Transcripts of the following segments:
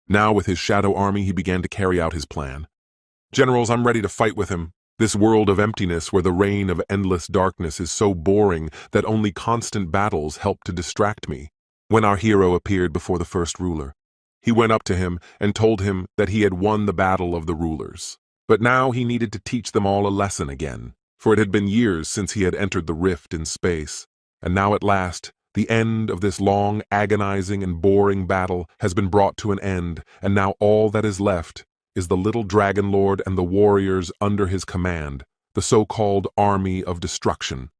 Now, with his shadow army, he began to carry out his plan. Generals, I'm ready to fight with him. This world of emptiness where the reign of endless darkness is so boring that only constant battles help to distract me. When our hero appeared before the first ruler, he went up to him and told him that he had won the battle of the rulers. But now he needed to teach them all a lesson again, for it had been years since he had entered the rift in space. And now at last, the end of this long, agonizing, and boring battle has been brought to an end, and now all that is left is the little dragon lord and the warriors under his command, the so-called army of destruction.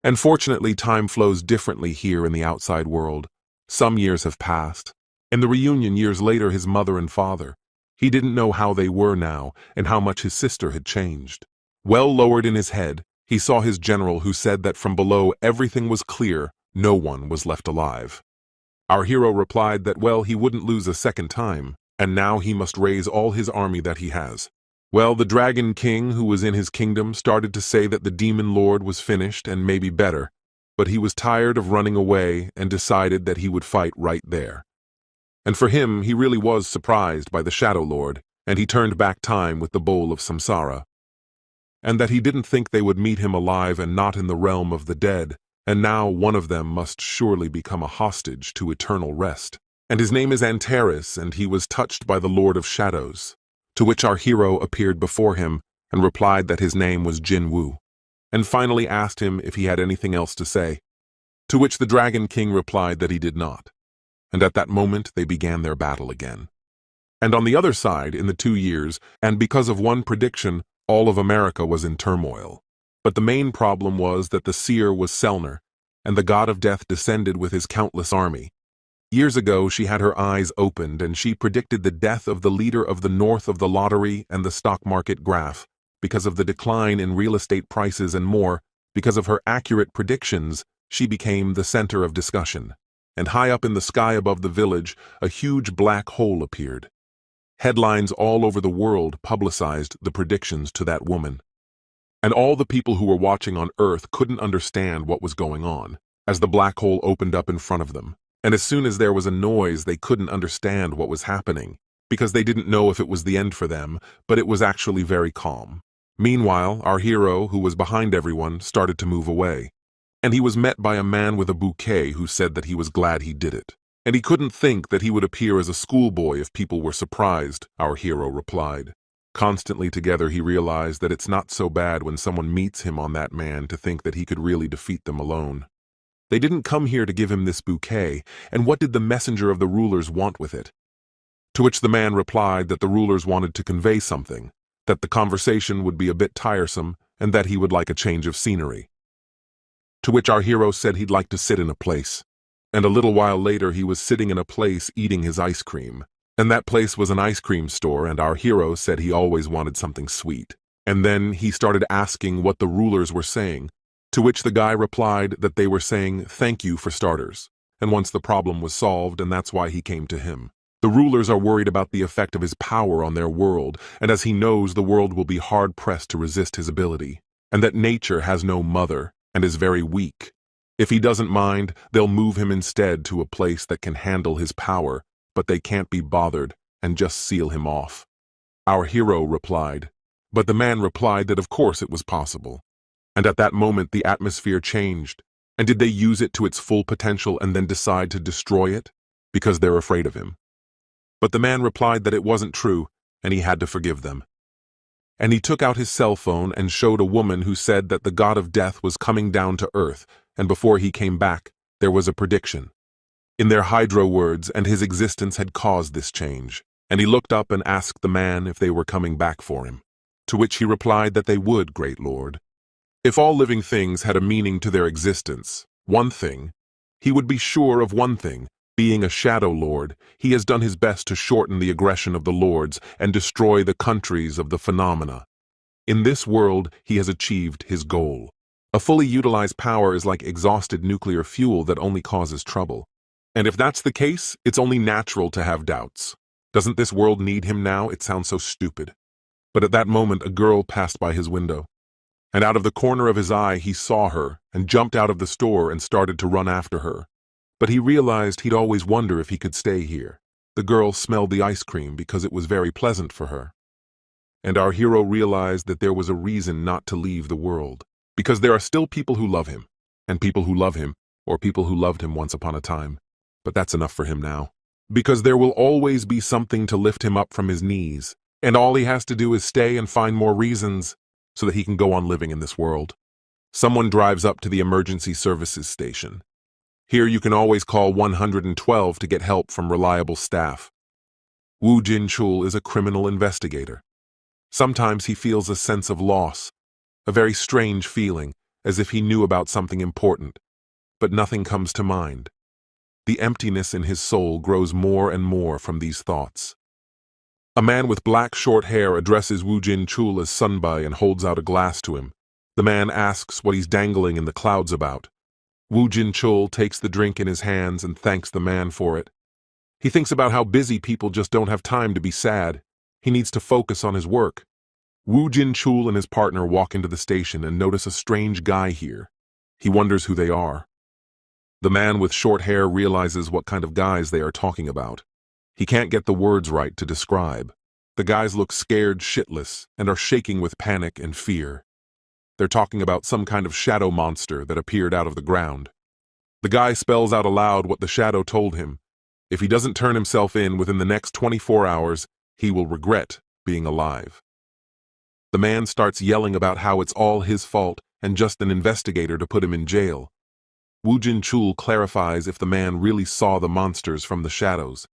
And fortunately, time flows differently here in the outside world. Some years have passed. In the reunion years later, his mother and father, he didn't know how they were now and how much his sister had changed. Well lowered in his head, he saw his general who said that from below everything was clear, no one was left alive. Our hero replied that, well, he wouldn't lose a second time, and now he must raise all his army that he has. Well, the Dragon King who was in his kingdom started to say that the Demon Lord was finished and maybe better, but he was tired of running away and decided that he would fight right there. And for him, he really was surprised by the Shadow Lord, and he turned back time with the bowl of samsara. And that he didn't think they would meet him alive and not in the realm of the dead, and now one of them must surely become a hostage to eternal rest. And his name is Antares, and he was touched by the Lord of Shadows. To which our hero appeared before him and replied that his name was Jinwoo, and finally asked him if he had anything else to say. To which the Dragon King replied that he did not. And at that moment they began their battle again. And on the other side, in the 2 years, and because of one prediction, all of America was in turmoil. But the main problem was that the seer was Selner, and the god of death descended with his countless army. Years ago, she had her eyes opened, and she predicted the death of the leader of the north of the lottery and the stock market graph, because of the decline in real estate prices and more. Because of her accurate predictions, she became the center of discussion. And high up in the sky above the village, a huge black hole appeared. Headlines all over the world publicized the predictions to that woman. And all the people who were watching on Earth couldn't understand what was going on, as the black hole opened up in front of them. And as soon as there was a noise, they couldn't understand what was happening, because they didn't know if it was the end for them, but it was actually very calm. Meanwhile, our hero, who was behind everyone, started to move away. And he was met by a man with a bouquet who said that he was glad he did it. And he couldn't think that he would appear as a schoolboy if people were surprised, our hero replied. Constantly together, he realized that it's not so bad when someone meets him on that man to think that he could really defeat them alone. They didn't come here to give him this bouquet, and what did the messenger of the rulers want with it? To which the man replied that the rulers wanted to convey something, that the conversation would be a bit tiresome, and that he would like a change of scenery. To which our hero said he'd like to sit in a place. And a little while later he was sitting in a place eating his ice cream. And that place was an ice cream store, and our hero said he always wanted something sweet. And then he started asking what the rulers were saying, to which the guy replied that they were saying thank you for starters. And once the problem was solved, and that's why he came to him. The rulers are worried about the effect of his power on their world, and as he knows the world will be hard-pressed to resist his ability, and that nature has no mother and is very weak. If he doesn't mind, they'll move him instead to a place that can handle his power, but they can't be bothered and just seal him off. Our hero replied, but the man replied that of course it was possible. And at that moment the atmosphere changed. And did they use it to its full potential and then decide to destroy it? Because they're afraid of him. But the man replied that it wasn't true, and he had to forgive them. And he took out his cell phone and showed a woman who said that the god of death was coming down to Earth, and before he came back, there was a prediction. In their hydro words, and his existence had caused this change. And he looked up and asked the man if they were coming back for him. To which he replied that they would, great lord. If all living things had a meaning to their existence, one thing, he would be sure of one thing. Being a shadow lord, he has done his best to shorten the aggression of the lords and destroy the countries of the phenomena. In this world, he has achieved his goal. A fully utilized power is like exhausted nuclear fuel that only causes trouble. And if that's the case, it's only natural to have doubts. Doesn't this world need him now? It sounds so stupid. But at that moment, a girl passed by his window. And out of the corner of his eye, he saw her and jumped out of the store and started to run after her. But he realized he'd always wonder if he could stay here. The girl smelled the ice cream because it was very pleasant for her. And our hero realized that there was a reason not to leave the world. Because there are still people who love him, and people who love him, or people who loved him once upon a time. But that's enough for him now. Because there will always be something to lift him up from his knees, and all he has to do is stay and find more reasons so that he can go on living in this world. Someone drives up to the emergency services station. Here you can always call 112 to get help from reliable staff. Woo Jin-chul is a criminal investigator. Sometimes he feels a sense of loss, a very strange feeling, as if he knew about something important, but nothing comes to mind. The emptiness in his soul grows more and more from these thoughts. A man with black short hair addresses Woo Jin-chul as Sunbai and holds out a glass to him. The man asks what he's dangling in the clouds about. Woo Jin-chul takes the drink in his hands and thanks the man for it. He thinks about how busy people just don't have time to be sad. He needs to focus on his work. Woo Jin-chul and his partner walk into the station and notice a strange guy here. He wonders who they are. The man with short hair realizes what kind of guys they are talking about. He can't get the words right to describe. The guys look scared shitless and are shaking with panic and fear. They're talking about some kind of shadow monster that appeared out of the ground. The guy spells out aloud what the shadow told him. If he doesn't turn himself in within the next 24 hours, he will regret being alive. The man starts yelling about how it's all his fault and just an investigator to put him in jail. Woo Jin-chul clarifies if the man really saw the monsters from the shadows.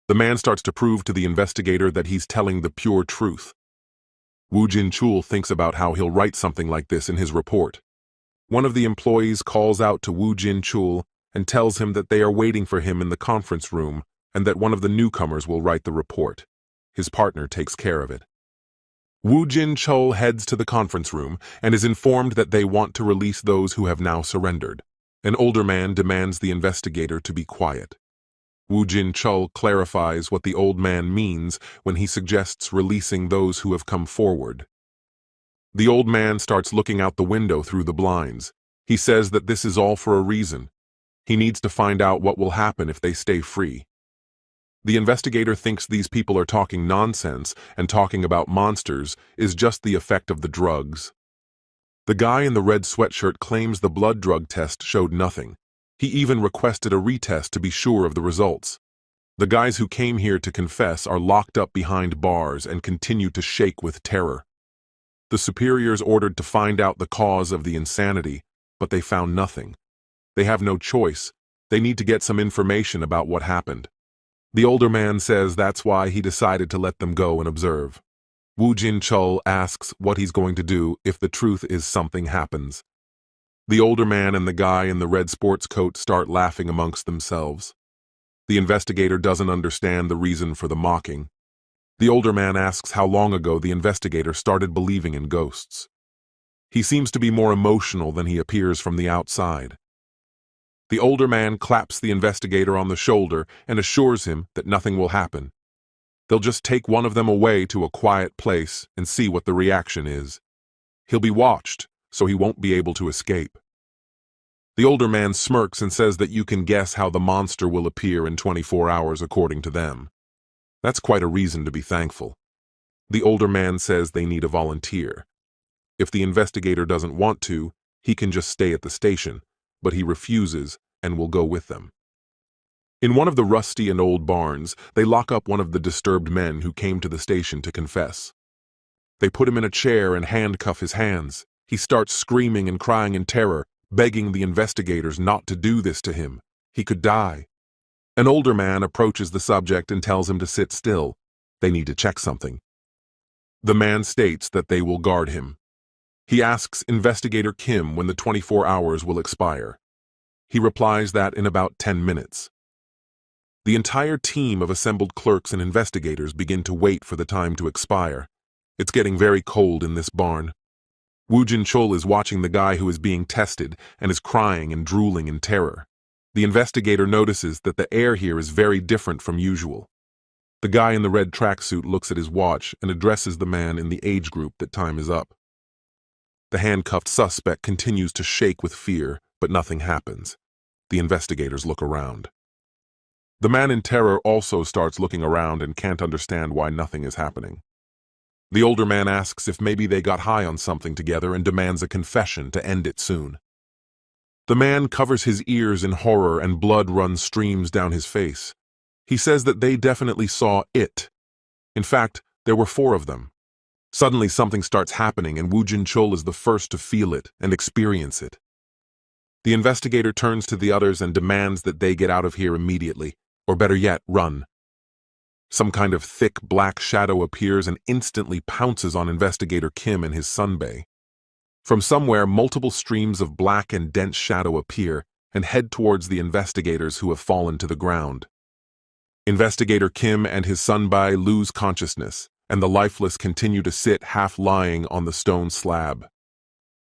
The man starts to prove to the investigator that he's telling the pure truth. Woo Jin-chul thinks about how he'll write something like this in his report. One of the employees calls out to Woo Jin-chul and tells him that they are waiting for him in the conference room and that one of the newcomers will write the report. His partner takes care of it. Woo Jin-chul heads to the conference room and is informed that they want to release those who have now surrendered. An older man demands the investigator to be quiet. Woo Jin-chul clarifies what the old man means when he suggests releasing those who have come forward. The old man starts looking out the window through the blinds. He says that this is all for a reason. He needs to find out what will happen if they stay free. The investigator thinks these people are talking nonsense and talking about monsters is just the effect of the drugs. The guy in the red sweatshirt claims the blood drug test showed nothing. He even requested a retest to be sure of the results. The guys who came here to confess are locked up behind bars and continue to shake with terror. The superiors ordered to find out the cause of the insanity, but they found nothing. They have no choice. They need to get some information about what happened. The older man says that's why he decided to let them go and observe. Woo Jin-chul asks what he's going to do if the truth is something happens. The older man and the guy in the red sports coat start laughing amongst themselves. The investigator doesn't understand the reason for the mocking. The older man asks how long ago the investigator started believing in ghosts. He seems to be more emotional than he appears from the outside. The older man claps the investigator on the shoulder and assures him that nothing will happen. They'll just take one of them away to a quiet place and see what the reaction is. He'll be watched, so he won't be able to escape. The older man smirks and says that you can guess how the monster will appear in 24 hours according to them. That's quite a reason to be thankful. The older man says they need a volunteer. If the investigator doesn't want to, he can just stay at the station, but he refuses and will go with them. In one of the rusty and old barns, they lock up one of the disturbed men who came to the station to confess. They put him in a chair and handcuff his hands. He starts screaming and crying in terror, begging the investigators not to do this to him. He could die. An older man approaches the subject and tells him to sit still. They need to check something. The man states that they will guard him. He asks Investigator Kim when the 24 hours will expire. He replies that in about 10 minutes. The entire team of assembled clerks and investigators begin to wait for the time to expire. It's getting very cold in this barn. Woo Jin-chul is watching the guy who is being tested and is crying and drooling in terror. The investigator notices that the air here is very different from usual. The guy in the red tracksuit looks at his watch and addresses the man in the age group that time is up. The handcuffed suspect continues to shake with fear, but nothing happens. The investigators look around. The man in terror also starts looking around and can't understand why nothing is happening. The older man asks if maybe they got high on something together and demands a confession to end it soon. The man covers his ears in horror and blood runs streams down his face. He says that they definitely saw it. In fact, there were 4 of them. Suddenly something starts happening and Woo Jin-chul is the first to feel it and experience it. The investigator turns to the others and demands that they get out of here immediately, or better yet, run. Some kind of thick black shadow appears and instantly pounces on Investigator Kim and his sunbae. From somewhere, multiple streams of black and dense shadow appear and head towards the investigators who have fallen to the ground. Investigator Kim and his sunbae lose consciousness, and the lifeless continue to sit half-lying on the stone slab.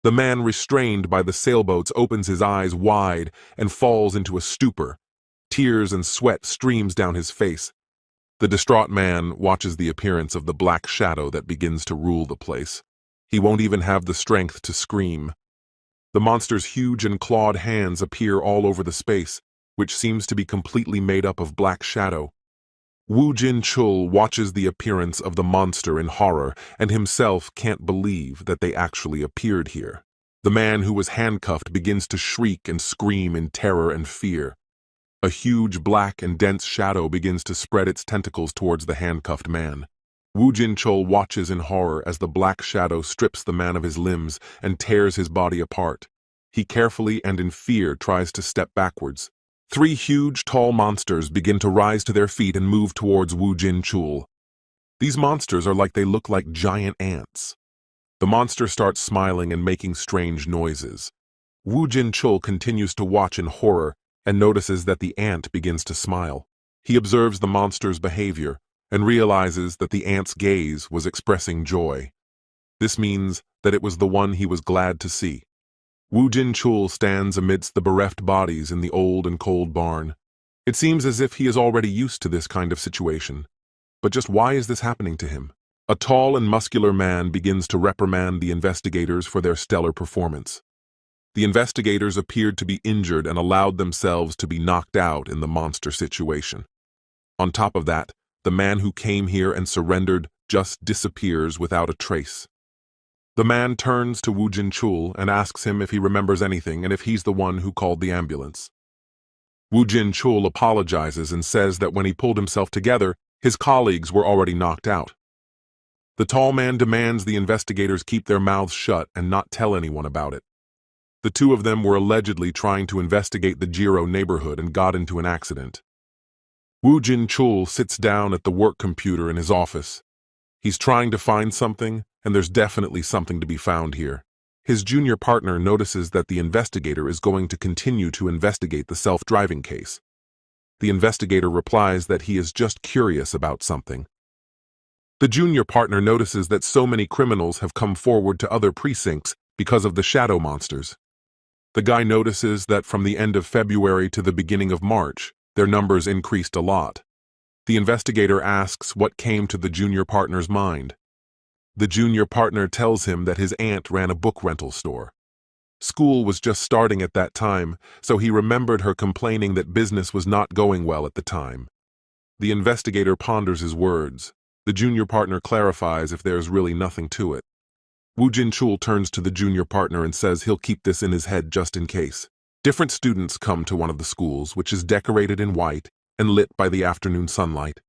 The man restrained by the sailboats opens his eyes wide and falls into a stupor. Tears and sweat streams down his face. The distraught man watches the appearance of the black shadow that begins to rule the place. He won't even have the strength to scream. The monster's huge and clawed hands appear all over the space, which seems to be completely made up of black shadow. Woo Jin-chul watches the appearance of the monster in horror and himself can't believe that they actually appeared here. The man who was handcuffed begins to shriek and scream in terror and fear. A huge black and dense shadow begins to spread its tentacles towards the handcuffed man. Woo Jin-chul watches in horror as the black shadow strips the man of his limbs and tears his body apart. He carefully and in fear tries to step backwards. 3 huge, tall monsters begin to rise to their feet and move towards Woo Jin-chul. These monsters are like they look like giant ants. The monster starts smiling and making strange noises. Woo Jin-chul continues to watch in horror and notices that the ant begins to smile. He observes the monster's behavior and realizes that the ant's gaze was expressing joy. This means that it was the one he was glad to see. Woo Jin-chul stands amidst the bereft bodies in the old and cold barn. It seems as if he is already used to this kind of situation. But just why is this happening to him? A tall and muscular man begins to reprimand the investigators for their stellar performance. The investigators appeared to be injured and allowed themselves to be knocked out in the monster situation. On top of that, the man who came here and surrendered just disappears without a trace. The man turns to Woo Jin-chul and asks him if he remembers anything and if he's the one who called the ambulance. Woo Jin-chul apologizes and says that when he pulled himself together, his colleagues were already knocked out. The tall man demands the investigators keep their mouths shut and not tell anyone about it. The 2 of them were allegedly trying to investigate the Jiro neighborhood and got into an accident. Woo Jin-chul sits down at the work computer in his office. He's trying to find something, and there's definitely something to be found here. His junior partner notices that the investigator is going to continue to investigate the self-driving case. The investigator replies that he is just curious about something. The junior partner notices that so many criminals have come forward to other precincts because of the shadow monsters. The guy notices that from the end of February to the beginning of March, their numbers increased a lot. The investigator asks what came to the junior partner's mind. The junior partner tells him that his aunt ran a book rental store. School was just starting at that time, so he remembered her complaining that business was not going well at the time. The investigator ponders his words. The junior partner clarifies if there's really nothing to it. Woo Jin-chul turns to the junior partner and says he'll keep this in his head just in case. Different students come to one of the schools, which is decorated in white and lit by the afternoon sunlight.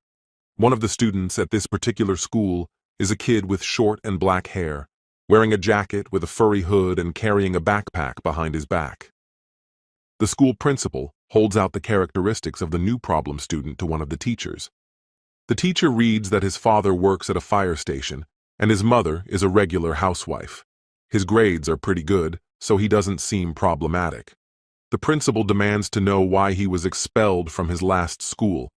One of the students at this particular school is a kid with short and black hair, wearing a jacket with a furry hood and carrying a backpack behind his back. The school principal holds out the characteristics of the new problem student to one of the teachers. The teacher reads that his father works at a fire station and his mother is a regular housewife. His grades are pretty good, so he doesn't seem problematic. The principal demands to know why he was expelled from his last school.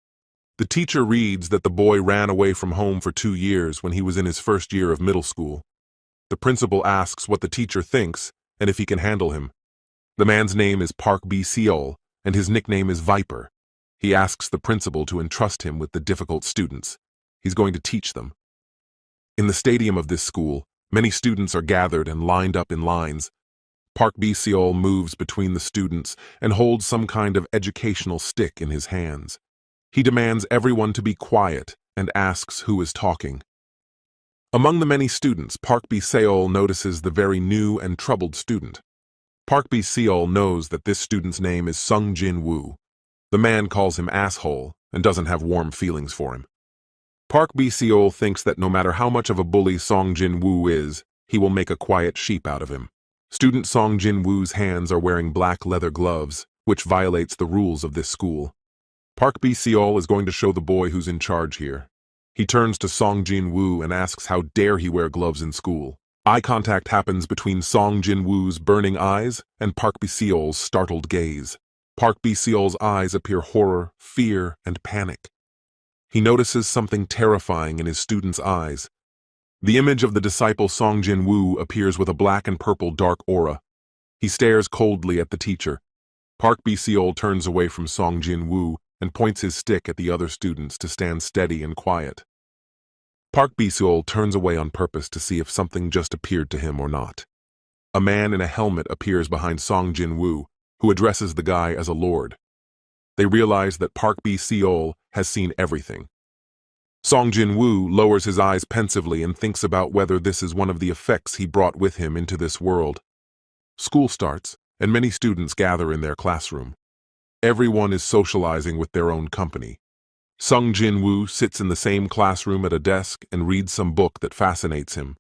The teacher reads that the boy ran away from home for 2 years when he was in his first year of middle school. The principal asks what the teacher thinks and if he can handle him. The man's name is Park B-seol and his nickname is Viper. He asks the principal to entrust him with the difficult students. He's going to teach them. In the stadium of this school, many students are gathered and lined up in lines. Park B-seol moves between the students and holds some kind of educational stick in his hands. He demands everyone to be quiet and asks who is talking. Among the many students, Park B-seol notices the very new and troubled student. Park B-seol knows that this student's name is Sung Jinwoo. The man calls him asshole and doesn't have warm feelings for him. Park B-seol thinks that no matter how much of a bully Song Jinwoo is, he will make a quiet sheep out of him. Student Song Jinwoo's hands are wearing black leather gloves, which violates the rules of this school. Park B-seol is going to show the boy who's in charge here. He turns to Song Jinwoo and asks how dare he wear gloves in school. Eye contact happens between Song Jinwoo's burning eyes and Park B-seol's startled gaze. Park B-seol's eyes appear horror, fear, and panic. He notices something terrifying in his student's eyes. The image of the disciple Song Jinwoo appears with a black and purple dark aura. He stares coldly at the teacher. Park B-seol turns away from Song Jinwoo and points his stick at the other students to stand steady and quiet. Park B-seol turns away on purpose to see if something just appeared to him or not. A man in a helmet appears behind Song Jinwoo, who addresses the guy as a lord. They realize that Park B-seol has seen everything. Song Jinwoo lowers his eyes pensively and thinks about whether this is one of the effects he brought with him into this world. School starts, and many students gather in their classroom. Everyone is socializing with their own company. Sung Jinwoo sits in the same classroom at a desk and reads some book that fascinates him.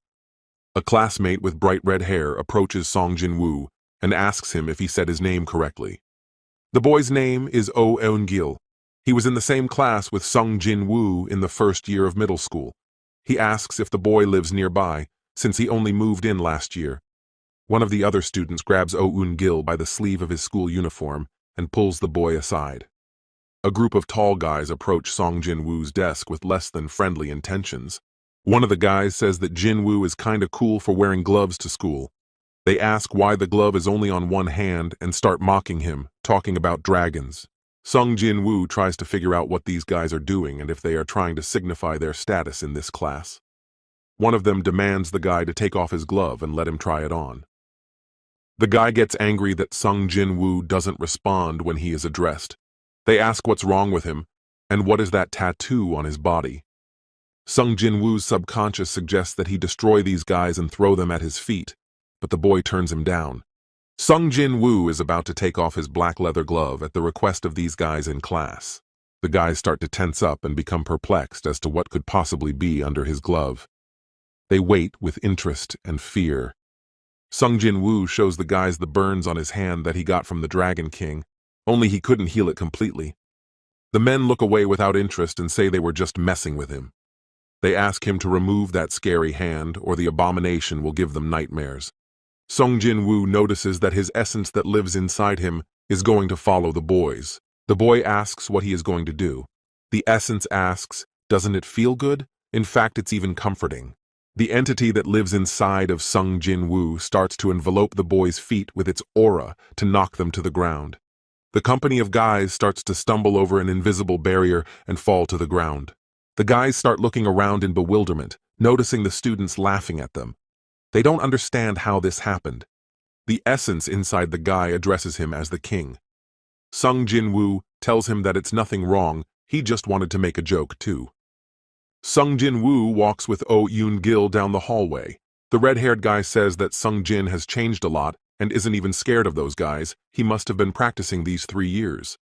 A classmate with bright red hair approaches Song Jinwoo and asks him if he said his name correctly. The boy's name is Oh Eun-gil. He was in the same class with Sung Jinwoo in the first year of middle school. He asks if the boy lives nearby, since he only moved in last year. One of the other students grabs Oh Eun-gil by the sleeve of his school uniform and pulls the boy aside. A group of tall guys approach Song Jinwoo's desk with less than friendly intentions. One of the guys says that Jinwoo is kinda cool for wearing gloves to school. They ask why the glove is only on one hand and start mocking him, talking about dragons. Sung Jinwoo tries to figure out what these guys are doing and if they are trying to signify their status in this class. One of them demands the guy to take off his glove and let him try it on. The guy gets angry that Sung Jinwoo doesn't respond when he is addressed. They ask what's wrong with him, and what is that tattoo on his body. Sung Jinwoo's subconscious suggests that he destroy these guys and throw them at his feet, but the boy turns him down. Sung Jinwoo is about to take off his black leather glove at the request of these guys in class. The guys start to tense up and become perplexed as to what could possibly be under his glove. They wait with interest and fear. Sung Jinwoo shows the guys the burns on his hand that he got from the Dragon King, only he couldn't heal it completely. The men look away without interest and say they were just messing with him. They ask him to remove that scary hand or the abomination will give them nightmares. Sung Jinwoo notices that his essence that lives inside him is going to follow the boys. The boy asks what he is going to do. The essence asks, doesn't it feel good? In fact, it's even comforting. The entity that lives inside of Sung Jinwoo starts to envelope the boy's feet with its aura to knock them to the ground. The company of guys starts to stumble over an invisible barrier and fall to the ground. The guys start looking around in bewilderment, noticing the students laughing at them. They don't understand how this happened. The essence inside the guy addresses him as the king. Sung Jinwoo tells him that it's nothing wrong, he just wanted to make a joke too. Sung Jinwoo walks with Oh Eun-gil down the hallway. The red-haired guy says that Sung Jin has changed a lot and isn't even scared of those guys. He must have been practicing these 3 years.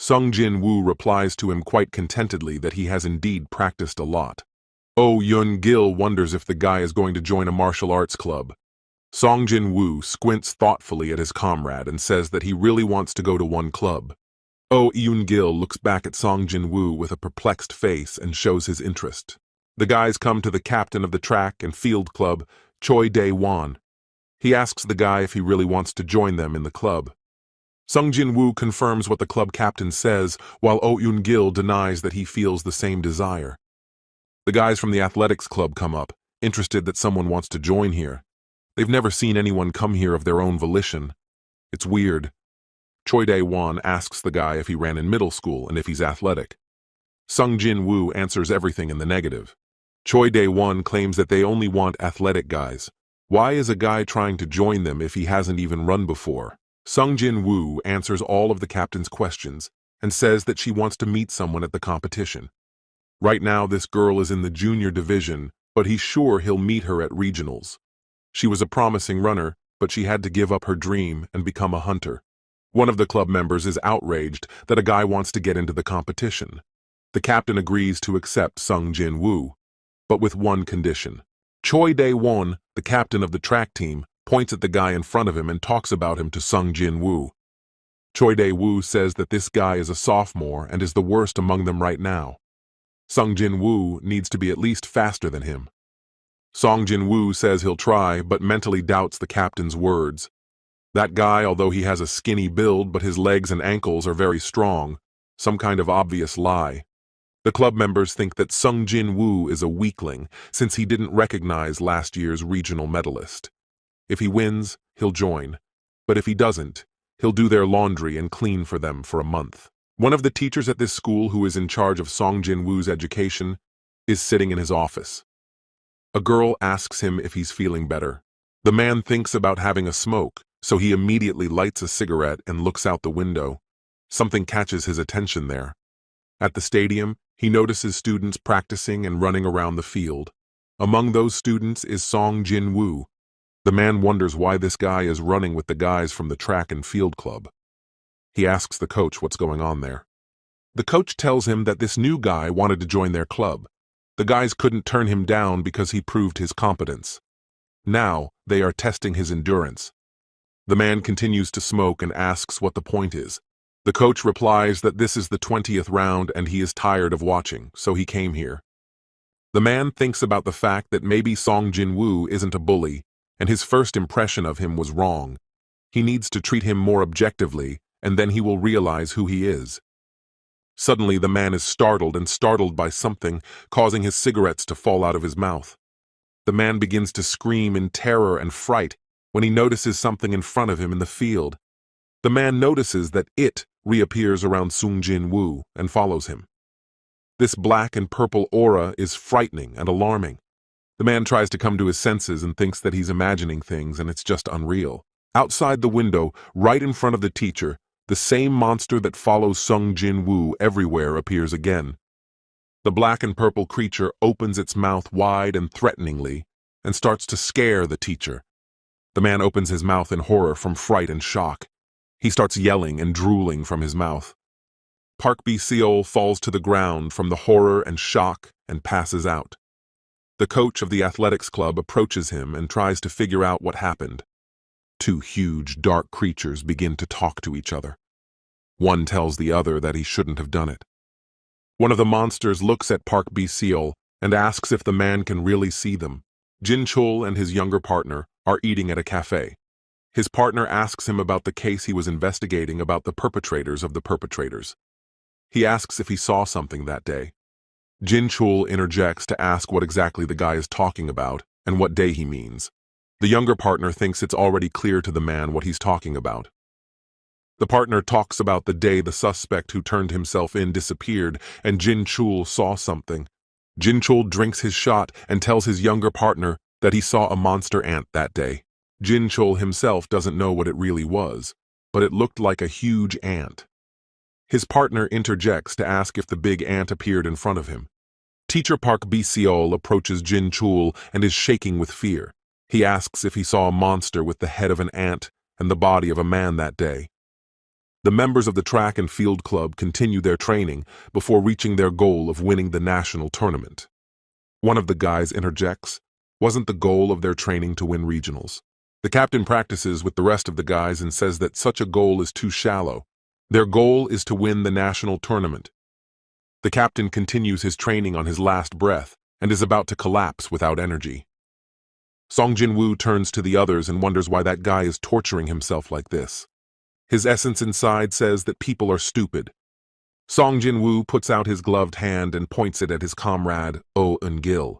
Sung Jinwoo replies to him quite contentedly that he has indeed practiced a lot. Oh Eun-gil wonders if the guy is going to join a martial arts club. Song Jinwoo squints thoughtfully at his comrade and says that he really wants to go to one club. Oh Eun-gil looks back at Song Jinwoo with a perplexed face and shows his interest. The guys come to the captain of the track and field club, Choi Dae-won. He asks the guy if he really wants to join them in the club. Sung Jinwoo confirms what the club captain says, while Oh Eun-gil denies that he feels the same desire. The guys from the athletics club come up, interested that someone wants to join here. They've never seen anyone come here of their own volition. It's weird. Choi Dae-won asks the guy if he ran in middle school and if he's athletic. Sung Jinwoo answers everything in the negative. Choi Dae-won claims that they only want athletic guys. Why is a guy trying to join them if he hasn't even run before? Sung Jinwoo answers all of the captain's questions. and says that she wants to meet someone at the competition. Right now, this girl is in the junior division, but he's sure he'll meet her at regionals. She was a promising runner, but she had to give up her dream and become a hunter. One of the club members is outraged that a guy wants to get into the competition. The captain agrees to accept Jinwoo, but with one condition. Choi Dae-won, the captain of the track team, points at the guy in front of him and talks about him to Jinwoo. Choi Dae-woo says that this guy is a sophomore and is the worst among them right now. Jinwoo needs to be at least faster than him. Jinwoo says he'll try, but mentally doubts the captain's words. That guy, although he has a skinny build, but his legs and ankles are very strong, some kind of obvious lie. The club members think that Jinwoo is a weakling, since he didn't recognize last year's regional medalist. If he wins, he'll join. But if he doesn't, he'll do their laundry and clean for them for a month. One of the teachers at this school who is in charge of Jinwoo's education is sitting in his office. A girl asks him if he's feeling better. The man thinks about having a smoke, so he immediately lights a cigarette and looks out the window. Something catches his attention there. At the stadium, he notices students practicing and running around the field. Among those students is Jinwoo. The man wonders why this guy is running with the guys from the track and field club. He asks the coach what's going on there. The coach tells him that this new guy wanted to join their club. The guys couldn't turn him down because he proved his competence. Now, they are testing his endurance. The man continues to smoke and asks what the point is. The coach replies that this is the 20th round and he is tired of watching, so he came here. The man thinks about the fact that maybe Jinwoo isn't a bully, and his first impression of him was wrong. He needs to treat him more objectively, and then he will realize who he is. Suddenly, the man is startled by something, causing his cigarettes to fall out of his mouth. The man begins to scream in terror and fright when he notices something in front of him in the field. The man notices that it reappears around Jinwoo and follows him. This black and purple aura is frightening and alarming. The man tries to come to his senses and thinks that he's imagining things and it's just unreal. Outside the window, right in front of the teacher, the same monster that follows Jinwoo everywhere appears again. The black and purple creature opens its mouth wide and threateningly and starts to scare the teacher. The man opens his mouth in horror from fright and shock. He starts yelling and drooling from his mouth. Park Bi-seol falls to the ground from the horror and shock and passes out. The coach of the athletics club approaches him and tries to figure out what happened. Two huge, dark creatures begin to talk to each other. One tells the other that he shouldn't have done it. One of the monsters looks at Park Bi-seol and asks if the man can really see them. Jinchul and his younger partner are eating at a cafe. His partner asks him about the case he was investigating about the perpetrators of the perpetrators. He asks if he saw something that day. Jinchul interjects to ask what exactly the guy is talking about and what day he means. The younger partner thinks it's already clear to the man what he's talking about. The partner talks about the day the suspect who turned himself in disappeared and Jinchul saw something. Jinchul drinks his shot and tells his younger partner that he saw a monster ant that day. Jinchul himself doesn't know what it really was, but it looked like a huge ant. His partner interjects to ask if the big ant appeared in front of him. Teacher Park Bi-seol approaches Jinchul and is shaking with fear. He asks if he saw a monster with the head of an ant and the body of a man that day. The members of the track and field club continue their training before reaching their goal of winning the national tournament. One of the guys interjects, wasn't the goal of their training to win regionals? The captain practices with the rest of the guys and says that such a goal is too shallow. Their goal is to win the national tournament. The captain continues his training on his last breath and is about to collapse without energy. Jinwoo turns to the others and wonders why that guy is torturing himself like this. His essence inside says that people are stupid. Jinwoo puts out his gloved hand and points it at his comrade, Oh Eun-gil.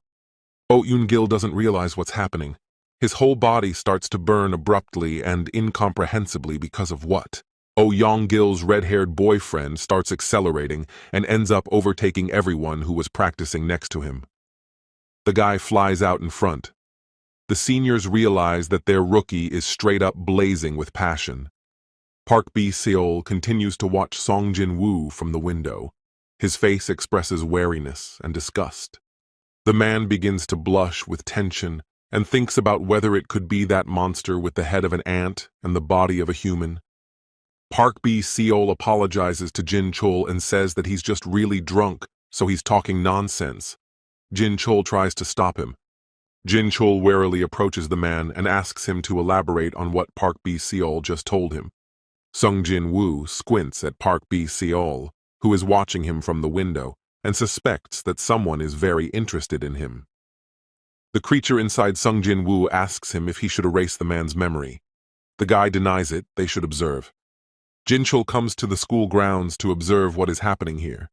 Oh Eun-gil doesn't realize what's happening. His whole body starts to burn abruptly and incomprehensibly because of what? Oh Yong-gil's red-haired boyfriend starts accelerating and ends up overtaking everyone who was practicing next to him. The guy flies out in front. The seniors realize that their rookie is straight up blazing with passion. Park B-seol continues to watch Song Jinwoo from the window. His face expresses wariness and disgust. The man begins to blush with tension and thinks about whether it could be that monster with the head of an ant and the body of a human. Park B-seol apologizes to Jin Chul and says that he's just really drunk, so he's talking nonsense. Jin Chul tries to stop him. Jin Chul warily approaches the man and asks him to elaborate on what Park B-seol just told him. Sung Jinwoo squints at Park B-seol, who is watching him from the window, and suspects that someone is very interested in him. The creature inside Sung Jinwoo asks him if he should erase the man's memory. The guy denies it. They should observe. Jin Chul comes to the school grounds to observe what is happening here.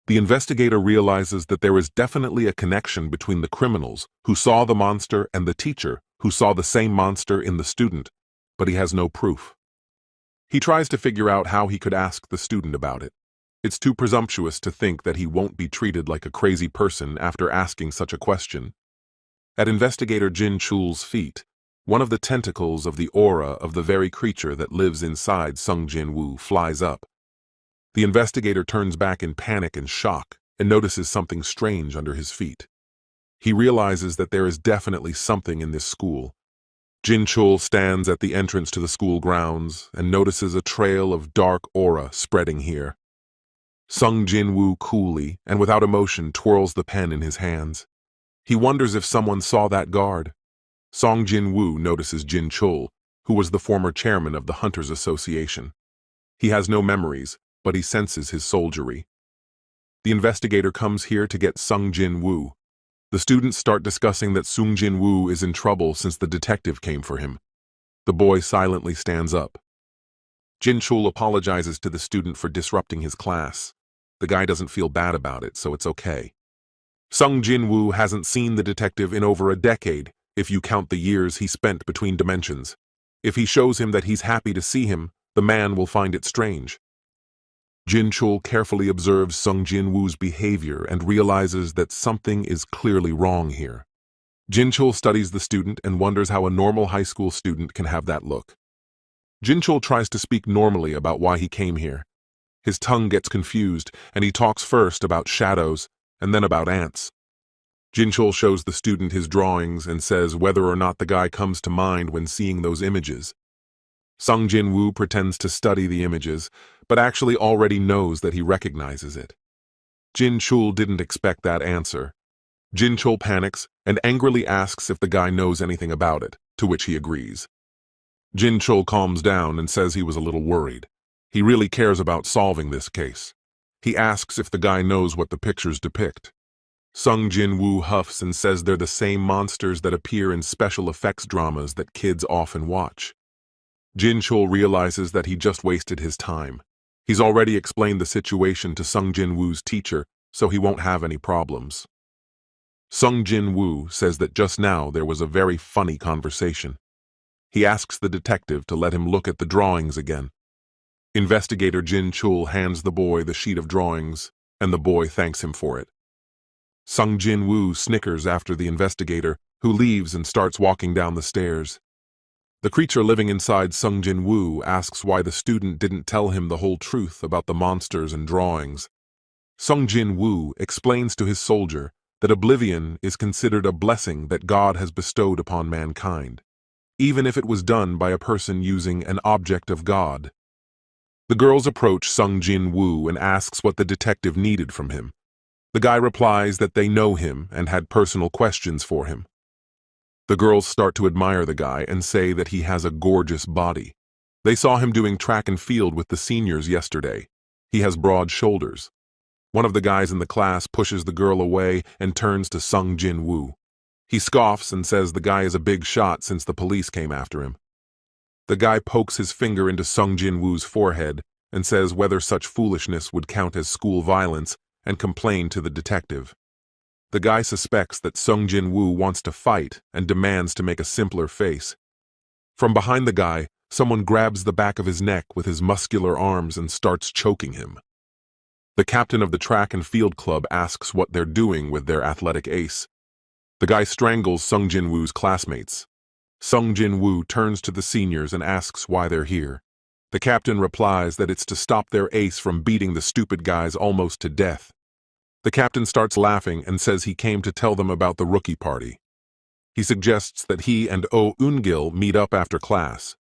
The investigator realizes that there is definitely a connection between the criminals who saw the monster and the teacher who saw the same monster in the student, but he has no proof. He tries to figure out how he could ask the student about it. It's too presumptuous to think that he won't be treated like a crazy person after asking such a question. At investigator Jin Chul's feet, one of the tentacles of the aura of the very creature that lives inside Sung Jinwoo flies up. The investigator turns back in panic and shock and notices something strange under his feet. He realizes that there is definitely something in this school. Jin Chul stands at the entrance to the school grounds and notices a trail of dark aura spreading here. Sung Jinwoo coolly and without emotion twirls the pen in his hands. He wonders if someone saw that guard. Song Jinwoo notices Jin Chul, who was the former chairman of the Hunters Association. He has no memories, but he senses his soldiery. The investigator comes here to get Sung Jinwoo. The students start discussing that Sung Jinwoo is in trouble since the detective came for him. The boy silently stands up. Jin Chul apologizes to the student for disrupting his class. The guy doesn't feel bad about it, so it's okay. Sung Jinwoo hasn't seen the detective in over a decade, if you count the years he spent between dimensions. If he shows him that he's happy to see him, the man will find it strange. Jin Chul carefully observes Sung Jinwoo's behavior and realizes that something is clearly wrong here. Jin Chul studies the student and wonders how a normal high school student can have that look. Jin Chul tries to speak normally about why he came here. His tongue gets confused, and he talks first about shadows and then about ants. Jin Chul shows the student his drawings and says whether or not the guy comes to mind when seeing those images. Sung Jinwoo pretends to study the images, but actually already knows that he recognizes it. Jin Chul didn't expect that answer. Jin Chul panics and angrily asks if the guy knows anything about it, to which he agrees. Jin Chul calms down and says he was a little worried. He really cares about solving this case. He asks if the guy knows what the pictures depict. Sung Jinwoo huffs and says they're the same monsters that appear in special effects dramas that kids often watch. Jin Chul realizes that he just wasted his time. He's already explained the situation to Sung Jinwoo's teacher, so he won't have any problems. Sung Jinwoo says that just now there was a very funny conversation. He asks the detective to let him look at the drawings again. Investigator Jin Chul hands the boy the sheet of drawings, and the boy thanks him for it. Sung Jinwoo snickers after the investigator, who leaves and starts walking down the stairs. The creature living inside Sung Jinwoo asks why the student didn't tell him the whole truth about the monsters and drawings. Sung Jinwoo explains to his soldier that oblivion is considered a blessing that God has bestowed upon mankind, even if it was done by a person using an object of God. The girls approach Sung Jinwoo and asks what the detective needed from him. The guy replies that they know him and had personal questions for him. The girls start to admire the guy and say that he has a gorgeous body. They saw him doing track and field with the seniors yesterday. He has broad shoulders. One of the guys in the class pushes the girl away and turns to Sung Jinwoo. He scoffs and says the guy is a big shot since the police came after him. The guy pokes his finger into Sung Jinwoo's forehead and says whether such foolishness would count as school violence and complain to the detective. The guy suspects that Sung Jinwoo wants to fight and demands to make a simpler face. From behind the guy, someone grabs the back of his neck with his muscular arms and starts choking him. The captain of the track and field club asks what they're doing with their athletic ace. The guy strangles Sung Jinwoo's classmates. Sung Jinwoo turns to the seniors and asks why they're here. The captain replies that it's to stop their ace from beating the stupid guys almost to death. The captain starts laughing and says he came to tell them about the rookie party. He suggests that he and Oh Eun-gil meet up after class.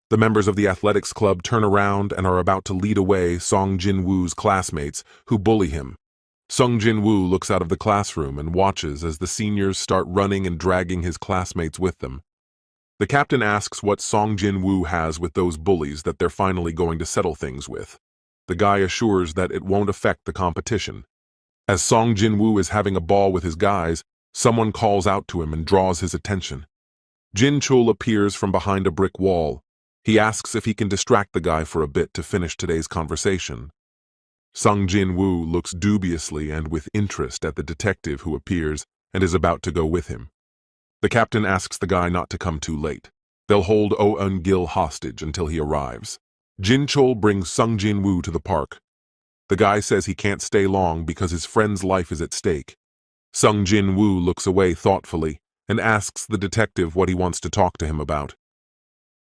The members of the athletics club turn around and are about to lead away Song Jinwoo's classmates, who bully him. Song Jinwoo looks out of the classroom and watches as the seniors start running and dragging his classmates with them. The captain asks what Song Jinwoo has with those bullies that they're finally going to settle things with. The guy assures that it won't affect the competition. As Song Jinwoo is having a ball with his guys, someone calls out to him and draws his attention. Jin-chul appears from behind a brick wall. He asks if he can distract the guy for a bit to finish today's conversation. Sung Jinwoo looks dubiously and with interest at the detective who appears and is about to go with him. The captain asks the guy not to come too late. They'll hold Oh Eun-gil hostage until he arrives. Jin-chul brings Sung Jinwoo to the park. The guy says he can't stay long because his friend's life is at stake. Sung Jinwoo looks away thoughtfully and asks the detective what he wants to talk to him about.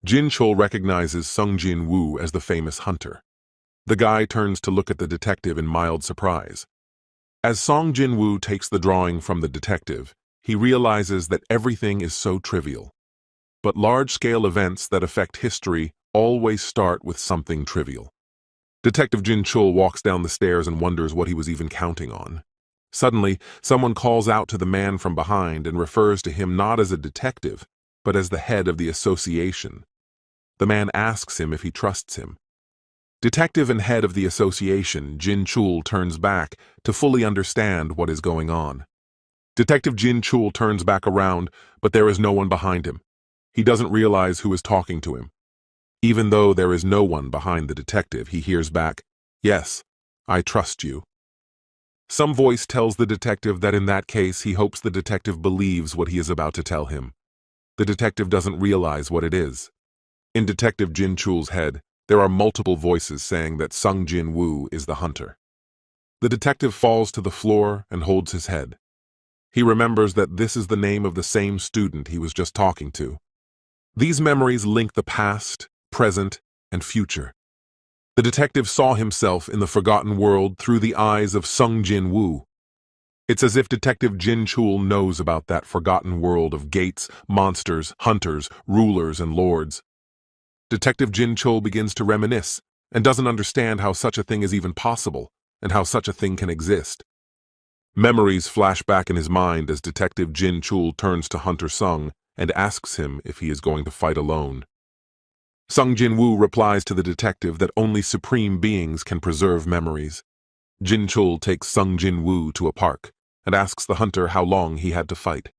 Jin-chul recognizes Sung Jinwoo as the famous hunter. The guy turns to look at the detective in mild surprise. As Song Jinwoo takes the drawing from the detective, he realizes that everything is so trivial. But large-scale events that affect history always start with something trivial. Detective Jin-chul walks down the stairs and wonders what he was even counting on. Suddenly, someone calls out to the man from behind and refers to him not as a detective, but as the head of the association. The man asks him if he trusts him. Detective and head of the association, Jin-chul turns back to fully understand what is going on. Detective Jin-chul turns back around, but there is no one behind him. He doesn't realize who is talking to him. Even though there is no one behind the detective, he hears back, "Yes, I trust you." Some voice tells the detective that in that case he hopes the detective believes what he is about to tell him. The detective doesn't realize what it is. In Detective Jin-chul's head, there are multiple voices saying that Sung Jinwoo is the hunter. The detective falls to the floor and holds his head. He remembers that this is the name of the same student he was just talking to. These memories link the past, present, and future. The detective saw himself in the forgotten world through the eyes of Sung Jinwoo. It's as if Detective Jin-chul knows about that forgotten world of gates, monsters, hunters, rulers, and lords. Detective Jin-chul begins to reminisce and doesn't understand how such a thing is even possible and how such a thing can exist. Memories flash back in his mind as Detective Jin-chul turns to Hunter Sung and asks him if he is going to fight alone. Sung Jinwoo replies to the detective that only supreme beings can preserve memories. Jin-chul takes Sung Jinwoo to a park and asks the hunter how long he had to fight.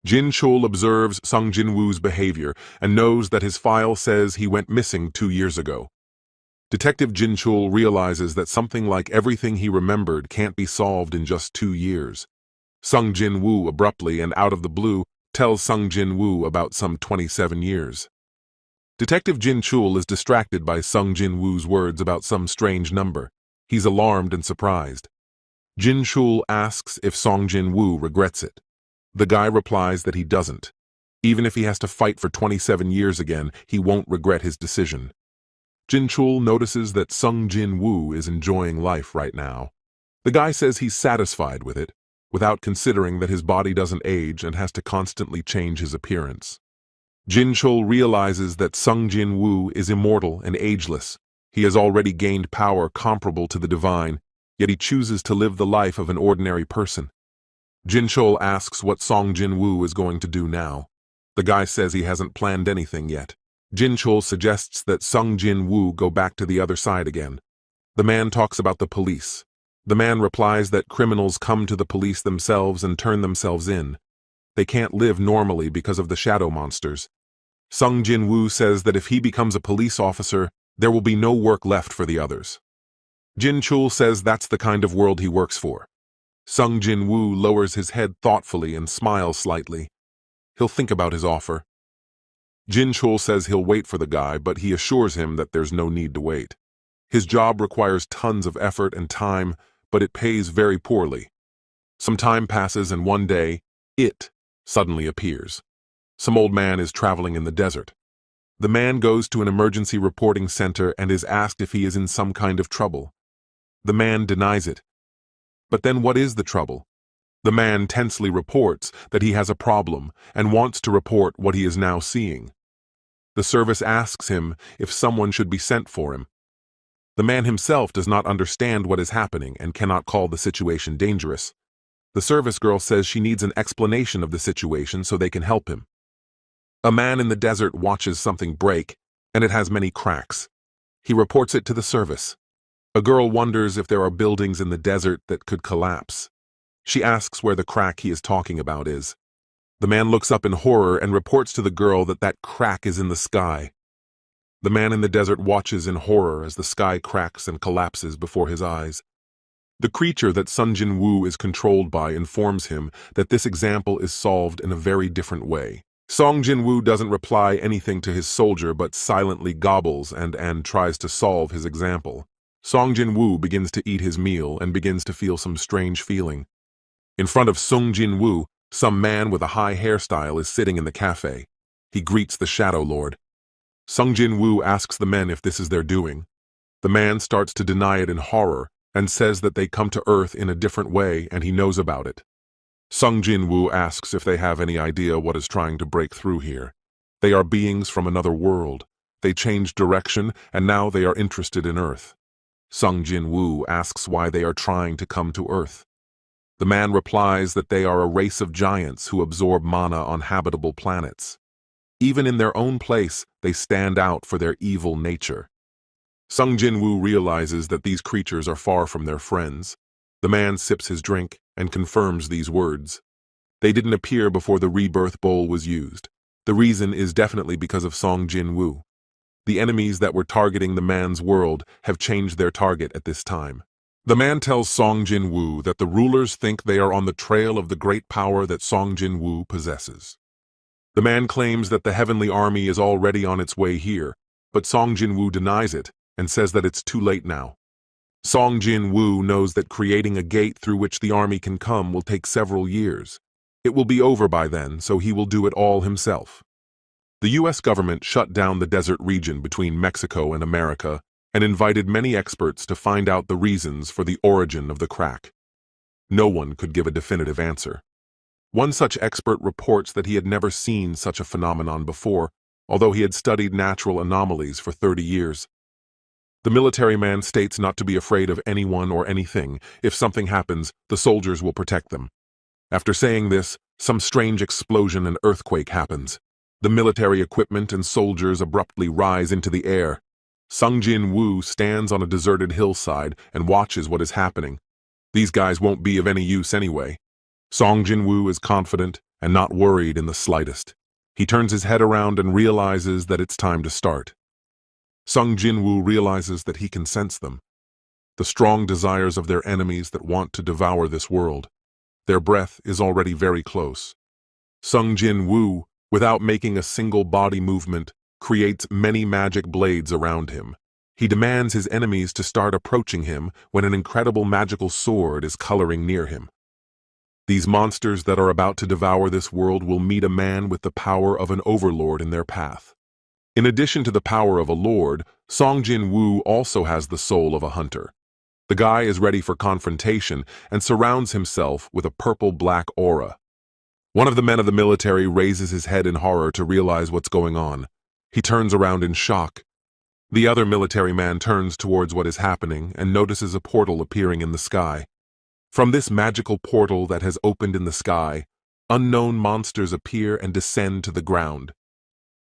Jin-chul observes Sung Jinwoo's behavior and knows that his file says he went missing 2 years ago. Detective Jin-chul realizes that something like everything he remembered can't be solved in just 2 years. Sung Jinwoo abruptly and out of the blue tells Sung Jinwoo about some 27 years. Detective Jin-chul is distracted by Sung Jinwoo's words about some strange number. He's alarmed and surprised. Jin-chul asks if Song Jinwoo regrets it. The guy replies that he doesn't. Even if he has to fight for 27 years again, he won't regret his decision. Jin-chul notices that Sung Jinwoo is enjoying life right now. The guy says he's satisfied with it, without considering that his body doesn't age and has to constantly change his appearance. Jin-chul realizes that Sung Jinwoo is immortal and ageless. He has already gained power comparable to the divine, yet he chooses to live the life of an ordinary person. Jin-chul asks what Song Jinwoo is going to do now. The guy says he hasn't planned anything yet. Jin-chul suggests that Sung Jinwoo go back to the other side again. The man talks about the police. The man replies that criminals come to the police themselves and turn themselves in. They can't live normally because of the shadow monsters. Sung Jinwoo says that if he becomes a police officer, there will be no work left for the others. Jin-chul says that's the kind of world he works for. Sung Jinwoo lowers his head thoughtfully and smiles slightly. He'll think about his offer. Jin-chul says he'll wait for the guy, but he assures him that there's no need to wait. His job requires tons of effort and time, but it pays very poorly. Some time passes and one day, it suddenly appears. Some old man is traveling in the desert. The man goes to an emergency reporting center and is asked if he is in some kind of trouble. The man denies it. But then what is the trouble? The man tensely reports that he has a problem and wants to report what he is now seeing. The service asks him if someone should be sent for him. The man himself does not understand what is happening and cannot call the situation dangerous. The service girl says she needs an explanation of the situation so they can help him. A man in the desert watches something break, and it has many cracks. He reports it to the service. A girl wonders if there are buildings in the desert that could collapse. She asks where the crack he is talking about is. The man looks up in horror and reports to the girl that that crack is in the sky. The man in the desert watches in horror as the sky cracks and collapses before his eyes. The creature that Jinwoo is controlled by informs him that this example is solved in a very different way. Jinwoo doesn't reply anything to his soldier but silently gobbles and tries to solve his example. Jinwoo begins to eat his meal and begins to feel some strange feeling. In front of Jinwoo, some man with a high hairstyle is sitting in the cafe. He greets the Shadow Lord. Jinwoo asks the men if this is their doing. The man starts to deny it in horror and says that they come to Earth in a different way and he knows about it. Jinwoo asks if they have any idea what is trying to break through here. They are beings from another world. They changed direction and now they are interested in Earth. Jinwoo asks why they are trying to come to Earth. The man replies that they are a race of giants who absorb mana on habitable planets. Even in their own place, they stand out for their evil nature. Jinwoo realizes that these creatures are far from their friends. The man sips his drink and confirms these words. They didn't appear before the rebirth bowl was used. The reason is definitely because of Jinwoo. The enemies that were targeting the man's world have changed their target at this time. The man tells Jinwoo that the rulers think they are on the trail of the great power that Jinwoo possesses. The man claims that the heavenly army is already on its way here, but Jinwoo denies it and says that it's too late now. Jinwoo knows that creating a gate through which the army can come will take several years. It will be over by then, so he will do it all himself. The U.S. government shut down the desert region between Mexico and America and invited many experts to find out the reasons for the origin of the crack. No one could give a definitive answer. One such expert reports that he had never seen such a phenomenon before, although he had studied natural anomalies for 30 years. The military man states not to be afraid of anyone or anything. If something happens, the soldiers will protect them. After saying this, some strange explosion and earthquake happens. The military equipment and soldiers abruptly rise into the air. Jinwoo stands on a deserted hillside and watches what is happening. These guys won't be of any use anyway. Jinwoo is confident and not worried in the slightest. He turns his head around and realizes that it's time to start. Jinwoo realizes that he can sense them. The strong desires of their enemies that want to devour this world. Their breath is already very close. Jinwoo, without making a single body movement, creates many magic blades around him. He demands his enemies to start approaching him when an incredible magical sword is coloring near him. These monsters that are about to devour this world will meet a man with the power of an overlord in their path. In addition to the power of a lord, Jinwoo also has the soul of a hunter. The guy is ready for confrontation and surrounds himself with a purple-black aura. One of the men of the military raises his head in horror to realize what's going on. He turns around in shock. The other military man turns towards what is happening and notices a portal appearing in the sky. From this magical portal that has opened in the sky, unknown monsters appear and descend to the ground.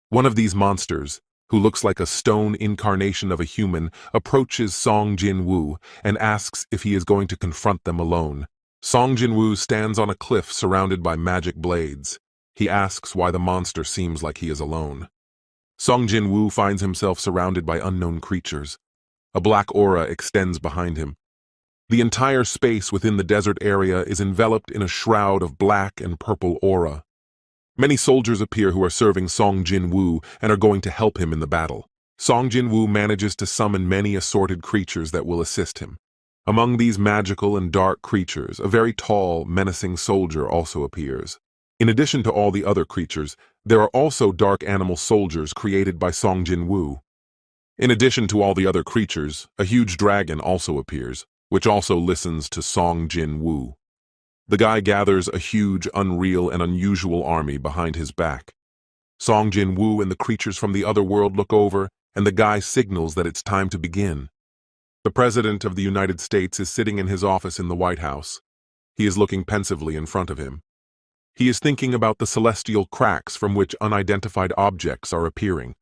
One of these monsters, who looks like a stone incarnation of a human, approaches Jinwoo and asks if he is going to confront them alone. Jinwoo stands on a cliff surrounded by magic blades. He asks why the monster seems like he is alone. Jinwoo finds himself surrounded by unknown creatures. A black aura extends behind him. The entire space within the desert area is enveloped in a shroud of black and purple aura. Many soldiers appear who are serving Jinwoo and are going to help him in the battle. Jinwoo manages to summon many assorted creatures that will assist him. Among these magical and dark creatures, a very tall, menacing soldier also appears. In addition to all the other creatures, There are also dark animal soldiers created by Jinwoo. In addition to all the other creatures, a huge dragon also appears, which also listens to Jinwoo. The guy gathers a huge, unreal, and unusual army behind his back. Jinwoo and the creatures from the other world look over, and the guy signals that it's time to begin. The President of the United States is sitting in his office in the White House. He is looking pensively in front of him. He is thinking about the celestial cracks from which unidentified objects are appearing.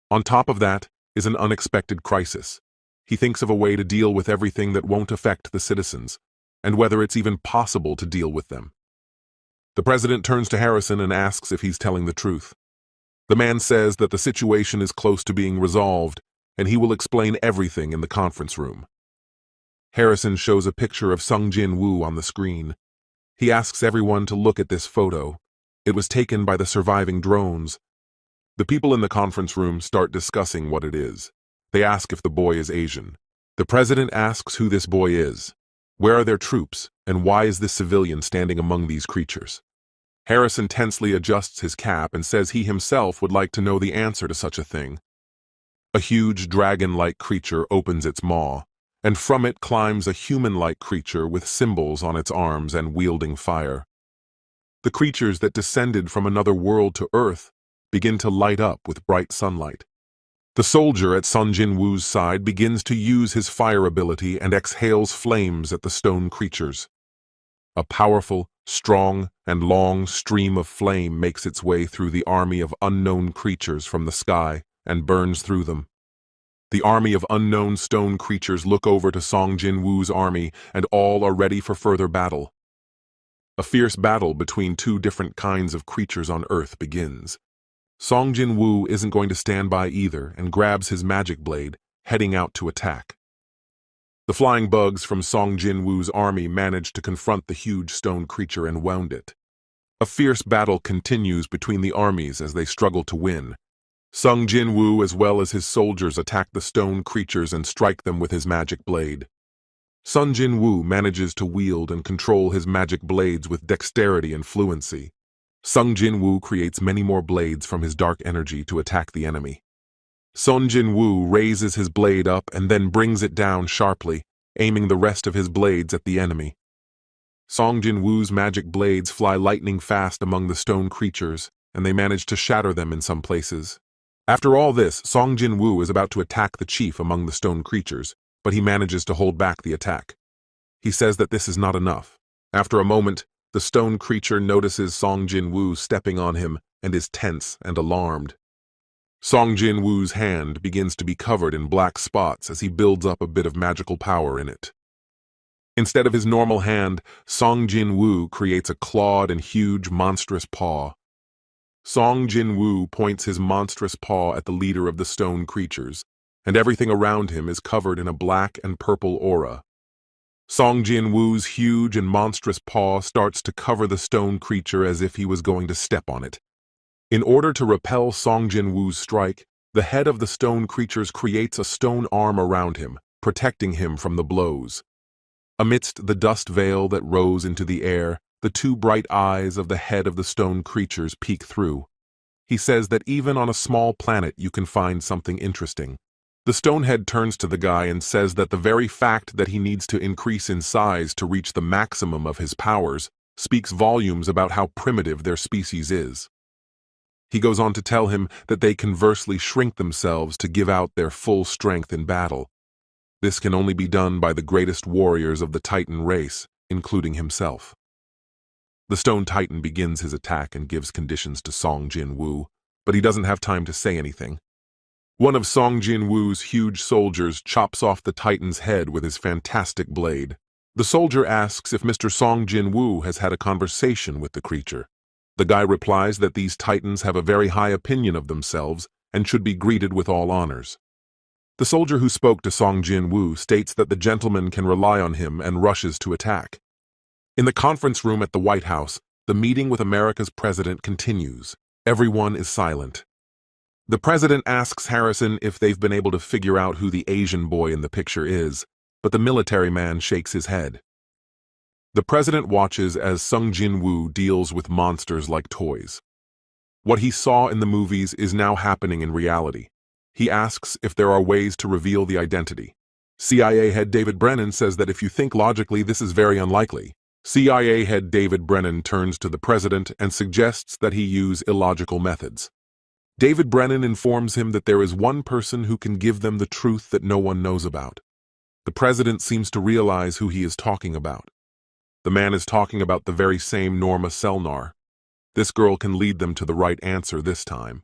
On top of that is an unexpected crisis. He thinks of a way to deal with everything that won't affect the citizens, and whether it's even possible to deal with them. The President turns to Harrison and asks if he's telling the truth. The man says that the situation is close to being resolved, and he will explain everything in the conference room. Harrison shows a picture of Jinwoo on the screen. He asks everyone to look at this photo. It was taken by the surviving drones. The people in the conference room start discussing what it is. They ask if the boy is Asian. The President asks who this boy is. Where are their troops, and why is this civilian standing among these creatures? Harrison tensely adjusts his cap and says he himself would like to know the answer to such a thing. A huge dragon-like creature opens its maw, and from it climbs a human-like creature with symbols on its arms and wielding fire. The creatures that descended from another world to Earth begin to light up with bright sunlight. The soldier at Jinwoo's side begins to use his fire ability and exhales flames at the stone creatures. A powerful, strong, and long stream of flame makes its way through the army of unknown creatures from the sky and burns through them. The army of unknown stone creatures look over to Jinwoo's army, and all are ready for further battle. A fierce battle between two different kinds of creatures on Earth begins. Jinwoo isn't going to stand by either and grabs his magic blade, heading out to attack. The flying bugs from Jinwoo's army manage to confront the huge stone creature and wound it. A fierce battle continues between the armies as they struggle to win. Jinwoo as well as his soldiers attack the stone creatures and strike them with his magic blade. Jinwoo manages to wield and control his magic blades with dexterity and fluency. Jinwoo creates many more blades from his dark energy to attack the enemy. Jinwoo raises his blade up and then brings it down sharply, aiming the rest of his blades at the enemy. Jinwoo's magic blades fly lightning fast among the stone creatures, and they manage to shatter them in some places. After all this, Jinwoo is about to attack the chief among the stone creatures, but he manages to hold back the attack. He says that this is not enough. After a moment, the stone creature notices Jinwoo stepping on him and is tense and alarmed. Jinwoo's hand begins to be covered in black spots as he builds up a bit of magical power in it. Instead of his normal hand, Jinwoo creates a clawed and huge monstrous paw. Jinwoo points his monstrous paw at the leader of the stone creatures, and everything around him is covered in a black and purple aura. Jinwoo's huge and monstrous paw starts to cover the stone creature as if he was going to step on it. In order to repel Jinwoo's strike, the head of the stone creatures creates a stone arm around him, protecting him from the blows. Amidst the dust veil that rose into the air, the two bright eyes of the head of the stone creatures peek through. He says that even on a small planet you can find something interesting. The stonehead turns to the guy and says that the very fact that he needs to increase in size to reach the maximum of his powers speaks volumes about how primitive their species is. He goes on to tell him that they conversely shrink themselves to give out their full strength in battle. This can only be done by the greatest warriors of the Titan race, including himself. The Stone Titan begins his attack and gives conditions to Jinwoo, but he doesn't have time to say anything. One of Jinwoo's huge soldiers chops off the Titan's head with his fantastic blade. The soldier asks if Mr. Jinwoo has had a conversation with the creature. The guy replies that these Titans have a very high opinion of themselves and should be greeted with all honors. The soldier who spoke to Jinwoo states that the gentleman can rely on him and rushes to attack. In the conference room at the White House, the meeting with America's president continues. Everyone is silent. The president asks Harrison if they've been able to figure out who the Asian boy in the picture is, but the military man shakes his head. The president watches as Jinwoo deals with monsters like toys. What he saw in the movies is now happening in reality. He asks if there are ways to reveal the identity. CIA head David Brennan says that if you think logically, this is very unlikely. CIA head David Brennan turns to the president and suggests that he use illogical methods. David Brennan informs him that there is one person who can give them the truth that no one knows about. The president seems to realize who he is talking about. The man is talking about the very same Norma Selnar. This girl can lead them to the right answer this time.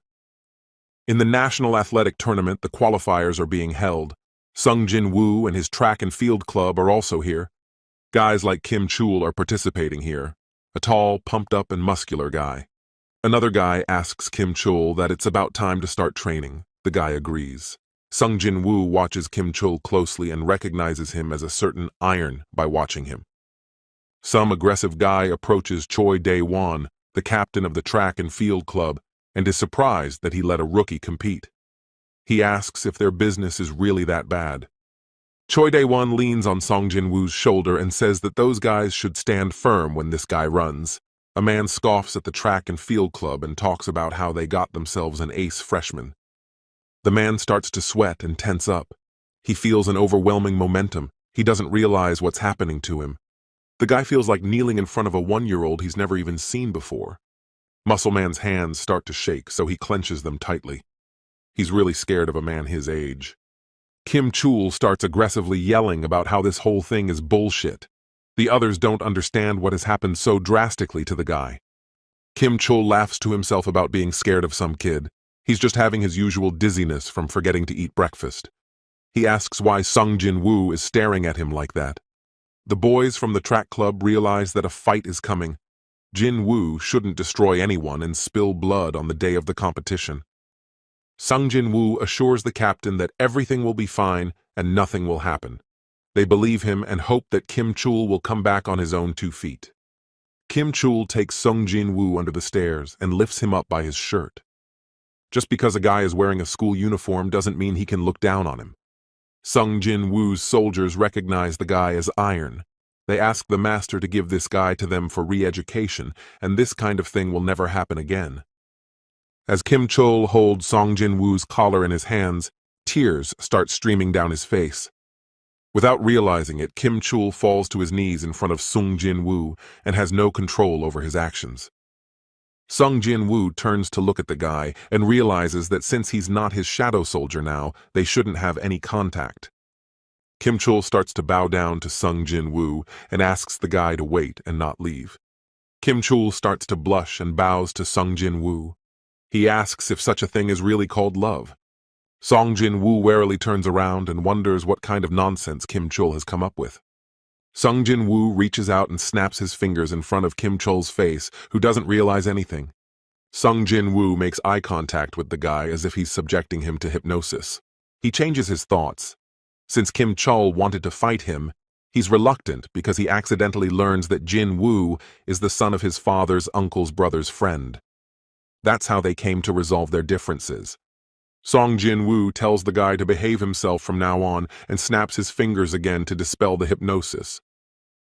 In the National Athletic Tournament, the qualifiers are being held. Jinwoo and his track and field club are also here. Guys like Kim Chul are participating here, a tall, pumped-up and muscular guy. Another guy asks Kim Chul that it's about time to start training. The guy agrees. Jinwoo watches Kim Chul closely and recognizes him as a certain iron by watching him. Some aggressive guy approaches Choi Dae-won, the captain of the track and field club, and is surprised that he let a rookie compete. He asks if their business is really that bad. Choi Dae-won leans on Jinwoo's shoulder and says that those guys should stand firm when this guy runs. A man scoffs at the track and field club and talks about how they got themselves an ace freshman. The man starts to sweat and tense up. He feels an overwhelming momentum. He doesn't realize what's happening to him. The guy feels like kneeling in front of a 1-year-old he's never even seen before. Muscle Man's hands start to shake, so he clenches them tightly. He's really scared of a man his age. Kim Chul starts aggressively yelling about how this whole thing is bullshit. The others don't understand what has happened so drastically to the guy. Kim Chul laughs to himself about being scared of some kid. He's just having his usual dizziness from forgetting to eat breakfast. He asks why Jinwoo is staring at him like that. The boys from the track club realize that a fight is coming. Jinwoo shouldn't destroy anyone and spill blood on the day of the competition. Jinwoo assures the captain that everything will be fine and nothing will happen. They believe him and hope that Kim Chul will come back on his own 2 feet. Kim Chul takes Jinwoo under the stairs and lifts him up by his shirt. Just because a guy is wearing a school uniform doesn't mean he can look down on him. Jinwoo's soldiers recognize the guy as Iron. They ask the master to give this guy to them for re-education, and this kind of thing will never happen again. As Kim Chul holds Jinwoo's collar in his hands, tears start streaming down his face. Without realizing it, Kim Chul falls to his knees in front of Jinwoo and has no control over his actions. Jinwoo turns to look at the guy and realizes that since he's not his shadow soldier now, they shouldn't have any contact. Kim Chul starts to bow down to Jinwoo and asks the guy to wait and not leave. Kim Chul starts to blush and bows to Jinwoo. He asks if such a thing is really called love. Jinwoo warily turns around and wonders what kind of nonsense Kim Chul has come up with. Jinwoo reaches out and snaps his fingers in front of Kim Chul's face, who doesn't realize anything. Jinwoo makes eye contact with the guy as if he's subjecting him to hypnosis. He changes his thoughts. Since Kim Chul wanted to fight him, he's reluctant because he accidentally learns that Jinwoo is the son of his father's uncle's brother's friend. That's how they came to resolve their differences. Jinwoo tells the guy to behave himself from now on and snaps his fingers again to dispel the hypnosis.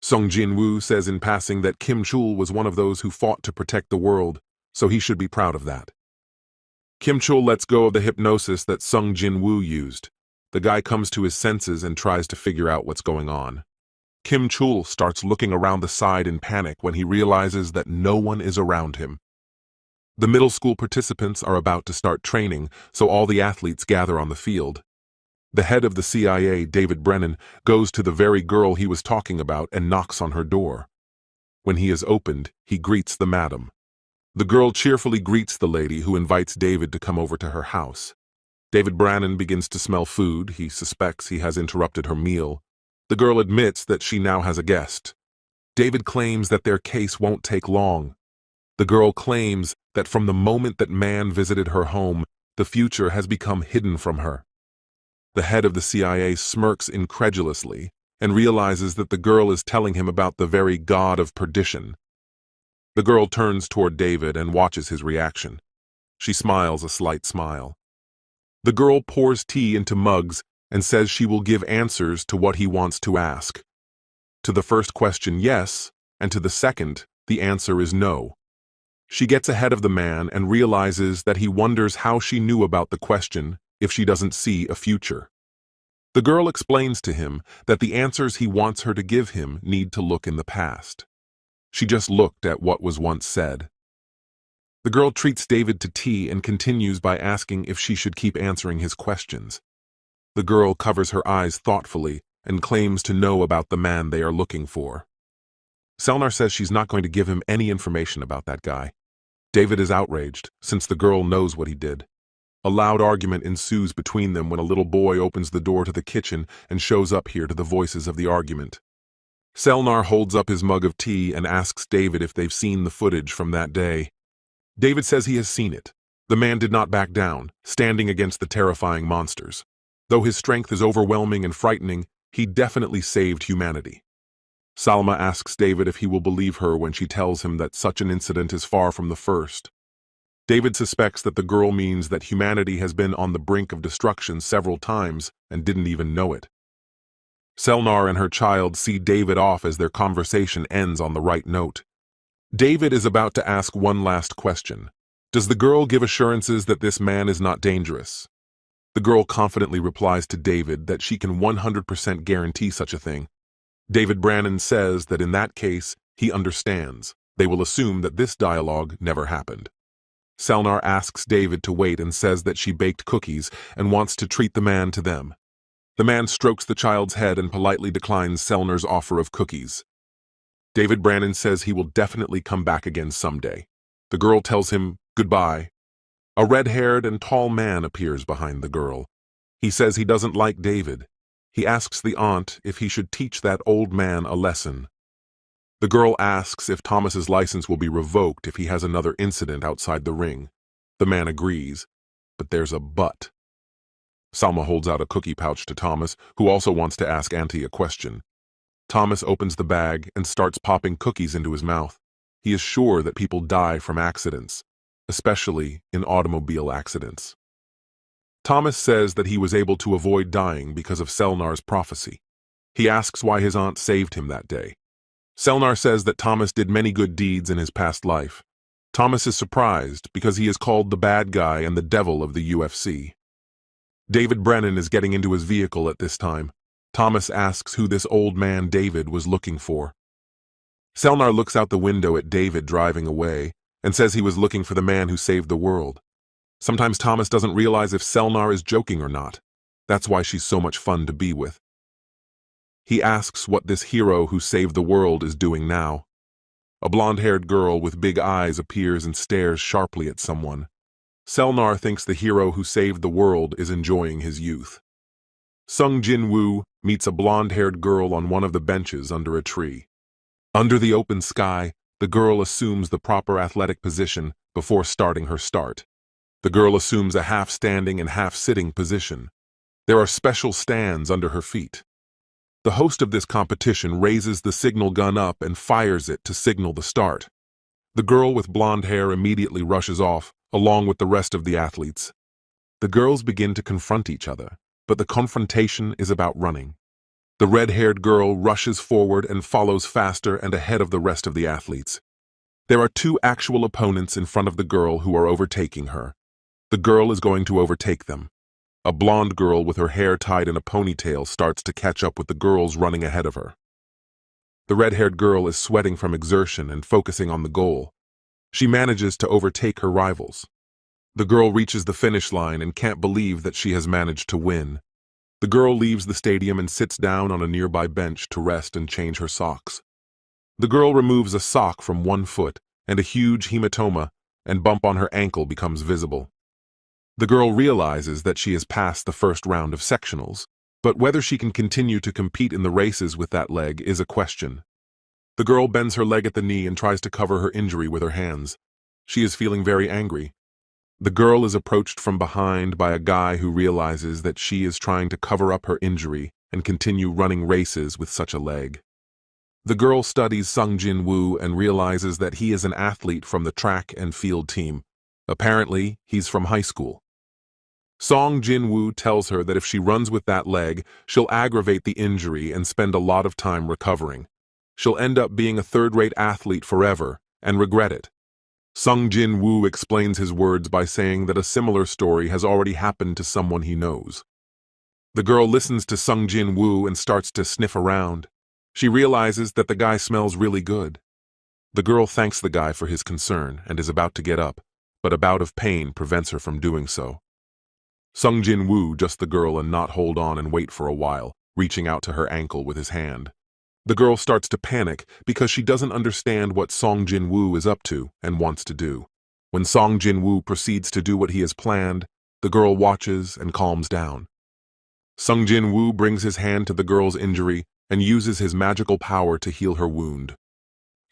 Jinwoo says in passing that Kim Chul was one of those who fought to protect the world, so he should be proud of that. Kim Chul lets go of the hypnosis that Jinwoo used. The guy comes to his senses and tries to figure out what's going on. Kim Chul starts looking around the side in panic when he realizes that no one is around him. The middle school participants are about to start training, so all the athletes gather on the field. The head of the CIA, David Brennan, goes to the very girl he was talking about and knocks on her door. When he is opened, he greets the madam. The girl cheerfully greets the lady who invites David to come over to her house. David Brennan begins to smell food. He suspects he has interrupted her meal. The girl admits that she now has a guest. David claims that their case won't take long. The girl claims that from the moment that man visited her home, the future has become hidden from her. The head of the CIA smirks incredulously and realizes that the girl is telling him about the very god of perdition. The girl turns toward David and watches his reaction. She smiles a slight smile. The girl pours tea into mugs and says she will give answers to what he wants to ask. To the first question, yes, and to the second, the answer is no. She gets ahead of the man and realizes that he wonders how she knew about the question if she doesn't see a future. The girl explains to him that the answers he wants her to give him need to look in the past. She just looked at what was once said. The girl treats David to tea and continues by asking if she should keep answering his questions. The girl covers her eyes thoughtfully and claims to know about the man they are looking for. Selnar says she's not going to give him any information about that guy. David is outraged, since the girl knows what he did. A loud argument ensues between them when a little boy opens the door to the kitchen and shows up here to the voices of the argument. Selnar holds up his mug of tea and asks David if they've seen the footage from that day. David says he has seen it. The man did not back down, standing against the terrifying monsters. Though his strength is overwhelming and frightening, he definitely saved humanity. Salma asks David if he will believe her when she tells him that such an incident is far from the first. David suspects that the girl means that humanity has been on the brink of destruction several times and didn't even know it. Selnar and her child see David off as their conversation ends on the right note. David is about to ask one last question. Does the girl give assurances that this man is not dangerous? The girl confidently replies to David that she can 100% guarantee such a thing. David Brannon says that in that case, he understands. They will assume that this dialogue never happened. Selnar asks David to wait and says that she baked cookies and wants to treat the man to them. The man strokes the child's head and politely declines Selnar's offer of cookies. David Brannon says he will definitely come back again someday. The girl tells him goodbye. A red-haired and tall man appears behind the girl. He says he doesn't like David. He asks the aunt if he should teach that old man a lesson. The girl asks if Thomas's license will be revoked if he has another incident outside the ring. The man agrees, but there's a but. Salma holds out a cookie pouch to Thomas, who also wants to ask Auntie a question. Thomas opens the bag and starts popping cookies into his mouth. He is sure that people die from accidents, especially in automobile accidents. Thomas says that he was able to avoid dying because of Selnar's prophecy. He asks why his aunt saved him that day. Selnar says that Thomas did many good deeds in his past life. Thomas is surprised because he is called the bad guy and the devil of the UFC. David Brennan is getting into his vehicle at this time. Thomas asks who this old man David was looking for. Selnar looks out the window at David driving away and says he was looking for the man who saved the world. Sometimes Thomas doesn't realize if Selnar is joking or not. That's why she's so much fun to be with. He asks what this hero who saved the world is doing now. A blonde-haired girl with big eyes appears and stares sharply at someone. Selnar thinks the hero who saved the world is enjoying his youth. Jinwoo meets a blonde-haired girl on one of the benches under a tree. Under the open sky, the girl assumes the proper athletic position before starting her start. The girl assumes a half-standing and half-sitting position. There are special stands under her feet. The host of this competition raises the signal gun up and fires it to signal the start. The girl with blonde hair immediately rushes off, along with the rest of the athletes. The girls begin to confront each other, but the confrontation is about running. The red-haired girl rushes forward and follows faster and ahead of the rest of the athletes. There are two actual opponents in front of the girl who are overtaking her. The girl is going to overtake them. A blonde girl with her hair tied in a ponytail starts to catch up with the girls running ahead of her. The red-haired girl is sweating from exertion and focusing on the goal. She manages to overtake her rivals. The girl reaches the finish line and can't believe that she has managed to win. The girl leaves the stadium and sits down on a nearby bench to rest and change her socks. The girl removes a sock from one foot, and a huge hematoma and bump on her ankle becomes visible. The girl realizes that she has passed the first round of sectionals, but whether she can continue to compete in the races with that leg is a question. The girl bends her leg at the knee and tries to cover her injury with her hands. She is feeling very angry. The girl is approached from behind by a guy who realizes that she is trying to cover up her injury and continue running races with such a leg. The girl studies Jinwoo and realizes that he is an athlete from the track and field team. Apparently, he's from high school. Jinwoo tells her that if she runs with that leg, she'll aggravate the injury and spend a lot of time recovering. She'll end up being a third-rate athlete forever and regret it. Sung Jinwoo explains his words by saying that a similar story has already happened to someone he knows. The girl listens to Sung Jinwoo and starts to sniff around. She realizes that the guy smells really good. The girl thanks the guy for his concern and is about to get up, but a bout of pain prevents her from doing so. Sung Jinwoo just the girl and not hold on and wait for a while, reaching out to her ankle with his hand. The girl starts to panic because she doesn't understand what Song Jinwoo is up to and wants to do. When Song Jinwoo proceeds to do what he has planned, the girl watches and calms down. Sung Jinwoo brings his hand to the girl's injury and uses his magical power to heal her wound.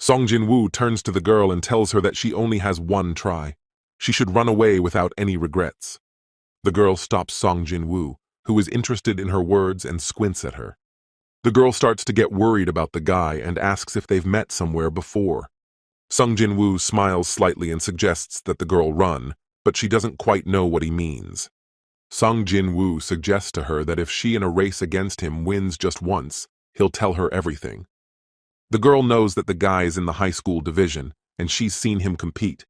Song Jinwoo turns to the girl and tells her that she only has one try. She should run away without any regrets. The girl stops Song Jinwoo, who is interested in her words and squints at her. The girl starts to get worried about the guy and asks if they've met somewhere before. Sung Jinwoo smiles slightly and suggests that the girl run, but she doesn't quite know what he means. Sung Jinwoo suggests to her that if she in a race against him wins just once, he'll tell her everything. The girl knows that the guy is in the high school division, and she's seen him compete.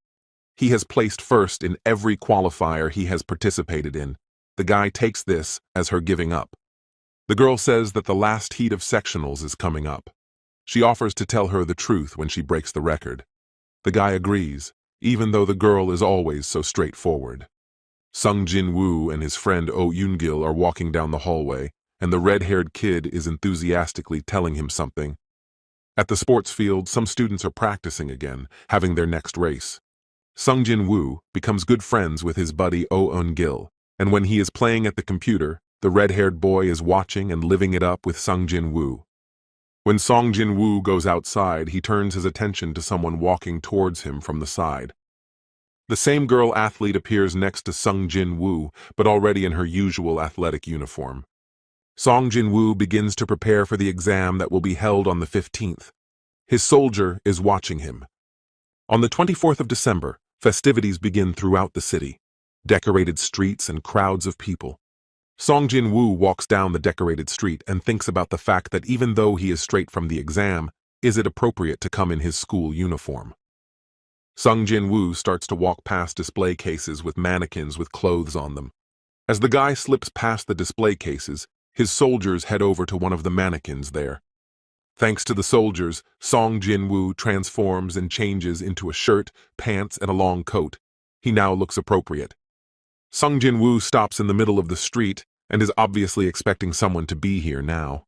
He has placed first in every qualifier he has participated in. The guy takes this as her giving up. The girl says that the last heat of sectionals is coming up. She offers to tell her the truth when she breaks the record. The guy agrees, even though the girl is always so straightforward. Sung Jinwoo and his friend Oh Yoon-gil are walking down the hallway, and the red-haired kid is enthusiastically telling him something. At the sports field, some students are practicing again, having their next race. Sung Jinwoo becomes good friends with his buddy Oh Eun-gil, and when he is playing at the computer, the red-haired boy is watching and living it up with Sung Jinwoo. When Song Jinwoo goes outside, he turns his attention to someone walking towards him from the side. The same girl athlete appears next to Sung Jinwoo, but already in her usual athletic uniform. Song Jinwoo begins to prepare for the exam that will be held on the 15th. His soldier is watching him. On the 24th of December, festivities begin throughout the city. Decorated streets and crowds of people. Song Jinwoo walks down the decorated street and thinks about the fact that even though he is straight from the exam, is it appropriate to come in his school uniform? Sung Jinwoo starts to walk past display cases with mannequins with clothes on them. As the guy slips past the display cases, his soldiers head over to one of the mannequins there. Thanks to the soldiers, Song Jinwoo transforms and changes into a shirt, pants, and a long coat. He now looks appropriate. Sung Jinwoo stops in the middle of the street and is obviously expecting someone to be here now.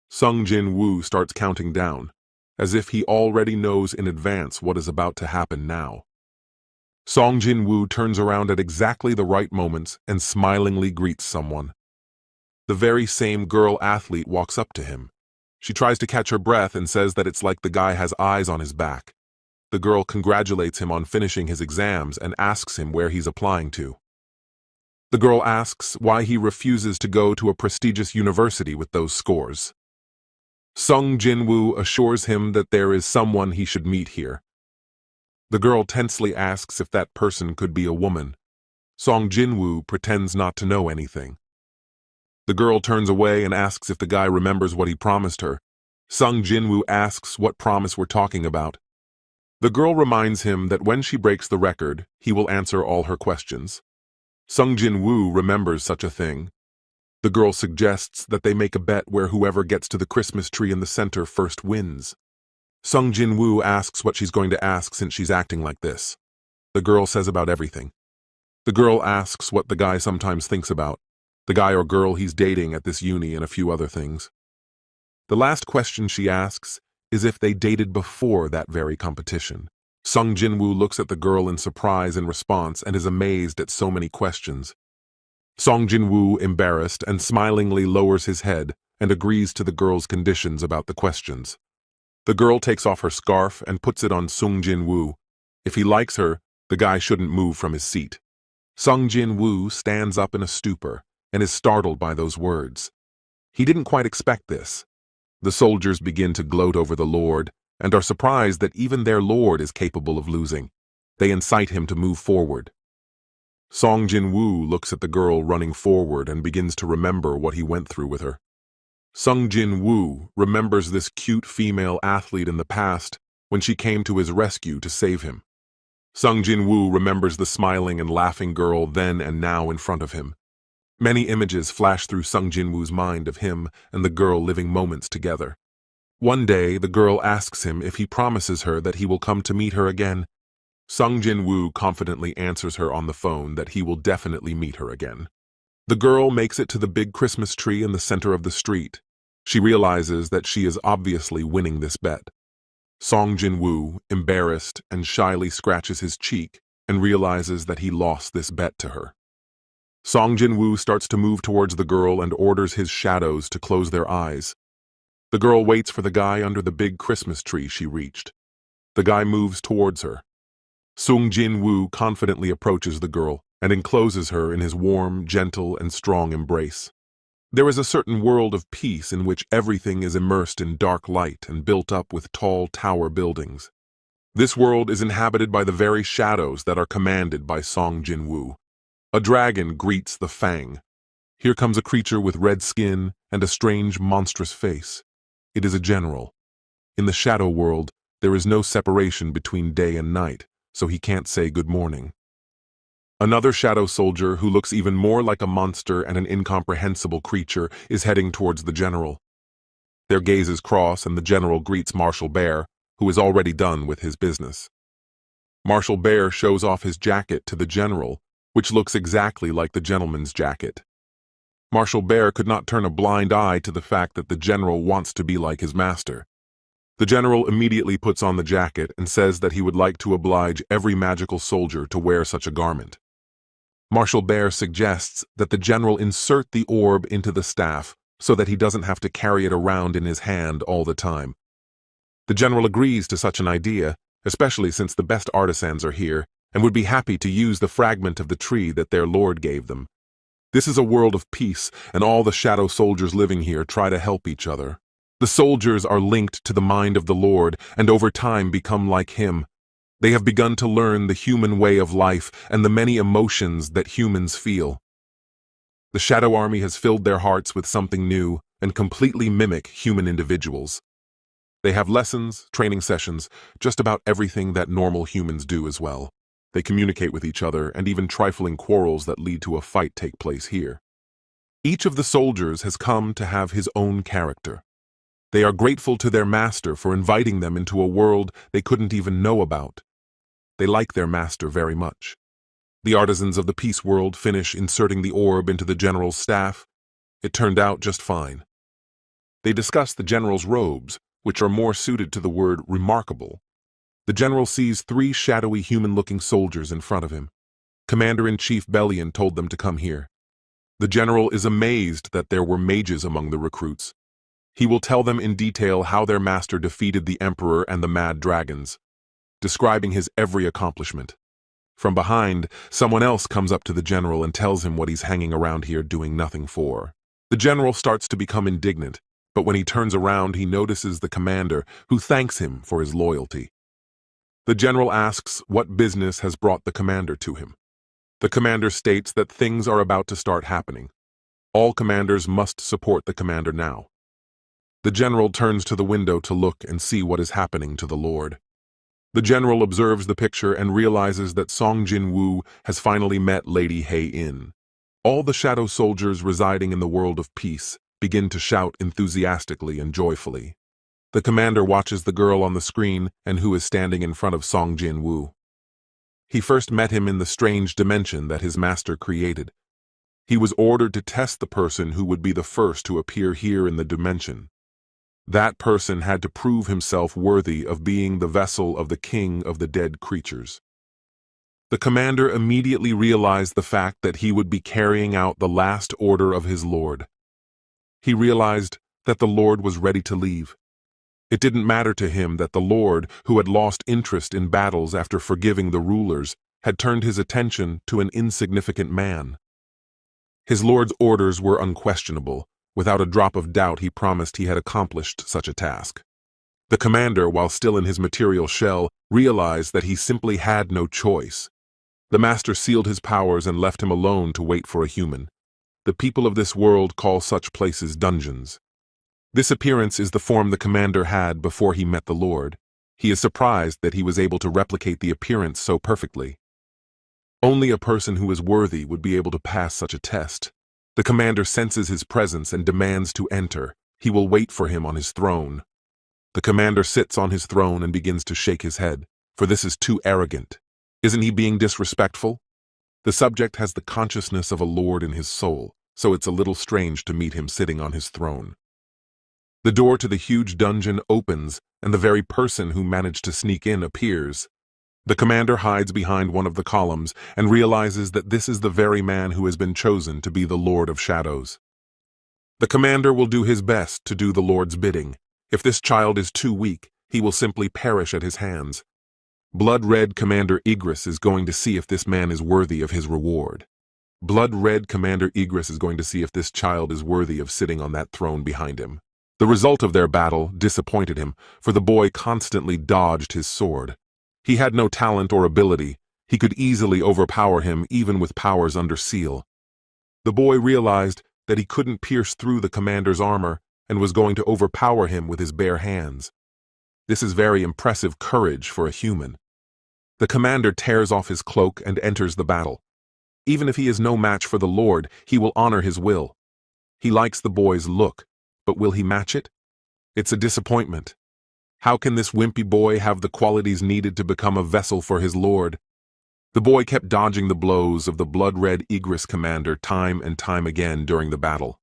Sung Jinwoo starts counting down, as if he already knows in advance what is about to happen now. Song Jinwoo turns around at exactly the right moments and smilingly greets someone. The very same girl athlete walks up to him. She tries to catch her breath and says that it's like the guy has eyes on his back. The girl congratulates him on finishing his exams and asks him where he's applying to. The girl asks why he refuses to go to a prestigious university with those scores. Sung Jinwoo assures him that there is someone he should meet here. The girl tensely asks if that person could be a woman. Song Jinwoo pretends not to know anything. The girl turns away and asks if the guy remembers what he promised her. Sung Jinwoo asks what promise we're talking about. The girl reminds him that when she breaks the record, he will answer all her questions. Sung Jinwoo remembers such a thing. The girl suggests that they make a bet where whoever gets to the Christmas tree in the center first wins. Sung Jinwoo asks what she's going to ask since she's acting like this. The girl says about everything. The girl asks what the guy sometimes thinks about, the guy or girl he's dating at this uni, and a few other things. The last question she asks is if they dated before that very competition. Sung Jinwoo looks at the girl in surprise and response and is amazed at so many questions. Song Jinwoo, embarrassed and smilingly lowers his head and agrees to the girl's conditions about the questions. The girl takes off her scarf and puts it on Sung Jinwoo. If he likes her, the guy shouldn't move from his seat. Sung Jinwoo stands up in a stupor and is startled by those words. He didn't quite expect this. The soldiers begin to gloat over the Lord and are surprised that even their Lord is capable of losing. They incite him to move forward. Song Jinwoo looks at the girl running forward and begins to remember what he went through with her. Sung Jinwoo remembers this cute female athlete in the past when she came to his rescue to save him. Sung Jinwoo remembers the smiling and laughing girl then and now in front of him. Many images flash through Sung Jinwoo's mind of him and the girl living moments together. One day, the girl asks him if he promises her that he will come to meet her again. Sung Jinwoo confidently answers her on the phone that he will definitely meet her again. The girl makes it to the big Christmas tree in the center of the street. She realizes that she is obviously winning this bet. Song Jinwoo, embarrassed and shyly scratches his cheek and realizes that he lost this bet to her. Song Jinwoo starts to move towards the girl and orders his shadows to close their eyes. The girl waits for the guy under the big Christmas tree she reached. The guy moves towards her. Sung Jinwoo confidently approaches the girl and encloses her in his warm, gentle, and strong embrace. There is a certain world of peace in which everything is immersed in dark light and built up with tall tower buildings. This world is inhabited by the very shadows that are commanded by Song Jinwoo. A dragon greets the Fang. Here comes a creature with red skin and a strange, monstrous face. It is a general. In the shadow world, there is no separation between day and night, so he can't say good morning. Another shadow soldier who looks even more like a monster and an incomprehensible creature is heading towards the general. Their gazes cross and the general greets Marshal Bear, who is already done with his business. Marshal Bear shows off his jacket to the general, which looks exactly like the gentleman's jacket. Marshal Bear could not turn a blind eye to the fact that the general wants to be like his master. The general immediately puts on the jacket and says that he would like to oblige every magical soldier to wear such a garment. Marshal Bear suggests that the general insert the orb into the staff so that he doesn't have to carry it around in his hand all the time. The general agrees to such an idea, especially since the best artisans are here and would be happy to use the fragment of the tree that their lord gave them. This is a world of peace, and all the shadow soldiers living here try to help each other. The soldiers are linked to the mind of the Lord and over time become like him. They have begun to learn the human way of life and the many emotions that humans feel. The Shadow Army has filled their hearts with something new and completely mimic human individuals. They have lessons, training sessions, just about everything that normal humans do as well. They communicate with each other, and even trifling quarrels that lead to a fight take place here. Each of the soldiers has come to have his own character. They are grateful to their master for inviting them into a world they couldn't even know about. They like their master very much. The artisans of the peace world finish inserting the orb into the general's staff. It turned out just fine. They discuss the general's robes, which are more suited to the word remarkable. The general sees 3 shadowy human-looking soldiers in front of him. Commander-in-Chief Bellion told them to come here. The general is amazed that there were mages among the recruits. He will tell them in detail how their master defeated the emperor and the mad dragons, describing his every accomplishment. From behind, someone else comes up to the general and tells him what he's hanging around here doing nothing for. The general starts to become indignant, but when he turns around, he notices the commander, who thanks him for his loyalty. The general asks what business has brought the commander to him. The commander states that things are about to start happening. All commanders must support the commander now. The general turns to the window to look and see what is happening to the lord. The general observes the picture and realizes that Song Jinwoo has finally met Lady Hei-in. All the shadow soldiers residing in the world of peace begin to shout enthusiastically and joyfully. The commander watches the girl on the screen and who is standing in front of Song Jinwoo. He first met him in the strange dimension that his master created. He was ordered to test the person who would be the first to appear here in the dimension. That person had to prove himself worthy of being the vessel of the king of the dead creatures. The commander immediately realized the fact that he would be carrying out the last order of his lord. He realized that the lord was ready to leave. It didn't matter to him that the lord, who had lost interest in battles after forgiving the rulers, had turned his attention to an insignificant man. His lord's orders were unquestionable. Without a drop of doubt, he promised he had accomplished such a task. The commander, while still in his material shell, realized that he simply had no choice. The master sealed his powers and left him alone to wait for a human. The people of this world call such places dungeons. This appearance is the form the commander had before he met the lord. He is surprised that he was able to replicate the appearance so perfectly. Only a person who is worthy would be able to pass such a test. The commander senses his presence and demands to enter. He will wait for him on his throne. The commander sits on his throne and begins to shake his head, for this is too arrogant. Isn't he being disrespectful? The subject has the consciousness of a lord in his soul, so it's a little strange to meet him sitting on his throne. The door to the huge dungeon opens, and the very person who managed to sneak in appears. The commander hides behind one of the columns and realizes that this is the very man who has been chosen to be the Lord of Shadows. The commander will do his best to do the Lord's bidding. If this child is too weak, he will simply perish at his hands. Blood-red Commander Igris is going to see if this man is worthy of his reward. Blood-red Commander Igris is going to see if this child is worthy of sitting on that throne behind him. The result of their battle disappointed him, for the boy constantly dodged his sword. He had no talent or ability. He could easily overpower him even with powers under seal. The boy realized that he couldn't pierce through the commander's armor and was going to overpower him with his bare hands. This is very impressive courage for a human. The commander tears off his cloak and enters the battle. Even if he is no match for the Lord, he will honor his will. He likes the boy's look, but will he match it? It's a disappointment. How can this wimpy boy have the qualities needed to become a vessel for his Lord? The boy kept dodging the blows of the blood-red Igris commander time and time again during the battle.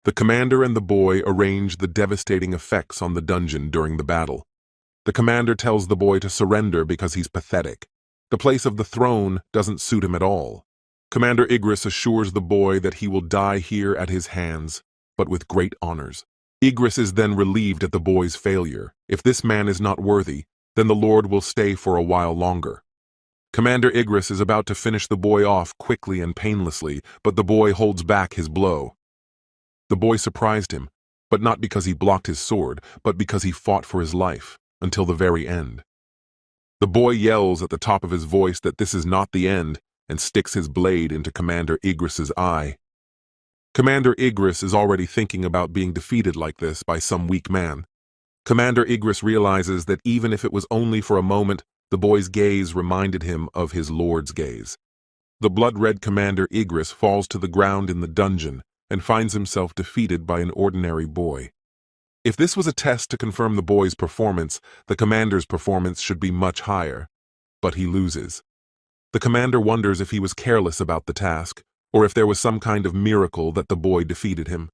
The commander and the boy arrange the devastating effects on the dungeon during the battle. The commander tells the boy to surrender because he's pathetic. The place of the throne doesn't suit him at all. Commander Igris assures the boy that he will die here at his hands, but with great honors. Igris is then relieved at the boy's failure. If this man is not worthy, then the Lord will stay for a while longer. Commander Igris is about to finish the boy off quickly and painlessly, but the boy holds back his blow. The boy surprised him, but not because he blocked his sword, but because he fought for his life, until the very end. The boy yells at the top of his voice that this is not the end, and sticks his blade into Commander Igris's eye. Commander Igris is already thinking about being defeated like this by some weak man. Commander Igris realizes that even if it was only for a moment, the boy's gaze reminded him of his lord's gaze. The blood-red Commander Igris falls to the ground in the dungeon and finds himself defeated by an ordinary boy. If this was a test to confirm the boy's performance, the commander's performance should be much higher. But he loses. The commander wonders if he was careless about the task, or if there was some kind of miracle that the boy defeated him.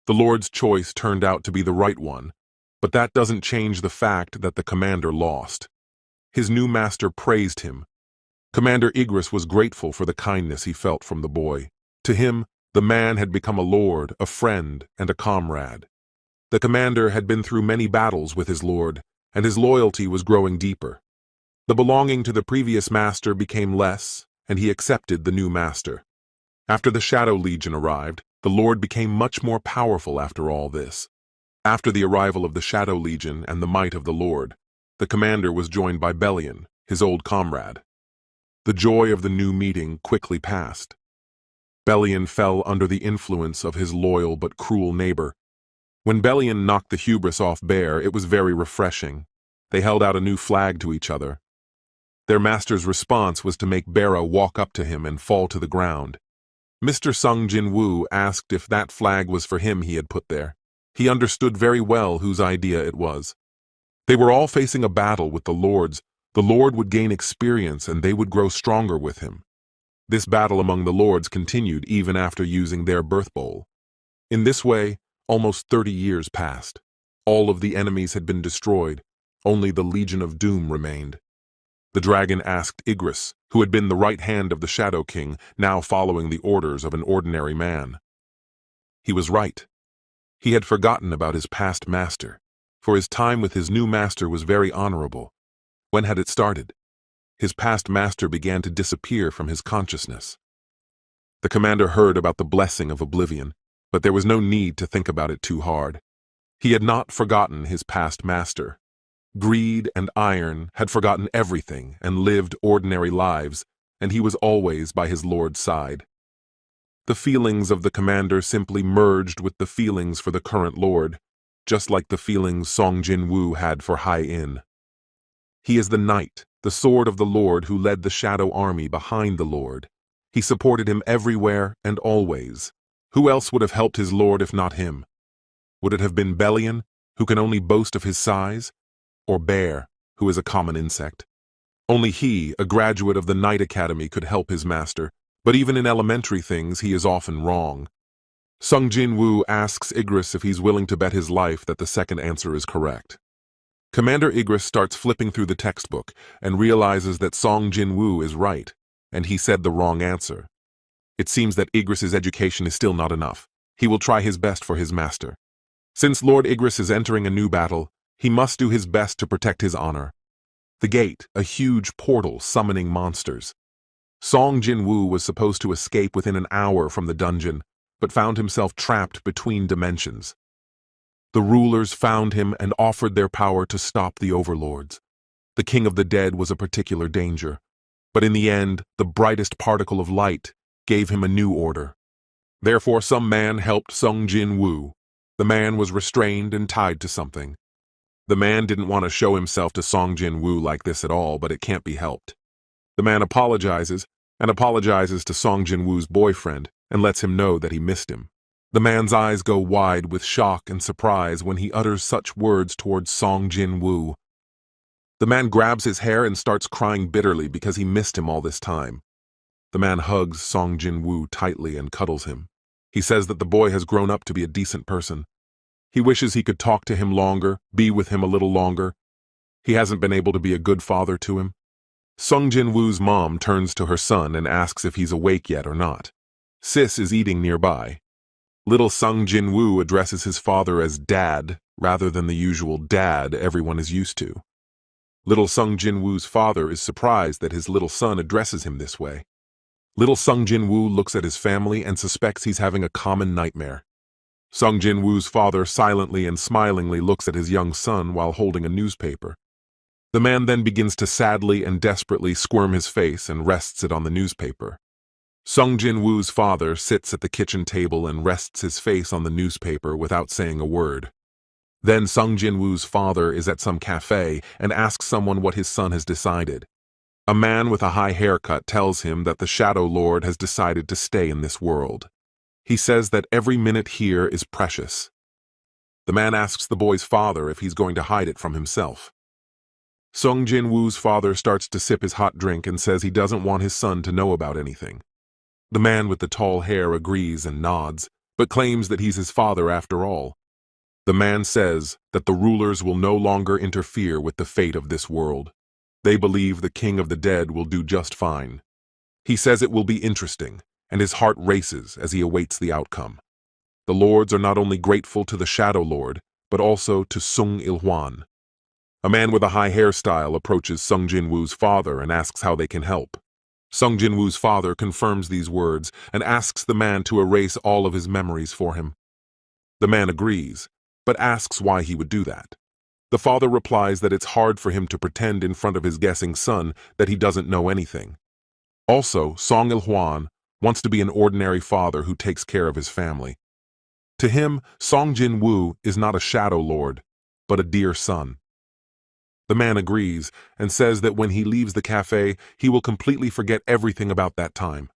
The Lord's choice turned out to be the right one, but that doesn't change the fact that the commander lost. His new master praised him. Commander Igris was grateful for the kindness he felt from the boy. To him, the man had become a lord, a friend, and a comrade. The commander had been through many battles with his lord, and his loyalty was growing deeper. The belonging to the previous master became less, and he accepted the new master. After the Shadow Legion arrived, the Lord became much more powerful after all this. After the arrival of the Shadow Legion and the might of the Lord, the commander was joined by Bellion, his old comrade. The joy of the new meeting quickly passed. Bellion fell under the influence of his loyal but cruel neighbor. When Bellion knocked the hubris off Bear, it was very refreshing. They held out a new flag to each other. Their master's response was to make Bera walk up to him and fall to the ground. Mr. Sung Jinwoo asked if that flag was for him he had put there. He understood very well whose idea it was. They were all facing a battle with the lords. The lord would gain experience and they would grow stronger with him. This battle among the lords continued even after using their birth bowl. In this way, almost 30 years passed. All of the enemies had been destroyed. Only the Legion of Doom remained. The dragon asked Igris, who had been the right hand of the Shadow King, now following the orders of an ordinary man. He was right. He had forgotten about his past master, for his time with his new master was very honorable. When had it started? His past master began to disappear from his consciousness. The commander heard about the blessing of oblivion, but there was no need to think about it too hard. He had not forgotten his past master. Greed and iron had forgotten everything and lived ordinary lives, and he was always by his lord's side. The feelings of the commander simply merged with the feelings for the current lord, just like the feelings Song Jinwoo had for Hai In. He is the knight, the sword of the Lord who led the shadow army behind the Lord. He supported him everywhere and always. Who else would have helped his lord if not him? Would it have been Belian, who can only boast of his size? Or Bear, who is a common insect? Only he, a graduate of the Knight Academy, could help his master, but even in elementary things he is often wrong. Sung Jinwoo asks Igris if he's willing to bet his life that the second answer is correct. Commander Igris starts flipping through the textbook and realizes that Song Jinwoo is right, and he said the wrong answer. It seems that Igris's education is still not enough. He will try his best for his master. Since Lord Igris is entering a new battle, he must do his best to protect his honor. The gate, a huge portal summoning monsters. Song Jinwoo was supposed to escape within an hour from the dungeon, but found himself trapped between dimensions. The rulers found him and offered their power to stop the overlords. The king of the dead was a particular danger, but in the end, the brightest particle of light gave him a new order. Therefore, some man helped Sung Jinwoo. The man was restrained and tied to something. The man didn't want to show himself to Song Jinwoo like this at all, but it can't be helped. The man apologizes to Song Jinwoo's boyfriend and lets him know that he missed him. The man's eyes go wide with shock and surprise when he utters such words towards Song Jinwoo. The man grabs his hair and starts crying bitterly because he missed him all this time. The man hugs Song Jinwoo tightly and cuddles him. He says that the boy has grown up to be a decent person. He wishes he could talk to him longer, be with him a little longer. He hasn't been able to be a good father to him. Sung Jinwoo's mom turns to her son and asks if he's awake yet or not. Sis is eating nearby. Little Sung Jinwoo addresses his father as Dad, rather than the usual Dad everyone is used to. Little Sung Jinwoo's father is surprised that his little son addresses him this way. Little Sung Jinwoo looks at his family and suspects he's having a common nightmare. Sung Jinwoo's father silently and smilingly looks at his young son while holding a newspaper. The man then begins to sadly and desperately squirm his face and rests it on the newspaper. Sung Jinwoo's father sits at the kitchen table and rests his face on the newspaper without saying a word. Then Sung Jinwoo's father is at some cafe and asks someone what his son has decided. A man with a high haircut tells him that the Shadow Lord has decided to stay in this world. He says that every minute here is precious. The man asks the boy's father if he's going to hide it from himself. Sung Jinwoo's father starts to sip his hot drink and says he doesn't want his son to know about anything. The man with the tall hair agrees and nods, but claims that he's his father after all. The man says that the rulers will no longer interfere with the fate of this world. They believe the king of the dead will do just fine. He says it will be interesting, and his heart races as he awaits the outcome. The lords are not only grateful to the Shadow Lord, but also to Sung Il-hwan. A man with a high hairstyle approaches Sung Jinwoo's father and asks how they can help. Sung Jinwoo's father confirms these words and asks the man to erase all of his memories for him. The man agrees, but asks why he would do that. The father replies that it's hard for him to pretend in front of his guessing son that he doesn't know anything. Also, Song Il-hwan wants to be an ordinary father who takes care of his family. To him, Song Jinwoo is not a Shadow Lord, but a dear son. The man agrees and says that when he leaves the cafe, he will completely forget everything about that time.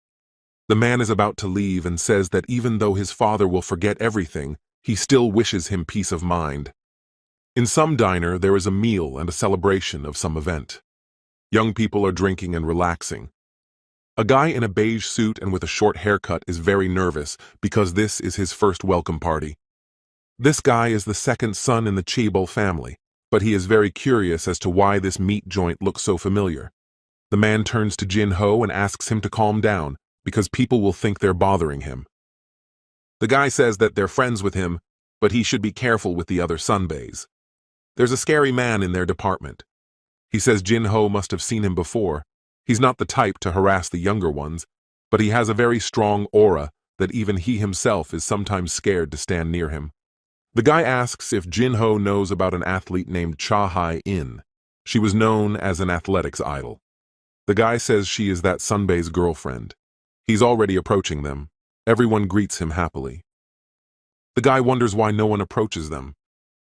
The man is about to leave and says that even though his father will forget everything, he still wishes him peace of mind. In some diner, there is a meal and a celebration of some event. Young people are drinking and relaxing. A guy in a beige suit and with a short haircut is very nervous because this is his first welcome party. This guy is the second son in the Chaebol family, but he is very curious as to why this meat joint looks so familiar. The man turns to Jinho and asks him to calm down because people will think they're bothering him. The guy says that they're friends with him, but he should be careful with the other sunbaes. There's a scary man in their department. He says Jinho must have seen him before. He's not the type to harass the younger ones, but he has a very strong aura that even he himself is sometimes scared to stand near him. The guy asks if Jinho knows about an athlete named Cha Hai-in. She was known as an athletics idol. The guy says she is that Sunbae's girlfriend. He's already approaching them. Everyone greets him happily. The guy wonders why no one approaches them.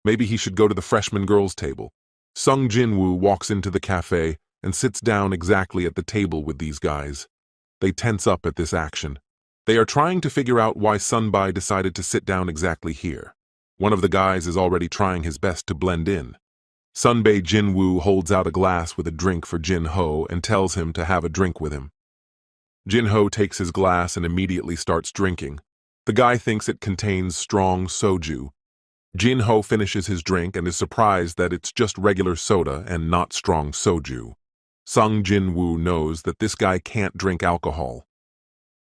Maybe he should go to the freshman girls' table. Sung Jinwoo walks into the cafe and sits down exactly at the table with these guys. They tense up at this action. They are trying to figure out why Sunbai decided to sit down exactly here. One of the guys is already trying his best to blend in. Sunbae Jinwoo holds out a glass with a drink for Jin-ho and tells him to have a drink with him. Jin-ho takes his glass and immediately starts drinking. The guy thinks it contains strong soju. Jin-ho finishes his drink and is surprised that it's just regular soda and not strong soju. Sung Jinwoo knows that this guy can't drink alcohol.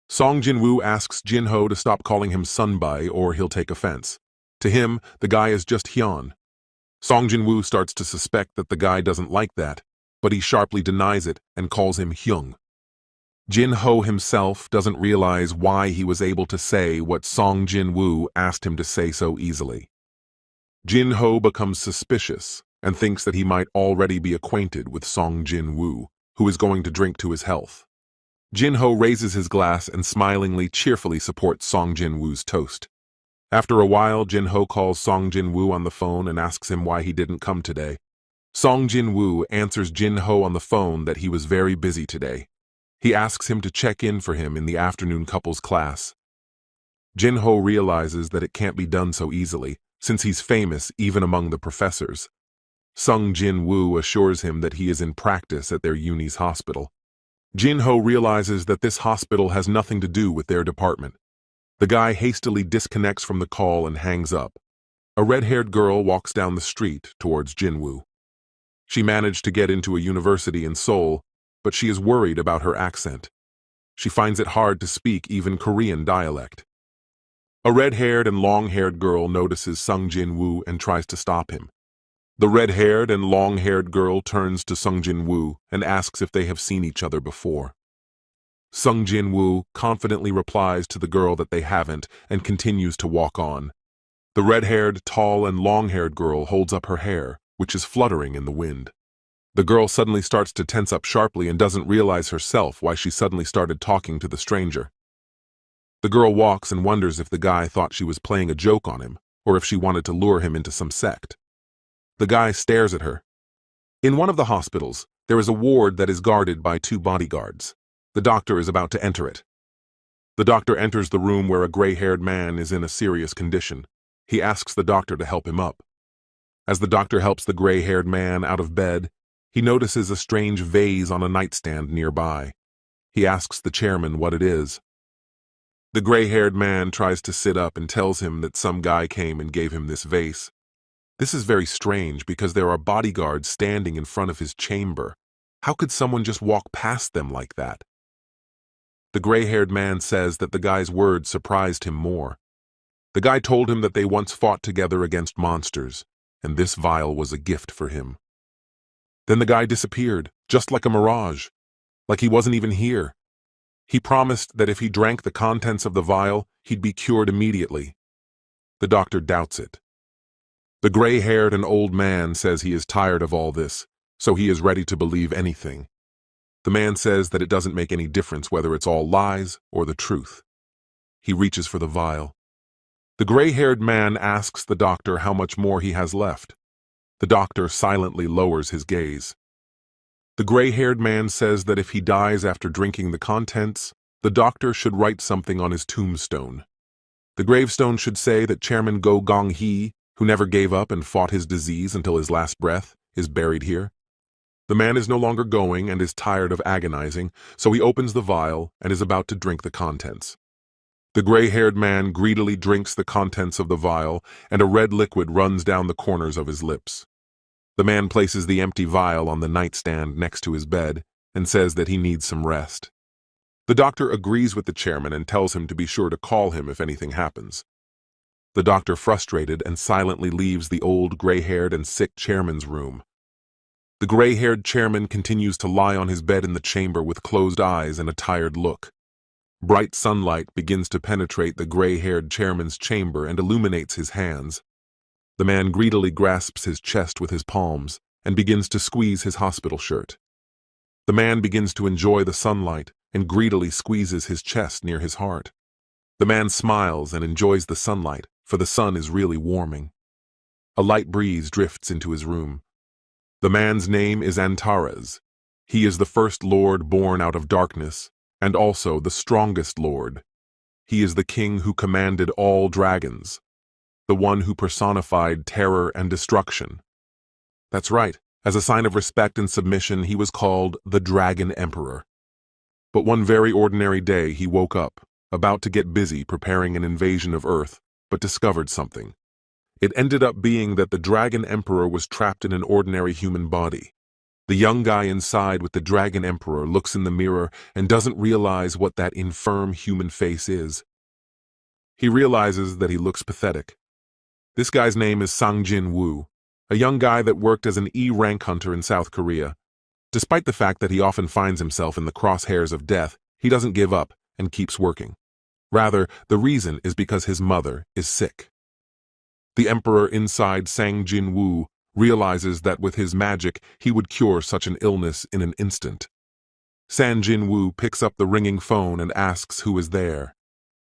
Song Jinwoo asks Jin-ho to stop calling him Sunbai or he'll take offense. To him, the guy is just Hyun. Song Jinwoo starts to suspect that the guy doesn't like that, but he sharply denies it and calls him Hyung. Jin-ho himself doesn't realize why he was able to say what Song Jinwoo asked him to say so easily. Jin-ho becomes suspicious and thinks that he might already be acquainted with Song Jinwoo, who is going to drink to his health. Jin-ho raises his glass and smilingly, cheerfully supports Song Jinwoo's toast. After a while, Jin-ho calls Song Jinwoo on the phone and asks him why he didn't come today. Song Jinwoo answers Jin-ho on the phone that he was very busy today. He asks him to check in for him in the afternoon couples class. Jin-ho realizes that it can't be done so easily, since he's famous even among the professors. Sung Jinwoo assures him that he is in practice at their uni's hospital. Jin-ho realizes that this hospital has nothing to do with their department. The guy hastily disconnects from the call and hangs up. A red-haired girl walks down the street towards Jinwoo. She managed to get into a university in Seoul, but she is worried about her accent. She finds it hard to speak even Korean dialect. A red-haired and long-haired girl notices Sung Jinwoo and tries to stop him. The red-haired and long-haired girl turns to Sung Jinwoo and asks if they have seen each other before. Sung Jinwoo confidently replies to the girl that they haven't and continues to walk on. The red-haired, tall, and long-haired girl holds up her hair, which is fluttering in the wind. The girl suddenly starts to tense up sharply and doesn't realize herself why she suddenly started talking to the stranger. The girl walks and wonders if the guy thought she was playing a joke on him, or if she wanted to lure him into some sect. The guy stares at her. In one of the hospitals, there is a ward that is guarded by 2 bodyguards. The doctor is about to enter it. The doctor enters the room where a gray-haired man is in a serious condition. He asks the doctor to help him up. As the doctor helps the gray-haired man out of bed, he notices a strange vase on a nightstand nearby. He asks the chairman what it is. The gray-haired man tries to sit up and tells him that some guy came and gave him this vase. This is very strange because there are bodyguards standing in front of his chamber. How could someone just walk past them like that? The gray-haired man says that the guy's words surprised him more. The guy told him that they once fought together against monsters, and this vial was a gift for him. Then the guy disappeared, just like a mirage, like he wasn't even here. He promised that if he drank the contents of the vial, he'd be cured immediately. The doctor doubts it. The gray-haired and old man says he is tired of all this, so he is ready to believe anything. The man says that it doesn't make any difference whether it's all lies or the truth. He reaches for the vial. The gray-haired man asks the doctor how much more he has left. The doctor silently lowers his gaze. The gray-haired man says that if he dies after drinking the contents, the doctor should write something on his tombstone. The gravestone should say that Chairman Go Gong-hee, who never gave up and fought his disease until his last breath, is buried here. The man is no longer going and is tired of agonizing, so he opens the vial and is about to drink the contents. The gray-haired man greedily drinks the contents of the vial, and a red liquid runs down the corners of his lips. The man places the empty vial on the nightstand next to his bed and says that he needs some rest. The doctor agrees with the chairman and tells him to be sure to call him if anything happens. The doctor, frustrated and silently, leaves the old gray-haired and sick chairman's room. The gray-haired chairman continues to lie on his bed in the chamber with closed eyes and a tired look. Bright sunlight begins to penetrate the gray-haired chairman's chamber and illuminates his hands. The man greedily grasps his chest with his palms and begins to squeeze his hospital shirt. The man begins to enjoy the sunlight and greedily squeezes his chest near his heart. The man smiles and enjoys the sunlight, for the sun is really warming. A light breeze drifts into his room. The man's name is Antares. He is the first lord born out of darkness, and also the strongest lord. He is the king who commanded all dragons, the one who personified terror and destruction. That's right, as a sign of respect and submission, he was called the Dragon Emperor. But one very ordinary day he woke up, about to get busy preparing an invasion of Earth, but discovered something. It ended up being that the Dragon Emperor was trapped in an ordinary human body. The young guy inside with the Dragon Emperor looks in the mirror and doesn't realize what that infirm human face is. He realizes that he looks pathetic. This guy's name is Jinwoo, a young guy that worked as an E-rank hunter in South Korea. Despite the fact that he often finds himself in the crosshairs of death, he doesn't give up and keeps working. Rather, the reason is because his mother is sick. The emperor inside Jinwoo realizes that with his magic, he would cure such an illness in an instant. Jinwoo picks up the ringing phone and asks who is there.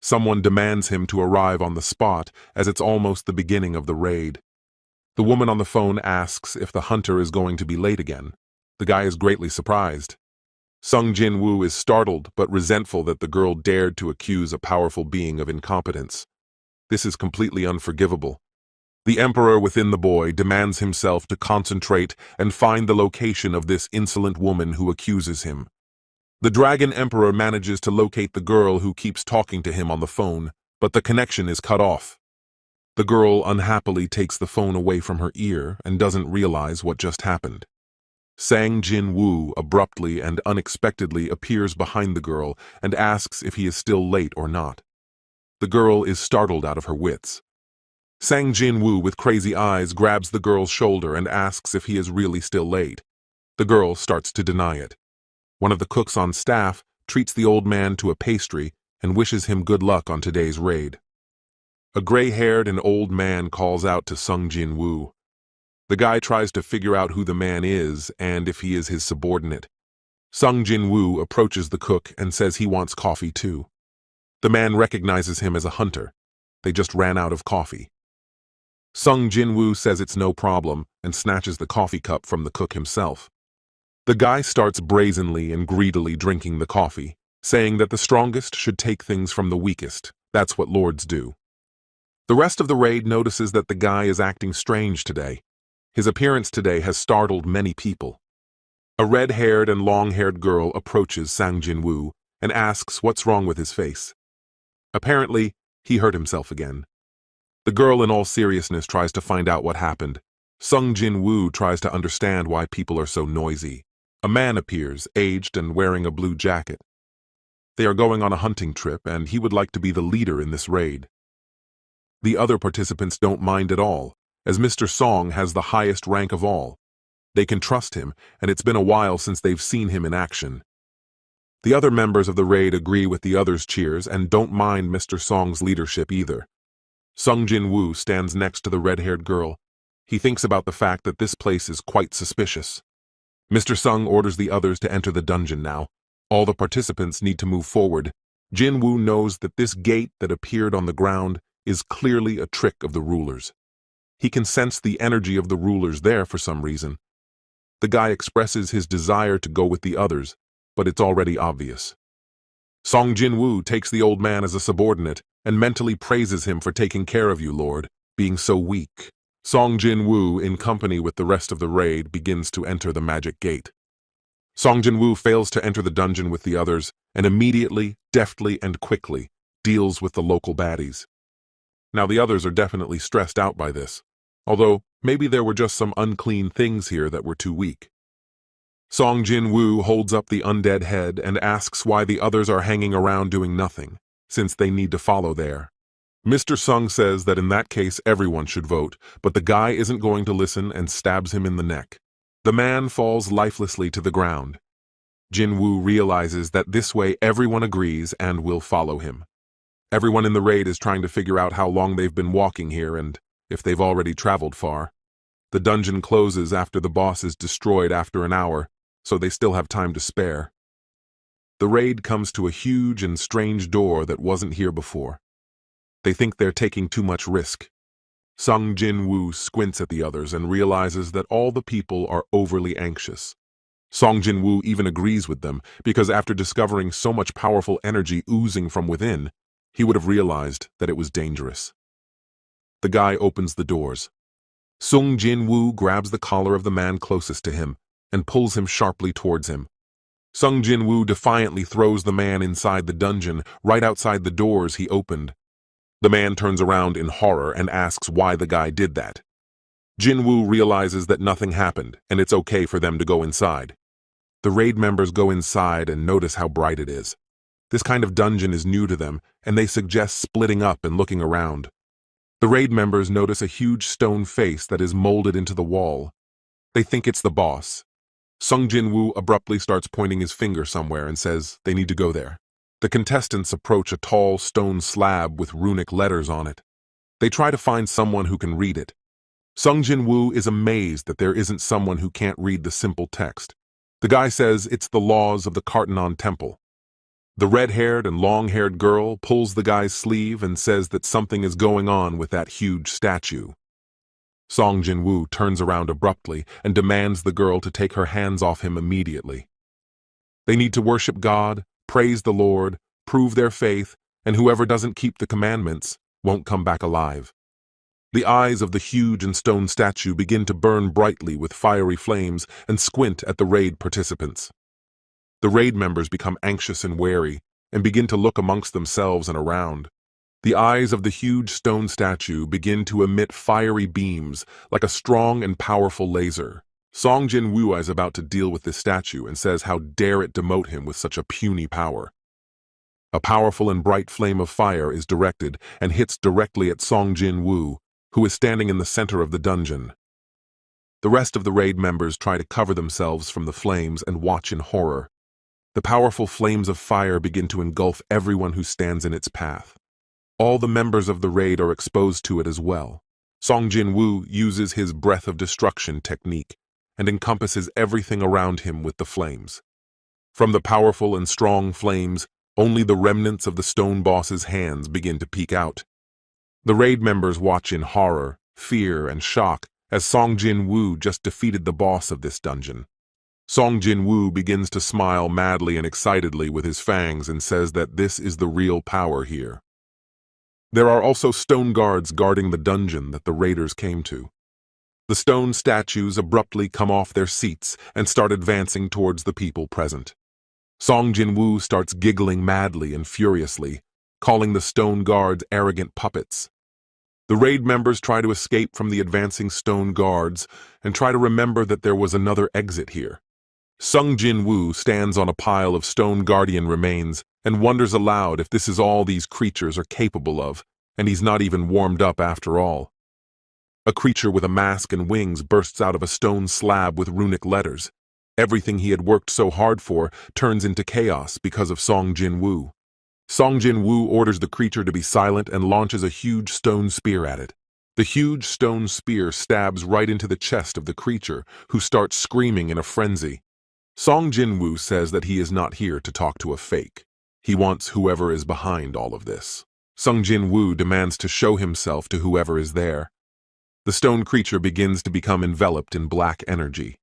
Someone demands him to arrive on the spot, as it's almost the beginning of the raid. The woman on the phone asks if the hunter is going to be late again. The guy is greatly surprised. Jinwoo is startled but resentful that the girl dared to accuse a powerful being of incompetence. This is completely unforgivable. The emperor within the boy demands himself to concentrate and find the location of this insolent woman who accuses him. The Dragon Emperor manages to locate the girl who keeps talking to him on the phone, but the connection is cut off. The girl unhappily takes the phone away from her ear and doesn't realize what just happened. Jinwoo abruptly and unexpectedly appears behind the girl and asks if he is still late or not. The girl is startled out of her wits. Jinwoo with crazy eyes grabs the girl's shoulder and asks if he is really still late. The girl starts to deny it. One of the cooks on staff treats the old man to a pastry and wishes him good luck on today's raid. A gray-haired and old man calls out to Jinwoo. The guy tries to figure out who the man is and if he is his subordinate. Jinwoo approaches the cook and says he wants coffee too. The man recognizes him as a hunter. They just ran out of coffee. Jinwoo says it's no problem and snatches the coffee cup from the cook himself. The guy starts brazenly and greedily drinking the coffee, saying that the strongest should take things from the weakest. That's what lords do. The rest of the raid notices that the guy is acting strange today. His appearance today has startled many people. A red-haired and long-haired girl approaches Jinwoo and asks what's wrong with his face. Apparently, he hurt himself again. The girl in all seriousness tries to find out what happened. Jinwoo tries to understand why people are so noisy. A man appears, aged and wearing a blue jacket. They are going on a hunting trip and he would like to be the leader in this raid. The other participants don't mind at all, as Mr. Song has the highest rank of all. They can trust him, and it's been a while since they've seen him in action. The other members of the raid agree with the others' cheers and don't mind Mr. Song's leadership either. Jinwoo stands next to the red-haired girl. He thinks about the fact that this place is quite suspicious. Mr. Sung orders the others to enter the dungeon now. All the participants need to move forward. Jinwoo knows that this gate that appeared on the ground is clearly a trick of the rulers. He can sense the energy of the rulers there for some reason. The guy expresses his desire to go with the others, but it's already obvious. Jinwoo takes the old man as a subordinate and mentally praises him for taking care of you, Lord, being so weak. Jinwoo, in company with the rest of the raid, begins to enter the magic gate. Jinwoo fails to enter the dungeon with the others and immediately, deftly, and quickly deals with the local baddies. Now the others are definitely stressed out by this, although maybe there were just some unclean things here that were too weak. Jinwoo holds up the undead head and asks why the others are hanging around doing nothing, since they need to follow there. Mr. Sung says that in that case everyone should vote, but the guy isn't going to listen and stabs him in the neck. The man falls lifelessly to the ground. Jinwoo realizes that this way everyone agrees and will follow him. Everyone in the raid is trying to figure out how long they've been walking here and if they've already traveled far. The dungeon closes after the boss is destroyed after an hour, so they still have time to spare. The raid comes to a huge and strange door that wasn't here before. They think they're taking too much risk. Sung Jinwoo squints at the others and realizes that all the people are overly anxious. Song Jinwoo even agrees with them because after discovering so much powerful energy oozing from within, he would have realized that it was dangerous. The guy opens the doors. Sung Jinwoo grabs the collar of the man closest to him and pulls him sharply towards him. Sung Jinwoo defiantly throws the man inside the dungeon, right outside the doors he opened. The man turns around in horror and asks why the guy did that. Jinwoo realizes that nothing happened and it's okay for them to go inside. The raid members go inside and notice how bright it is. This kind of dungeon is new to them, and they suggest splitting up and looking around. The raid members notice a huge stone face that is molded into the wall. They think it's the boss. Sung Jinwoo abruptly starts pointing his finger somewhere and says they need to go there. The contestants approach a tall stone slab with runic letters on it. They try to find someone who can read it. Sung Jinwoo is amazed that there isn't someone who can't read the simple text. The guy says it's the laws of the Kartanon Temple. The red-haired and long-haired girl pulls the guy's sleeve and says that something is going on with that huge statue. Song Jinwoo turns around abruptly and demands the girl to take her hands off him immediately. They need to worship God, praise the Lord, prove their faith, and whoever doesn't keep the commandments won't come back alive. The eyes of the huge and stone statue begin to burn brightly with fiery flames and squint at the raid participants. The raid members become anxious and wary and begin to look amongst themselves and around. The eyes of the huge stone statue begin to emit fiery beams like a strong and powerful laser. Song Jinwoo is about to deal with this statue and says how dare it demote him with such a puny power. A powerful and bright flame of fire is directed and hits directly at Song Jinwoo, who is standing in the center of the dungeon. The rest of the raid members try to cover themselves from the flames and watch in horror. The powerful flames of fire begin to engulf everyone who stands in its path. All the members of the raid are exposed to it as well. Song Jinwoo uses his breath of destruction technique and encompasses everything around him with the flames. From the powerful and strong flames, only the remnants of the stone boss's hands begin to peek out. The raid members watch in horror, fear, and shock as Song Jinwoo just defeated the boss of this dungeon. Song Jinwoo begins to smile madly and excitedly with his fangs and says that this is the real power here. There are also stone guards guarding the dungeon that the raiders came to. The stone statues abruptly come off their seats and start advancing towards the people present. Song Jinwoo starts giggling madly and furiously, calling the stone guards arrogant puppets. The raid members try to escape from the advancing stone guards and try to remember that there was another exit here. Sung Jinwoo stands on a pile of stone guardian remains and wonders aloud if this is all these creatures are capable of, and he's not even warmed up after all. A creature with a mask and wings bursts out of a stone slab with runic letters. Everything he had worked so hard for turns into chaos because of Song Jinwoo. Song Jinwoo orders the creature to be silent and launches a huge stone spear at it. The huge stone spear stabs right into the chest of the creature, who starts screaming in a frenzy. Song Jinwoo says that he is not here to talk to a fake. He wants whoever is behind all of this. Sung Jinwoo demands to show himself to whoever is there. The stone creature begins to become enveloped in black energy.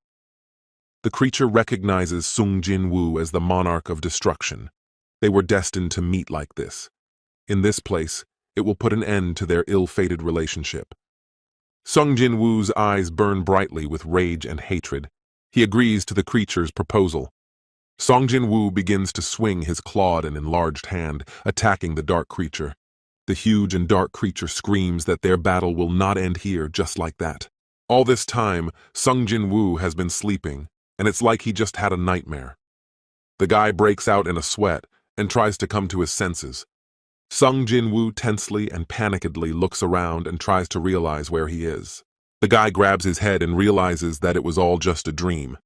The creature recognizes Sung Jinwoo as the monarch of destruction. They were destined to meet like this. In this place, it will put an end to their ill-fated relationship. Sung Jinwoo's eyes burn brightly with rage and hatred. He agrees to the creature's proposal. Song Jinwoo begins to swing his clawed and enlarged hand, attacking the dark creature. The huge and dark creature screams that their battle will not end here just like that. All this time, Sung Jinwoo has been sleeping, and it's like he just had a nightmare. The guy breaks out in a sweat and tries to come to his senses. Sung Jinwoo tensely and panikedly looks around and tries to realize where he is. The guy grabs his head and realizes that it was all just a dream.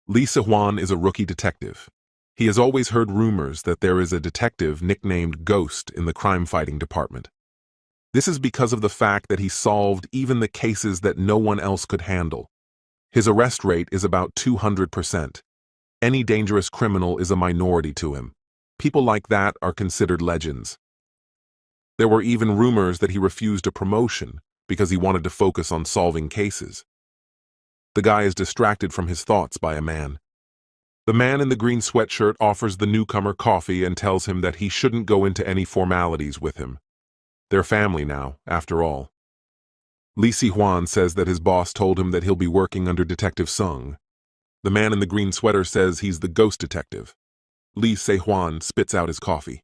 Lee Se-hwan is a rookie detective. He has always heard rumors that there is a detective nicknamed Ghost in the crime-fighting department. This is because of the fact that he solved even the cases that no one else could handle. His arrest rate is about 200%. Any dangerous criminal is a minority to him. People like that are considered legends. There were even rumors that he refused a promotion because he wanted to focus on solving cases. The guy is distracted from his thoughts by a man. The man in the green sweatshirt offers the newcomer coffee and tells him that he shouldn't go into any formalities with him. They're family now, after all. Lee Si-hwan says that his boss told him that he'll be working under Detective Sung. The man in the green sweater says he's the ghost detective. Lee Si-hwan spits out his coffee.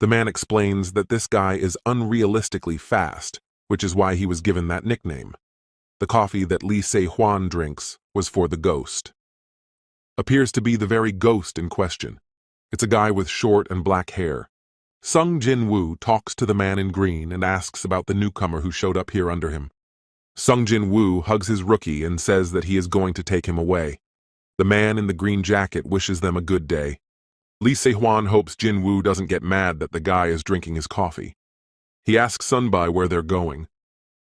The man explains that this guy is unrealistically fast, which is why he was given that nickname. The coffee that Lee Se-hwan drinks was for the ghost. Appears to be the very ghost in question. It's a guy with short and black hair. Sung Jinwoo talks to the man in green and asks about the newcomer who showed up here under him. Sung Jinwoo hugs his rookie and says that he is going to take him away. The man in the green jacket wishes them a good day. Lee Se-hwan hopes Jinwoo doesn't get mad that the guy is drinking his coffee. He asks Sunbae where they're going.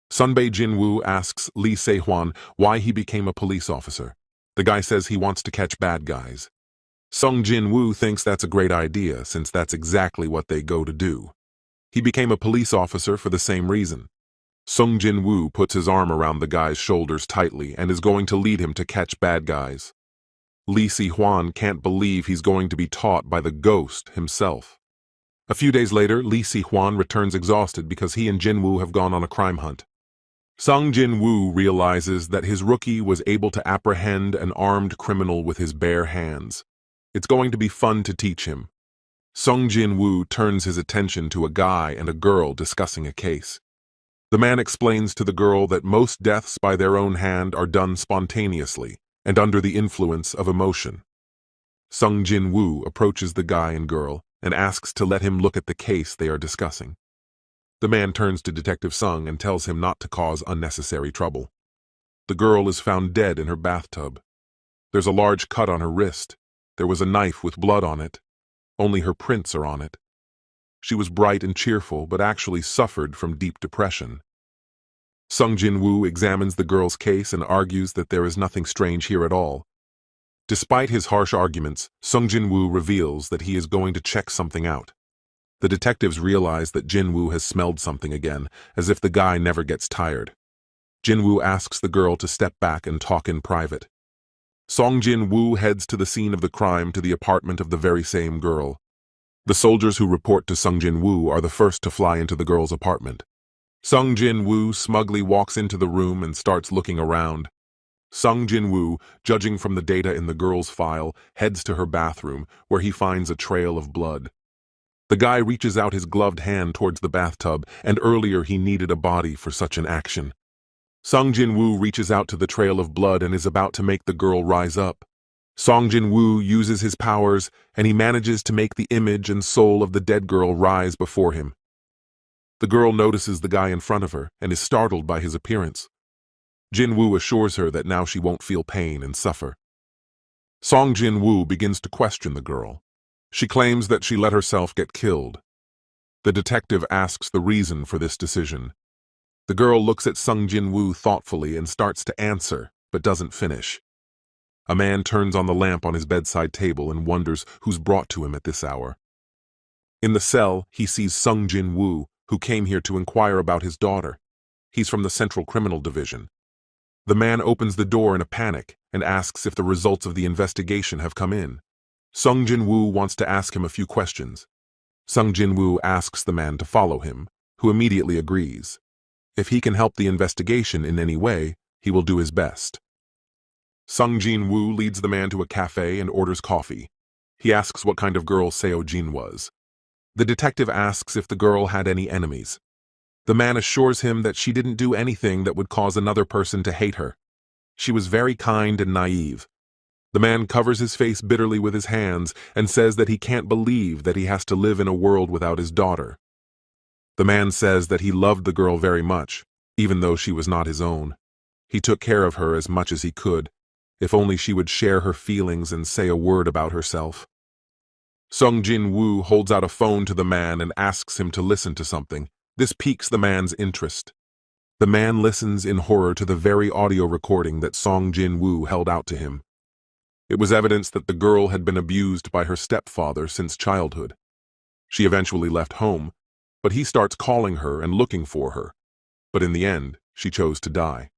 Sunbae Jinwoo asks Lee Se-hwan why he became a police officer. The guy says he wants to catch bad guys. Sung Jinwoo thinks that's a great idea, since that's exactly what they go to do. He became a police officer for the same reason. Sung Jinwoo puts his arm around the guy's shoulders tightly and is going to lead him to catch bad guys. Lee Si-hwan can't believe he's going to be taught by the ghost himself. A few days later, Lee Si-hwan returns exhausted because he and Jinwoo have gone on a crime hunt. Sung Jinwoo realizes that his rookie was able to apprehend an armed criminal with his bare hands. It's going to be fun to teach him. Sung Jinwoo turns his attention to a guy and a girl discussing a case. The man explains to the girl that most deaths by their own hand are done spontaneously and under the influence of emotion. Sung Jinwoo approaches the guy and girl and asks to let him look at the case they are discussing. The man turns to Detective Sung and tells him not to cause unnecessary trouble. The girl is found dead in her bathtub. There's a large cut on her wrist. There was a knife with blood on it. Only her prints are on it. She was bright and cheerful, but actually suffered from deep depression. Sung Jinwoo examines the girl's case and argues that there is nothing strange here at all. Despite his harsh arguments, Sung Jinwoo reveals that he is going to check something out. The detectives realize that Jinwoo has smelled something again, as if the guy never gets tired. Jinwoo asks the girl to step back and talk in private. Song Jinwoo heads to the scene of the crime to the apartment of the very same girl. The soldiers who report to Sung Jinwoo are the first to fly into the girl's apartment. Sung Jinwoo smugly walks into the room and starts looking around. Sung Jinwoo, judging from the data in the girl's file, heads to her bathroom, where he finds a trail of blood. The guy reaches out his gloved hand towards the bathtub, and earlier he needed a body for such an action. Sung Jinwoo reaches out to the trail of blood and is about to make the girl rise up. Song Jinwoo uses his powers, and he manages to make the image and soul of the dead girl rise before him. The girl notices the guy in front of her and is startled by his appearance. Jinwoo assures her that now she won't feel pain and suffer. Song Jinwoo begins to question the girl. She claims that she let herself get killed. The detective asks the reason for this decision. The girl looks at Sung Jinwoo thoughtfully and starts to answer, but doesn't finish. A man turns on the lamp on his bedside table and wonders who's brought to him at this hour. In the cell, he sees Sung Jinwoo, who came here to inquire about his daughter. He's from the Central Criminal Division. The man opens the door in a panic and asks if the results of the investigation have come in. Sung Jinwoo wants to ask him a few questions. Sung Jinwoo asks the man to follow him, who immediately agrees. If he can help the investigation in any way, he will do his best. Sung Jinwoo leads the man to a cafe and orders coffee. He asks what kind of girl Seo Jin was. The detective asks if the girl had any enemies. The man assures him that she didn't do anything that would cause another person to hate her. She was very kind and naive. The man covers his face bitterly with his hands and says that he can't believe that he has to live in a world without his daughter. The man says that he loved the girl very much, even though she was not his own. He took care of her as much as he could, if only she would share her feelings and say a word about herself. Sung Jinwoo holds out a phone to the man and asks him to listen to something. This piques the man's interest. The man listens in horror to the very audio recording that Sung Jinwoo held out to him. It was evidence that the girl had been abused by her stepfather since childhood. She eventually left home, but he starts calling her and looking for her. But in the end, She chose to die.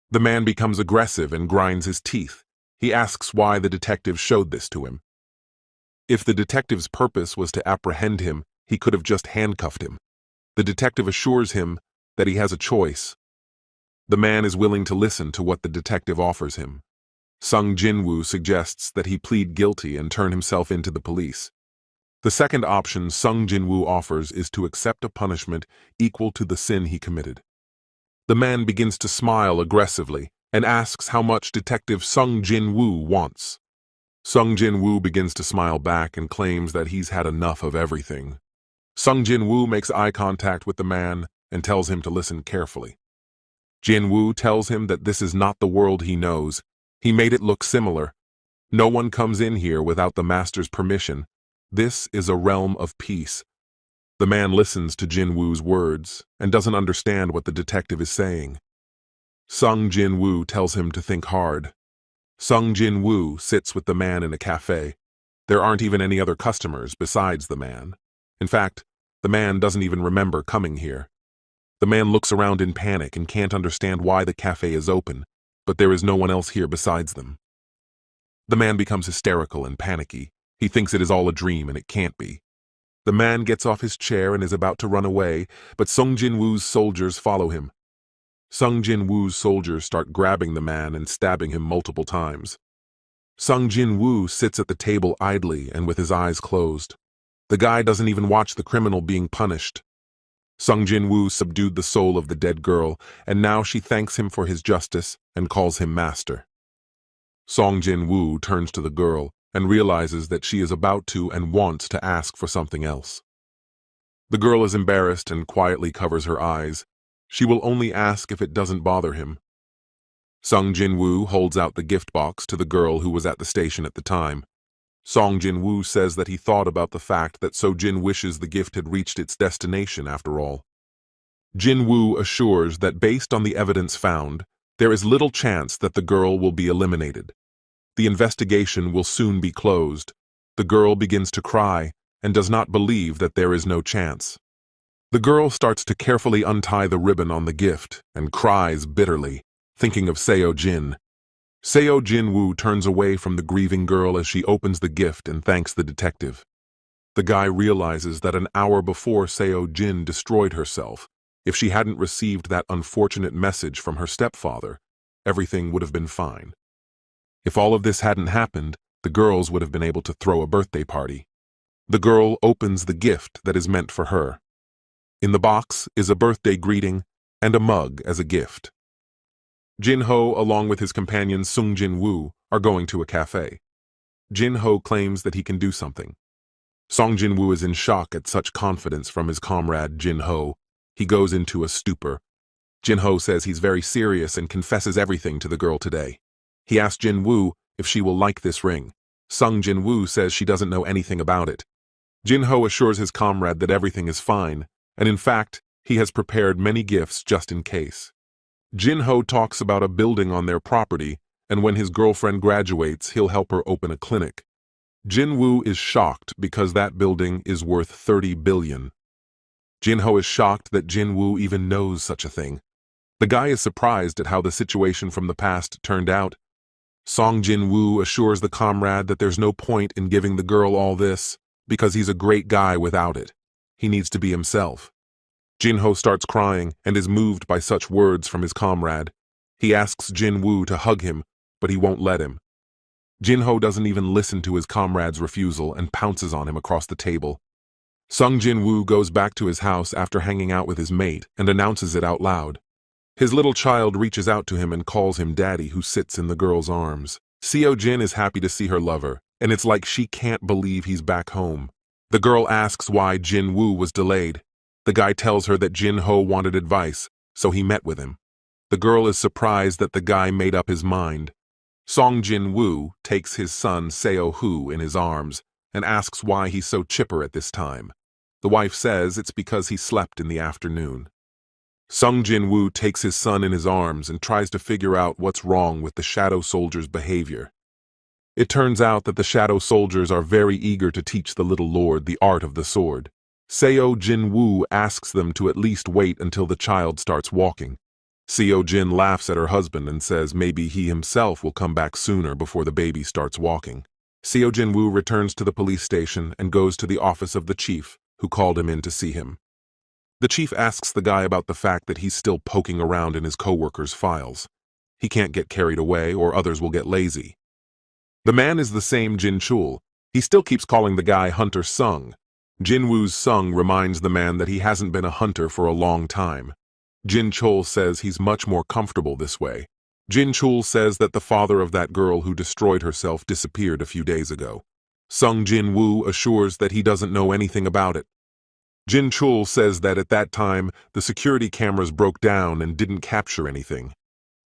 The man becomes aggressive and grinds his teeth. He asks why the detective showed this to him. If the detective's purpose was to apprehend him, he could have just handcuffed him. The detective assures him that he has a choice. The man is willing to listen to what the detective offers him. Jinwoo suggests that he plead guilty and turn himself into the police. The second option Jinwoo offers is to accept a punishment equal to the sin he committed. The man begins to smile aggressively and asks how much Detective Jinwoo wants. Jinwoo begins to smile back and claims that he's had enough of everything. Jinwoo makes eye contact with the man and tells him to listen carefully. Jinwoo tells him that this is not the world he knows. He made it look similar. No one comes in here without the master's permission. This is a realm of peace. The man listens to Jinwoo's words and doesn't understand what the detective is saying. Jinwoo tells him to think hard. Jinwoo sits with the man in a cafe. There aren't even any other customers besides the man. In fact, the man doesn't even remember coming here. The man looks around in panic and can't understand why the cafe is open, but there is no one else here besides them. The man becomes hysterical and panicky. He thinks it is all a dream and it can't be. The man gets off his chair and is about to run away, but Jinwoo's soldiers follow him. Jinwoo's soldiers start grabbing the man and stabbing him multiple times. Jinwoo sits at the table idly and with his eyes closed. The guy doesn't even watch the criminal being punished. Jinwoo subdued the soul of the dead girl, and now she thanks him for his justice and calls him master. Jinwoo turns to the girl and realizes that she is about to and wants to ask for something else. The girl is embarrassed and quietly covers her eyes. She will only ask if it doesn't bother him. Jinwoo holds out the gift box to the girl who was at the station at the time. Jinwoo says that he thought about the fact that Sojin wishes the gift had reached its destination after all. Jinwoo assures that based on the evidence found, there is little chance that the girl will be eliminated. The investigation will soon be closed. The girl begins to cry and does not believe that there is no chance. The girl starts to carefully untie the ribbon on the gift and cries bitterly, thinking of Seo-jin. Jinwoo turns away from the grieving girl as she opens the gift and thanks the detective. The guy realizes that an hour before Seo-jin destroyed herself, if she hadn't received that unfortunate message from her stepfather, everything would have been fine. If all of this hadn't happened, the girls would have been able to throw a birthday party. The girl opens the gift that is meant for her. In the box is a birthday greeting and a mug as a gift. Jinho, along with his companion Jinwoo, are going to a cafe. Jinho claims that he can do something. Jinwoo is in shock at such confidence from his comrade Jinho. He goes into a stupor. Jinho says he's very serious and confesses everything to the girl today. He asks Jinwoo if she will like this ring. Jinwoo says she doesn't know anything about it. Jinho assures his comrade that everything is fine, and in fact, he has prepared many gifts just in case. Jinho talks about a building on their property, and when his girlfriend graduates, he'll help her open a clinic. Jinwoo is shocked because that building is worth 30 billion. Jinho is shocked that Jinwoo even knows such a thing. The guy is surprised at how the situation from the past turned out. Jinwoo assures the comrade that there's no point in giving the girl all this, because he's a great guy without it. He needs to be himself. Jinho starts crying and is moved by such words from his comrade. He asks Jinwoo to hug him, but he won't let him. Jinho doesn't even listen to his comrade's refusal and pounces on him across the table. Jinwoo goes back to his house after hanging out with his mate and announces it out loud. His little child reaches out to him and calls him daddy, who sits in the girl's arms. Seo-jin is happy to see her lover, and it's like she can't believe he's back home. The girl asks why Jinwoo was delayed. The guy tells her that Jinho wanted advice, so he met with him. The girl is surprised that the guy made up his mind. Jinwoo takes his son Seo-hoo in his arms and asks why he's so chipper at this time. The wife says it's because he slept in the afternoon. Jinwoo takes his son in his arms and tries to figure out what's wrong with the shadow soldiers' behavior. It turns out that the shadow soldiers are very eager to teach the little lord the art of the sword. Jinwoo asks them to at least wait until the child starts walking. Seo Jin laughs at her husband and says maybe he himself will come back sooner before the baby starts walking. Seo Jinwoo returns to the police station and goes to the office of the chief, who called him in to see him. The chief asks the guy about the fact that he's still poking around in his co-workers' files. He can't get carried away or others will get lazy. The man is the same Jin Chul. He still keeps calling the guy Hunter Sung. Jinwoo's Sung reminds the man that he hasn't been a hunter for a long time. Jin Chul says he's much more comfortable this way. Jin Chul says that the father of that girl who destroyed herself disappeared a few days ago. Sung Jinwoo assures that he doesn't know anything about it. Jin Chul says that at that time, the security cameras broke down and didn't capture anything.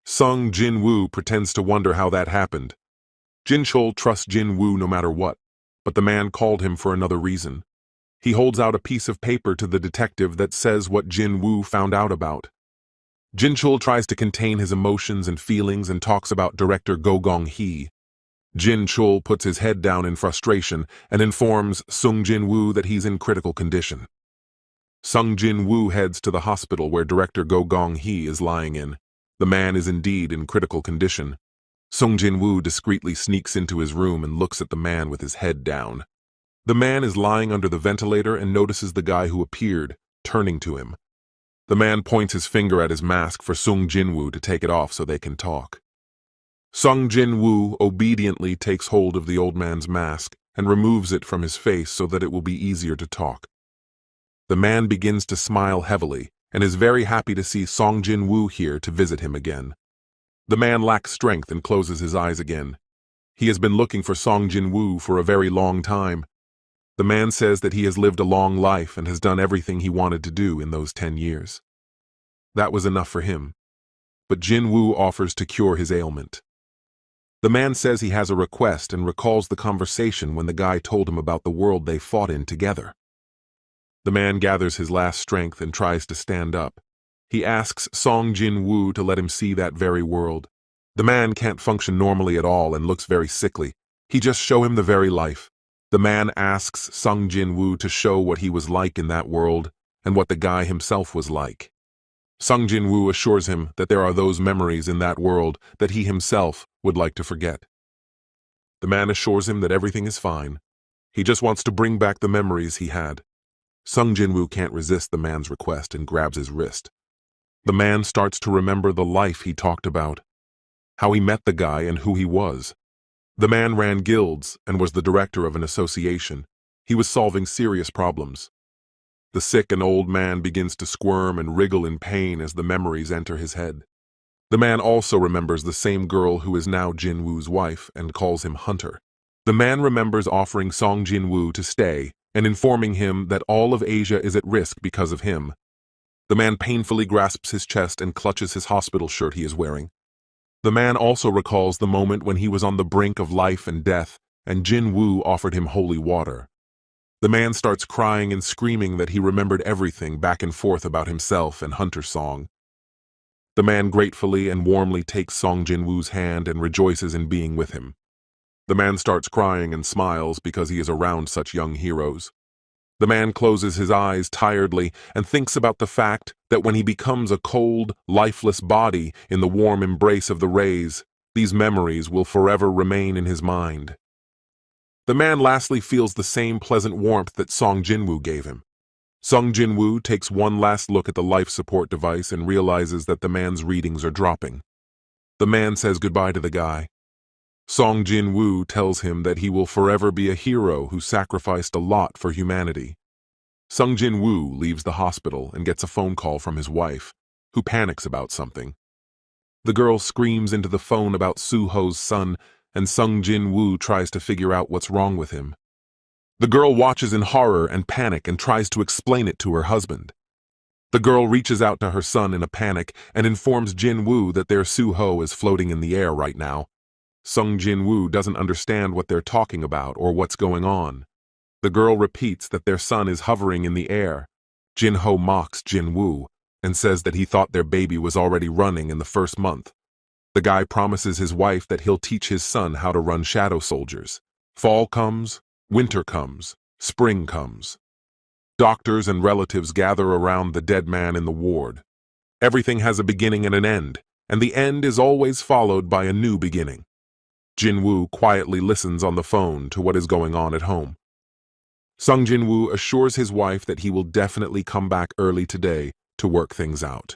Sung Jinwoo pretends to wonder how that happened. Jin Chul trusts Jinwoo no matter what, but the man called him for another reason. He holds out a piece of paper to the detective that says what Jinwoo found out about. Jin Chul tries to contain his emotions and feelings and talks about director Go Gong-hee. Jin Chul puts his head down in frustration and informs Sung Jinwoo that he's in critical condition. Sung Jinwoo heads to the hospital where director Go Gong-hee is lying in. The man is indeed in critical condition. Sung Jinwoo discreetly sneaks into his room and looks at the man with his head down. The man is lying under the ventilator and notices the guy who appeared, turning to him. The man points his finger at his mask for Sung Jinwoo to take it off so they can talk. Sung Jinwoo obediently takes hold of the old man's mask and removes it from his face so that it will be easier to talk. The man begins to smile heavily and is very happy to see Sung Jinwoo here to visit him again. The man lacks strength and closes his eyes again. He has been looking for Sung Jinwoo for a very long time. The man says that he has lived a long life and has done everything he wanted to do in those 10 years. That was enough for him. But Jinwoo offers to cure his ailment. The man says he has a request and recalls the conversation when the guy told him about the world they fought in together. The man gathers his last strength and tries to stand up. He asks Sung Jinwoo to let him see that very world. The man can't function normally at all and looks very sickly. He just show him the very life. The man asks Sung Jinwoo to show what he was like in that world and what the guy himself was like. Sung Jinwoo assures him that there are those memories in that world that he himself would like to forget. The man assures him that everything is fine. He just wants to bring back the memories he had. Sung Jinwoo can't resist the man's request and grabs his wrist. The man starts to remember the life he talked about, how he met the guy and who he was. The man ran guilds and was the director of an association. He was solving serious problems. The sick and old man begins to squirm and wriggle in pain as the memories enter his head. The man also remembers the same girl who is now Jinwoo's wife and calls him Hunter. The man remembers offering Sung Jinwoo to stay and informing him that all of Asia is at risk because of him. The man painfully grasps his chest and clutches his hospital shirt he is wearing. The man also recalls the moment when he was on the brink of life and death, and Jinwoo offered him holy water. The man starts crying and screaming that he remembered everything back and forth about himself and Hunter Song. The man gratefully and warmly takes Sung Jinwoo's hand and rejoices in being with him. The man starts crying and smiles because he is around such young heroes. The man closes his eyes tiredly and thinks about the fact that when he becomes a cold, lifeless body in the warm embrace of the rays, these memories will forever remain in his mind. The man lastly feels the same pleasant warmth that Sung Jinwoo gave him. Sung Jinwoo takes one last look at the life support device and realizes that the man's readings are dropping. The man says goodbye to the guy. Sung Jinwoo tells him that he will forever be a hero who sacrificed a lot for humanity. Sung Jinwoo leaves the hospital and gets a phone call from his wife, who panics about something. The girl screams into the phone about Suho's son, and Sung Jinwoo tries to figure out what's wrong with him. The girl watches in horror and panic and tries to explain it to her husband. The girl reaches out to her son in a panic and informs Jinwoo that their Suho is floating in the air right now. Sung Jinwoo doesn't understand what they're talking about or what's going on. The girl repeats that their son is hovering in the air. Jinho mocks Jinwoo and says that he thought their baby was already running in the first month. The guy promises his wife that he'll teach his son how to run shadow soldiers. Fall comes, winter comes, spring comes. Doctors and relatives gather around the dead man in the ward. Everything has a beginning and an end, and the end is always followed by a new beginning. Jinwoo quietly listens on the phone to what is going on at home. Jinwoo assures his wife that he will definitely come back early today to work things out.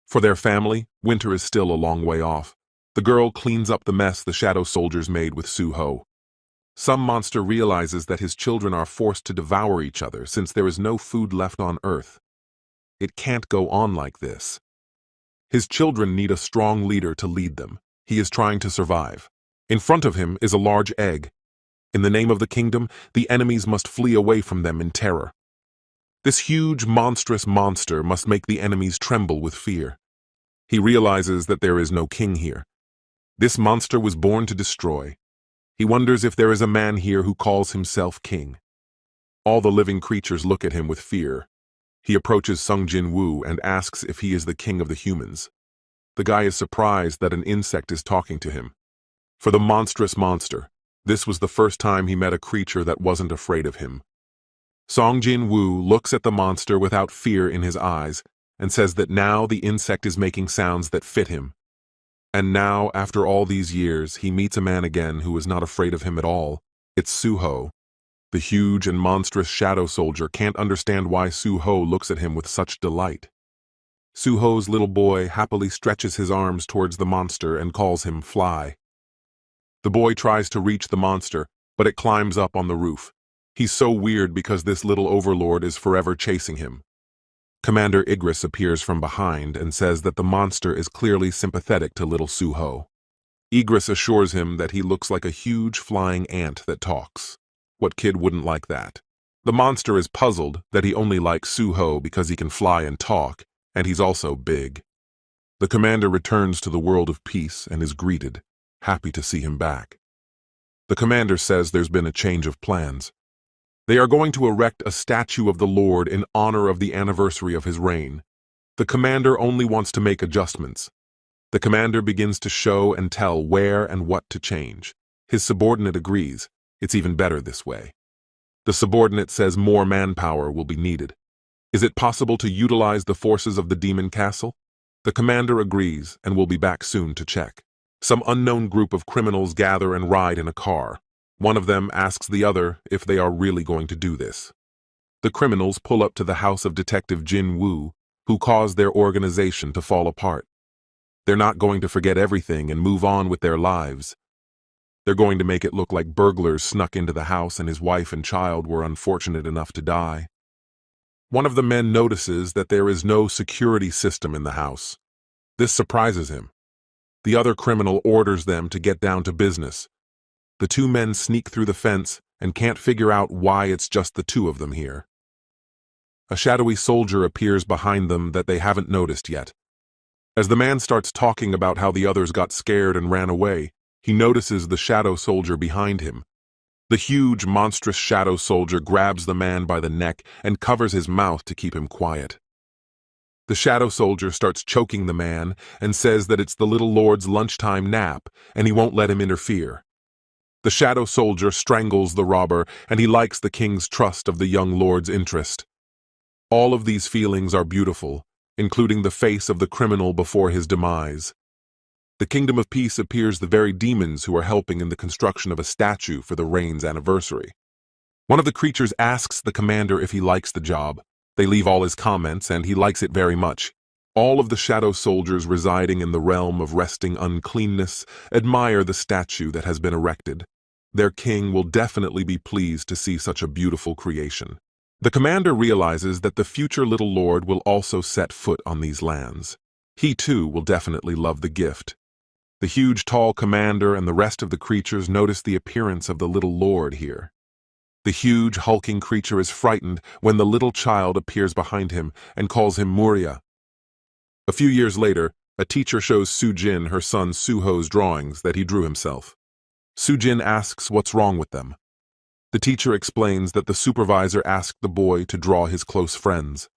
For their family, winter is still a long way off. The girl cleans up the mess the shadow soldiers made with Suho. Some monster realizes that his children are forced to devour each other since there is no food left on Earth. It can't go on like this. His children need a strong leader to lead them. He is trying to survive. In front of him is a large egg. In the name of the kingdom, the enemies must flee away from them in terror. This huge, monstrous monster must make the enemies tremble with fear. He realizes that there is no king here. This monster was born to destroy. He wonders if there is a man here who calls himself king. All the living creatures look at him with fear. He approaches Jinwoo and asks if he is the king of the humans. The guy is surprised that an insect is talking to him. For the monstrous monster, this was the first time he met a creature that wasn't afraid of him. Jinwoo looks at the monster without fear in his eyes and says that now the insect is making sounds that fit him. And now, after all these years, he meets a man again who is not afraid of him at all. It's Suho. The huge and monstrous shadow soldier can't understand why Suho looks at him with such delight. Suho's little boy happily stretches his arms towards the monster and calls him Fly. The boy tries to reach the monster, but it climbs up on the roof. He's so weird because this little overlord is forever chasing him. Commander Igris appears from behind and says that the monster is clearly sympathetic to little Suho. Igris assures him that he looks like a huge flying ant that talks. What kid wouldn't like that? The monster is puzzled that he only likes Suho because he can fly and talk, and he's also big. The commander returns to the world of peace and is greeted, happy to see him back. The commander says there's been a change of plans. They are going to erect a statue of the Lord in honor of the anniversary of his reign. The commander only wants to make adjustments. The commander begins to show and tell where and what to change. His subordinate agrees. It's even better this way. The subordinate says more manpower will be needed. Is it possible to utilize the forces of the demon castle? The commander agrees and will be back soon to check. Some unknown group of criminals gather and ride in a car. One of them asks the other if they are really going to do this. The criminals pull up to the house of Detective Jinwoo, who caused their organization to fall apart. They're not going to forget everything and move on with their lives. They're going to make it look like burglars snuck into the house and his wife and child were unfortunate enough to die. One of the men notices that there is no security system in the house. This surprises him. The other criminal orders them to get down to business. The two men sneak through the fence and can't figure out why it's just the two of them here. A shadowy soldier appears behind them that they haven't noticed yet. As the man starts talking about how the others got scared and ran away, he notices the shadow soldier behind him. The huge, monstrous shadow soldier grabs the man by the neck and covers his mouth to keep him quiet. The shadow soldier starts choking the man and says that it's the little lord's lunchtime nap and he won't let him interfere. The shadow soldier strangles the robber and he likes the king's trust of the young lord's interest. All of these feelings are beautiful, including the face of the criminal before his demise. The Kingdom of Peace appears the very demons who are helping in the construction of a statue for the reign's anniversary. One of the creatures asks the commander if he likes the job. They leave all his comments and he likes it very much. All of the shadow soldiers residing in the realm of resting uncleanness admire the statue that has been erected. Their king will definitely be pleased to see such a beautiful creation. The commander realizes that the future little lord will also set foot on these lands. He too will definitely love the gift. The huge tall commander and the rest of the creatures notice the appearance of the little lord here. The huge hulking creature is frightened when the little child appears behind him and calls him Muria. A few years later, a teacher shows Sujin her son Suho's drawings that he drew himself. Sujin asks what's wrong with them. The teacher explains that the supervisor asked the boy to draw his close friends.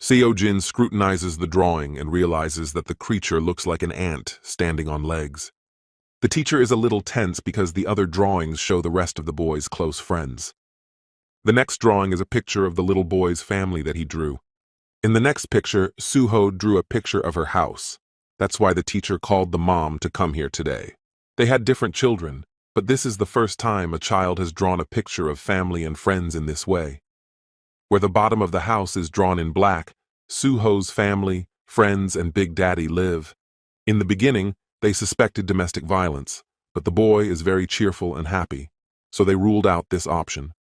Seojin scrutinizes the drawing and realizes that the creature looks like an ant standing on legs. The teacher is a little tense because the other drawings show the rest of the boy's close friends. The next drawing is a picture of the little boy's family that he drew. In the next picture, Suho drew a picture of her house. That's why the teacher called the mom to come here today. They had different children, but this is the first time a child has drawn a picture of family and friends in this way. Where the bottom of the house is drawn in black, Suho's family, friends, and Big Daddy live. In the beginning, they suspected domestic violence, but the boy is very cheerful and happy, so they ruled out this option.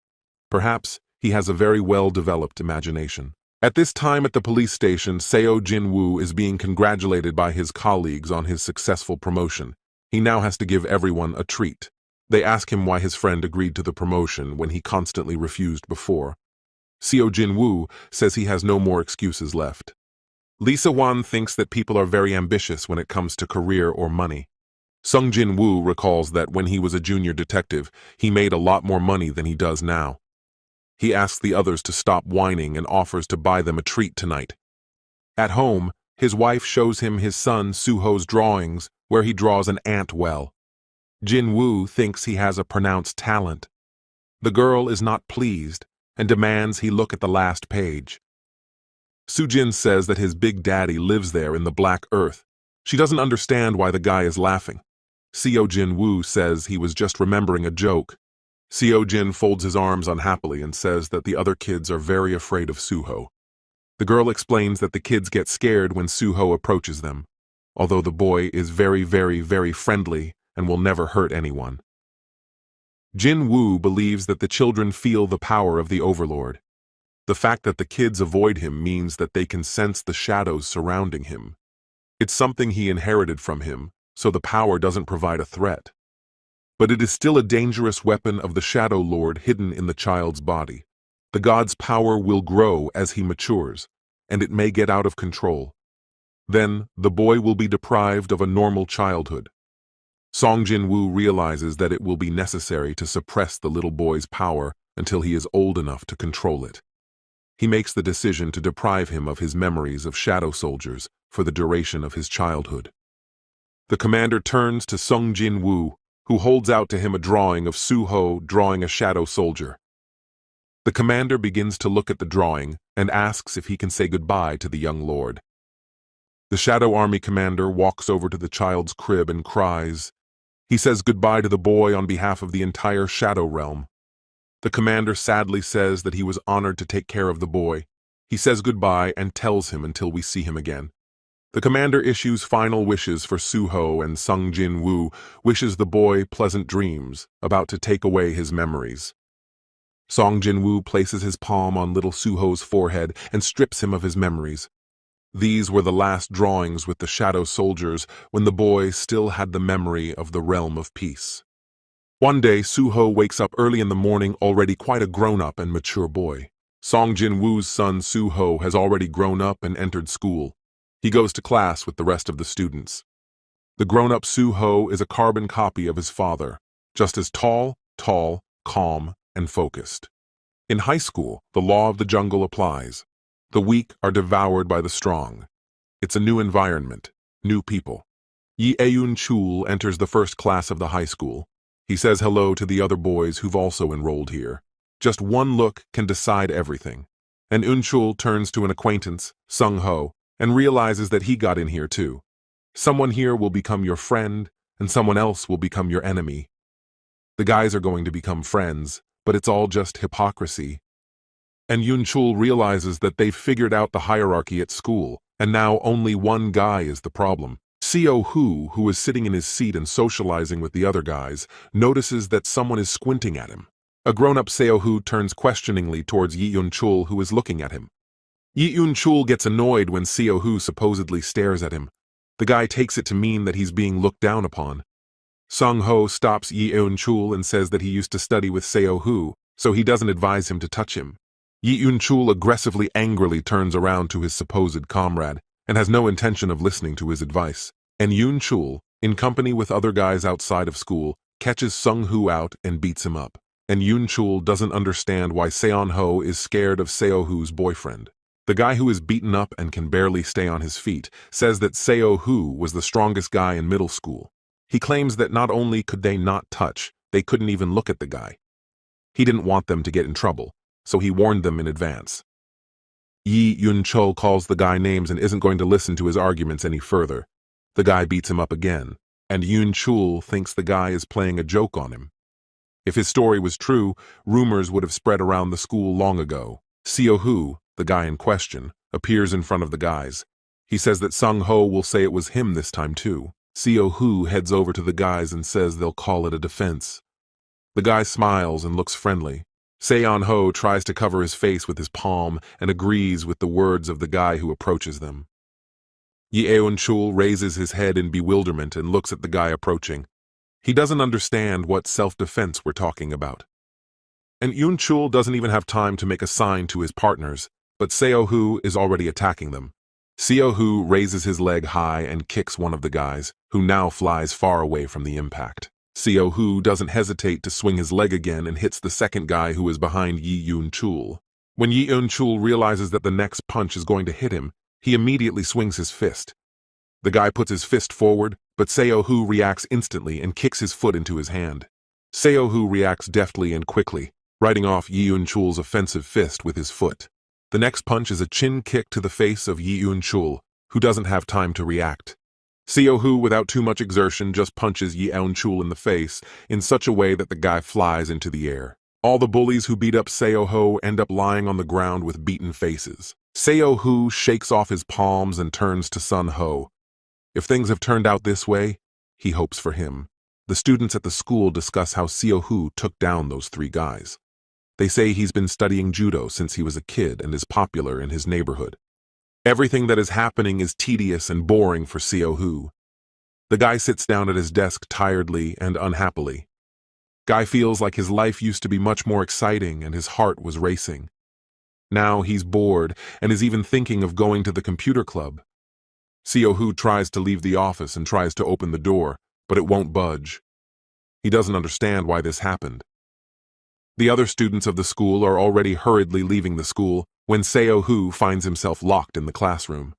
Perhaps he has a very well-developed imagination. At this time at the police station, Seo Jinwoo is being congratulated by his colleagues on his successful promotion. He now has to give everyone a treat. They ask him why his friend agreed to the promotion when he constantly refused before. Seo Jinwoo says he has no more excuses left. Lisa Wan thinks that people are very ambitious when it comes to career or money. Sung Jinwoo recalls that when he was a junior detective, he made a lot more money than he does now. He asks the others to stop whining and offers to buy them a treat tonight. At home, his wife shows him his son Suho's drawings, where he draws an ant well. Jinwoo thinks he has a pronounced talent. The girl is not pleased and demands he look at the last page. Sujin says that his big daddy lives there in the black earth. She doesn't understand why the guy is laughing. Seo Jinwoo says he was just remembering a joke. Seo Jin folds his arms unhappily and says that the other kids are very afraid of Suho. The girl explains that the kids get scared when Suho approaches them, although the boy is very, very, very friendly and will never hurt anyone. Jinwoo believes that the children feel the power of the Overlord. The fact that the kids avoid him means that they can sense the shadows surrounding him. It's something he inherited from him, so the power doesn't provide a threat. But it is still a dangerous weapon of the Shadow Lord hidden in the child's body. The god's power will grow as he matures, and it may get out of control. Then, the boy will be deprived of a normal childhood. Song Jinwoo realizes that it will be necessary to suppress the little boy's power until he is old enough to control it. He makes the decision to deprive him of his memories of shadow soldiers for the duration of his childhood. The commander turns to Sung Jinwoo, who holds out to him a drawing of Suho drawing a shadow soldier. The commander begins to look at the drawing and asks if he can say goodbye to the young lord. The Shadow Army commander walks over to the child's crib and cries. He says goodbye to the boy on behalf of the entire Shadow Realm. The commander sadly says that he was honored to take care of the boy. He says goodbye and tells him until we see him again. The commander issues final wishes for Suho, and Sung Jinwoo wishes the boy pleasant dreams, about to take away his memories. Song Jinwoo places his palm on little Suho's forehead and strips him of his memories. These were the last drawings with the shadow soldiers when the boy still had the memory of the realm of peace. One day, Suho wakes up early in the morning, already quite a grown-up and mature boy. Song Jinwoo's son Suho has already grown up and entered school. He goes to class with the rest of the students. The grown-up Suho is a carbon copy of his father, just as tall, calm, and focused. In high school, the law of the jungle applies. The weak are devoured by the strong. It's a new environment, new people. Yi Eun-chul enters the first class of the high school. He says hello to the other boys who've also enrolled here. Just one look can decide everything. And Eun-chul turns to an acquaintance, Sung-ho, and realizes that he got in here too. Someone here will become your friend, and someone else will become your enemy. The guys are going to become friends, but it's all just hypocrisy. And Eun-chul realizes that they've figured out the hierarchy at school, and now only one guy is the problem. Seo-hoo, who is sitting in his seat and socializing with the other guys, notices that someone is squinting at him. A grown-up Seo-hoo turns questioningly towards Yi Eun-chul, who is looking at him. Yi Eun-chul gets annoyed when Seo-hoo supposedly stares at him. The guy takes it to mean that he's being looked down upon. Sung-ho stops Yi Eun-chul and says that he used to study with Seo-hoo, so he doesn't advise him to touch him. Yi Eun-chul aggressively, angrily turns around to his supposed comrade and has no intention of listening to his advice. And Eun-chul, in company with other guys outside of school, catches Sung-hoo out and beats him up. And Eun-chul doesn't understand why Seon-ho is scared of Seo-hoo's boyfriend. The guy who is beaten up and can barely stay on his feet says that Seo-hoo was the strongest guy in middle school. He claims that not only could they not touch, they couldn't even look at the guy. He didn't want them to get in trouble, so he warned them in advance. Yi Yun-chul calls the guy names and isn't going to listen to his arguments any further. The guy beats him up again, and Yun-chul thinks the guy is playing a joke on him. If his story was true, rumors would have spread around the school long ago. Seo-hoo, the guy in question, appears in front of the guys. He says that Sung-ho will say it was him this time too. Seo-hoo heads over to the guys and says they'll call it a defense. The guy smiles and looks friendly. Seon-ho tries to cover his face with his palm and agrees with the words of the guy who approaches them. Yi Eun-chul raises his head in bewilderment and looks at the guy approaching. He doesn't understand what self-defense we're talking about. And Yun-chul doesn't even have time to make a sign to his partners, but Seo-hoo is already attacking them. Seo-hoo raises his leg high and kicks one of the guys, who now flies far away from the impact. Seo-hoo doesn't hesitate to swing his leg again and hits the second guy who is behind Yi Yun-chul. When Yi Yun-chul realizes that the next punch is going to hit him, he immediately swings his fist. The guy puts his fist forward, but Seo-hoo reacts instantly and kicks his foot into his hand. Seo-hoo reacts deftly and quickly, writing off Yi Yun-chul's offensive fist with his foot. The next punch is a chin kick to the face of Yi Yun-chul, who doesn't have time to react. Seo-hoo, without too much exertion, just punches Yi Yun-chul in the face in such a way that the guy flies into the air. All the bullies who beat up Seo-hoo end up lying on the ground with beaten faces. Seo-hoo shakes off his palms and turns to Sun-ho. If things have turned out this way, he hopes for him. The students at the school discuss how Seo-hoo took down those three guys. They say he's been studying judo since he was a kid and is popular in his neighborhood. Everything that is happening is tedious and boring for Seo-hoo. The guy sits down at his desk tiredly and unhappily. Guy feels like his life used to be much more exciting and his heart was racing. Now he's bored and is even thinking of going to the computer club. Seo-hoo tries to leave the office and tries to open the door, but it won't budge. He doesn't understand why this happened. The other students of the school are already hurriedly leaving the school when Seo-hoo finds himself locked in the classroom.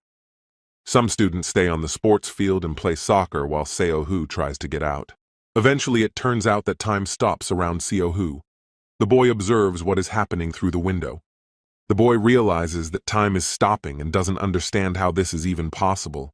Some students stay on the sports field and play soccer while Seo-hoo tries to get out. Eventually, it turns out that time stops around Seo-hoo. The boy observes what is happening through the window. The boy realizes that time is stopping and doesn't understand how this is even possible.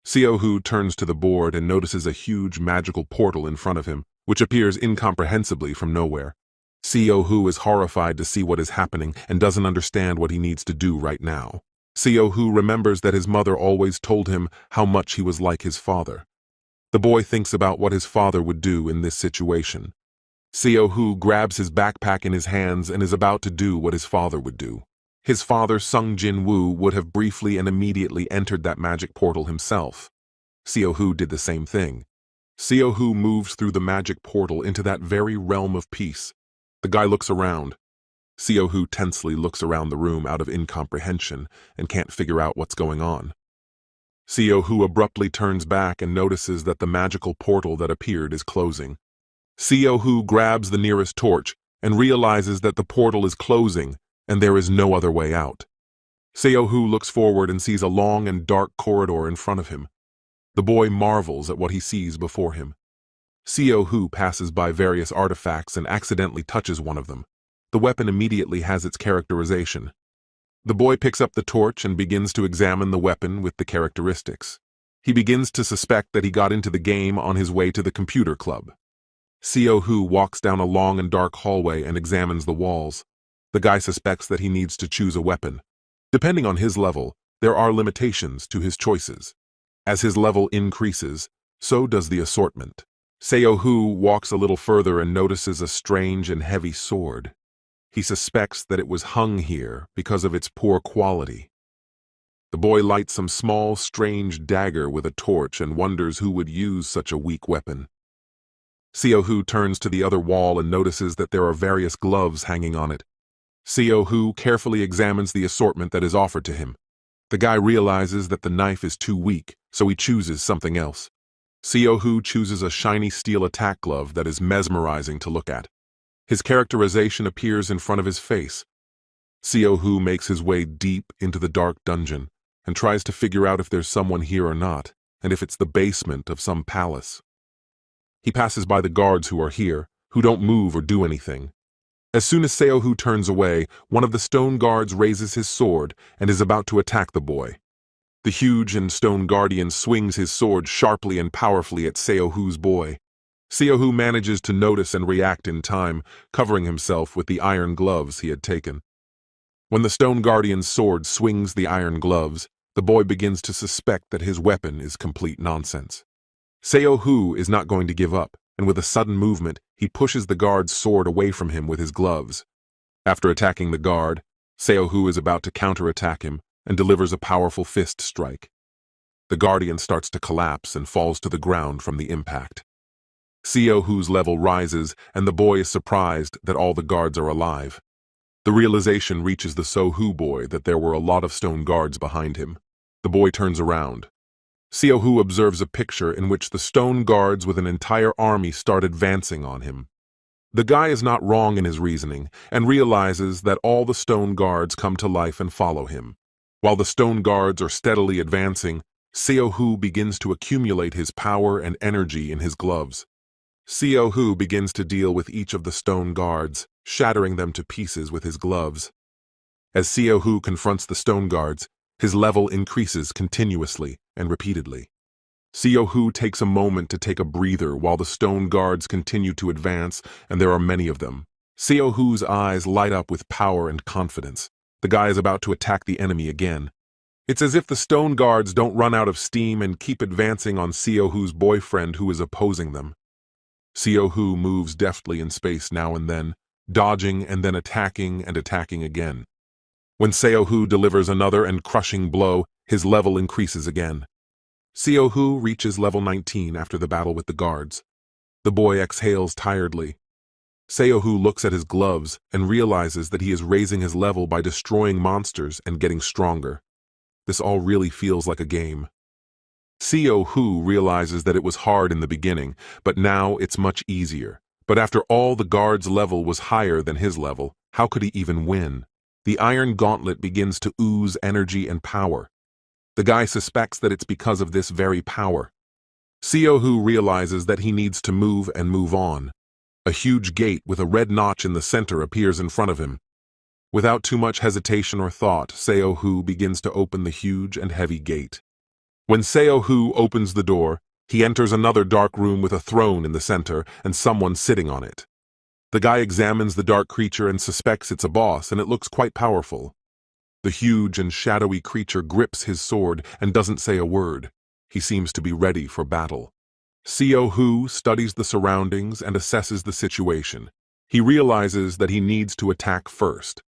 Seo-hoo turns to the board and notices a huge magical portal in front of him, which appears incomprehensibly from nowhere. Seo-hoo is horrified to see what is happening and doesn't understand what he needs to do right now. Seo-hoo remembers that his mother always told him how much he was like his father. The boy thinks about what his father would do in this situation. Seo-hoo grabs his backpack in his hands and is about to do what his father would do. His father, Sung Jinwoo, would have briefly and immediately entered that magic portal himself. Seo-hoo did the same thing. Seo-hoo moves through the magic portal into that very realm of peace. The guy looks around. Seo-hoo tensely looks around the room out of incomprehension and can't figure out what's going on. Seo-hoo abruptly turns back and notices that the magical portal that appeared is closing. Seo-hoo grabs the nearest torch and realizes that the portal is closing and there is no other way out. Seo-hoo looks forward and sees a long and dark corridor in front of him. The boy marvels at what he sees before him. Seo-hoo passes by various artifacts and accidentally touches one of them. The weapon immediately has its characterization. The boy picks up the torch and begins to examine the weapon with the characteristics. He begins to suspect that he got into the game on his way to the computer club. Seo-hoo walks down a long and dark hallway and examines the walls. The guy suspects that he needs to choose a weapon. Depending on his level, there are limitations to his choices. As his level increases, so does the assortment. Seo-hoo walks a little further and notices a strange and heavy sword. He suspects that it was hung here because of its poor quality. The boy lights some small, strange dagger with a torch and wonders who would use such a weak weapon. Seo-hoo turns to the other wall and notices that there are various gloves hanging on it. Seo-hoo carefully examines the assortment that is offered to him. The guy realizes that the knife is too weak, so he chooses something else. Seo-hoo chooses a shiny steel attack glove that is mesmerizing to look at. His characterization appears in front of his face. Seo-hoo makes his way deep into the dark dungeon and tries to figure out if there's someone here or not, and if it's the basement of some palace. He passes by the guards who are here, who don't move or do anything. As soon as Seohu turns away, one of the stone guards raises his sword and is about to attack the boy. The huge and stone guardian swings his sword sharply and powerfully at Seohu's boy. Seohu manages to notice and react in time, covering himself with the iron gloves he had taken. When the stone guardian's sword swings the iron gloves, the boy begins to suspect that his weapon is complete nonsense. Seohu is not going to give up, and with a sudden movement, he pushes the guard's sword away from him with his gloves. After attacking the guard, Seohu is about to counterattack him and delivers a powerful fist strike. The guardian starts to collapse and falls to the ground from the impact. Seohu's level rises, and the boy is surprised that all the guards are alive. The realization reaches the Seohu boy that there were a lot of stone guards behind him. The boy turns around. Seohu observes a picture in which the stone guards with an entire army start advancing on him. The guy is not wrong in his reasoning and realizes that all the stone guards come to life and follow him. While the stone guards are steadily advancing, Seohu begins to accumulate his power and energy in his gloves. Seohu begins to deal with each of the stone guards, shattering them to pieces with his gloves. As Seohu confronts the stone guards, his level increases continuously and repeatedly. Seohu takes a moment to take a breather while the stone guards continue to advance, and there are many of them. Seohu's eyes light up with power and confidence. The guy is about to attack the enemy again. It's as if the stone guards don't run out of steam and keep advancing on Seohu's boyfriend who is opposing them. Seohu moves deftly in space now and then, dodging and then attacking and attacking again. When Seohu delivers another and crushing blow, his level increases again. Seohu reaches level 19 after the battle with the guards. The boy exhales tiredly. Seohu looks at his gloves and realizes that he is raising his level by destroying monsters and getting stronger. This all really feels like a game. Seohu realizes that it was hard in the beginning, but now it's much easier. But after all, the guard's level was higher than his level. How could he even win? The iron gauntlet begins to ooze energy and power. The guy suspects that it's because of this very power. Seohu realizes that he needs to move and move on. A huge gate with a red notch in the center appears in front of him. Without too much hesitation or thought, Seohu begins to open the huge and heavy gate. When Seohu opens the door, he enters another dark room with a throne in the center and someone sitting on it. The guy examines the dark creature and suspects it's a boss, and it looks quite powerful. The huge and shadowy creature grips his sword and doesn't say a word. He seems to be ready for battle. Seohu studies the surroundings and assesses the situation. He realizes that he needs to attack first.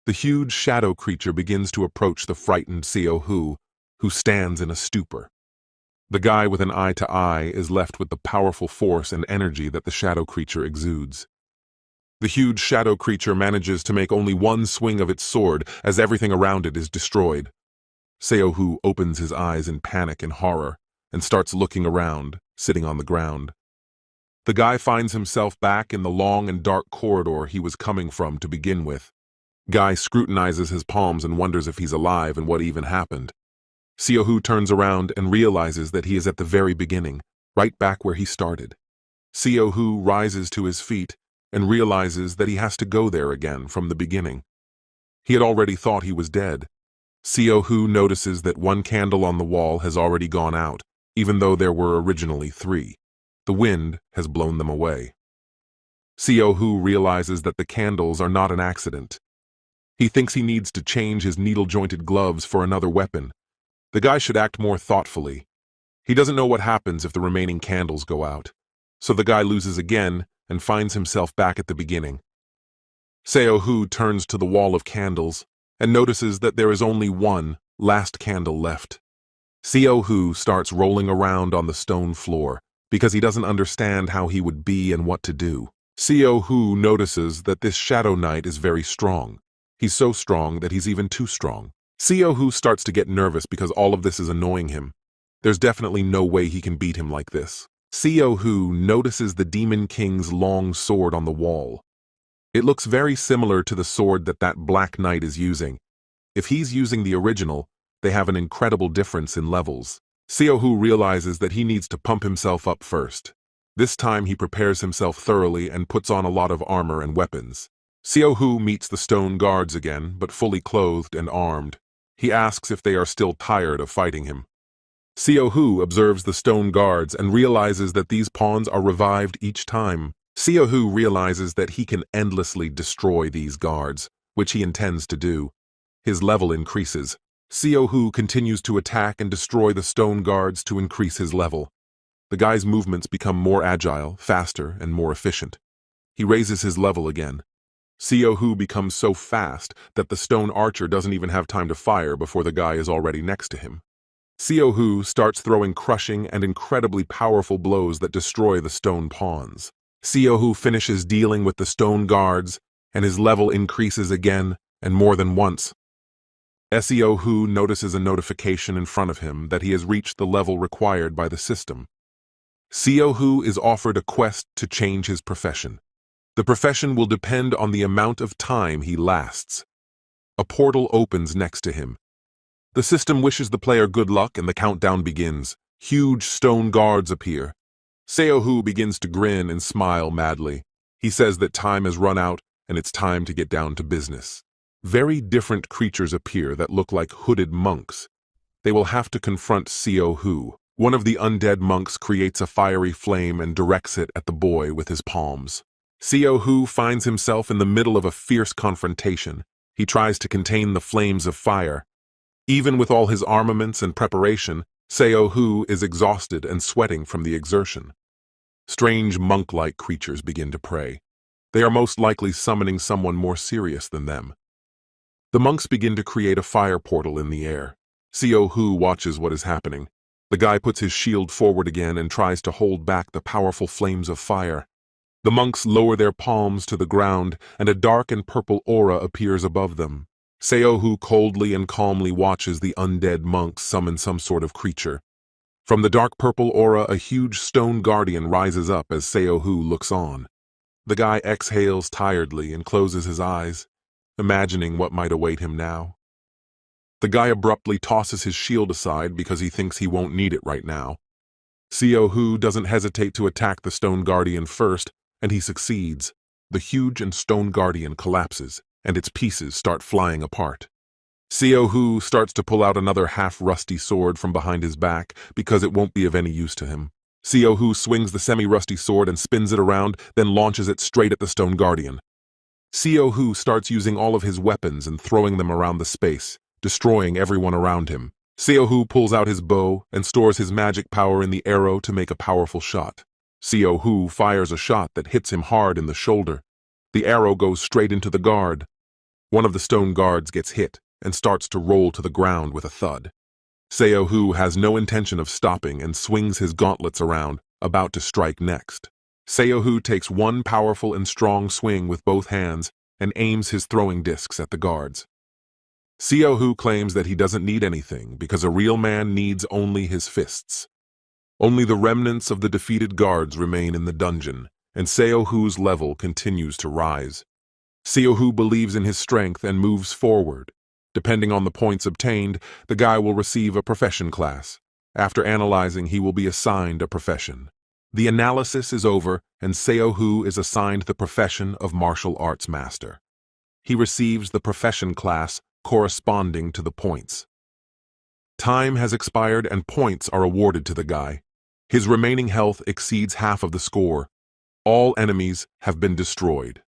The huge shadow creature begins to approach the frightened Seohu, who stands in a stupor. The guy with an eye to eye is left with the powerful force and energy that the shadow creature exudes. The huge shadow creature manages to make only one swing of its sword as everything around it is destroyed. Seohu opens his eyes in panic and horror and starts looking around, sitting on the ground. The guy finds himself back in the long and dark corridor he was coming from to begin with. Guy scrutinizes his palms and wonders if he's alive and what even happened. Seohu turns around and realizes that he is at the very beginning, right back where he started. Seohu rises to his feet and realizes that he has to go there again from the beginning. He had already thought he was dead. Seohu notices that one candle on the wall has already gone out, even though there were originally 3. The wind has blown them away. Seohu realizes that the candles are not an accident. He thinks he needs to change his needle-jointed gloves for another weapon. The guy should act more thoughtfully. He doesn't know what happens if the remaining candles go out. So the guy loses again and finds himself back at the beginning. Seohu turns to the wall of candles and notices that there is only one last candle left. Seohu starts rolling around on the stone floor because he doesn't understand how he would be and what to do. Seohu notices that this Shadow Knight is very strong. He's so strong that he's even too strong. Seohu starts to get nervous because all of this is annoying him. There's definitely no way he can beat him like this. Seohu notices the Demon King's long sword on the wall. It looks very similar to the sword that Black Knight is using. If he's using the original, they have an incredible difference in levels. Seohu realizes that he needs to pump himself up first. This time he prepares himself thoroughly and puts on a lot of armor and weapons. Seo-hoo meets the stone guards again, but fully clothed and armed. He asks if they are still tired of fighting him. Seo-hoo observes the stone guards and realizes that these pawns are revived each time. Seo-hoo realizes that he can endlessly destroy these guards, which he intends to do. His level increases. Seo-hoo continues to attack and destroy the stone guards to increase his level. The guy's movements become more agile, faster, and more efficient. He raises his level again. Seo-hoo becomes so fast that the stone archer doesn't even have time to fire before the guy is already next to him. Seo-hoo starts throwing crushing and incredibly powerful blows that destroy the stone pawns. Seo-hoo finishes dealing with the stone guards, and his level increases again, and more than once. Seo-hoo notices a notification in front of him that he has reached the level required by the system. Seo-hoo is offered a quest to change his profession. The profession will depend on the amount of time he lasts. A portal opens next to him. The system wishes the player good luck and the countdown begins. Huge stone guards appear. Seo-hoo begins to grin and smile madly. He says that time has run out and it's time to get down to business. Very different creatures appear that look like hooded monks. They will have to confront Seo-hoo. One of the undead monks creates a fiery flame and directs it at the boy with his palms. Seo-hoo finds himself in the middle of a fierce confrontation. He tries to contain the flames of fire. Even with all his armaments and preparation, Seo-hoo is exhausted and sweating from the exertion. Strange monk-like creatures begin to pray. They are most likely summoning someone more serious than them. The monks begin to create a fire portal in the air. Seo-hoo watches what is happening. The guy puts his shield forward again and tries to hold back the powerful flames of fire. The monks lower their palms to the ground, and a dark and purple aura appears above them. Seo-hoo coldly and calmly watches the undead monks summon some sort of creature. From the dark purple aura, a huge stone guardian rises up as Seo-hoo looks on. The guy exhales tiredly and closes his eyes, imagining what might await him now. The guy abruptly tosses his shield aside because he thinks he won't need it right now. Seo-hoo doesn't hesitate to attack the stone guardian first, and he succeeds. The huge and stone guardian collapses, and its pieces start flying apart. Seo-hoo starts to pull out another half-rusty sword from behind his back because it won't be of any use to him. Seo-hoo swings the semi-rusty sword and spins it around, then launches it straight at the stone guardian. Seo-hoo starts using all of his weapons and throwing them around the space, destroying everyone around him. Seo-hoo pulls out his bow and stores his magic power in the arrow to make a powerful shot. Seo-hoo fires a shot that hits him hard in the shoulder. The arrow goes straight into the guard. One of the stone guards gets hit and starts to roll to the ground with a thud. Seo-hoo has no intention of stopping and swings his gauntlets around, about to strike next. Seo-hoo takes one powerful and strong swing with both hands and aims his throwing discs at the guards. Seo-hoo claims that he doesn't need anything because a real man needs only his fists. Only the remnants of the defeated guards remain in the dungeon, and Seo-hoo's level continues to rise. Seo-hoo believes in his strength and moves forward. Depending on the points obtained, the guy will receive a profession class. After analyzing, he will be assigned a profession. The analysis is over, and Seo-hoo is assigned the profession of martial arts master. He receives the profession class corresponding to the points. Time has expired and points are awarded to the guy. His remaining health exceeds half of the score. All enemies have been destroyed.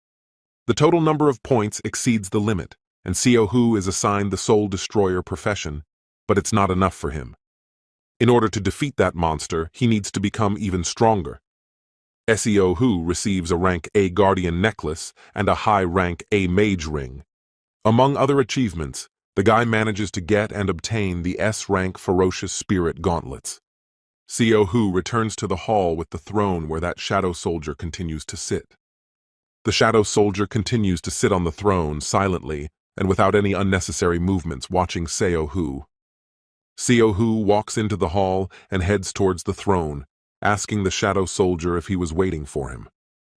The total number of points exceeds the limit, and Seo-hoo is assigned the Soul Destroyer profession, but it's not enough for him. In order to defeat that monster, he needs to become even stronger. Seo-hoo receives a rank A Guardian necklace and a high rank A Mage ring. Among other achievements, the guy manages to get and obtain the S-rank Ferocious Spirit gauntlets. Seo-hoo returns to the hall with the throne where that shadow soldier continues to sit. The shadow soldier continues to sit on the throne silently and without any unnecessary movements, watching Seo-hoo. Seo-hoo walks into the hall and heads towards the throne, asking the shadow soldier if he was waiting for him.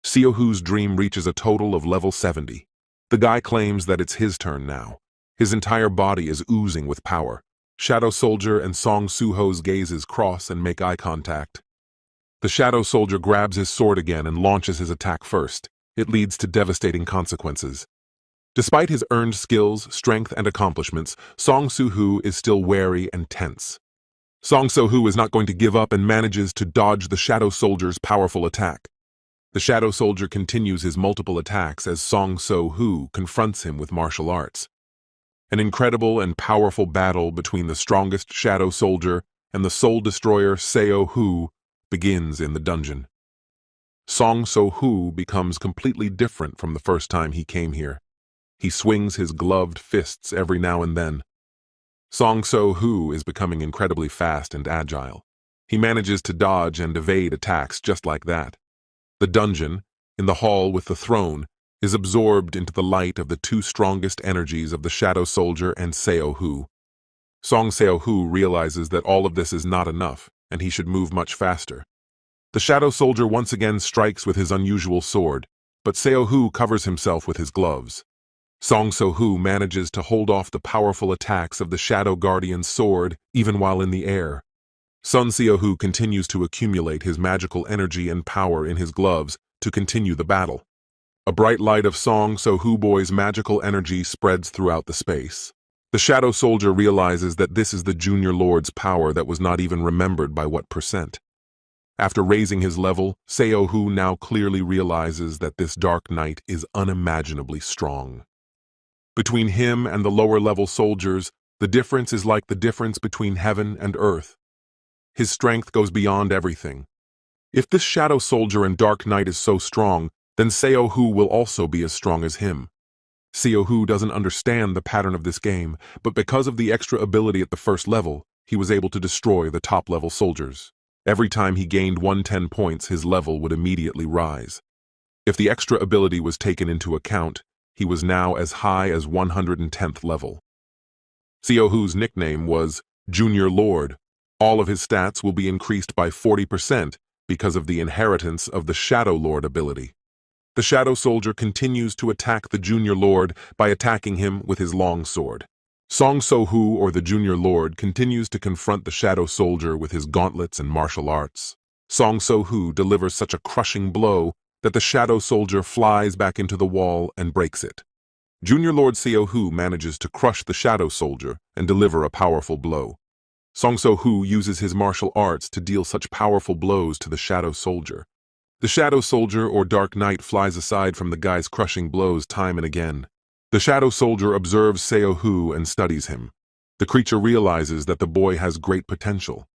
Seo-hoo's dream reaches a total of level 70. The guy claims that it's his turn now. His entire body is oozing with power. Shadow Soldier and Song Soo-ho's gazes cross and make eye contact. The Shadow Soldier grabs his sword again and launches his attack first. it leads to devastating consequences. Despite his earned skills, strength, and accomplishments, Song Soo-hoo is still wary and tense. Song So-hoo is not going to give up and manages to dodge the Shadow Soldier's powerful attack. The Shadow Soldier continues his multiple attacks as Song So-hoo confronts him with martial arts. An incredible and powerful battle between the strongest Shadow Soldier and the Soul Destroyer Seo-hoo begins in the dungeon. Song So-hoo becomes completely different from the first time he came here. He swings his gloved fists every now and then. Song So-hoo is becoming incredibly fast and agile. He manages to dodge and evade attacks just like that. The dungeon, in the hall with the throne, is absorbed into the light of the two strongest energies of the Shadow Soldier and Seo-hoo. Song Seo-hoo realizes that all of this is not enough, and he should move much faster. The Shadow Soldier once again strikes with his unusual sword, but Seo-hoo covers himself with his gloves. Song So-hoo manages to hold off the powerful attacks of the Shadow Guardian's sword even while in the air. Sun Seo-hoo continues to accumulate his magical energy and power in his gloves to continue the battle. A bright light of Song So-hoo boy's magical energy spreads throughout the space. The Shadow Soldier realizes that this is the Junior Lord's power that was not even remembered by what percent. After raising his level, Seo-hoo now clearly realizes that this Dark Knight is unimaginably strong. Between him and the lower-level soldiers, the difference is like the difference between heaven and earth. His strength goes beyond everything. If this Shadow Soldier and Dark Knight is so strong, then Seo-hoo will also be as strong as him. Seo-hoo doesn't understand the pattern of this game, but because of the extra ability at the first level, he was able to destroy the top-level soldiers. Every time he gained 110 points, his level would immediately rise. If the extra ability was taken into account, he was now as high as 110th level. Seo-hoo's nickname was Junior Lord. All of his stats will be increased by 40% because of the inheritance of the Shadow Lord ability. The Shadow Soldier continues to attack the Junior Lord by attacking him with his long sword. Song So-hoo, or the Junior Lord, continues to confront the Shadow Soldier with his gauntlets and martial arts. Song So-hoo delivers such a crushing blow that the Shadow Soldier flies back into the wall and breaks it. Junior Lord Seo-hoo manages to crush the Shadow Soldier and deliver a powerful blow. Song So-hoo uses his martial arts to deal such powerful blows to the Shadow Soldier. The Shadow Soldier, or Dark Knight, flies aside from the guy's crushing blows time and again. The Shadow Soldier observes Seo-hoo and studies him. The creature realizes that the boy has great potential.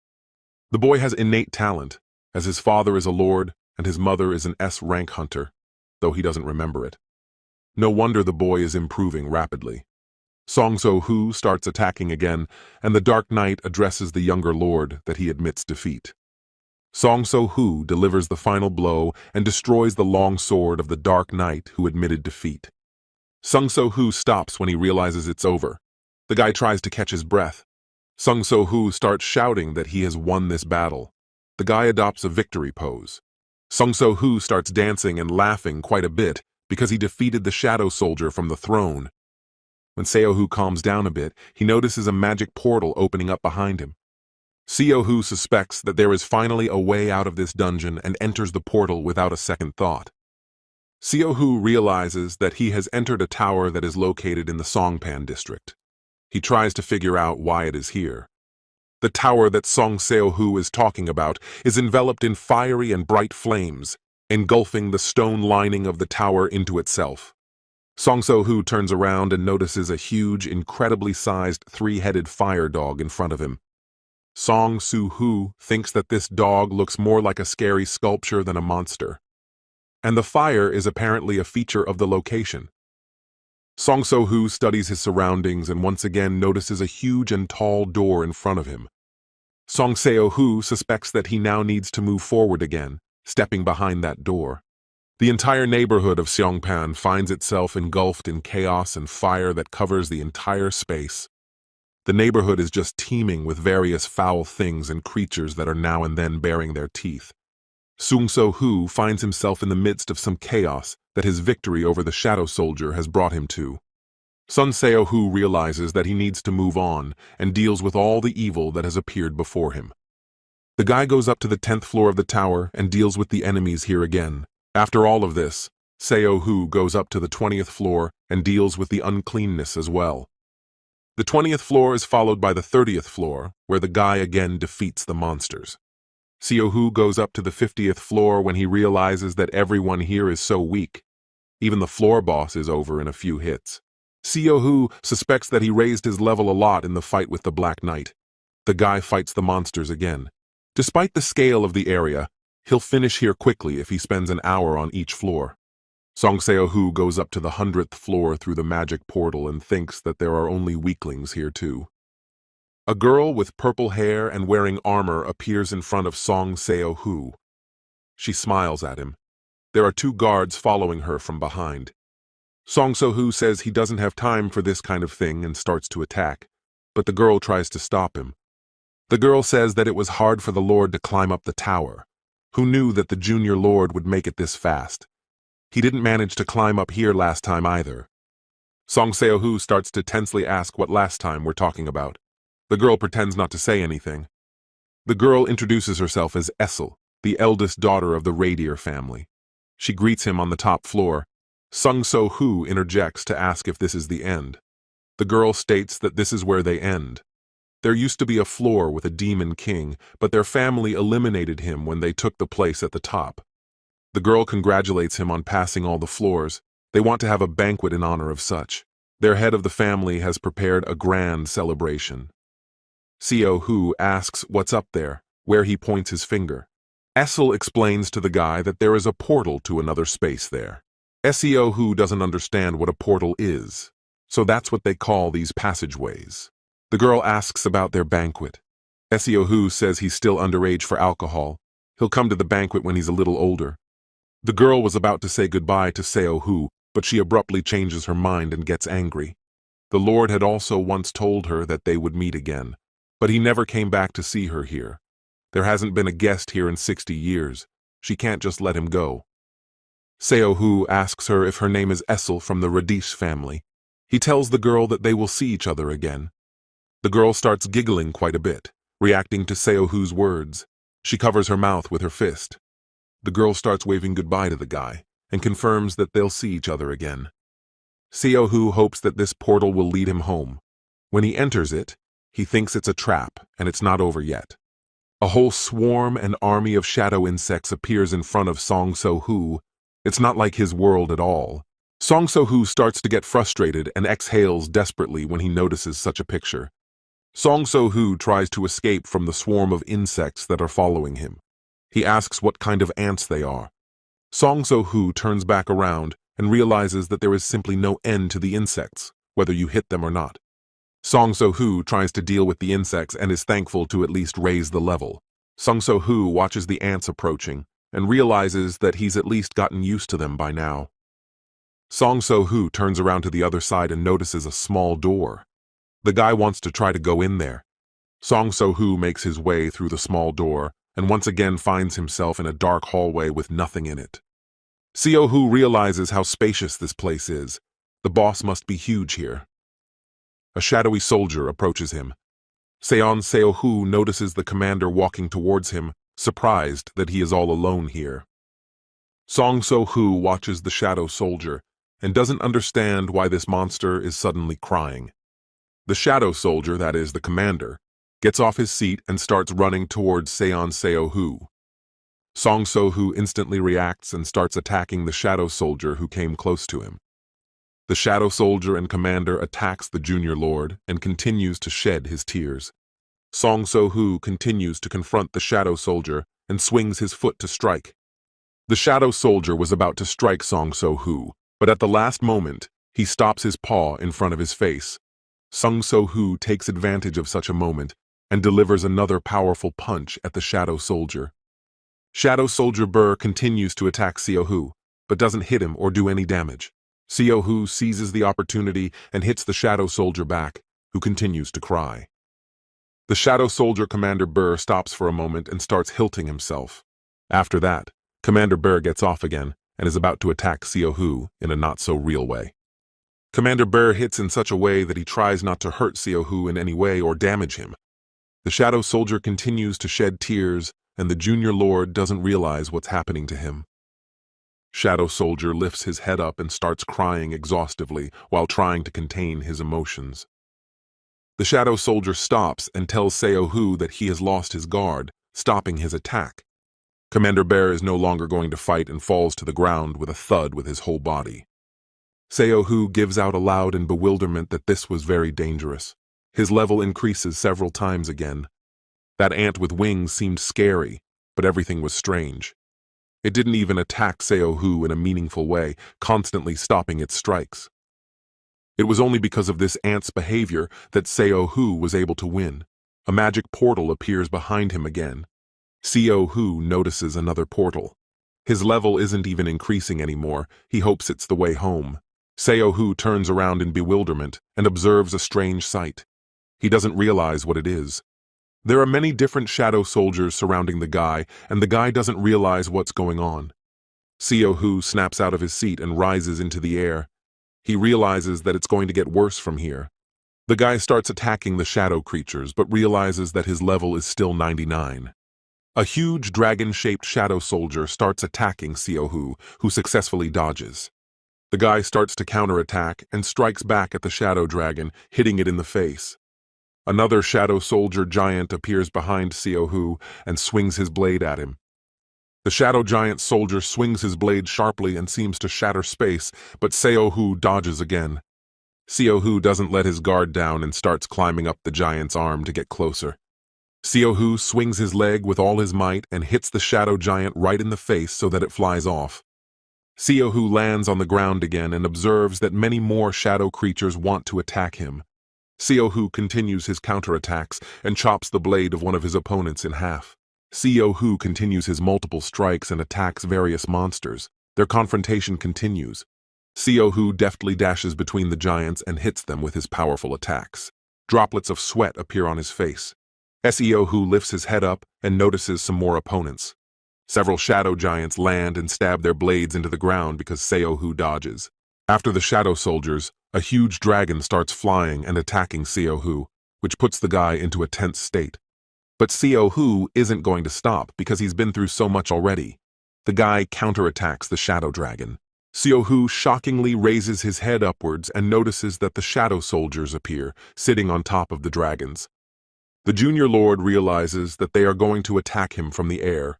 The boy has innate talent, as his father is a lord and his mother is an S-rank hunter, though he doesn't remember it. No wonder the boy is improving rapidly. Song So-hoo starts attacking again, and the Dark Knight addresses the younger lord that he admits defeat. Song So-hoo delivers the final blow and destroys the long sword of the Dark Knight who admitted defeat. Song So-hoo stops when he realizes it's over. The guy tries to catch his breath. Song So-hoo starts shouting that he has won this battle. The guy adopts a victory pose. Song So-hoo starts dancing and laughing quite a bit because he defeated the Shadow Soldier from the throne. When Seo-hoo calms down a bit, he notices a magic portal opening up behind him. Seo-hoo suspects that there is finally a way out of this dungeon and enters the portal without a second thought. Seo-hoo realizes that he has entered a tower that is located in the Songpan district. He tries to figure out why it is here. The tower that Song Seo-hoo is talking about is enveloped in fiery and bright flames, engulfing the stone lining of the tower into itself. Song So-hoo turns around and notices a huge, incredibly sized three-headed fire dog in front of him. Song So-hoo thinks that this dog looks more like a scary sculpture than a monster. And the fire is apparently a feature of the location. Song So-hoo studies his surroundings and once again notices a huge and tall door in front of him. Song Seo-hoo suspects that he now needs to move forward again, stepping behind that door. The entire neighborhood of Seongpan finds itself engulfed in chaos and fire that covers the entire space. The neighborhood is just teeming with various foul things and creatures that are now and then baring their teeth. Song So-hoo finds himself in the midst of some chaos that his victory over the Shadow Soldier has brought him to. Sun Seo-hoo realizes that he needs to move on and deals with all the evil that has appeared before him. The guy goes up to the 10th floor of the tower and deals with the enemies here again. After all of this, Seo-hoo goes up to the 20th floor and deals with the uncleanness as well. The 20th floor is followed by the 30th floor, where the guy again defeats the monsters. Seo-hoo goes up to the 50th floor when he realizes that everyone here is so weak. Even the floor boss is over in a few hits. Seo-hoo suspects that he raised his level a lot in the fight with the Black Knight. The guy fights the monsters again. Despite the scale of the area, he'll finish here quickly if he spends an hour on each floor. Song Seo-hoo goes up to the 100th floor through the magic portal and thinks that there are only weaklings here too. A girl with purple hair and wearing armor appears in front of Song Seo-hoo. She smiles at him. There are two guards following her from behind. Song Seo-hoo says he doesn't have time for this kind of thing and starts to attack, but the girl tries to stop him. The girl says that it was hard for the Lord to climb up the tower. Who knew that the Junior Lord would make it this fast? He didn't manage to climb up here last time either. Song Seo-hoo starts to tensely ask what last time we're talking about. The girl pretends not to say anything. The girl introduces herself as Essel, the eldest daughter of the Radier family. She greets him on the top floor. Song Seo-hoo interjects to ask if this is the end. The girl states that this is where they end. There used to be a floor with a demon king, but their family eliminated him when they took the place at the top. The girl congratulates him on passing all the floors. They want to have a banquet in honor of such. Their head of the family has prepared a grand celebration. Seo-hoo asks what's up there, where he points his finger. Essel explains to the guy that there is a portal to another space there. Seo-hoo doesn't understand what a portal is, so that's what they call these passageways. The girl asks about their banquet. Seo-hoo says he's still underage for alcohol. He'll come to the banquet when he's a little older. The girl was about to say goodbye to Seo-hoo, but she abruptly changes her mind and gets angry. The Lord had also once told her that they would meet again, but he never came back to see her here. There hasn't been a guest here in 60 years. She can't just let him go. Seo-hoo asks her if her name is Essel from the Radish family. He tells the girl that they will see each other again. The girl starts giggling quite a bit, reacting to Seo-hoo's words. She covers her mouth with her fist. The girl starts waving goodbye to the guy and confirms that they'll see each other again. Seo-hoo hopes that this portal will lead him home. When he enters it, he thinks it's a trap and it's not over yet. A whole swarm and army of shadow insects appears in front of Song Seo-hoo. It's not like his world at all. Song Seo-hoo starts to get frustrated and exhales desperately when he notices such a picture. Song Seo-hoo tries to escape from the swarm of insects that are following him. He asks what kind of ants they are. Song Seo-hoo turns back around and realizes that there is simply no end to the insects, whether you hit them or not. Song Seo-hoo tries to deal with the insects and is thankful to at least raise the level. Song Seo-hoo watches the ants approaching and realizes that he's at least gotten used to them by now. Song Seo-hoo turns around to the other side and notices a small door. The guy wants to try to go in there. Song Seo-hoo makes his way through the small door and once again finds himself in a dark hallway with nothing in it. Seo-hoo realizes how spacious this place is. The boss must be huge here. A shadowy soldier approaches him. Seo-hoo notices the commander walking towards him, surprised that he is all alone here. Song Seo-hoo watches the shadow soldier and doesn't understand why this monster is suddenly crying. The shadow soldier, that is the commander, gets off his seat and starts running towards Seo-hoo. Song Seo-hoo instantly reacts and starts attacking the shadow soldier who came close to him. The shadow soldier and commander attacks the junior lord and continues to shed his tears. Song Seo-hoo continues to confront the shadow soldier and swings his foot to strike. The shadow soldier was about to strike Song Seo-hoo, but at the last moment, he stops his paw in front of his face. Song Seo-hoo takes advantage of such a moment and delivers another powerful punch at the shadow soldier. Shadow Soldier Burr continues to attack Seo-hoo, but doesn't hit him or do any damage. Seo-hoo seizes the opportunity and hits the shadow soldier back, who continues to cry. The shadow soldier Commander Burr stops for a moment and starts hilting himself. After that, Commander Burr gets off again and is about to attack Seo-hoo in a not-so-real way. Commander Burr hits in such a way that he tries not to hurt Seo-hoo in any way or damage him. The shadow soldier continues to shed tears, and the junior lord doesn't realize what's happening to him. Shadow Soldier lifts his head up and starts crying exhaustively while trying to contain his emotions. The Shadow Soldier stops and tells Seo-hoo that he has lost his guard, stopping his attack. Commander Bear is no longer going to fight and falls to the ground with a thud with his whole body. Seo-hoo gives out aloud in bewilderment that this was very dangerous. His level increases several times again. That ant with wings seemed scary, but everything was strange. It didn't even attack Seo-hoo in a meaningful way, constantly stopping its strikes. It was only because of this ant's behavior that Seo-hoo was able to win. A magic portal appears behind him again. Seo-hoo notices another portal. His level isn't even increasing anymore. He hopes it's the way home. Seo-hoo turns around in bewilderment and observes a strange sight. He doesn't realize what it is. There are many different shadow soldiers surrounding the guy, and the guy doesn't realize what's going on. Seo-hoo snaps out of his seat and rises into the air. He realizes that it's going to get worse from here. The guy starts attacking the shadow creatures, but realizes that his level is still 99. A huge dragon-shaped shadow soldier starts attacking Seo-hoo, who successfully dodges. The guy starts to counterattack and strikes back at the shadow dragon, hitting it in the face. Another shadow soldier giant appears behind Seo-hoo and swings his blade at him. The shadow giant soldier swings his blade sharply and seems to shatter space, but Seo-hoo dodges again. Seo-hoo doesn't let his guard down and starts climbing up the giant's arm to get closer. Seo-hoo swings his leg with all his might and hits the shadow giant right in the face so that it flies off. Seo-hoo lands on the ground again and observes that many more shadow creatures want to attack him. Seo-hoo continues his counterattacks and chops the blade of one of his opponents in half. Seo-hoo continues his multiple strikes and attacks various monsters. Their confrontation continues. Seo-hoo deftly dashes between the giants and hits them with his powerful attacks. Droplets of sweat appear on his face. Seo-hoo lifts his head up and notices some more opponents. Several shadow giants land and stab their blades into the ground because Seo-hoo dodges. After the shadow soldiers, a huge dragon starts flying and attacking Seo-hoo, which puts the guy into a tense state. But Seo-hoo isn't going to stop because he's been through so much already. The guy counterattacks the shadow dragon. Seo-hoo shockingly raises his head upwards and notices that the shadow soldiers appear, sitting on top of the dragons. The junior lord realizes that they are going to attack him from the air.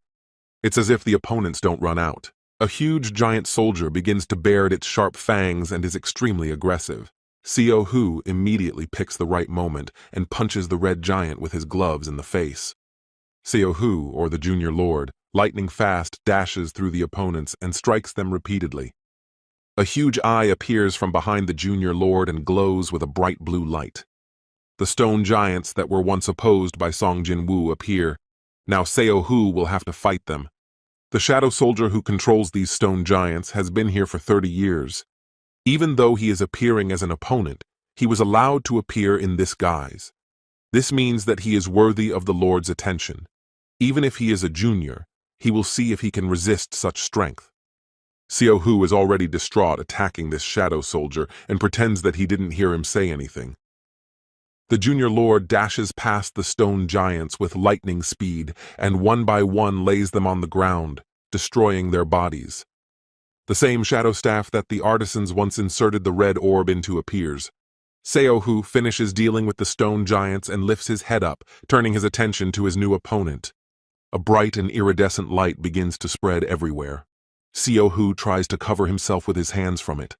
It's as if the opponents don't run out. A huge giant soldier begins to bare its sharp fangs and is extremely aggressive. Seo-hoo immediately picks the right moment and punches the red giant with his gloves in the face. Seo-hoo, or the junior lord, lightning fast dashes through the opponents and strikes them repeatedly. A huge eye appears from behind the junior lord and glows with a bright blue light. The stone giants that were once opposed by Jinwoo appear. Now Seo-hoo will have to fight them. The shadow soldier who controls these stone giants has been here for 30 years. Even though he is appearing as an opponent, he was allowed to appear in this guise. This means that he is worthy of the Lord's attention. Even if he is a junior, he will see if he can resist such strength. Seo-hoo is already distraught attacking this shadow soldier and pretends that he didn't hear him say anything. The junior lord dashes past the stone giants with lightning speed and one by one lays them on the ground, destroying their bodies. The same shadow staff that the artisans once inserted the red orb into appears. Seo-hoo finishes dealing with the stone giants and lifts his head up, turning his attention to his new opponent. A bright and iridescent light begins to spread everywhere. Seo-hoo tries to cover himself with his hands from it.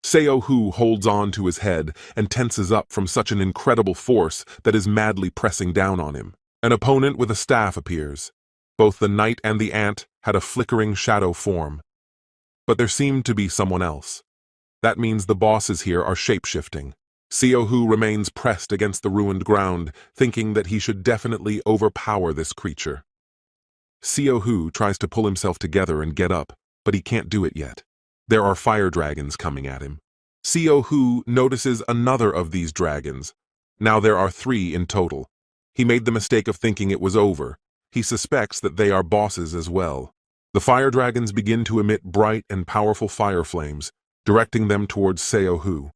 Seo-hoo holds on to his head and tenses up from such an incredible force that is madly pressing down on him. An opponent with a staff appears. Both the knight and the ant had a flickering shadow form. But there seemed to be someone else. That means the bosses here are shape-shifting. Seo-hoo remains pressed against the ruined ground, thinking that he should definitely overpower this creature. Seo-hoo tries to pull himself together and get up, but he can't do it yet. There are fire dragons coming at him. Seo-hoo notices another of these dragons. Now there are 3 in total. He made the mistake of thinking it was over. He suspects that they are bosses as well. The fire dragons begin to emit bright and powerful fire flames, directing them towards Seo-hoo.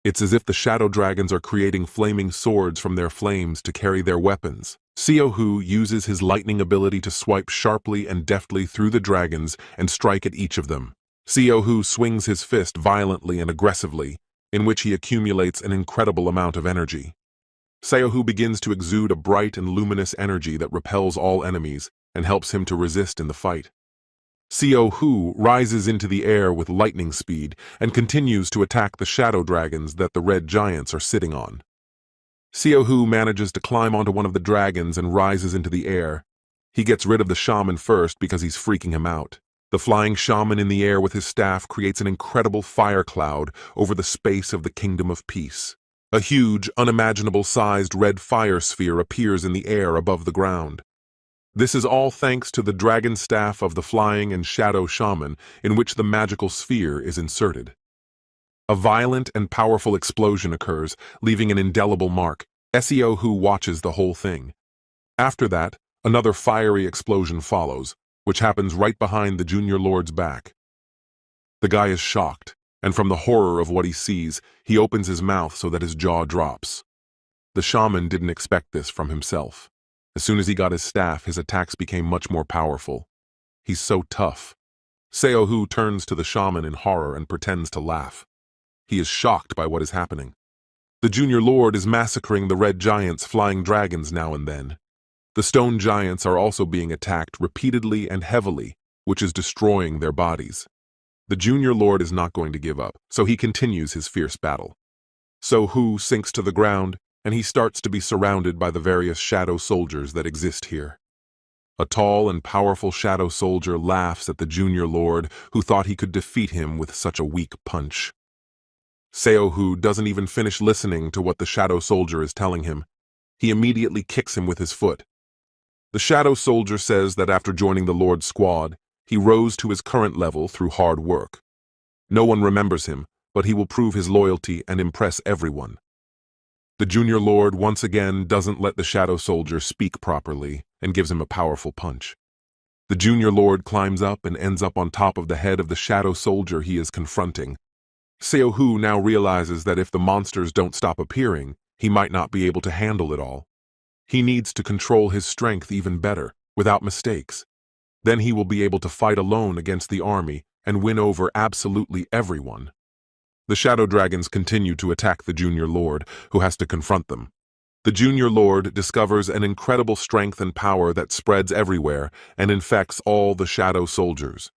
It's as if the shadow dragons are creating flaming swords from their flames to carry their weapons. Seo-hoo uses his lightning ability to swipe sharply and deftly through the dragons and strike at each of them. Seo-hoo swings his fist violently and aggressively, in which he accumulates an incredible amount of energy. Seo-hoo begins to exude a bright and luminous energy that repels all enemies and helps him to resist in the fight. Seo-hoo rises into the air with lightning speed and continues to attack the shadow dragons that the red giants are sitting on. Seo-hoo manages to climb onto one of the dragons and rises into the air. He gets rid of the shaman first because he's freaking him out. The flying shaman in the air with his staff creates an incredible fire cloud over the space of the Kingdom of Peace. A huge, unimaginable-sized red fire sphere appears in the air above the ground. This is all thanks to the dragon staff of the flying and shadow shaman in which the magical sphere is inserted. A violent and powerful explosion occurs, leaving an indelible mark. Seo-hoo watches the whole thing. After that, another fiery explosion follows, which happens right behind the Junior Lord's back. The guy is shocked, and from the horror of what he sees, he opens his mouth so that his jaw drops. The shaman didn't expect this from himself. As soon as he got his staff, his attacks became much more powerful. He's so tough. Seo-hoo turns to the shaman in horror and pretends to laugh. He is shocked by what is happening. The Junior Lord is massacring the red giants flying dragons now and then. The stone giants are also being attacked repeatedly and heavily, which is destroying their bodies. The Junior Lord is not going to give up, so he continues his fierce battle. Seo-hoo sinks to the ground, and he starts to be surrounded by the various shadow soldiers that exist here. A tall and powerful shadow soldier laughs at the Junior Lord, who thought he could defeat him with such a weak punch. Seo-hoo doesn't even finish listening to what the shadow soldier is telling him. He immediately kicks him with his foot. The shadow soldier says that after joining the Lord's squad, he rose to his current level through hard work. No one remembers him, but he will prove his loyalty and impress everyone. The Junior Lord once again doesn't let the shadow soldier speak properly and gives him a powerful punch. The Junior Lord climbs up and ends up on top of the head of the shadow soldier he is confronting. Seo-hoo now realizes that if the monsters don't stop appearing, he might not be able to handle it all. He needs to control his strength even better, without mistakes. Then he will be able to fight alone against the army and win over absolutely everyone. The shadow dragons continue to attack the Junior Lord, who has to confront them. The Junior Lord discovers an incredible strength and power that spreads everywhere and infects all the shadow soldiers.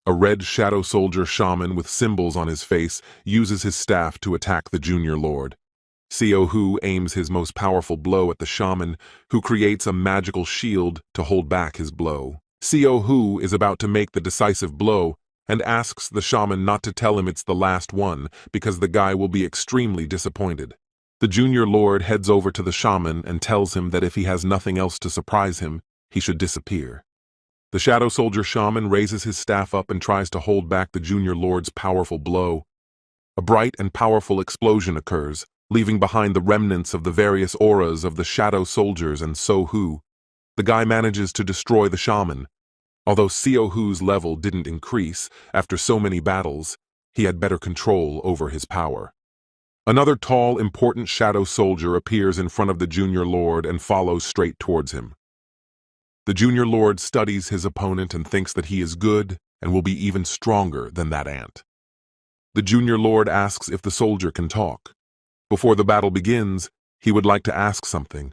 A red shadow soldier shaman with symbols on his face uses his staff to attack the Junior Lord. Seo-hoo aims his most powerful blow at the shaman, who creates a magical shield to hold back his blow. Seo-hoo is about to make the decisive blow and asks the shaman not to tell him it's the last one because the guy will be extremely disappointed. The Junior Lord heads over to the shaman and tells him that if he has nothing else to surprise him, he should disappear. The shadow soldier shaman raises his staff up and tries to hold back the Junior Lord's powerful blow. A bright and powerful explosion occurs, leaving behind the remnants of the various auras of the shadow soldiers and Seo-hoo. The guy manages to destroy the shaman. Although Seo-hoo's level didn't increase after so many battles, he had better control over his power. Another tall, important shadow soldier appears in front of the Junior Lord and follows straight towards him. The Junior Lord studies his opponent and thinks that he is good and will be even stronger than that ant. The Junior Lord asks if the soldier can talk. Before the battle begins, he would like to ask something.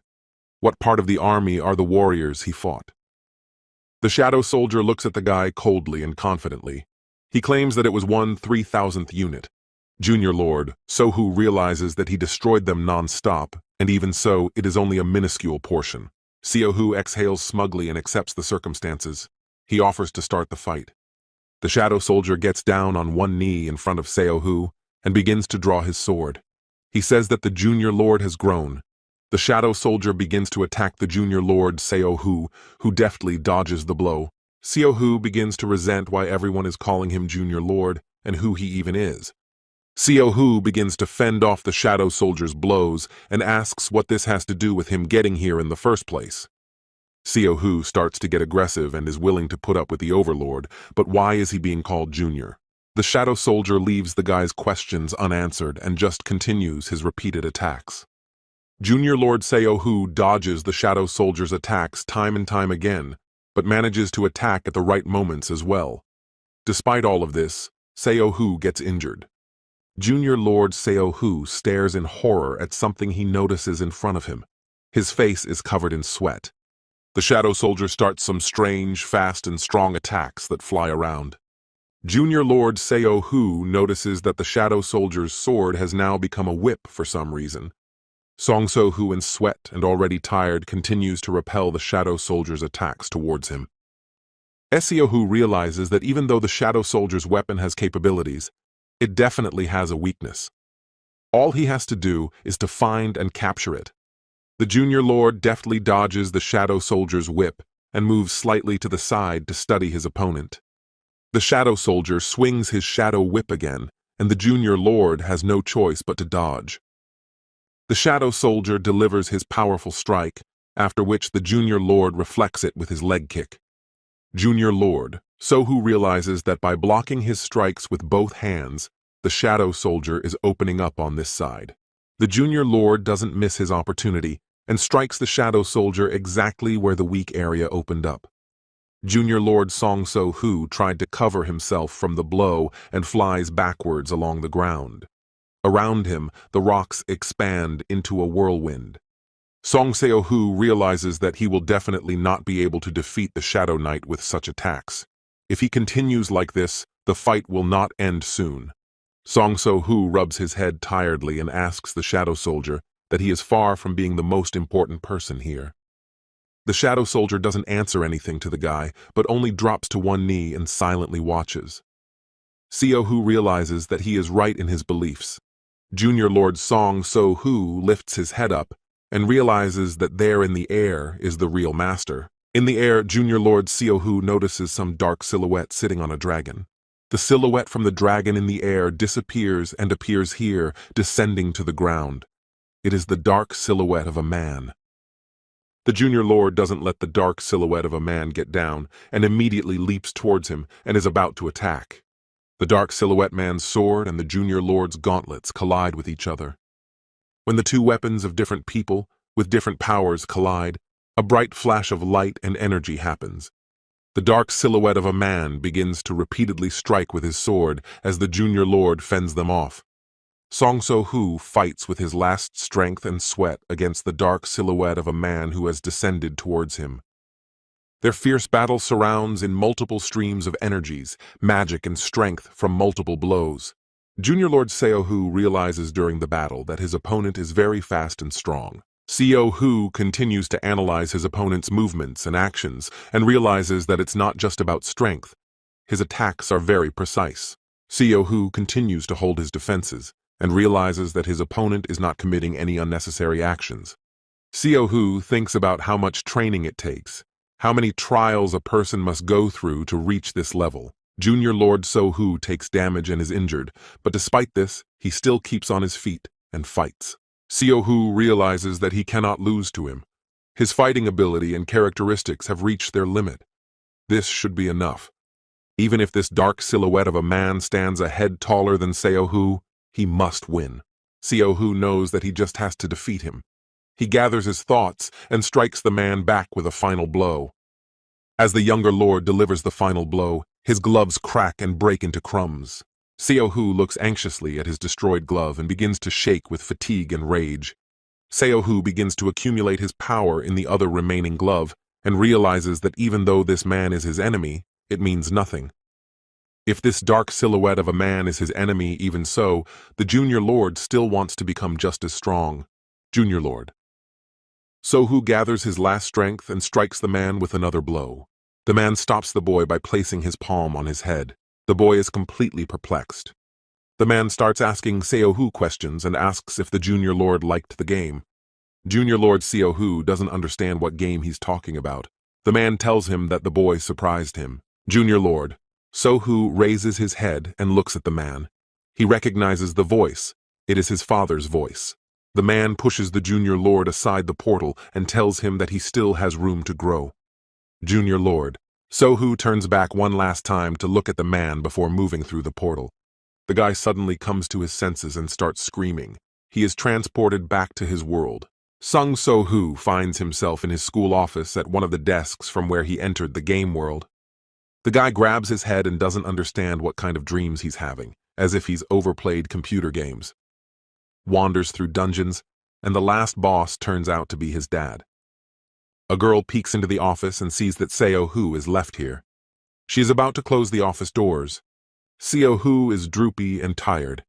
What part of the army are the warriors he fought? The shadow soldier looks at the guy coldly and confidently. He claims that it was 1/3000th unit. Junior Lord Seo-hoo realizes that he destroyed them non-stop, and even so, it is only a minuscule portion. Seo-hoo exhales smugly and accepts the circumstances. He offers to start the fight. The shadow soldier gets down on one knee in front of Seo-hoo and begins to draw his sword. He says that the Junior Lord has grown. The shadow soldier begins to attack the Junior Lord Seo-hoo, who deftly dodges the blow. Seo-hoo begins to resent why everyone is calling him Junior Lord and who he even is. Seo-hoo begins to fend off the shadow soldier's blows and asks what this has to do with him getting here in the first place. Seo-hoo starts to get aggressive and is willing to put up with the overlord, but why is he being called Junior? The shadow soldier leaves the guy's questions unanswered and just continues his repeated attacks. Junior Lord Seo-hoo dodges the shadow soldier's attacks time and time again, but manages to attack at the right moments as well. Despite all of this, Seo-hoo gets injured. Junior Lord Seo-hoo stares in horror at something he notices in front of him. His face is covered in sweat. The Shadow Soldier starts some strange, fast and strong attacks that fly around. Junior Lord Seo-hoo notices that the Shadow Soldier's sword has now become a whip for some reason. Song So-hoo, in sweat and already tired, continues to repel the Shadow Soldier's attacks towards him. Seo-hoo realizes that even though the Shadow Soldier's weapon has capabilities, it definitely has a weakness. All he has to do is to find and capture it. The Junior Lord deftly dodges the Shadow Soldier's whip and moves slightly to the side to study his opponent. The Shadow Soldier swings his Shadow Whip again, and the Junior Lord has no choice but to dodge. The Shadow Soldier delivers his powerful strike, after which the Junior Lord reflects it with his leg kick. Junior Lord So-hoo realizes that by blocking his strikes with both hands, the Shadow Soldier is opening up on this side. The Junior Lord doesn't miss his opportunity and strikes the Shadow Soldier exactly where the weak area opened up. Junior Lord Song So-hoo tried to cover himself from the blow and flies backwards along the ground. Around him, the rocks expand into a whirlwind. Song Seo-hoo realizes that he will definitely not be able to defeat the Shadow Knight with such attacks. If he continues like this, the fight will not end soon. Song So-hoo rubs his head tiredly and asks the Shadow Soldier that he is far from being the most important person here. The Shadow Soldier doesn't answer anything to the guy, but only drops to one knee and silently watches. Seo-hoo realizes that he is right in his beliefs. Junior Lord Song So-hoo lifts his head up and realizes that there in the air is the real master. In the air, Junior Lord Seo-hoo notices some dark silhouette sitting on a dragon. The silhouette from the dragon in the air disappears and appears here, descending to the ground. It is the dark silhouette of a man. The Junior Lord doesn't let the dark silhouette of a man get down and immediately leaps towards him and is about to attack. The dark silhouette man's sword and the Junior Lord's gauntlets collide with each other. When the two weapons of different people with different powers collide, a bright flash of light and energy happens. The dark silhouette of a man begins to repeatedly strike with his sword as the Junior Lord fends them off. Song So-hoo fights with his last strength and sweat against the dark silhouette of a man who has descended towards him. Their fierce battle surrounds in multiple streams of energies, magic and strength from multiple blows. Junior Lord Seo-hoo realizes during the battle that his opponent is very fast and strong. Seo-hoo continues to analyze his opponent's movements and actions and realizes that it's not just about strength. His attacks are very precise. Seo-hoo continues to hold his defenses and realizes that his opponent is not committing any unnecessary actions. Seo-hoo thinks about how much training it takes, how many trials a person must go through to reach this level. Junior Lord So-hoo takes damage and is injured, but despite this, he still keeps on his feet and fights. Seo-hoo realizes that he cannot lose to him. His fighting ability and characteristics have reached their limit. This should be enough. Even if this dark silhouette of a man stands a head taller than Seo-hoo, he must win. Seo-hoo knows that he just has to defeat him. He gathers his thoughts and strikes the man back with a final blow. As the younger lord delivers the final blow, his gloves crack and break into crumbs. Seo-hoo looks anxiously at his destroyed glove and begins to shake with fatigue and rage. Seo-hoo begins to accumulate his power in the other remaining glove and realizes that even though this man is his enemy, it means nothing. If this dark silhouette of a man is his enemy, even so, the Junior Lord still wants to become just as strong. Junior Lord So-hoo gathers his last strength and strikes the man with another blow. The man stops the boy by placing his palm on his head. The boy is completely perplexed. The man starts asking Seo-hoo questions and asks if the Junior Lord liked the game. Junior Lord Seo-hoo doesn't understand what game he's talking about. The man tells him that the boy surprised him. Junior Lord So-hoo raises his head and looks at the man. He recognizes the voice. It is his father's voice. The man pushes the Junior Lord aside the portal and tells him that he still has room to grow. Junior Lord So-hoo turns back one last time to look at the man before moving through the portal. The guy suddenly comes to his senses and starts screaming. He is transported back to his world. Sung So-hoo finds himself in his school office at one of the desks from where he entered the game world. The guy grabs his head and doesn't understand what kind of dreams he's having, as if he's overplayed computer games. Wanders through dungeons, and the last boss turns out to be his dad. A girl peeks into the office and sees that Seo Hu is left here. She is about to close the office doors. Seo Hu is droopy and tired.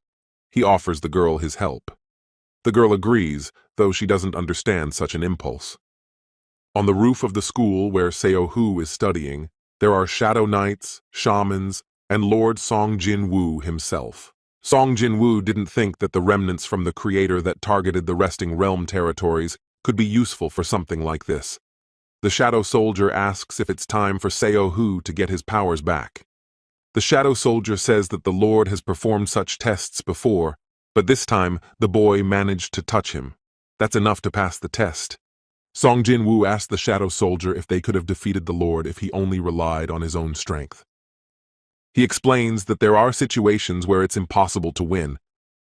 He offers the girl his help. The girl agrees, though she doesn't understand such an impulse. On the roof of the school where Seo Hu is studying, there are shadow knights, shamans, and Lord Song Jinwoo himself. Song Jinwoo didn't think that the remnants from the creator that targeted the resting realm territories could be useful for something like this. The shadow soldier asks if it's time for Seo Hu to get his powers back. The shadow soldier says that the Lord has performed such tests before, but this time the boy managed to touch him. That's enough to pass the test. Song Jinwoo asked the shadow soldier if they could have defeated the Lord if he only relied on his own strength. He explains that there are situations where it's impossible to win.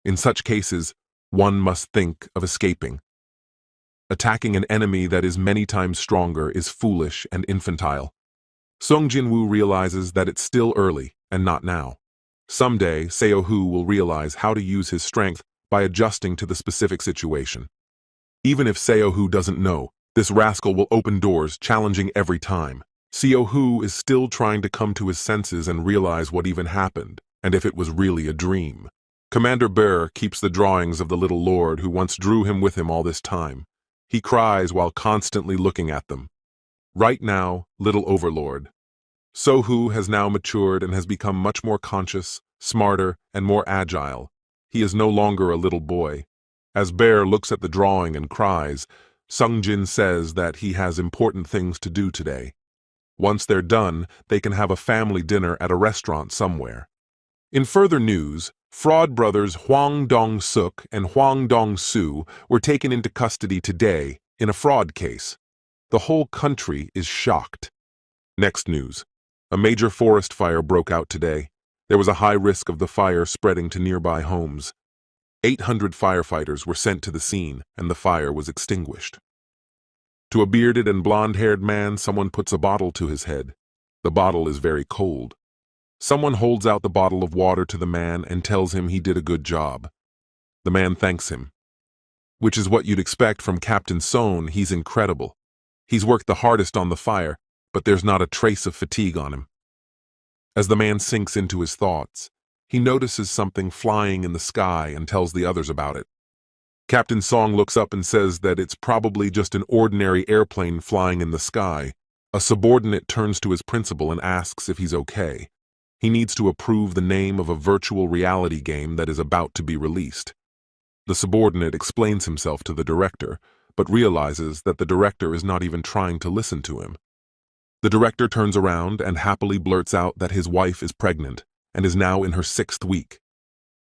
In such cases, one must think of escaping. Attacking an enemy that is many times stronger is foolish and infantile. Song Jinwoo realizes that it's still early, and not now. Someday, Seo Hu will realize how to use his strength by adjusting to the specific situation. Even if Seo Hu doesn't know, this rascal will open doors, challenging every time. Seo Hu is still trying to come to his senses and realize what even happened, and if it was really a dream. Commander Bear keeps the drawings of the little lord who once drew him with him all this time. He cries while constantly looking at them. Right now, little overlord. Seo Hu has now matured and has become much more conscious, smarter, and more agile. He is no longer a little boy. As Bear looks at the drawing and cries, Sungjin says that he has important things to do today. Once they're done, they can have a family dinner at a restaurant somewhere. In further news, fraud brothers Hwang Dong-suk and Hwang Dong-soo were taken into custody today in a fraud case. The whole country is shocked. Next news. A major forest fire broke out today. There was a high risk of the fire spreading to nearby homes. 800 firefighters were sent to the scene, and the fire was extinguished. To a bearded and blonde-haired man, someone puts a bottle to his head. The bottle is very cold. Someone holds out the bottle of water to the man and tells him he did a good job. The man thanks him. Which is what you'd expect from Captain Sohn. He's incredible. He's worked the hardest on the fire, but there's not a trace of fatigue on him. As the man sinks into his thoughts, he notices something flying in the sky and tells the others about it. Captain Song looks up and says that it's probably just an ordinary airplane flying in the sky. A subordinate turns to his principal and asks if he's okay. He needs to approve the name of a virtual reality game that is about to be released. The subordinate explains himself to the director, but realizes that the director is not even trying to listen to him. The director turns around and happily blurts out that his wife is pregnant and is now in her 6th week.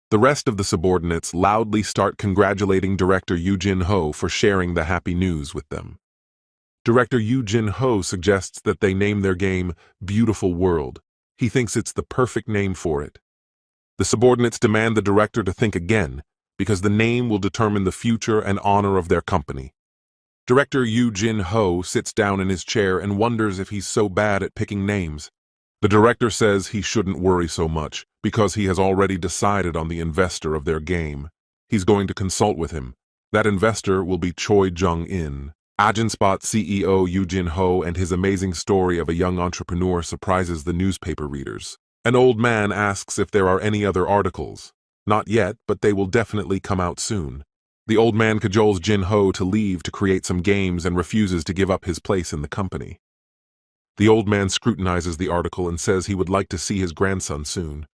The rest of the subordinates loudly start congratulating Director Yoo Jin-ho for sharing the happy news with them. Director Yoo Jin-ho suggests that they name their game Beautiful World. He thinks it's the perfect name for it. The subordinates demand the director to think again, because the name will determine the future and honor of their company. Director Yoo Jin-ho sits down in his chair and wonders if he's so bad at picking names. The director says he shouldn't worry so much, because he has already decided on the investor of their game. He's going to consult with him. That investor will be Choi Jung-in. Agenspot CEO Yoo Jin-ho and his amazing story of a young entrepreneur surprises the newspaper readers. An old man asks if there are any other articles. Not yet, but they will definitely come out soon. The old man cajoles Jin-ho to leave to create some games and refuses to give up his place in the company. The old man scrutinizes the article and says he would like to see his grandson soon.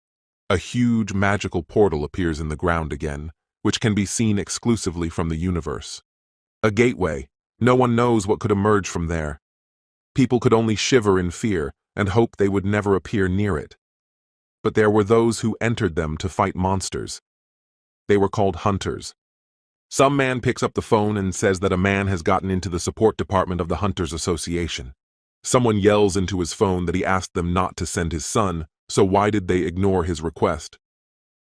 A huge magical portal appears in the ground again, which can be seen exclusively from the universe. A gateway. No one knows what could emerge from there. People could only shiver in fear and hope they would never appear near it. But there were those who entered them to fight monsters. They were called hunters. Some man picks up the phone and says that a man has gotten into the support department of the Hunters Association. Someone yells into his phone that he asked them not to send his son, so why did they ignore his request?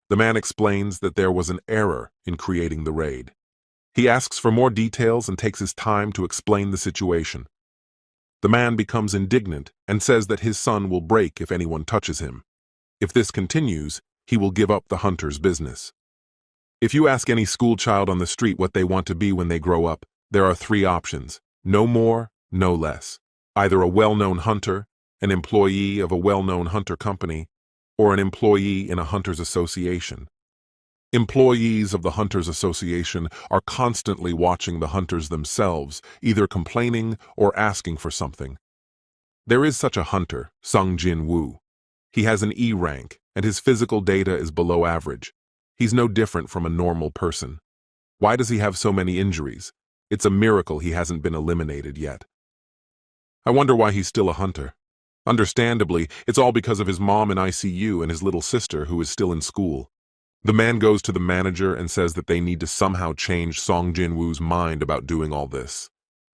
The man explains that there was an error in creating the raid. He asks for more details and takes his time to explain the situation. The man becomes indignant and says that his son will break if anyone touches him. If this continues, he will give up the hunter's business. If you ask any school child on the street what they want to be when they grow up, there are three options: no more, no less. Either a well-known hunter, an employee of a well-known hunter company, or an employee in a hunter's association. Employees of the Hunters Association are constantly watching the hunters themselves, either complaining or asking for something. There is such a hunter, Jinwoo. He has an E rank, and his physical data is below average. He's no different from a normal person. Why does he have so many injuries? It's a miracle he hasn't been eliminated yet. I wonder why he's still a hunter. Understandably, it's all because of his mom in ICU and his little sister who is still in school. The man goes to the manager and says that they need to somehow change Song Jinwoo's mind about doing all this.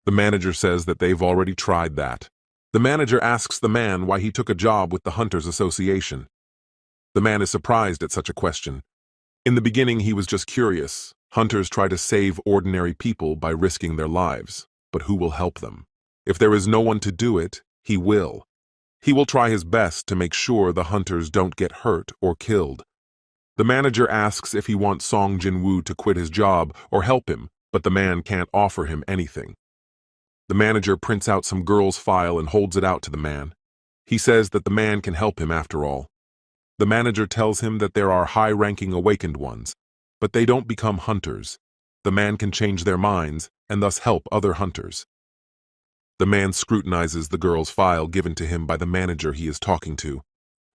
The manager says that they've already tried that. The manager asks the man why he took a job with the Hunters Association. The man is surprised at such a question. In the beginning, he was just curious. Hunters try to save ordinary people by risking their lives, but who will help them? If there is no one to do it, he will. He will try his best to make sure the hunters don't get hurt or killed. The manager asks if he wants Song Jinwoo to quit his job or help him, but the man can't offer him anything. The manager prints out some girl's file and holds it out to the man. He says that the man can help him after all. The manager tells him that there are high-ranking awakened ones, but they don't become hunters. The man can change their minds and thus help other hunters. The man scrutinizes the girl's file given to him by the manager he is talking to.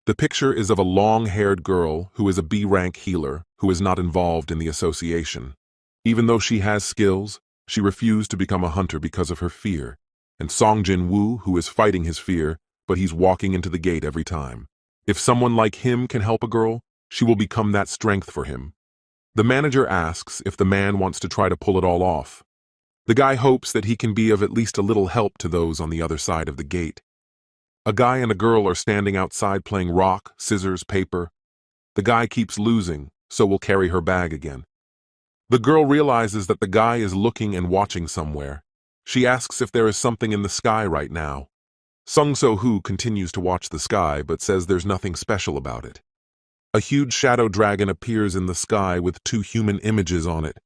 The picture is of a long-haired girl who is a B-rank healer who is not involved in the association. Even though she has skills, she refused to become a hunter because of her fear. And Song Jinwoo, who is fighting his fear, but he's walking into the gate every time. If someone like him can help a girl, she will become that strength for him. The manager asks if the man wants to try to pull it all off. The guy hopes that he can be of at least a little help to those on the other side of the gate. A guy and a girl are standing outside playing rock, scissors, paper. The guy keeps losing, so will carry her bag again. The girl realizes that the guy is looking and watching somewhere. She asks if there is something in the sky right now. Sung So-hoo continues to watch the sky but says there's nothing special about it. A huge shadow dragon appears in the sky with two human images on it.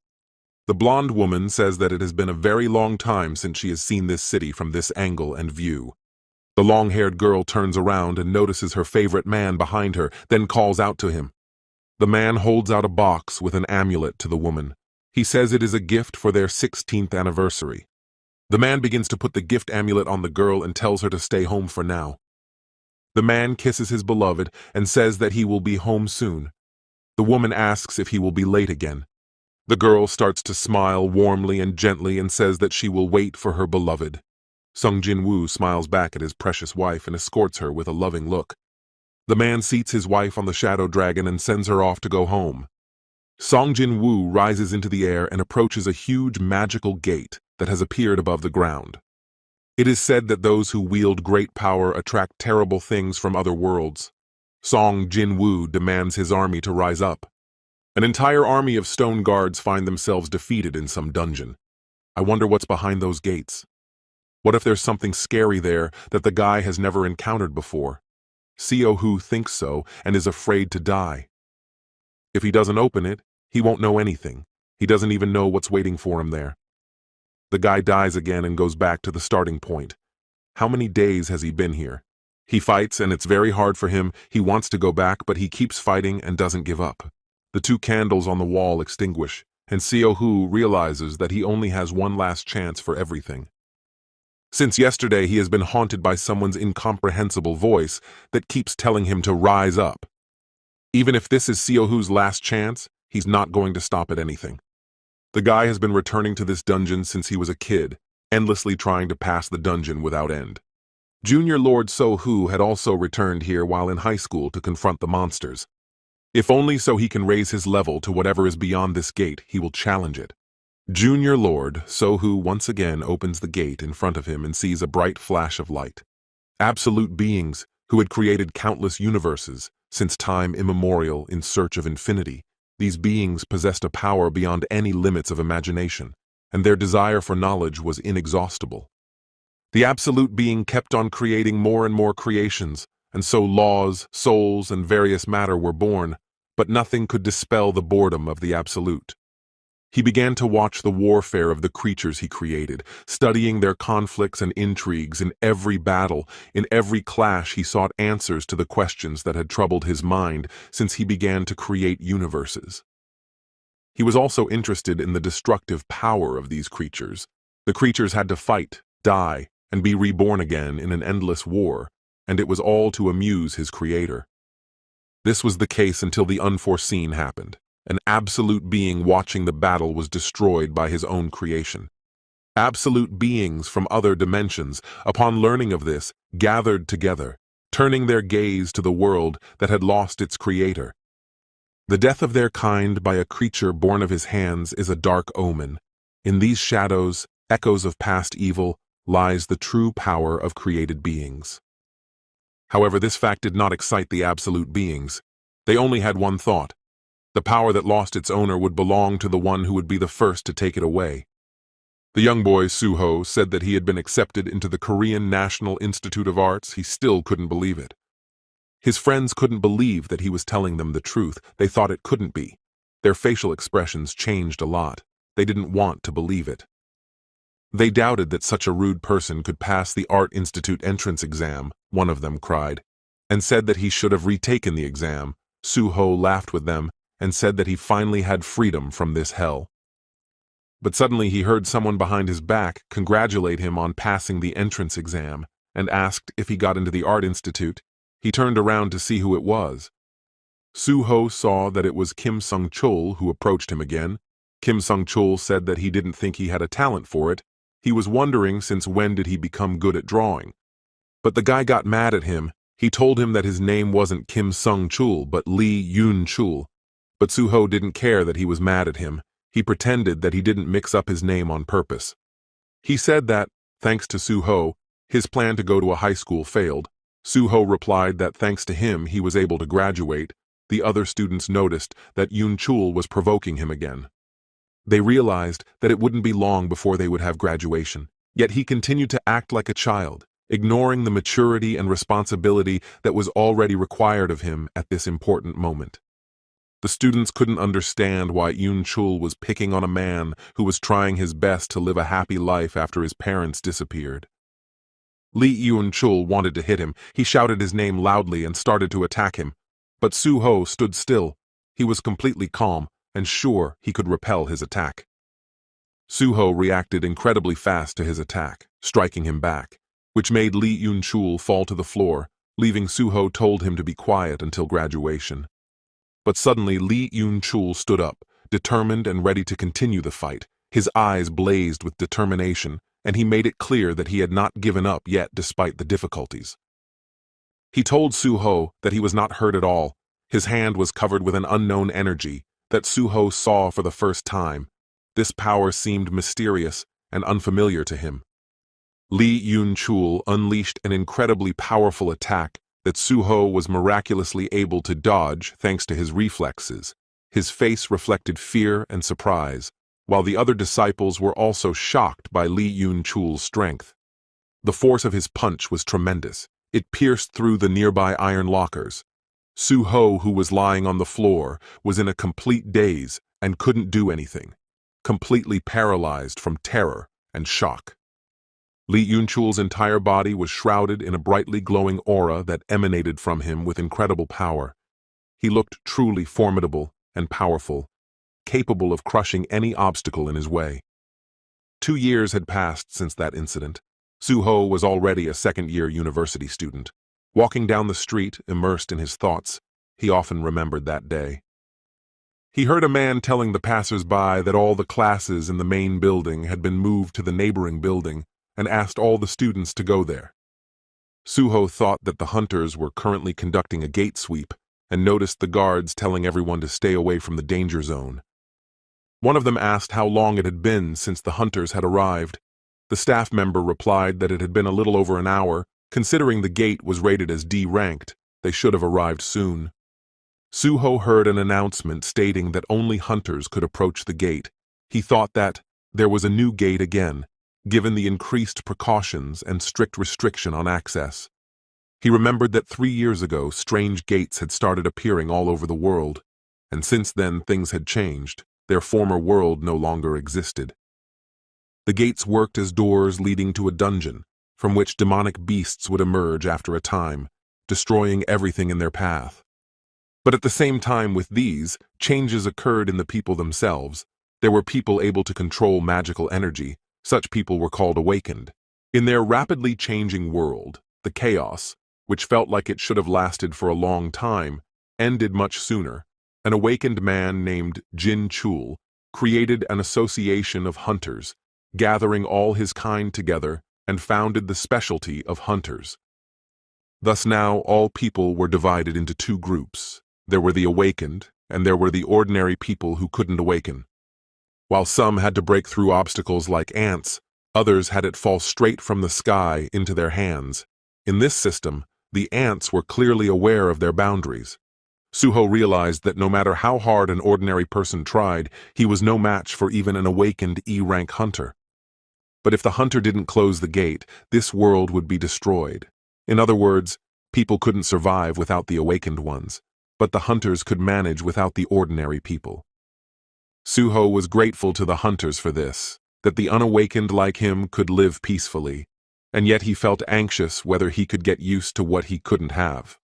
The blonde woman says that it has been a very long time since she has seen this city from this angle and view. The long-haired girl turns around and notices her favorite man behind her, then calls out to him. The man holds out a box with an amulet to the woman. He says it is a gift for their 16th anniversary. The man begins to put the gift amulet on the girl and tells her to stay home for now. The man kisses his beloved and says that he will be home soon. The woman asks if he will be late again. The girl starts to smile warmly and gently and says that she will wait for her beloved. Sung Jinwoo smiles back at his precious wife and escorts her with a loving look. The man seats his wife on the shadow dragon and sends her off to go home. Song Jinwoo rises into the air and approaches a huge magical gate that has appeared above the ground. It is said that those who wield great power attract terrible things from other worlds. Song Jinwoo demands his army to rise up. An entire army of stone guards find themselves defeated in some dungeon. I wonder what's behind those gates. What if there's something scary there that the guy has never encountered before? So-hoo thinks so and is afraid to die. If he doesn't open it, he won't know anything. He doesn't even know what's waiting for him there. The guy dies again and goes back to the starting point. How many days has he been here? He fights and it's very hard for him. He wants to go back, but he keeps fighting and doesn't give up. The two candles on the wall extinguish, and So-hoo realizes that he only has one last chance for everything. Since yesterday, he has been haunted by someone's incomprehensible voice that keeps telling him to rise up. Even if this is So-hoo's last chance, he's not going to stop at anything. The guy has been returning to this dungeon since he was a kid, endlessly trying to pass the dungeon without end. Junior Lord So-hoo had also returned here while in high school to confront the monsters. If only so he can raise his level to whatever is beyond this gate, he will challenge it. Junior Lord So-hoo once again opens the gate in front of him and sees a bright flash of light. Absolute beings who had created countless universes since time immemorial in search of infinity. These beings possessed a power beyond any limits of imagination, and their desire for knowledge was inexhaustible. The absolute being kept on creating more and more creations, and so laws, souls, and various matter were born, but nothing could dispel the boredom of the absolute. He began to watch the warfare of the creatures he created, studying their conflicts and intrigues in every battle. In every clash he sought answers to the questions that had troubled his mind since he began to create universes. He was also interested in the destructive power of these creatures. The creatures had to fight, die, and be reborn again in an endless war, and it was all to amuse his creator. This was the case until the unforeseen happened. An absolute being watching the battle was destroyed by his own creation. Absolute beings from other dimensions, upon learning of this, gathered together, turning their gaze to the world that had lost its creator. The death of their kind by a creature born of his hands is a dark omen. In these shadows, echoes of past evil, lies the true power of created beings. However, this fact did not excite the absolute beings. They only had one thought. The power that lost its owner would belong to the one who would be the first to take it away. The young boy, Suho, said that he had been accepted into the Korean National Institute of Arts. He still couldn't believe it. His friends couldn't believe that he was telling them the truth. They thought it couldn't be. Their facial expressions changed a lot. They didn't want to believe it. They doubted that such a rude person could pass the Art Institute entrance exam, one of them cried, and said that he should have retaken the exam. Suho laughed with them and said that he finally had freedom from this hell. But suddenly he heard someone behind his back congratulate him on passing the entrance exam and asked if he got into the Art Institute. He turned around to see who it was. Suho saw that it was Kim Sung-chul who approached him again. Kim Sung-chul said that he didn't think he had a talent for it. He was wondering since when did he become good at drawing. But the guy got mad at him. He told him that his name wasn't Kim Sung-chul but Lee Yoon-chul. But Suho didn't care that he was mad at him. He pretended that he didn't mix up his name on purpose. He said that, thanks to Suho, his plan to go to a high school failed. Suho replied that thanks to him he was able to graduate. The other students noticed that Yoon-chul was provoking him again. They realized that it wouldn't be long before they would have graduation, yet he continued to act like a child, ignoring the maturity and responsibility that was already required of him at this important moment. The students couldn't understand why Yoon-chul was picking on a man who was trying his best to live a happy life after his parents disappeared. Lee Yoon-chul wanted to hit him. He shouted his name loudly and started to attack him. But Suho stood still. He was completely calm and sure he could repel his attack. Suho reacted incredibly fast to his attack, striking him back, which made Lee Yoon-chul fall to the floor, leaving Suho told him to be quiet until graduation. But suddenly Lee Yoon-chul stood up, determined and ready to continue the fight. His eyes blazed with determination, and he made it clear that he had not given up yet despite the difficulties. He told Suho that he was not hurt at all. His hand was covered with an unknown energy that Suho saw for the first time. This power seemed mysterious and unfamiliar to him. Lee Yoon-chul unleashed an incredibly powerful attack that Suho was miraculously able to dodge thanks to his reflexes. His face reflected fear and surprise, while the other disciples were also shocked by Lee Yoon-chul's strength. The force of his punch was tremendous. It pierced through the nearby iron lockers. Suho, who was lying on the floor, was in a complete daze and couldn't do anything, completely paralyzed from terror and shock. Lee Yoon-chul's entire body was shrouded in a brightly glowing aura that emanated from him with incredible power. He looked truly formidable and powerful, capable of crushing any obstacle in his way. 2 years had passed since that incident. Suho was already a second-year university student. Walking down the street, immersed in his thoughts, he often remembered that day. He heard a man telling the passers-by that all the classes in the main building had been moved to the neighboring building and asked all the students to go there. Suho thought that the hunters were currently conducting a gate sweep and noticed the guards telling everyone to stay away from the danger zone. One of them asked how long it had been since the hunters had arrived. The staff member replied that it had been a little over an hour. Considering the gate was rated as D-ranked, they should have arrived soon. Suho heard an announcement stating that only hunters could approach the gate. He thought that there was a new gate again, given the increased precautions and strict restriction on access. He remembered that 3 years ago, strange gates had started appearing all over the world, and since then things had changed. Their former world no longer existed. The gates worked as doors leading to a dungeon, from which demonic beasts would emerge after a time, destroying everything in their path. But at the same time with these, changes occurred in the people themselves. There were people able to control magical energy. Such people were called awakened. In their rapidly changing world, the chaos, which felt like it should have lasted for a long time, ended much sooner. An awakened man named Jinwoo created an association of hunters, gathering all his kind together, and founded the specialty of hunters. Thus now all people were divided into two groups. There were the awakened, and there were the ordinary people who couldn't awaken. While some had to break through obstacles like ants, others had it fall straight from the sky into their hands. In this system, the ants were clearly aware of their boundaries. Suho realized that no matter how hard an ordinary person tried, he was no match for even an awakened E-rank hunter. But if the hunter didn't close the gate, this world would be destroyed. In other words, people couldn't survive without the awakened ones, but the hunters could manage without the ordinary people. Suho was grateful to the hunters for this, that the unawakened like him could live peacefully, and yet he felt anxious whether he could get used to what he couldn't have.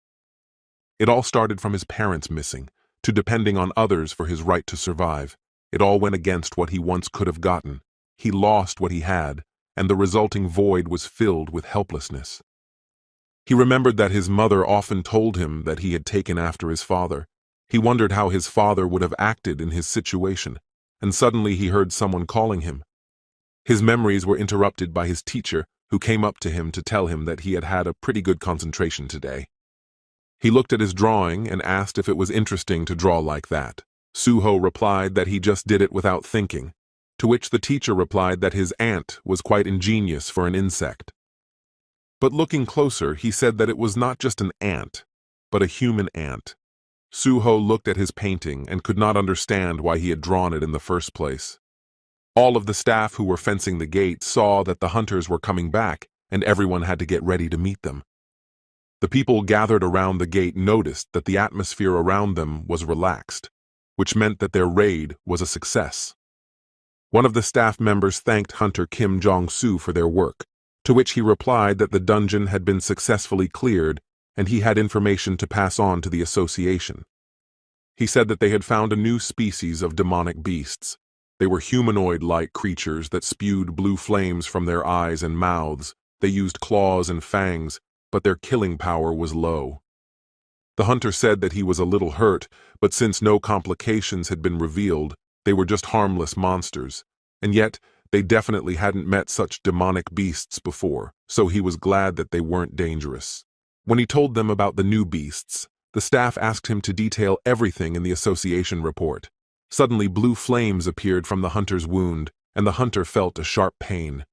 It all started from his parents missing, to depending on others for his right to survive. It all went against what he once could have gotten. He lost what he had, and the resulting void was filled with helplessness. He remembered that his mother often told him that he had taken after his father. He wondered how his father would have acted in his situation, and suddenly he heard someone calling him. His memories were interrupted by his teacher, who came up to him to tell him that he had had a pretty good concentration today. He looked at his drawing and asked if it was interesting to draw like that. Suho replied that he just did it without thinking, to which the teacher replied that his ant was quite ingenious for an insect. But looking closer, he said that it was not just an ant, but a human ant. Suho looked at his painting and could not understand why he had drawn it in the first place. All of the staff who were fencing the gate saw that the hunters were coming back, and everyone had to get ready to meet them. The people gathered around the gate noticed that the atmosphere around them was relaxed, which meant that their raid was a success. One of the staff members thanked Hunter Kim Jong-soo for their work, to which he replied that the dungeon had been successfully cleared and he had information to pass on to the association. He said that they had found a new species of demonic beasts. They were humanoid-like creatures that spewed blue flames from their eyes and mouths. They used claws and fangs, but their killing power was low. The hunter said that he was a little hurt, but since no complications had been revealed, they were just harmless monsters, and yet they definitely hadn't met such demonic beasts before, so he was glad that they weren't dangerous. When he told them about the new beasts, the staff asked him to detail everything in the association report. Suddenly blue flames appeared from the hunter's wound, and the hunter felt a sharp pain.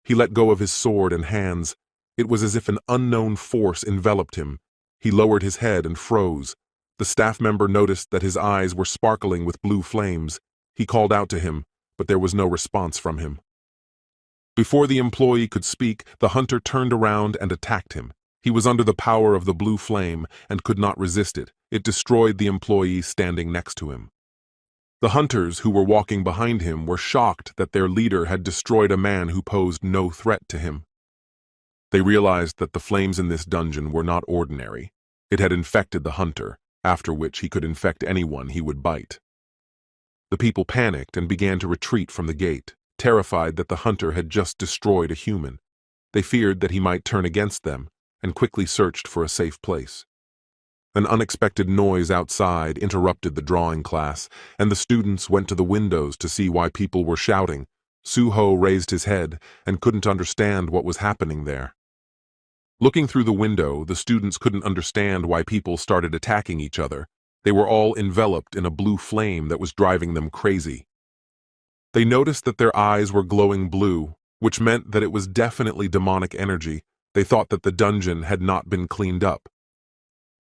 He let go of his sword and hands. It was as if an unknown force enveloped him. He lowered his head and froze. The staff member noticed that his eyes were sparkling with blue flames. He called out to him, but there was no response from him. Before the employee could speak, the hunter turned around and attacked him. He was under the power of the blue flame and could not resist it. It destroyed the employee standing next to him. The hunters who were walking behind him were shocked that their leader had destroyed a man who posed no threat to him. They realized that the flames in this dungeon were not ordinary. It had infected the hunter, after which he could infect anyone he would bite. The people panicked and began to retreat from the gate, terrified that the hunter had just destroyed a human. They feared that he might turn against them, and quickly searched for a safe place. An unexpected noise outside interrupted the drawing class, and the students went to the windows to see why people were shouting. Suho raised his head and couldn't understand what was happening there. Looking through the window, the students couldn't understand why people started attacking each other. They were all enveloped in a blue flame that was driving them crazy. They noticed that their eyes were glowing blue, which meant that it was definitely demonic energy. They thought that the dungeon had not been cleaned up.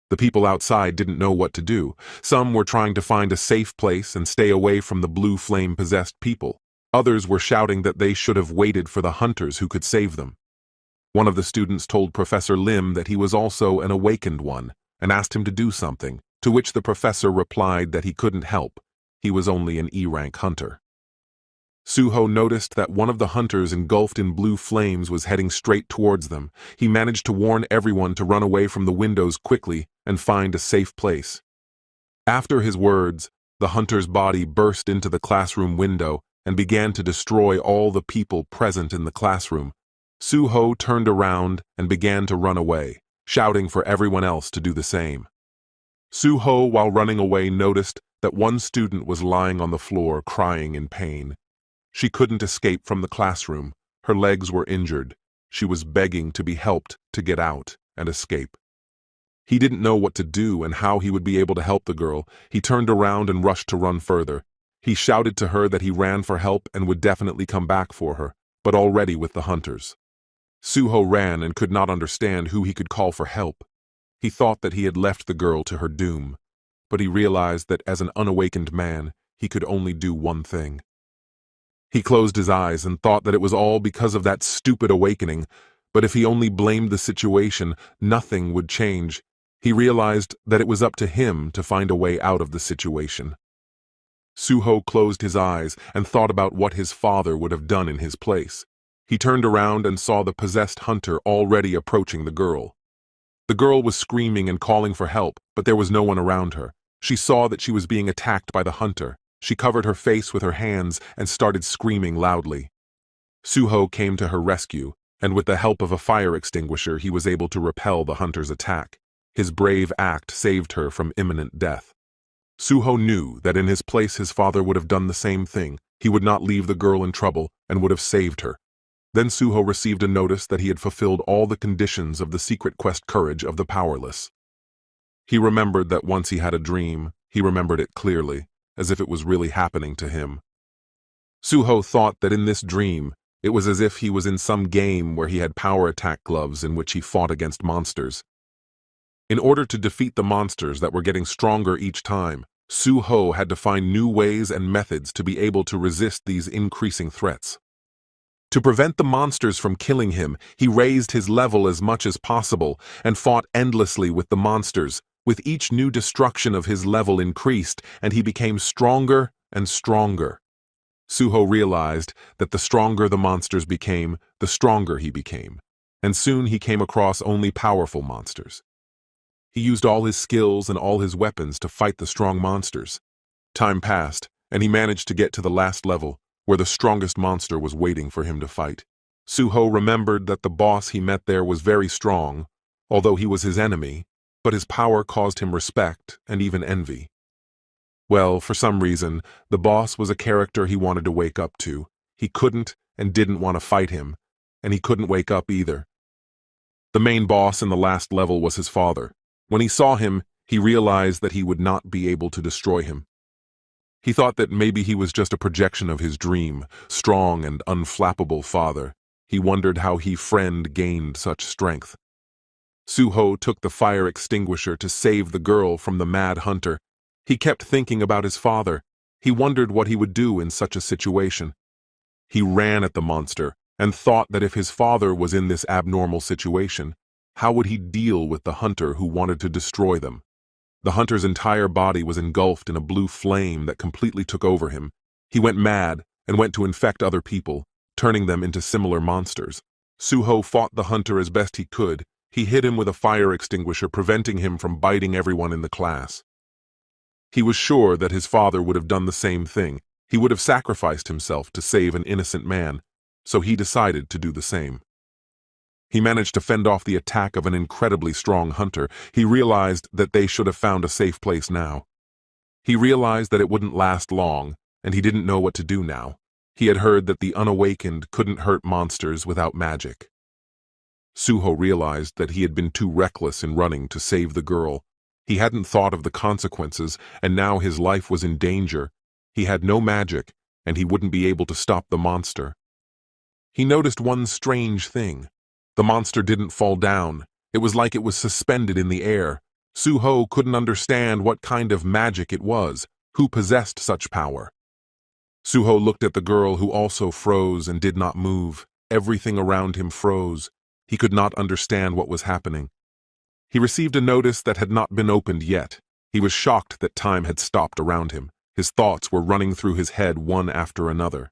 The people outside didn't know what to do. Some were trying to find a safe place and stay away from the blue flame-possessed people. Others were shouting that they should have waited for the hunters who could save them. One of the students told Professor Lim that he was also an awakened one and asked him to do something, to which the professor replied that he couldn't help. He was only an E-rank hunter. Suho noticed that one of the hunters engulfed in blue flames was heading straight towards them. He managed to warn everyone to run away from the windows quickly and find a safe place. After his words, the hunter's body burst into the classroom window and began to destroy all the people present in the classroom. Suho turned around and began to run away, shouting for everyone else to do the same. Suho, while running away, noticed that one student was lying on the floor crying in pain. She couldn't escape from the classroom. Her legs were injured. She was begging to be helped to get out and escape. He didn't know what to do and how he would be able to help the girl. He turned around and rushed to run further. He shouted to her that he ran for help and would definitely come back for her, but already with the hunters. Suho ran and could not understand who he could call for help. He thought that he had left the girl to her doom, but he realized that as an unawakened man, he could only do one thing. He closed his eyes and thought that it was all because of that stupid awakening, but if he only blamed the situation, nothing would change. He realized that it was up to him to find a way out of the situation. Suho closed his eyes and thought about what his father would have done in his place. He turned around and saw the possessed hunter already approaching the girl. The girl was screaming and calling for help, but there was no one around her. She saw that she was being attacked by the hunter. She covered her face with her hands and started screaming loudly. Suho came to her rescue, and with the help of a fire extinguisher, he was able to repel the hunter's attack. His brave act saved her from imminent death. Suho knew that in his place his father would have done the same thing. He would not leave the girl in trouble and would have saved her. Then Suho received a notice that he had fulfilled all the conditions of the secret quest Courage of the Powerless. He remembered that once he had a dream. He remembered it clearly, as if it was really happening to him. Suho thought that in this dream, it was as if he was in some game where he had power attack gloves in which he fought against monsters. In order to defeat the monsters that were getting stronger each time, Suho had to find new ways and methods to be able to resist these increasing threats. To prevent the monsters from killing him, he raised his level as much as possible and fought endlessly with the monsters. With each new destruction of his level increased, and he became stronger and stronger. Suho realized that the stronger the monsters became, the stronger he became, and soon he came across only powerful monsters. He used all his skills and all his weapons to fight the strong monsters. Time passed, and he managed to get to the last level, where the strongest monster was waiting for him to fight. Suho remembered that the boss he met there was very strong, although he was his enemy, but his power caused him respect and even envy. Well, for some reason, the boss was a character he wanted to wake up to. He couldn't and didn't want to fight him, and he couldn't wake up either. The main boss in the last level was his father. When he saw him, he realized that he would not be able to destroy him. He thought that maybe he was just a projection of his dream, strong and unflappable father. He wondered how he friend gained such strength. Suho took the fire extinguisher to save the girl from the mad hunter. He kept thinking about his father. He wondered what he would do in such a situation. He ran at the monster and thought that if his father was in this abnormal situation, how would he deal with the hunter who wanted to destroy them? The hunter's entire body was engulfed in a blue flame that completely took over him. He went mad and went to infect other people, turning them into similar monsters. Suho fought the hunter as best he could. He hit him with a fire extinguisher, preventing him from biting everyone in the class. He was sure that his father would have done the same thing. He would have sacrificed himself to save an innocent man, so he decided to do the same. He managed to fend off the attack of an incredibly strong hunter. He realized that they should have found a safe place now. He realized that it wouldn't last long, and he didn't know what to do now. He had heard that the unawakened couldn't hurt monsters without magic. Suho realized that he had been too reckless in running to save the girl. He hadn't thought of the consequences, and now his life was in danger. He had no magic, and he wouldn't be able to stop the monster. He noticed one strange thing. The monster didn't fall down. It was like it was suspended in the air. Suho couldn't understand what kind of magic it was, who possessed such power. Suho looked at the girl, who also froze and did not move. Everything around him froze. He could not understand what was happening. He received a notice that had not been opened yet. He was shocked that time had stopped around him. His thoughts were running through his head one after another.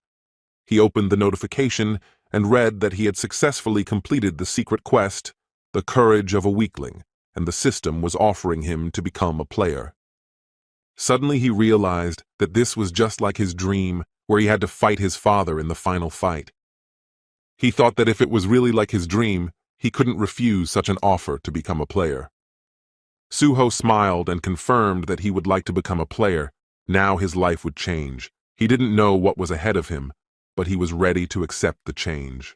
He opened the notification and read that he had successfully completed the secret quest, The Courage of a Weakling, and the system was offering him to become a player. Suddenly he realized that this was just like his dream, where he had to fight his father in the final fight. He thought that if it was really like his dream, he couldn't refuse such an offer to become a player. Suho smiled and confirmed that he would like to become a player. Now his life would change. He didn't know what was ahead of him, but he was ready to accept the change.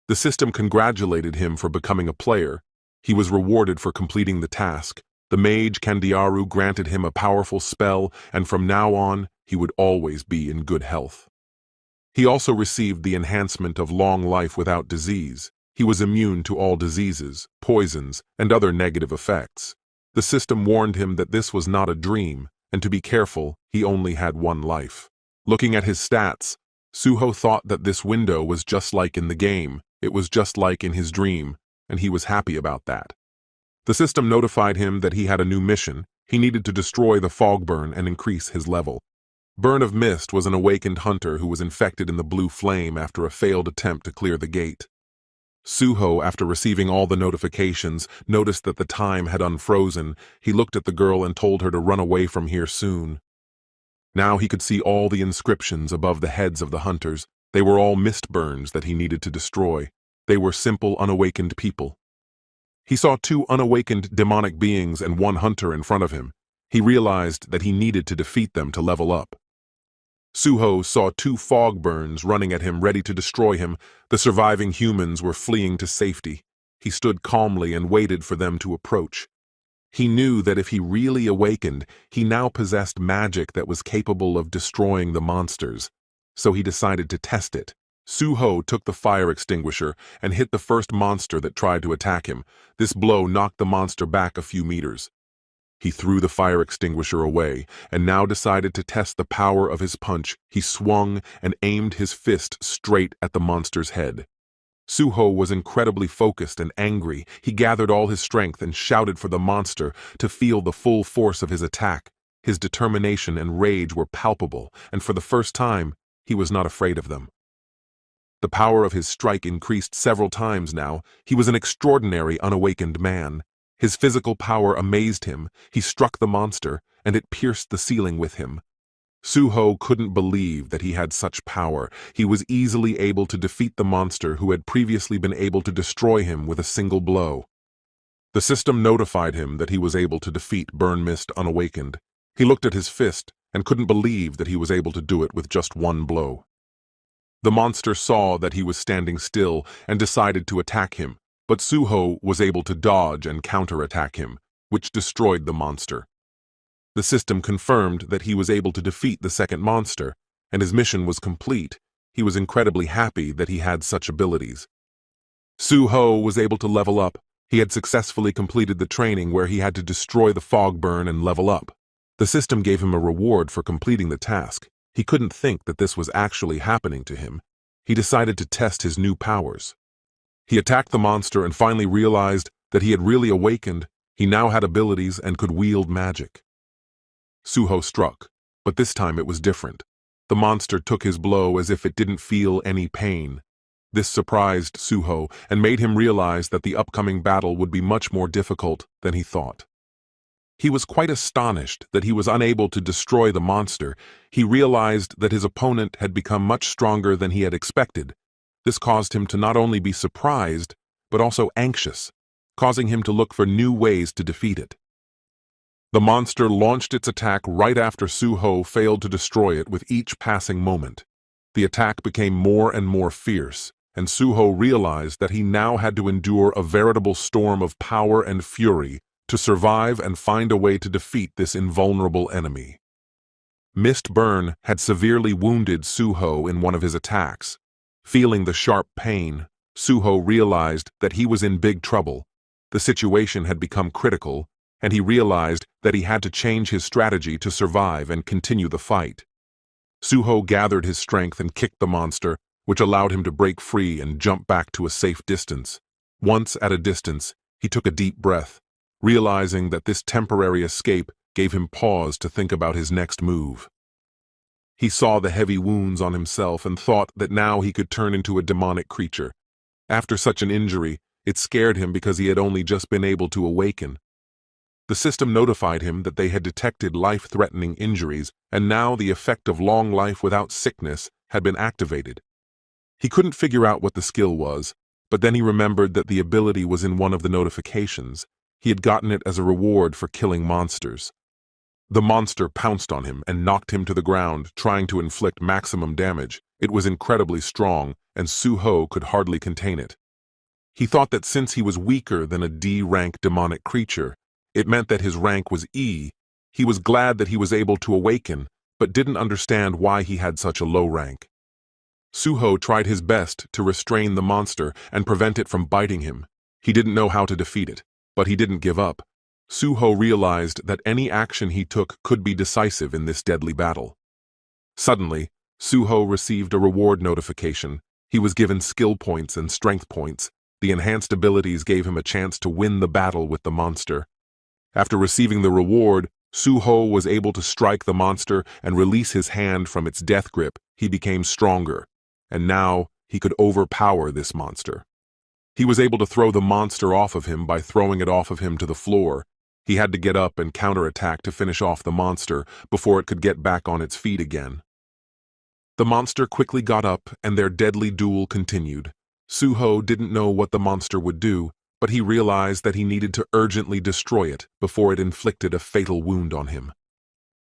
The system congratulated him for becoming a player. He was rewarded for completing the task. The mage Kandiaru granted him a powerful spell, and from now on, he would always be in good health. He also received the enhancement of long life without disease. He was immune to all diseases, poisons, and other negative effects. The system warned him that this was not a dream, and to be careful, he only had one life. Looking at his stats, Suho thought that this window was just like in the game. It was just like in his dream, and he was happy about that. The system notified him that he had a new mission. He needed to destroy the fog burn and increase his level. Burn of Mist was an awakened hunter who was infected in the blue flame after a failed attempt to clear the gate. Suho, after receiving all the notifications, noticed that the time had unfrozen. He looked at the girl and told her to run away from here soon. Now he could see all the inscriptions above the heads of the hunters. They were all mist burns that he needed to destroy. They were simple, unawakened people. He saw two unawakened demonic beings and one hunter in front of him. He realized that he needed to defeat them to level up. Suho saw two fog burns running at him, ready to destroy him. The surviving humans were fleeing to safety. He stood calmly and waited for them to approach. He knew that if he really awakened, he now possessed magic that was capable of destroying the monsters. So he decided to test it. Suho took the fire extinguisher and hit the first monster that tried to attack him. This blow knocked the monster back a few meters. He threw the fire extinguisher away and now decided to test the power of his punch. He swung and aimed his fist straight at the monster's head. Suho was incredibly focused and angry. He gathered all his strength and shouted for the monster to feel the full force of his attack. His determination and rage were palpable, and for the first time, he was not afraid of them. The power of his strike increased several times now. He was an extraordinary, unawakened man. His physical power amazed him. He struck the monster, and it pierced the ceiling with him. Suho couldn't believe that he had such power. He was easily able to defeat the monster who had previously been able to destroy him with a single blow. The system notified him that he was able to defeat Burn Mist unawakened. He looked at his fist and couldn't believe that he was able to do it with just one blow. The monster saw that he was standing still and decided to attack him, but Suho was able to dodge and counterattack him, which destroyed the monster. The system confirmed that he was able to defeat the second monster, and his mission was complete. He was incredibly happy that he had such abilities. Suho was able to level up. He had successfully completed the training where he had to destroy the fog burn and level up. The system gave him a reward for completing the task. He couldn't think that this was actually happening to him. He decided to test his new powers. He attacked the monster and finally realized that he had really awakened. He now had abilities and could wield magic. Suho struck, but this time it was different. The monster took his blow as if it didn't feel any pain. This surprised Suho and made him realize that the upcoming battle would be much more difficult than he thought. He was quite astonished that he was unable to destroy the monster. He realized that his opponent had become much stronger than he had expected. This caused him to not only be surprised, but also anxious, causing him to look for new ways to defeat it. The monster launched its attack right after Suho failed to destroy it with each passing moment. The attack became more and more fierce, and Suho realized that he now had to endure a veritable storm of power and fury to survive and find a way to defeat this invulnerable enemy. Mist Burn had severely wounded Suho in one of his attacks. Feeling the sharp pain, Suho realized that he was in big trouble. The situation had become critical, and he realized that he had to change his strategy to survive and continue the fight. Suho gathered his strength and kicked the monster, which allowed him to break free and jump back to a safe distance. Once at a distance, he took a deep breath, realizing that this temporary escape gave him pause to think about his next move. He saw the heavy wounds on himself and thought that now he could turn into a demonic creature. After such an injury, it scared him because he had only just been able to awaken. The system notified him that they had detected life-threatening injuries, and now the effect of long life without sickness had been activated. He couldn't figure out what the skill was, but then he remembered that the ability was in one of the notifications. He had gotten it as a reward for killing monsters. The monster pounced on him and knocked him to the ground, trying to inflict maximum damage. It was incredibly strong, and Suho could hardly contain it. He thought that since he was weaker than a D-rank demonic creature, it meant that his rank was E. He was glad that he was able to awaken, but didn't understand why he had such a low rank. Suho tried his best to restrain the monster and prevent it from biting him. He didn't know how to defeat it, but he didn't give up. Suho realized that any action he took could be decisive in this deadly battle. Suddenly, Suho received a reward notification. He was given skill points and strength points. The enhanced abilities gave him a chance to win the battle with the monster. After receiving the reward, Suho was able to strike the monster and release his hand from its death grip. He became stronger, and now he could overpower this monster. He was able to throw the monster off of him by throwing it off of him to the floor. He had to get up and counterattack to finish off the monster before it could get back on its feet again. The monster quickly got up and their deadly duel continued. Suho didn't know what the monster would do, but he realized that he needed to urgently destroy it before it inflicted a fatal wound on him.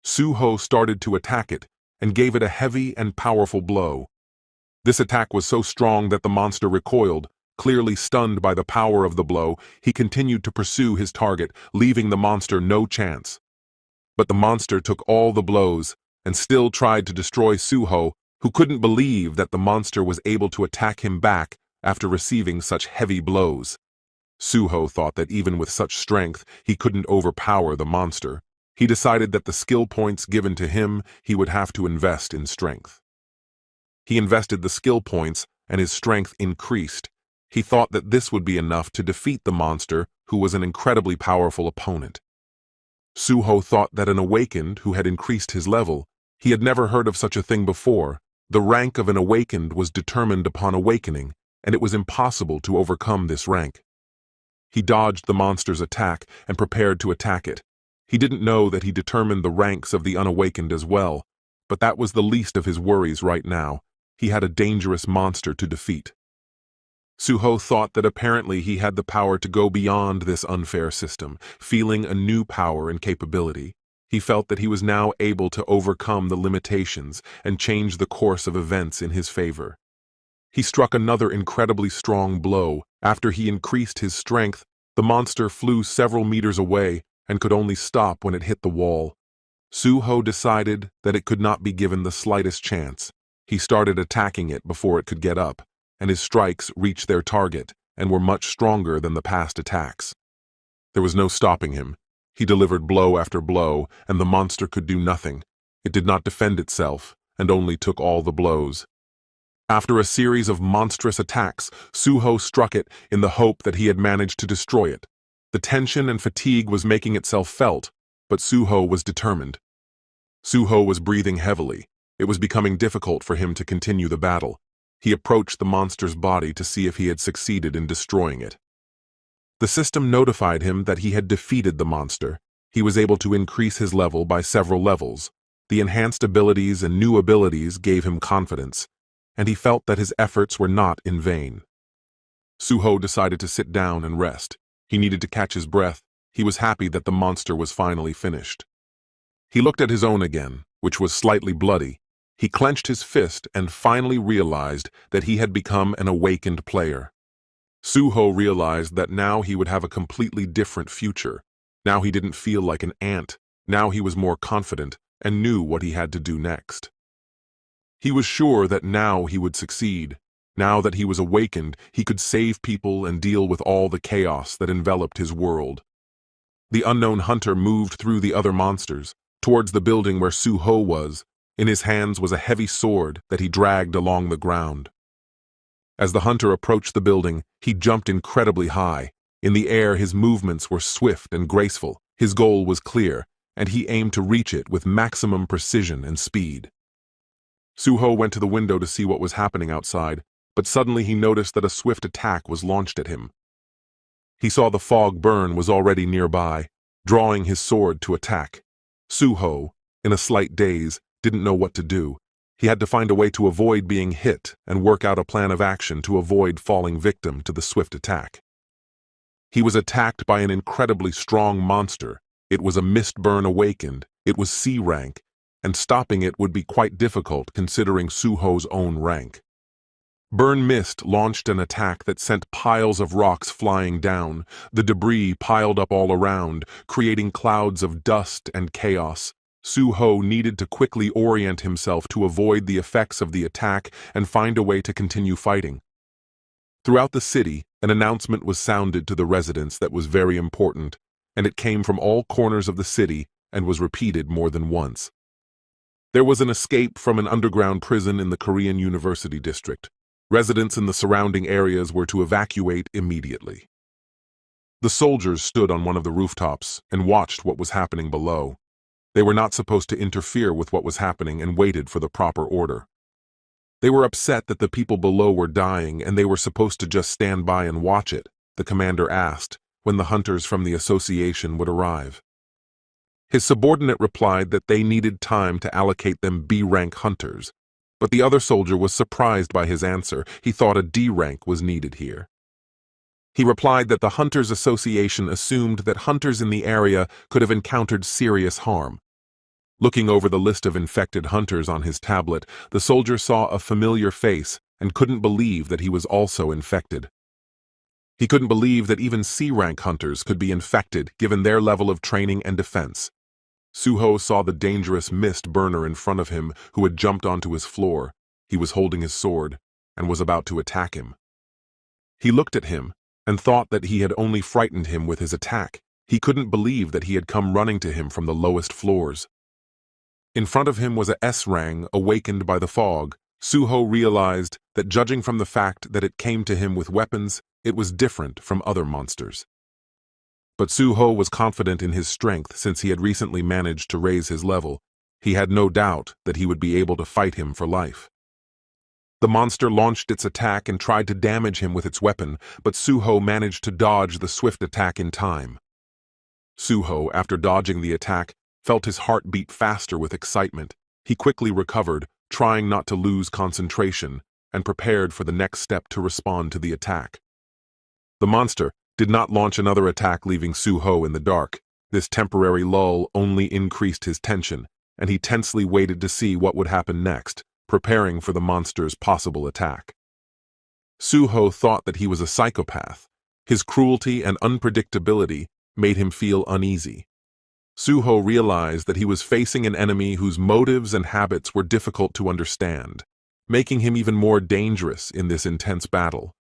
Suho started to attack it and gave it a heavy and powerful blow. This attack was so strong that the monster recoiled. Clearly stunned by the power of the blow, he continued to pursue his target, leaving the monster no chance. But the monster took all the blows and still tried to destroy Suho, who couldn't believe that the monster was able to attack him back after receiving such heavy blows. Suho thought that even with such strength, he couldn't overpower the monster. He decided that the skill points given to him, he would have to invest in strength. He invested the skill points, and his strength increased. He thought that this would be enough to defeat the monster, who was an incredibly powerful opponent. Suho thought that an awakened who had increased his level. He had never heard of such a thing before. The rank of an awakened was determined upon awakening, and it was impossible to overcome this rank. He dodged the monster's attack and prepared to attack it. He didn't know that he determined the ranks of the unawakened as well, but that was the least of his worries right now. He had a dangerous monster to defeat. Suho thought that apparently he had the power to go beyond this unfair system, feeling a new power and capability. He felt that he was now able to overcome the limitations and change the course of events in his favor. He struck another incredibly strong blow. After he increased his strength, the monster flew several meters away and could only stop when it hit the wall. Suho decided that it could not be given the slightest chance. He started attacking it before it could get up, and his strikes reached their target and were much stronger than the past attacks. There was no stopping him. He delivered blow after blow, and the monster could do nothing. It did not defend itself, and only took all the blows. After a series of monstrous attacks, Suho struck it in the hope that he had managed to destroy it. The tension and fatigue was making itself felt, but Suho was determined. Suho was breathing heavily. It was becoming difficult for him to continue the battle. He approached the monster's body to see if he had succeeded in destroying it. The system notified him that he had defeated the monster. He was able to increase his level by several levels. The enhanced abilities and new abilities gave him confidence, and he felt that his efforts were not in vain. Suho decided to sit down and rest. He needed to catch his breath. He was happy that the monster was finally finished. He looked at his own again, which was slightly bloody. He clenched his fist and finally realized that he had become an awakened player. Suho realized that now he would have a completely different future. Now he didn't feel like an ant. Now he was more confident and knew what he had to do next. He was sure that now he would succeed. Now that he was awakened, he could save people and deal with all the chaos that enveloped his world. The unknown hunter moved through the other monsters, towards the building where Suho was. In his hands was a heavy sword that he dragged along the ground. As the hunter approached the building, he jumped incredibly high. In the air, his movements were swift and graceful. His goal was clear, and he aimed to reach it with maximum precision and speed. Suho went to the window to see what was happening outside, but suddenly he noticed that a swift attack was launched at him. He saw the fog burn was already nearby, drawing his sword to attack. Suho, in a slight daze, didn't know what to do. He had to find a way to avoid being hit and work out a plan of action to avoid falling victim to the swift attack. He was attacked by an incredibly strong monster. It was a Mistburn awakened. It was C rank, and stopping it would be quite difficult considering Suho's own rank. Burn Mist launched an attack that sent piles of rocks flying down. The debris piled up all around, creating clouds of dust and chaos. Suho needed to quickly orient himself to avoid the effects of the attack and find a way to continue fighting. Throughout the city, an announcement was sounded to the residents that was very important, and it came from all corners of the city and was repeated more than once. There was an escape from an underground prison in the Korean University district. Residents in the surrounding areas were to evacuate immediately. The soldiers stood on one of the rooftops and watched what was happening below. They were not supposed to interfere with what was happening and waited for the proper order. They were upset that the people below were dying and they were supposed to just stand by and watch it, the commander asked, when the hunters from the association would arrive. His subordinate replied that they needed time to allocate them B-rank hunters, but the other soldier was surprised by his answer. He thought a D rank was needed here. He replied that the Hunters Association assumed that hunters in the area could have encountered serious harm. Looking over the list of infected hunters on his tablet, the soldier saw a familiar face and couldn't believe that he was also infected. He couldn't believe that even C-rank hunters could be infected given their level of training and defense. Suho saw the dangerous mist burner in front of him who had jumped onto his floor. He was holding his sword and was about to attack him. He looked at him and thought that he had only frightened him with his attack. He couldn't believe that he had come running to him from the lowest floors. In front of him was a S-rang awakened by the fog. Suho realized that judging from the fact that it came to him with weapons, it was different from other monsters. But Suho was confident in his strength since he had recently managed to raise his level. He had no doubt that he would be able to fight him for life. The monster launched its attack and tried to damage him with its weapon, but Suho managed to dodge the swift attack in time. Suho, after dodging the attack, felt his heart beat faster with excitement. He quickly recovered, trying not to lose concentration, and prepared for the next step to respond to the attack. The monster did not launch another attack, leaving Suho in the dark. This temporary lull only increased his tension, and he tensely waited to see what would happen next, preparing for the monster's possible attack. Suho thought that he was a psychopath. His cruelty and unpredictability made him feel uneasy. Suho realized that he was facing an enemy whose motives and habits were difficult to understand, making him even more dangerous in this intense battle.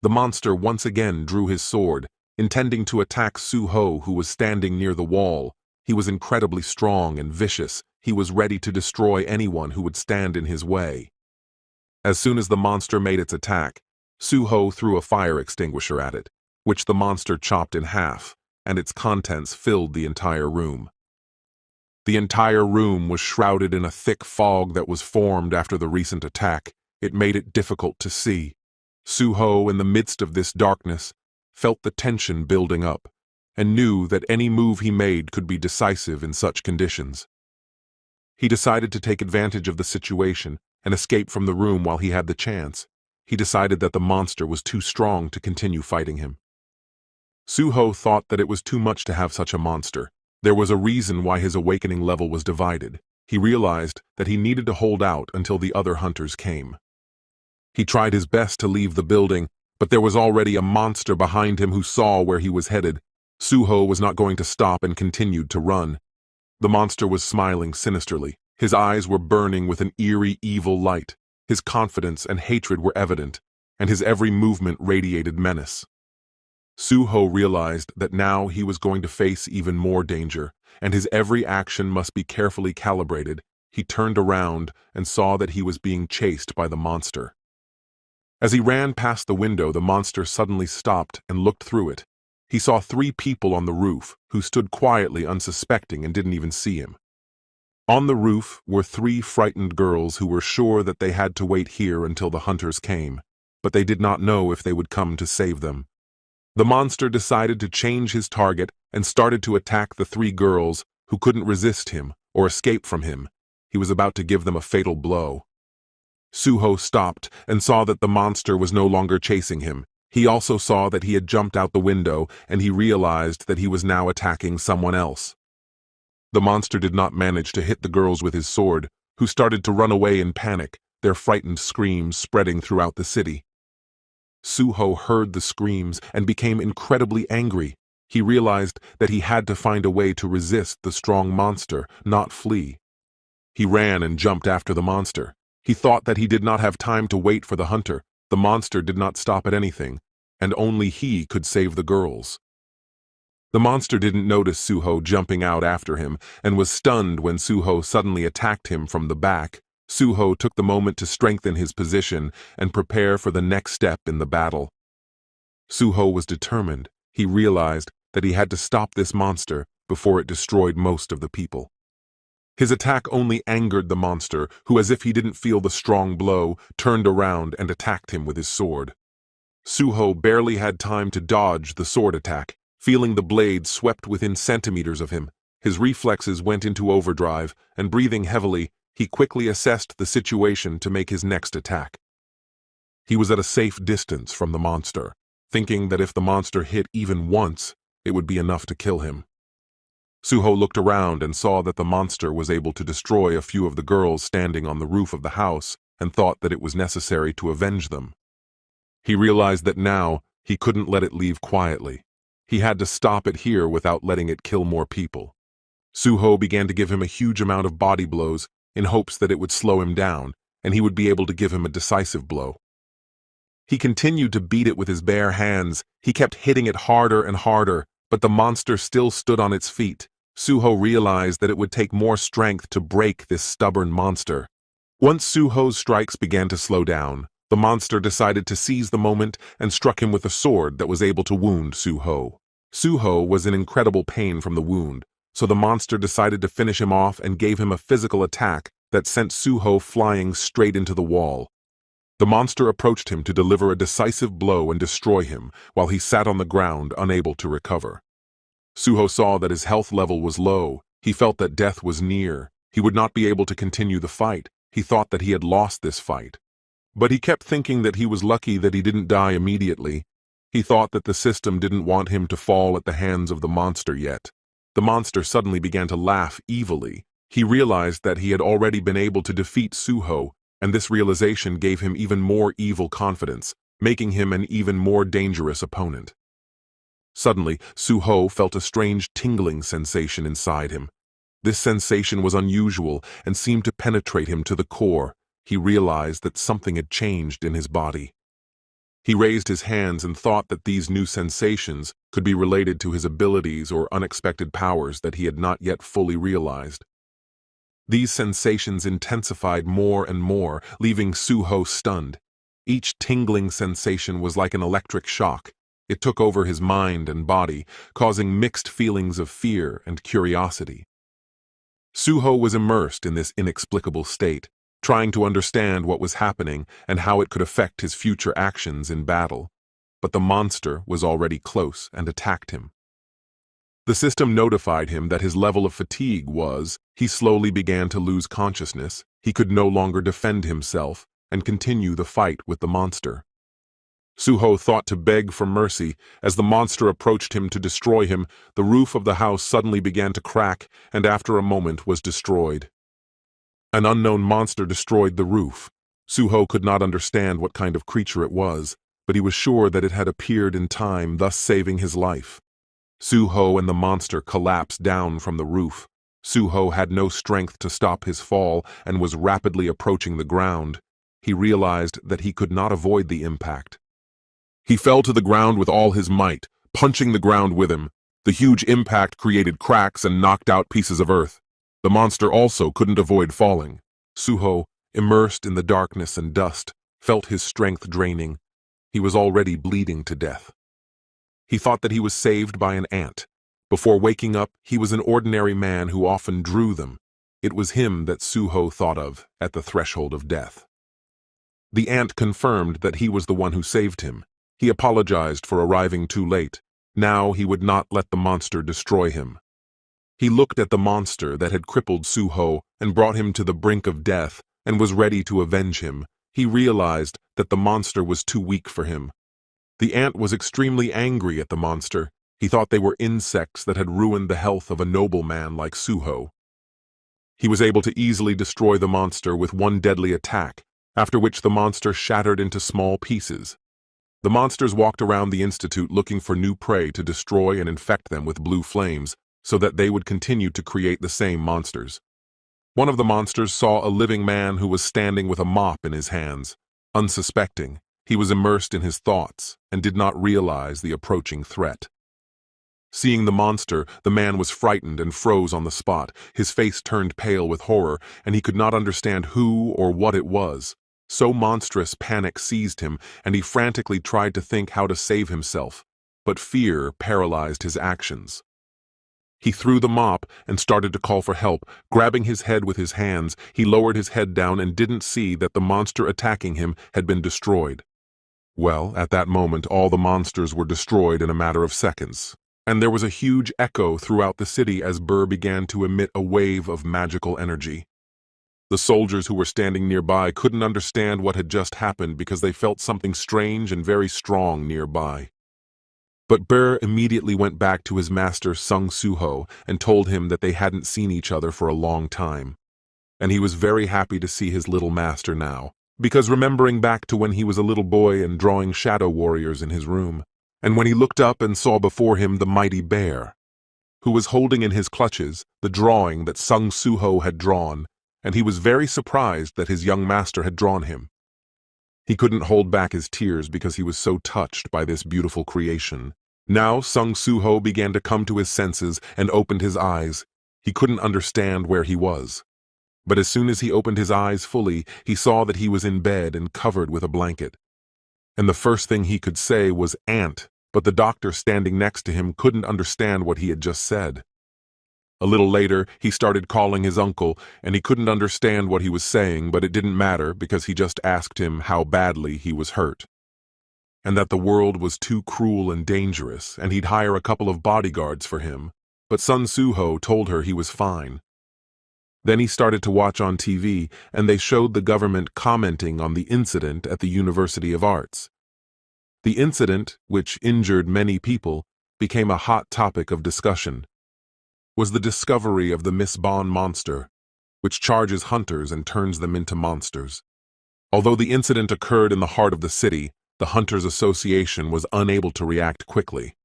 The monster once again drew his sword, intending to attack Suho, who was standing near the wall. He was incredibly strong and vicious. He was ready to destroy anyone who would stand in his way. As soon as the monster made its attack, Suho threw a fire extinguisher at it, which the monster chopped in half, and its contents filled the entire room. The entire room was shrouded in a thick fog that was formed after the recent attack. It made it difficult to see. Suho, in the midst of this darkness, felt the tension building up, and knew that any move he made could be decisive in such conditions. He decided to take advantage of the situation and escape from the room while he had the chance. He decided that the monster was too strong to continue fighting him. Suho thought that it was too much to have such a monster. There was a reason why his awakening level was divided. He realized that he needed to hold out until the other hunters came. He tried his best to leave the building, but there was already a monster behind him who saw where he was headed. Suho was not going to stop and continued to run. The monster was smiling sinisterly. His eyes were burning with an eerie, evil light. His confidence and hatred were evident, and his every movement radiated menace. Suho realized that now he was going to face even more danger, and his every action must be carefully calibrated. he turned around and saw that he was being chased by the monster. As he ran past the window, the monster suddenly stopped and looked through it. He saw 3 people on the roof who stood quietly, unsuspecting, and didn't even see him. On the roof were 3 frightened girls who were sure that they had to wait here until the hunters came, but they did not know if they would come to save them. The monster decided to change his target and started to attack the 3 girls who couldn't resist him or escape from him. He was about to give them a fatal blow. Suho stopped and saw that the monster was no longer chasing him. He also saw that he had jumped out the window, and he realized that he was now attacking someone else. The monster did not manage to hit the girls with his sword, who started to run away in panic, their frightened screams spreading throughout the city. Suho heard the screams and became incredibly angry. He realized that he had to find a way to resist the strong monster, not flee. He ran and jumped after the monster. He thought that he did not have time to wait for the hunter. The monster did not stop at anything, and only he could save the girls. The monster didn't notice Suho jumping out after him and was stunned when Suho suddenly attacked him from the back. Suho took the moment to strengthen his position and prepare for the next step in the battle. Suho was determined. He realized that he had to stop this monster before it destroyed most of the people. His attack only angered the monster, who, as if he didn't feel the strong blow, turned around and attacked him with his sword. Suho barely had time to dodge the sword attack. Feeling the blade swept within centimeters of him, his reflexes went into overdrive, and breathing heavily, he quickly assessed the situation to make his next attack. He was at a safe distance from the monster, thinking that if the monster hit even once, it would be enough to kill him. Suho looked around and saw that the monster was able to destroy a few of the girls standing on the roof of the house and thought that it was necessary to avenge them. He realized that now he couldn't let it leave quietly. He had to stop it here without letting it kill more people. Suho began to give him a huge amount of body blows in hopes that it would slow him down and he would be able to give him a decisive blow. He continued to beat it with his bare hands. He kept hitting it harder and harder, but the monster still stood on its feet. Suho realized that it would take more strength to break this stubborn monster. Once Suho's strikes began to slow down, the monster decided to seize the moment and struck him with a sword that was able to wound Suho. Suho was in incredible pain from the wound, so the monster decided to finish him off and gave him a physical attack that sent Suho flying straight into the wall. The monster approached him to deliver a decisive blow and destroy him while he sat on the ground, unable to recover. Suho saw that his health level was low. He felt that death was near. He would not be able to continue the fight. He thought that he had lost this fight. But he kept thinking that he was lucky that he didn't die immediately. He thought that the system didn't want him to fall at the hands of the monster yet. The monster suddenly began to laugh evilly. He realized that he had already been able to defeat Suho, and this realization gave him even more evil confidence, making him an even more dangerous opponent. Suddenly, Suho felt a strange tingling sensation inside him. This sensation was unusual and seemed to penetrate him to the core. He realized that something had changed in his body. He raised his hands and thought that these new sensations could be related to his abilities or unexpected powers that he had not yet fully realized. These sensations intensified more and more, leaving Suho stunned. Each tingling sensation was like an electric shock. It took over his mind and body, causing mixed feelings of fear and curiosity. Suho was immersed in this inexplicable state, trying to understand what was happening and how it could affect his future actions in battle. But the monster was already close and attacked him. The system notified him that his level of fatigue was. He slowly began to lose consciousness. He could no longer defend himself and continue the fight with the monster. Suho thought to beg for mercy. As the monster approached him to destroy him, the roof of the house suddenly began to crack and after a moment was destroyed. An unknown monster destroyed the roof. Suho could not understand what kind of creature it was, but he was sure that it had appeared in time, thus saving his life. Suho and the monster collapsed down from the roof. Suho had no strength to stop his fall and was rapidly approaching the ground. He realized that he could not avoid the impact. He fell to the ground with all his might, punching the ground with him. The huge impact created cracks and knocked out pieces of earth. The monster also couldn't avoid falling. Suho, immersed in the darkness and dust, felt his strength draining. He was already bleeding to death. He thought that he was saved by an ant. Before waking up, he was an ordinary man who often drew them. It was him that Suho thought of at the threshold of death. The ant confirmed that he was the one who saved him. He apologized for arriving too late. Now he would not let the monster destroy him. He looked at the monster that had crippled Suho and brought him to the brink of death and was ready to avenge him. He realized that the monster was too weak for him. The ant was extremely angry at the monster. He thought they were insects that had ruined the health of a noble man like Suho. He was able to easily destroy the monster with one deadly attack, after which the monster shattered into small pieces. The monsters walked around the institute looking for new prey to destroy and infect them with blue flames, so that they would continue to create the same monsters. One of the monsters saw a living man who was standing with a mop in his hands. Unsuspecting, he was immersed in his thoughts and did not realize the approaching threat. Seeing the monster, the man was frightened and froze on the spot. His face turned pale with horror, and he could not understand who or what it was. So monstrous panic seized him, and he frantically tried to think how to save himself, but fear paralyzed his actions. He threw the mop and started to call for help. Grabbing his head with his hands, he lowered his head down and didn't see that the monster attacking him had been destroyed. Well, at that moment, all the monsters were destroyed in a matter of seconds, and there was a huge echo throughout the city as Burr began to emit a wave of magical energy. The soldiers who were standing nearby couldn't understand what had just happened because they felt something strange and very strong nearby. But Burr immediately went back to his master Sung Suho and told him that they hadn't seen each other for a long time. And he was very happy to see his little master now, because remembering back to when he was a little boy and drawing shadow warriors in his room, and when he looked up and saw before him the mighty bear, who was holding in his clutches the drawing that Sung Suho had drawn, and he was very surprised that his young master had drawn him. He couldn't hold back his tears because he was so touched by this beautiful creation. Now Sung Suho began to come to his senses and opened his eyes. He couldn't understand where he was. But as soon as he opened his eyes fully, he saw that he was in bed and covered with a blanket. And the first thing he could say was "Aunt," but the doctor standing next to him couldn't understand what he had just said. A little later, he started calling his uncle, and he couldn't understand what he was saying, but it didn't matter because he just asked him how badly he was hurt, and that the world was too cruel and dangerous, and he'd hire a couple of bodyguards for him. But Sun Suho told her he was fine. Then he started to watch on TV, and they showed the government commenting on the incident at the University of Arts. The incident, which injured many people, became a hot topic of discussion. Was the discovery of the Miss Bon monster, which charges hunters and turns them into monsters. Although the incident occurred in the heart of the city, the Hunters Association was unable to react quickly.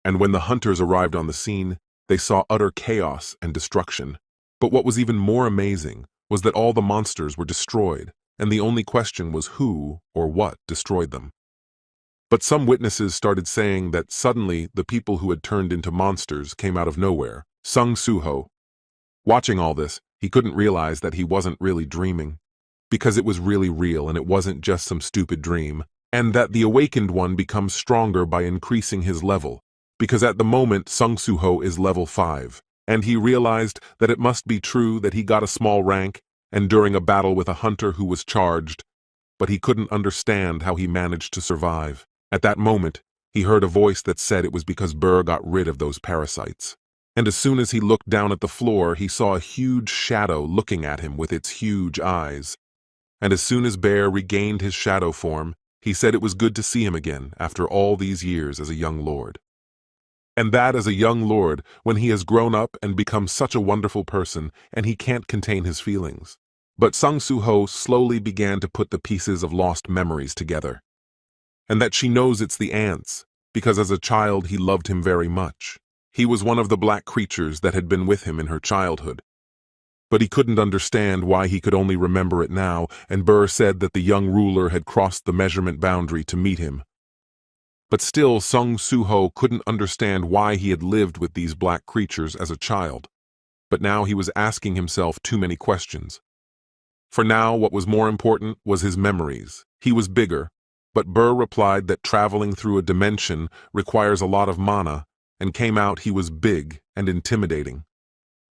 And when the hunters arrived on the scene, they saw utter chaos and destruction. But what was even more amazing was that all the monsters were destroyed, and the only question was who or what destroyed them. But some witnesses started saying that suddenly the people who had turned into monsters came out of nowhere. Sung Suho. Watching all this, he couldn't realize that he wasn't really dreaming, because it was really real and it wasn't just some stupid dream, and that the awakened one becomes stronger by increasing his level, because at the moment Sung Suho is level 5, and he realized that it must be true that he got a small rank, and during a battle with a hunter who was charged, but he couldn't understand how he managed to survive. At that moment, he heard a voice that said it was because Burr got rid of those parasites. And as soon as he looked down at the floor, he saw a huge shadow looking at him with its huge eyes. And as soon as Bear regained his shadow form, he said it was good to see him again after all these years as a young lord. And that as a young lord, when he has grown up and become such a wonderful person, and he can't contain his feelings. But Sung Suho slowly began to put the pieces of lost memories together. And that she knows it's the ants, because as a child he loved him very much. He was one of the black creatures that had been with him in her childhood. But he couldn't understand why he could only remember it now, and Burr said that the young ruler had crossed the measurement boundary to meet him. But still Sung Suho couldn't understand why he had lived with these black creatures as a child. But now he was asking himself too many questions. For now, what was more important was his memories. He was bigger, but Burr replied that traveling through a dimension requires a lot of mana, and came out he was big and intimidating.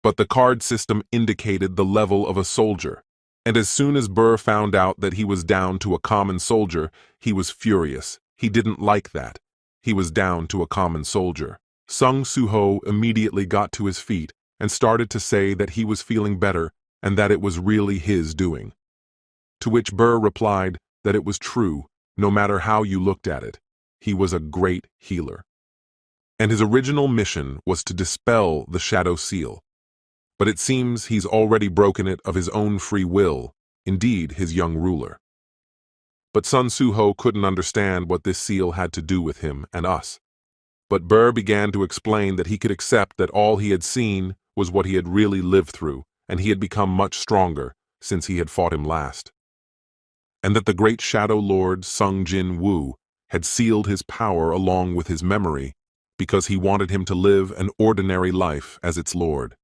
But the card system indicated the level of a soldier, and as soon as Burr found out that he was down to a common soldier, he was furious. He didn't like that. He was down to a common soldier. Sung Soo-ho immediately got to his feet and started to say that he was feeling better and that it was really his doing. To which Burr replied that it was true, no matter how you looked at it. He was a great healer. And his original mission was to dispel the Shadow Seal. But it seems he's already broken it of his own free will, indeed his young ruler. But Sun Soo-ho couldn't understand what this seal had to do with him and us. But Burr began to explain that he could accept that all he had seen was what he had really lived through, and he had become much stronger since he had fought him last. And that the great Shadow Lord Sung Jinwoo had sealed his power along with his memory because he wanted him to live an ordinary life as its lord.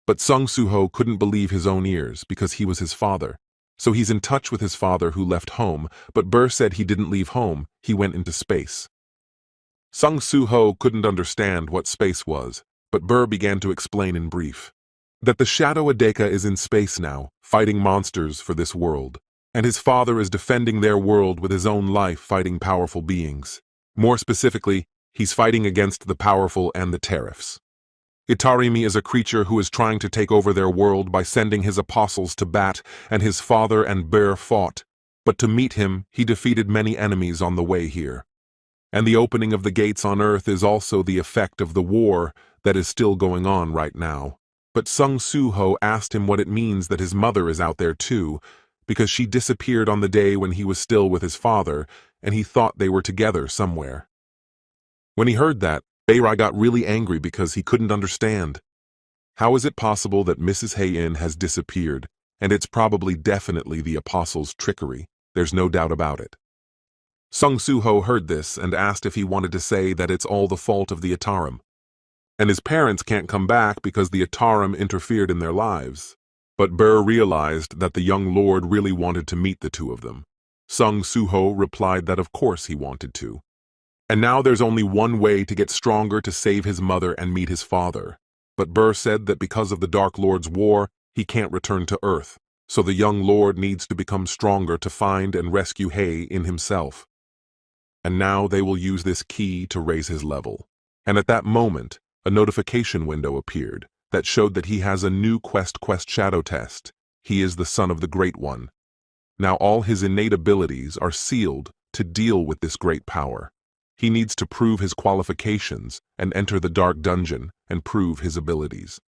But Sung Soo-ho couldn't believe his own ears because he was his father. So he's in touch with his father who left home, but Burr said he didn't leave home, he went into space. Sung Soo-ho couldn't understand what space was, but Burr began to explain in brief. That the Shadow Adeka is in space now, fighting monsters for this world, and his father is defending their world with his own life fighting powerful beings. More specifically, he's fighting against the powerful and the tariffs. Itarimi is a creature who is trying to take over their world by sending his apostles to bat, and his father and Burr fought. But to meet him, he defeated many enemies on the way here. And the opening of the gates on Earth is also the effect of the war that is still going on right now. But Sung Soo-ho asked him what it means that his mother is out there too, because she disappeared on the day when he was still with his father, and he thought they were together somewhere. When he heard that, Beira got really angry because he couldn't understand. How is it possible that Mrs. Hae-in has disappeared, and it's probably definitely the apostles' trickery? There's no doubt about it. Sung Soo-ho heard this and asked if he wanted to say that it's all the fault of the Atarim. And his parents can't come back because the Atarim interfered in their lives. But Burr realized that the young lord really wanted to meet the two of them. Sung Soo-ho replied that of course he wanted to. And now there's only one way to get stronger to save his mother and meet his father. But Burr said that because of the Dark Lord's war, he can't return to Earth, so the young lord needs to become stronger to find and rescue Hae-in himself. And now they will use this key to raise his level. And at that moment, a notification window appeared that showed that he has a new quest shadow test. He is the son of the Great One. Now all his innate abilities are sealed to deal with this great power. He needs to prove his qualifications and enter the Dark Dungeon and prove his abilities.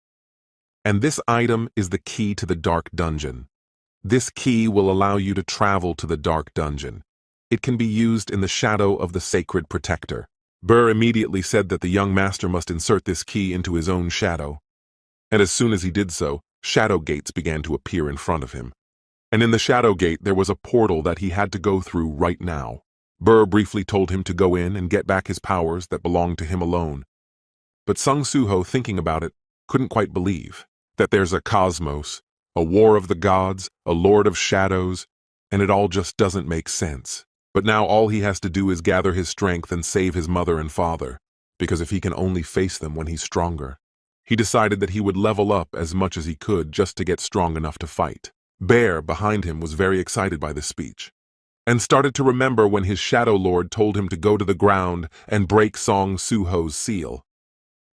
And this item is the key to the Dark Dungeon. This key will allow you to travel to the Dark Dungeon. It can be used in the shadow of the Sacred Protector. Burr immediately said that the young master must insert this key into his own shadow. And as soon as he did so, shadow gates began to appear in front of him. And in the shadow gate there was a portal that he had to go through right now. Burr briefly told him to go in and get back his powers that belonged to him alone. But Sung Soo-ho, thinking about it, couldn't quite believe that there's a cosmos, a war of the gods, a lord of shadows, and it all just doesn't make sense. But now all he has to do is gather his strength and save his mother and father, because if he can only face them when he's stronger. He decided that he would level up as much as he could just to get strong enough to fight. Bear, behind him, was very excited by this speech, and started to remember when his Shadow Lord told him to go to the ground and break Sung Soo-ho's seal.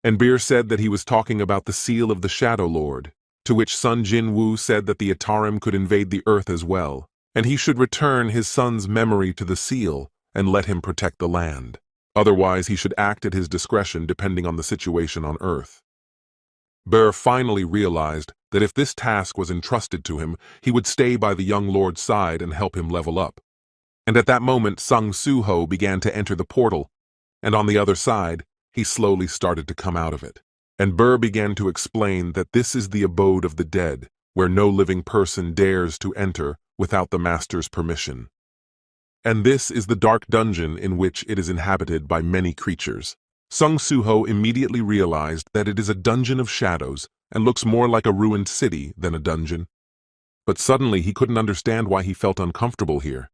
And Beer said that he was talking about the seal of the Shadow Lord, to which Sun Jinwoo said that the Atarim could invade the earth as well, and he should return his son's memory to the seal and let him protect the land. Otherwise, he should act at his discretion depending on the situation on Earth. Bear finally realized that if this task was entrusted to him, he would stay by the young lord's side and help him level up. And at that moment, Sung Soo-ho began to enter the portal, and on the other side, he slowly started to come out of it. And Burr began to explain that this is the abode of the dead, where no living person dares to enter without the master's permission. And this is the dark dungeon in which it is inhabited by many creatures. Sung Soo-ho immediately realized that it is a dungeon of shadows, and looks more like a ruined city than a dungeon. But suddenly he couldn't understand why he felt uncomfortable here.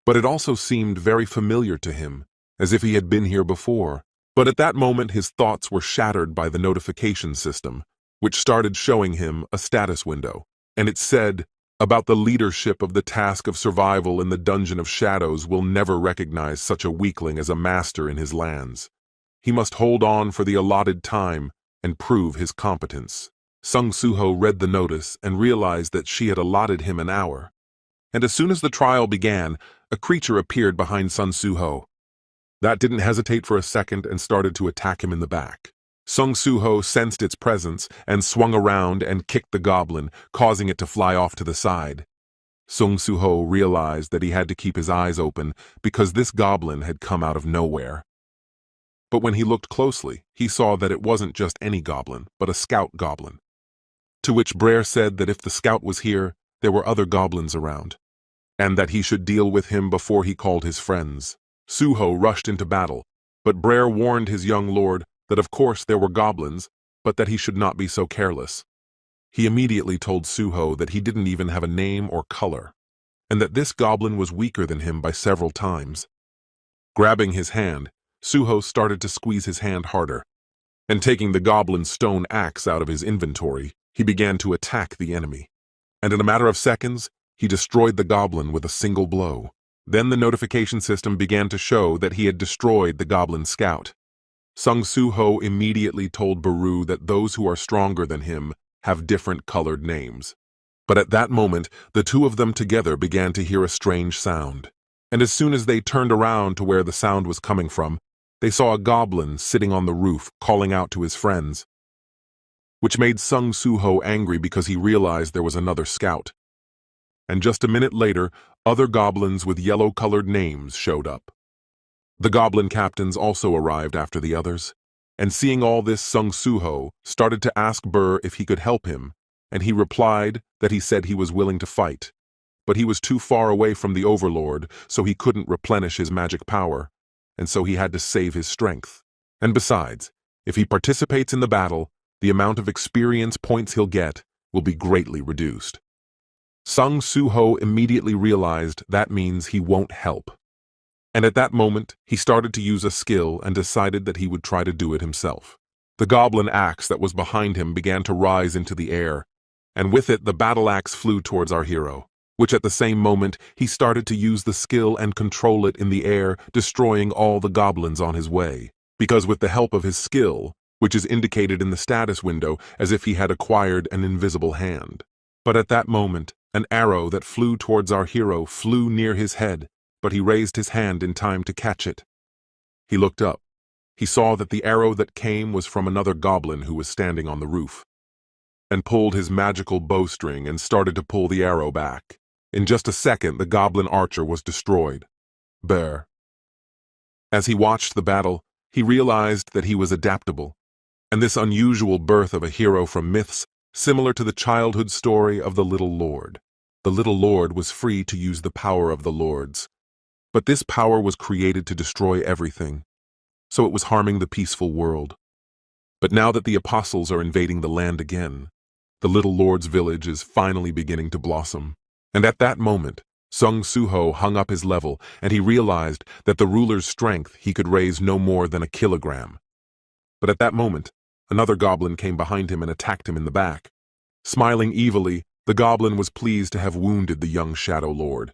But it also seemed very familiar to him, as if he had been here before. But at that moment his thoughts were shattered by the notification system, which started showing him a status window. And it said, about the leadership of the task of survival in the Dungeon of Shadows will never recognize such a weakling as a master in his lands. He must hold on for the allotted time and prove his competence. Sung Soo-ho read the notice and realized that she had allotted him an hour. And as soon as the trial began, a creature appeared behind Sung Soo-ho. That didn't hesitate for a second and started to attack him in the back. Sung Soo-ho sensed its presence and swung around and kicked the goblin, causing it to fly off to the side. Sung Soo-ho realized that he had to keep his eyes open because this goblin had come out of nowhere. But when he looked closely, he saw that it wasn't just any goblin, but a scout goblin. To which Brer said that if the scout was here, there were other goblins around, and that he should deal with him before he called his friends. Soo-ho rushed into battle, but Brer warned his young lord that of course there were goblins, but that he should not be so careless. He immediately told Soo-ho that he didn't even have a name or color, and that this goblin was weaker than him by several times. Grabbing his hand, Soo-ho started to squeeze his hand harder, and taking the goblin's stone axe out of his inventory, he began to attack the enemy. And in a matter of seconds, he destroyed the goblin with a single blow. Then the notification system began to show that he had destroyed the goblin scout. Sung Soo-ho immediately told Baru that those who are stronger than him have different colored names. But at that moment, the two of them together began to hear a strange sound. And as soon as they turned around to where the sound was coming from, they saw a goblin sitting on the roof calling out to his friends, which made Sung Soo-ho angry because he realized there was another scout. And just a minute later, other goblins with yellow-colored names showed up. The goblin captains also arrived after the others, and seeing all this, Sung Soo-ho started to ask Burr if he could help him, and he replied that he said he was willing to fight, but he was too far away from the Overlord, so he couldn't replenish his magic power, and so he had to save his strength. And besides, if he participates in the battle, the amount of experience points he'll get will be greatly reduced. Sung Soo-ho immediately realized that means he won't help. And at that moment, he started to use a skill and decided that he would try to do it himself. The goblin axe that was behind him began to rise into the air, and with it the battle axe flew towards our hero, which at the same moment he started to use the skill and control it in the air, destroying all the goblins on his way. Because with the help of his skill, which is indicated in the status window as if he had acquired an invisible hand. But at that moment, an arrow that flew towards our hero flew near his head, but he raised his hand in time to catch it. He looked up. He saw that the arrow that came was from another goblin who was standing on the roof, and pulled his magical bowstring and started to pull the arrow back. In just a second, the goblin archer was destroyed. Brr. As he watched the battle, he realized that he was adaptable, and this unusual birth of a hero from myths similar to the childhood story of the Little Lord. The Little Lord was free to use the power of the Lords, but this power was created to destroy everything, so it was harming the peaceful world. But now that the apostles are invading the land again, the Little Lord's village is finally beginning to blossom. And at that moment, Sung Soo-ho hung up his level, and he realized that the ruler's strength he could raise no more than a kilogram. But at that moment, another goblin came behind him and attacked him in the back. Smiling evilly, the goblin was pleased to have wounded the young Shadow Lord.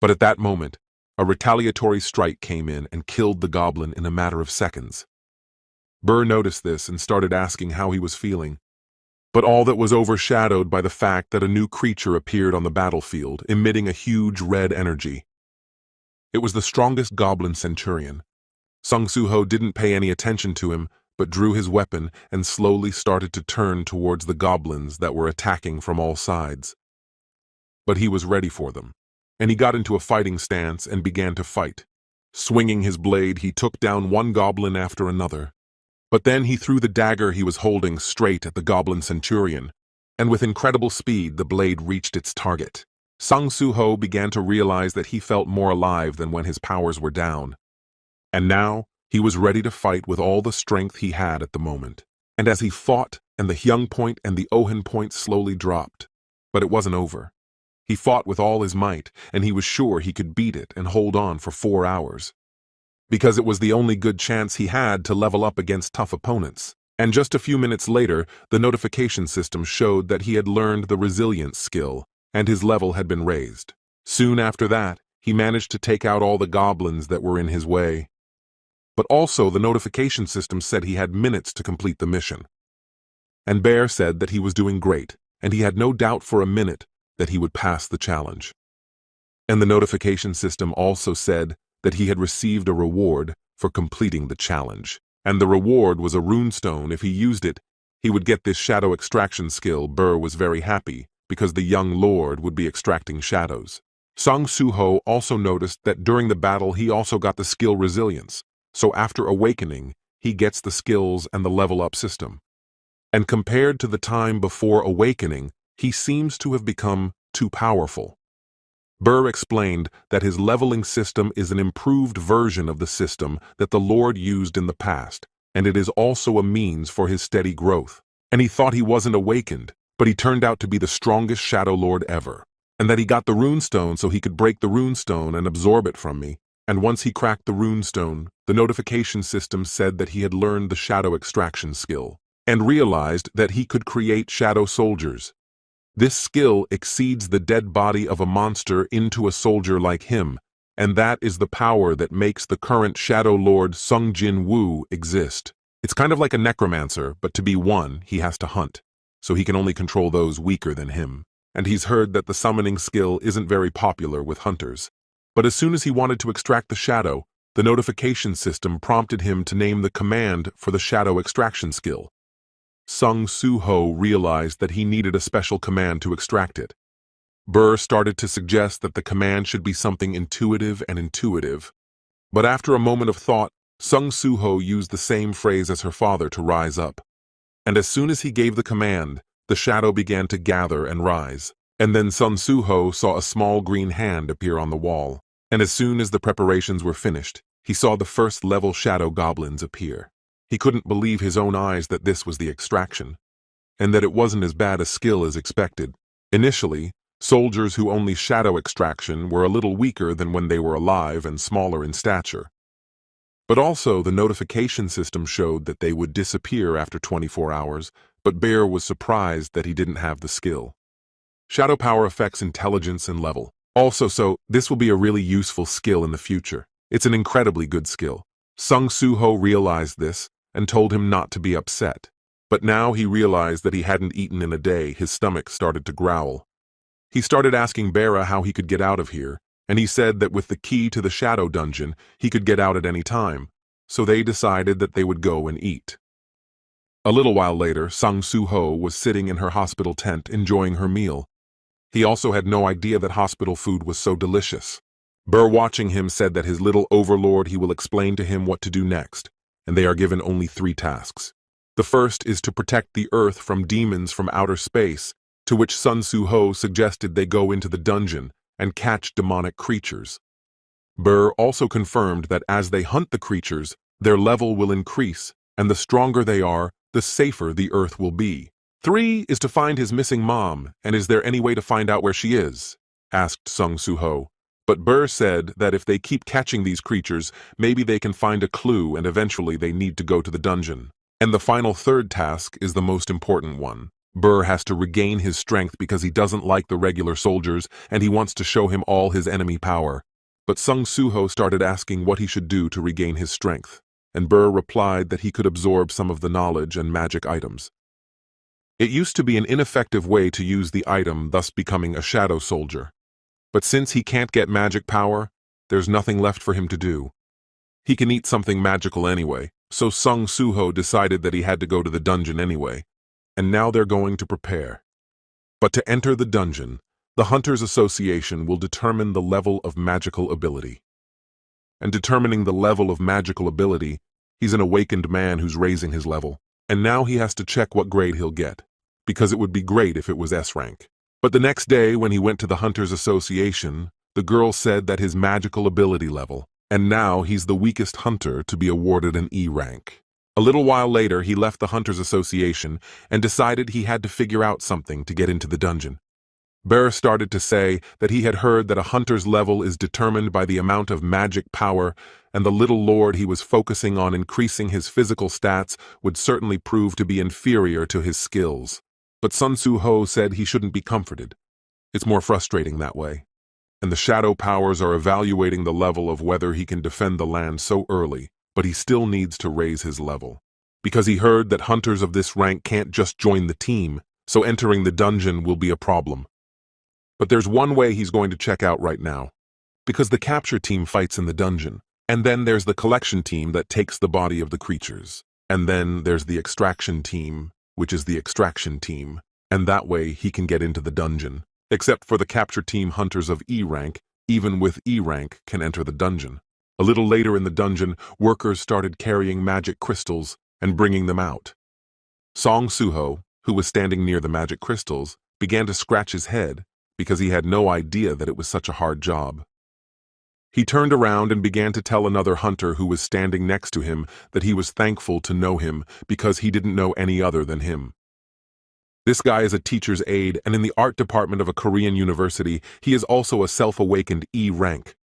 But at that moment, a retaliatory strike came in and killed the goblin in a matter of seconds. Burr noticed this and started asking how he was feeling, but all that was overshadowed by the fact that a new creature appeared on the battlefield, emitting a huge red energy. It was the strongest goblin centurion. Sung Soo-ho didn't pay any attention to him, but drew his weapon and slowly started to turn towards the goblins that were attacking from all sides. But he was ready for them, and he got into a fighting stance and began to fight. Swinging his blade, he took down one goblin after another. But then he threw the dagger he was holding straight at the goblin centurion, and with incredible speed the blade reached its target. Sung Soo-ho began to realize that he felt more alive than when his powers were down. And now, he was ready to fight with all the strength he had at the moment. And as he fought, and the Hyung point and the Ohan point slowly dropped. But it wasn't over. He fought with all his might, and he was sure he could beat it and hold on for 4 hours. Because it was the only good chance he had to level up against tough opponents. And just a few minutes later, the notification system showed that he had learned the resilience skill, and his level had been raised. Soon after that, he managed to take out all the goblins that were in his way. But also, the notification system said he had minutes to complete the mission. And Bear said that he was doing great, and he had no doubt for a minute that he would pass the challenge. And the notification system also said that he had received a reward for completing the challenge. And the reward was a runestone. If he used it, he would get this shadow extraction skill. Burr was very happy, because the young lord would be extracting shadows. Sung Soo-ho also noticed that during the battle he also got the skill resilience, so after awakening, he gets the skills and the level-up system. And compared to the time before awakening, he seems to have become too powerful. Burr explained that his leveling system is an improved version of the system that the Lord used in the past, and it is also a means for his steady growth. And he thought he wasn't awakened, but he turned out to be the strongest Shadow Lord ever, and that he got the runestone so he could break the runestone and absorb it from me. And once he cracked the runestone, the notification system said that he had learned the shadow extraction skill, and realized that he could create shadow soldiers. This skill exceeds the dead body of a monster into a soldier like him, and that is the power that makes the current Shadow Lord Sung Jinwoo exist. It's kind of like a necromancer, but to be one, he has to hunt, so he can only control those weaker than him. And he's heard that the summoning skill isn't very popular with hunters. But as soon as he wanted to extract the shadow, the notification system prompted him to name the command for the shadow extraction skill. Sung Soo-ho realized that he needed a special command to extract it. Burr started to suggest that the command should be something intuitive and intuitive. But after a moment of thought, Sung Soo-ho used the same phrase as her father to rise up. And as soon as he gave the command, the shadow began to gather and rise. And then Sung Soo-ho saw a small green hand appear on the wall. And as soon as the preparations were finished, he saw the first level shadow goblins appear. He couldn't believe his own eyes that this was the extraction, and that it wasn't as bad a skill as expected. Initially, soldiers who only shadow extraction were a little weaker than when they were alive and smaller in stature. But also, the notification system showed that they would disappear after 24 hours, but Bear was surprised that he didn't have the skill. Shadow power affects intelligence and level. Also, so this will be a really useful skill in the future. It's an incredibly good skill. Sung Soo-ho realized this and told him not to be upset. But now he realized that he hadn't eaten in a day. His stomach started to growl. He started asking Bera how he could get out of here, and he said that with the key to the shadow dungeon, he could get out at any time. So they decided that they would go and eat. A little while later, Sung Soo-ho was sitting in her hospital tent enjoying her meal. He also had no idea that hospital food was so delicious. Burr, watching him, said that his little overlord he will explain to him what to do next, and they are given only 3 tasks. The first is to protect the Earth from demons from outer space, to which Sung Soo-ho suggested they go into the dungeon and catch demonic creatures. Burr also confirmed that as they hunt the creatures, their level will increase, and the stronger they are, the safer the Earth will be. 3 is to find his missing mom, and is there any way to find out where she is? Asked Sung Soo-ho. But Burr said that if they keep catching these creatures, maybe they can find a clue and eventually they need to go to the dungeon. And the final 3rd task is the most important one. Burr has to regain his strength because he doesn't like the regular soldiers and he wants to show him all his enemy power. But Sung Soo-ho started asking what he should do to regain his strength, and Burr replied that he could absorb some of the knowledge and magic items. It used to be an ineffective way to use the item, thus becoming a shadow soldier. But since he can't get magic power, there's nothing left for him to do. He can eat something magical anyway, so Sung Soo-ho decided that he had to go to the dungeon anyway, and now they're going to prepare. But to enter the dungeon, the Hunters Association will determine the level of magical ability. And determining the level of magical ability, he's an awakened man who's raising his level, and now he has to check what grade he'll get, because it would be great if it was S rank. But the next day, when he went to the Hunters Association, the girl said that his magical ability level, and now he's the weakest hunter to be awarded an E rank. A little while later, he left the Hunters Association and decided he had to figure out something to get into the dungeon. Burr started to say that he had heard that a hunter's level is determined by the amount of magic power, and the little lord he was focusing on increasing his physical stats would certainly prove to be inferior to his skills. But Sun Su-ho said he shouldn't be comforted. It's more frustrating that way. And the shadow powers are evaluating the level of whether he can defend the land so early, but he still needs to raise his level. Because he heard that hunters of this rank can't just join the team, so entering the dungeon will be a problem. But there's one way he's going to check out right now. Because the capture team fights in the dungeon, and then there's the collection team that takes the body of the creatures. And then there's the extraction team, which is the extraction team, and that way he can get into the dungeon. Except for the capture team hunters of E rank, even with E rank, can enter the dungeon. A little later in the dungeon, workers started carrying magic crystals and bringing them out. Song Su-ho, who was standing near the magic crystals, began to scratch his head because he had no idea that it was such a hard job. He turned around and began to tell another hunter who was standing next to him that he was thankful to know him because he didn't know any other than him. This guy is a teacher's aide, and in the art department of a Korean university, he is also a self-awakened E rank,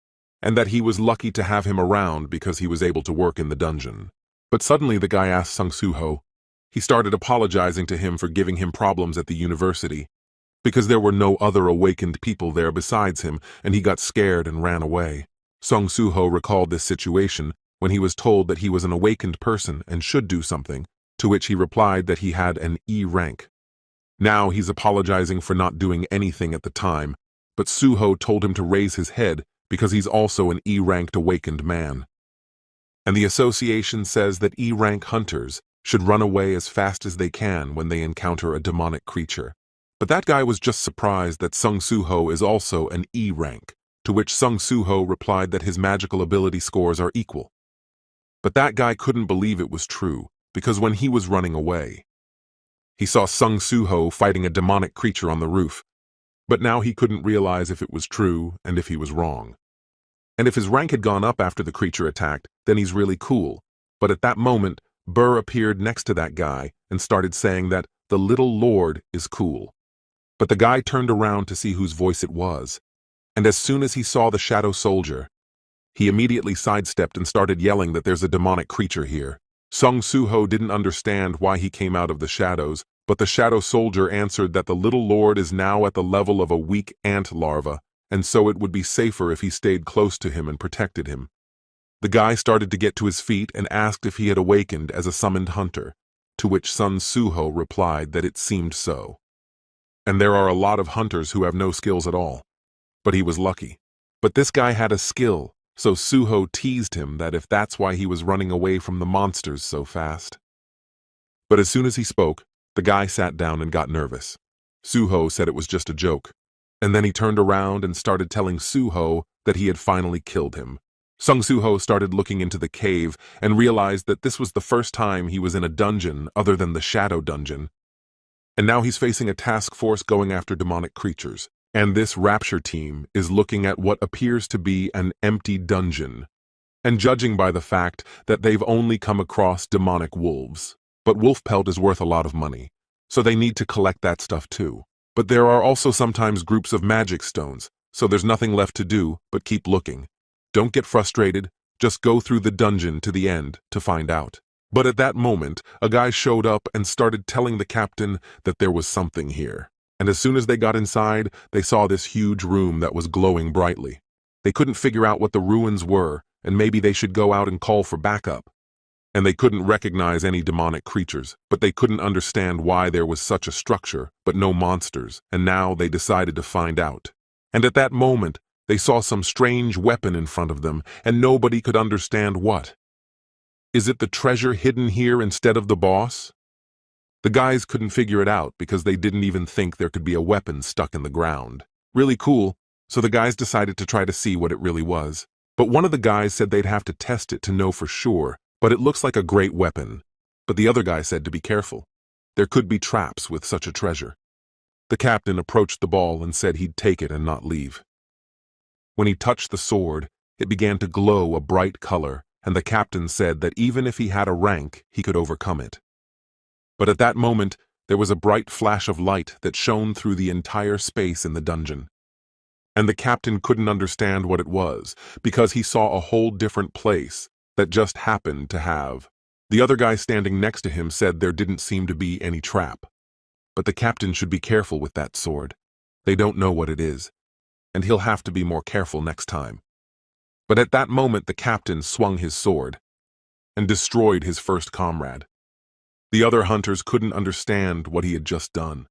and that he was lucky to have him around because he was able to work in the dungeon. But suddenly the guy asked Sung Su-ho. He started apologizing to him for giving him problems at the university, because there were no other awakened people there besides him, and he got scared and ran away. Sung Su-ho recalled this situation when he was told that he was an awakened person and should do something, to which he replied that he had an E rank. Now he's apologizing for not doing anything at the time, but Su-ho told him to raise his head because he's also an E-ranked awakened man. And the association says that E-rank hunters should run away as fast as they can when they encounter a demonic creature. But that guy was just surprised that Sung Su-ho is also an E-rank, to which Sung Su-ho replied that his magical ability scores are equal. But that guy couldn't believe it was true, because when he was running away, he saw Sung Su-ho fighting a demonic creature on the roof, but now he couldn't realize if it was true and if he was wrong. And if his rank had gone up after the creature attacked, then he's really cool. But at that moment, Burr appeared next to that guy and started saying that the little lord is cool. But the guy turned around to see whose voice it was, and as soon as he saw the shadow soldier, he immediately sidestepped and started yelling that there's a demonic creature here. Sung Su-ho didn't understand why he came out of the shadows, but the shadow soldier answered that the little lord is now at the level of a weak ant larva, and so it would be safer if he stayed close to him and protected him. The guy started to get to his feet and asked if he had awakened as a summoned hunter, to which Sung Su-ho replied that it seemed so. And there are a lot of hunters who have no skills at all. But he was lucky. But this guy had a skill, so Su-ho teased him that if that's why he was running away from the monsters so fast. But as soon as he spoke, the guy sat down and got nervous. Su-ho said it was just a joke, and then he turned around and started telling Su-ho that he had finally killed him. Sung Su-ho started looking into the cave and realized that this was the first time he was in a dungeon other than the shadow dungeon. And now he's facing a task force going after demonic creatures. And this rapture team is looking at what appears to be an empty dungeon, and judging by the fact that they've only come across demonic wolves. But wolf pelt is worth a lot of money, so they need to collect that stuff too. But there are also sometimes groups of magic stones, so there's nothing left to do but keep looking. Don't get frustrated, just go through the dungeon to the end to find out. But at that moment, a guy showed up and started telling the captain that there was something here. And as soon as they got inside, they saw this huge room that was glowing brightly. They couldn't figure out what the ruins were, and maybe they should go out and call for backup. And they couldn't recognize any demonic creatures, but they couldn't understand why there was such a structure, but no monsters, and now they decided to find out. And at that moment, they saw some strange weapon in front of them, and nobody could understand what. Is it the treasure hidden here instead of the boss? The guys couldn't figure it out because they didn't even think there could be a weapon stuck in the ground. Really cool, so the guys decided to try to see what it really was. But one of the guys said they'd have to test it to know for sure, but it looks like a great weapon. But the other guy said to be careful. There could be traps with such a treasure. The captain approached the ball and said he'd take it and not leave. When he touched the sword, it began to glow a bright color, and the captain said that even if he had a rank, he could overcome it. But at that moment, there was a bright flash of light that shone through the entire space in the dungeon. And the captain couldn't understand what it was, because he saw a whole different place that just happened to have. The other guy standing next to him said there didn't seem to be any trap. But the captain should be careful with that sword. They don't know what it is, and he'll have to be more careful next time. But at that moment the captain swung his sword and destroyed his first comrade. The other hunters couldn't understand what he had just done.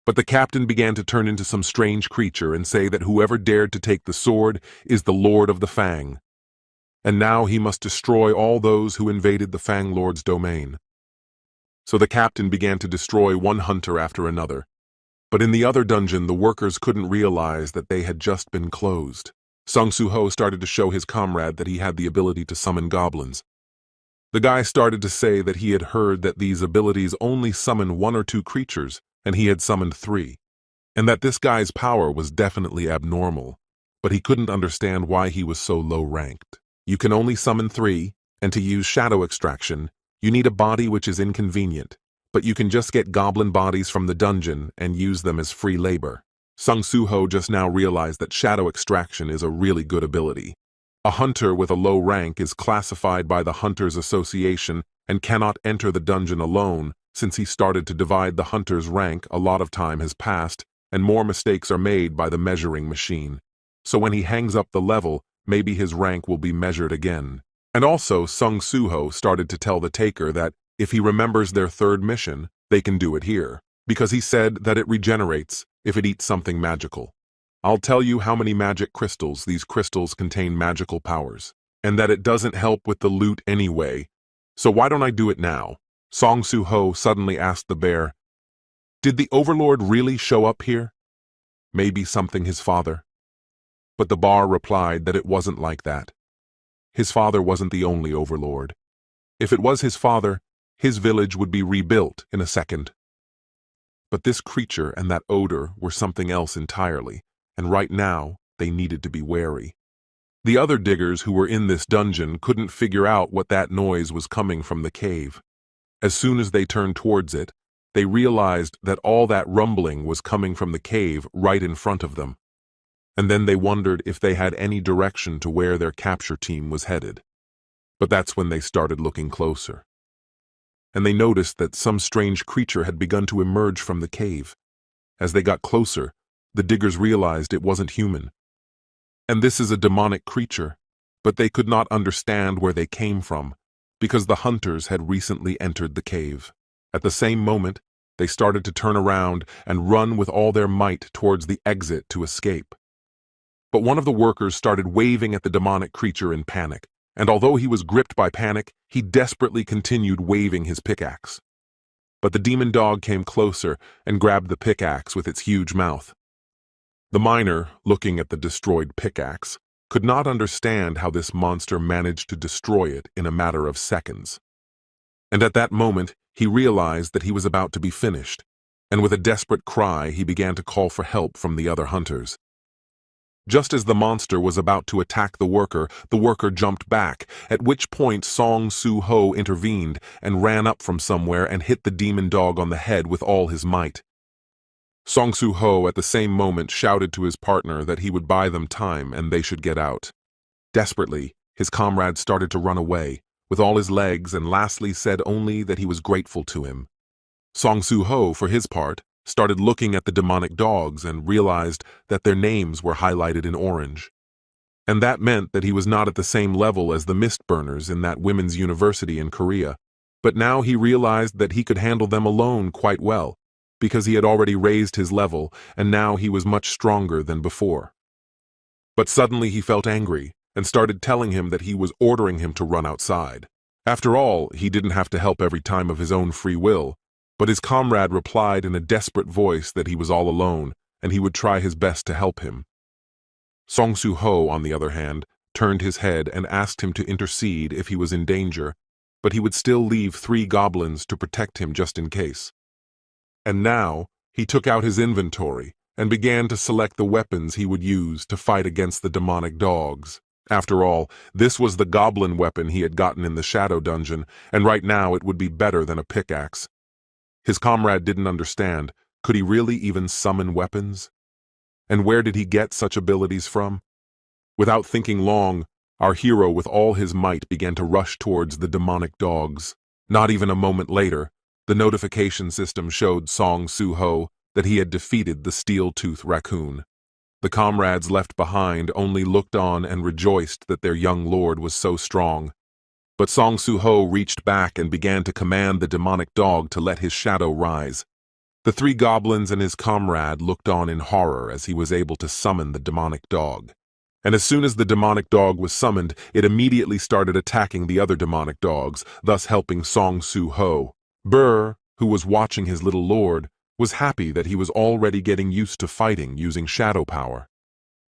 But the captain began to turn into some strange creature and say that whoever dared to take the sword is the Lord of the Fang. And now he must destroy all those who invaded the Fang Lord's domain. So the captain began to destroy one hunter after another. But in the other dungeon, the workers couldn't realize that they had just been closed. Song Soo-ho started to show his comrade that he had the ability to summon goblins. The guy started to say that he had heard that these abilities only summon 1 or 2 creatures, and he had summoned 3, and that this guy's power was definitely abnormal, but he couldn't understand why he was so low-ranked. You can only summon 3, and to use shadow extraction, you need a body which is inconvenient, but you can just get goblin bodies from the dungeon and use them as free labor. Song Soo-ho just now realized that shadow extraction is a really good ability. A hunter with a low rank is classified by the Hunters Association and cannot enter the dungeon alone. Since he started to divide the hunter's rank, a lot of time has passed, and more mistakes are made by the measuring machine. So when he hangs up the level, maybe his rank will be measured again. And also, Song Soo-ho started to tell the taker that if he remembers their 3rd mission, they can do it here, because he said that it regenerates if it eats something magical. I'll tell you how many magic crystals. These crystals contain magical powers, and that it doesn't help with the loot anyway. So why don't I do it now? Song Soo-ho suddenly asked the bear, "Did the Overlord really show up here? Maybe something his father?" But the bar replied that it wasn't like that. His father wasn't the only Overlord. If it was his father, his village would be rebuilt in a second. But this creature and that odor were something else entirely, and right now they needed to be wary. The other diggers who were in this dungeon couldn't figure out what that noise was coming from the cave. As soon as they turned towards it, they realized that all that rumbling was coming from the cave right in front of them. And then they wondered if they had any direction to where their capture team was headed. But that's when they started looking closer. And they noticed that some strange creature had begun to emerge from the cave. As they got closer, the diggers realized it wasn't human. And this is a demonic creature, but they could not understand where they came from, because the hunters had recently entered the cave. At the same moment, they started to turn around and run with all their might towards the exit to escape. But one of the workers started waving at the demonic creature in panic, and although he was gripped by panic, he desperately continued waving his pickaxe. But the demon dog came closer and grabbed the pickaxe with its huge mouth. The miner, looking at the destroyed pickaxe, could not understand how this monster managed to destroy it in a matter of seconds. And at that moment, he realized that he was about to be finished, and with a desperate cry, he began to call for help from the other hunters. Just as the monster was about to attack the worker jumped back, at which point Song Soo-ho intervened and ran up from somewhere and hit the demon dog on the head with all his might. Song Soo-ho at the same moment shouted to his partner that he would buy them time and they should get out. Desperately, his comrade started to run away, with all his legs, and lastly said only that he was grateful to him. Song Soo-ho, for his part, started looking at the demonic dogs and realized that their names were highlighted in orange. And that meant that he was not at the same level as the mist burners in that women's university in Korea. But now he realized that he could handle them alone quite well, because he had already raised his level, and now he was much stronger than before. But suddenly he felt angry and started telling him that he was ordering him to run outside. After all, he didn't have to help every time of his own free will, but his comrade replied in a desperate voice that he was all alone and he would try his best to help him. Song Soo-ho, on the other hand, turned his head and asked him to intercede if he was in danger, but he would still leave 3 goblins to protect him just in case. And now, he took out his inventory and began to select the weapons he would use to fight against the demonic dogs. After all, this was the goblin weapon he had gotten in the shadow dungeon, and right now it would be better than a pickaxe. His comrade didn't understand. Could he really even summon weapons? And where did he get such abilities from? Without thinking long, our hero with all his might began to rush towards the demonic dogs. Not even a moment later, the notification system showed Song Soo-ho that he had defeated the steel-tooth raccoon. The comrades left behind only looked on and rejoiced that their young lord was so strong. But Song Soo-ho reached back and began to command the demonic dog to let his shadow rise. The three goblins and his comrade looked on in horror as he was able to summon the demonic dog. And as soon as the demonic dog was summoned, it immediately started attacking the other demonic dogs, thus helping Song Soo-ho. Burr, who was watching his little lord, was happy that he was already getting used to fighting using shadow power.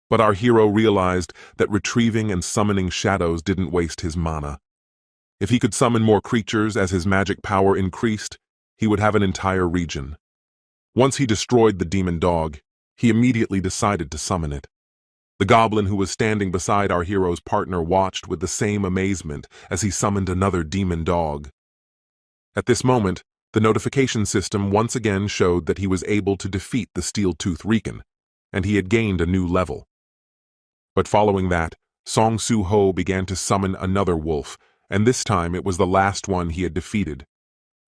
But our hero realized that retrieving and summoning shadows didn't waste his mana. If he could summon more creatures as his magic power increased, he would have an entire region. Once he destroyed the demon dog, he immediately decided to summon it. The goblin who was standing beside our hero's partner watched with the same amazement as he summoned another demon dog. At this moment, the notification system once again showed that he was able to defeat the steel-tooth Rican, and he had gained a new level. But following that, Song Soo-ho began to summon another wolf, and this time it was the last one he had defeated.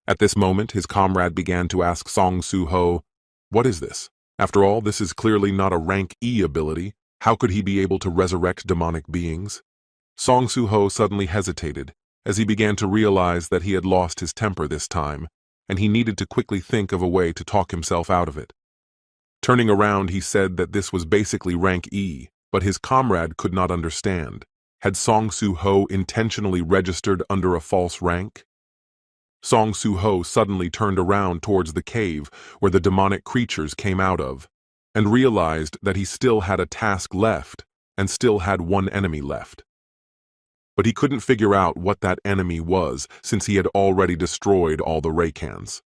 At this moment, his comrade began to ask Song Soo-ho, "What is this? After all, this is clearly not a rank E ability. How could he be able to resurrect demonic beings?" Song Soo-ho suddenly hesitated, as he began to realize that he had lost his temper this time, and he needed to quickly think of a way to talk himself out of it. Turning around, he said that this was basically rank E, but his comrade could not understand. Had Song Soo-ho intentionally registered under a false rank? Song Soo-ho suddenly turned around towards the cave where the demonic creatures came out of, and realized that he still had a task left and still had one enemy left. But he couldn't figure out what that enemy was since he had already destroyed all the Reikans.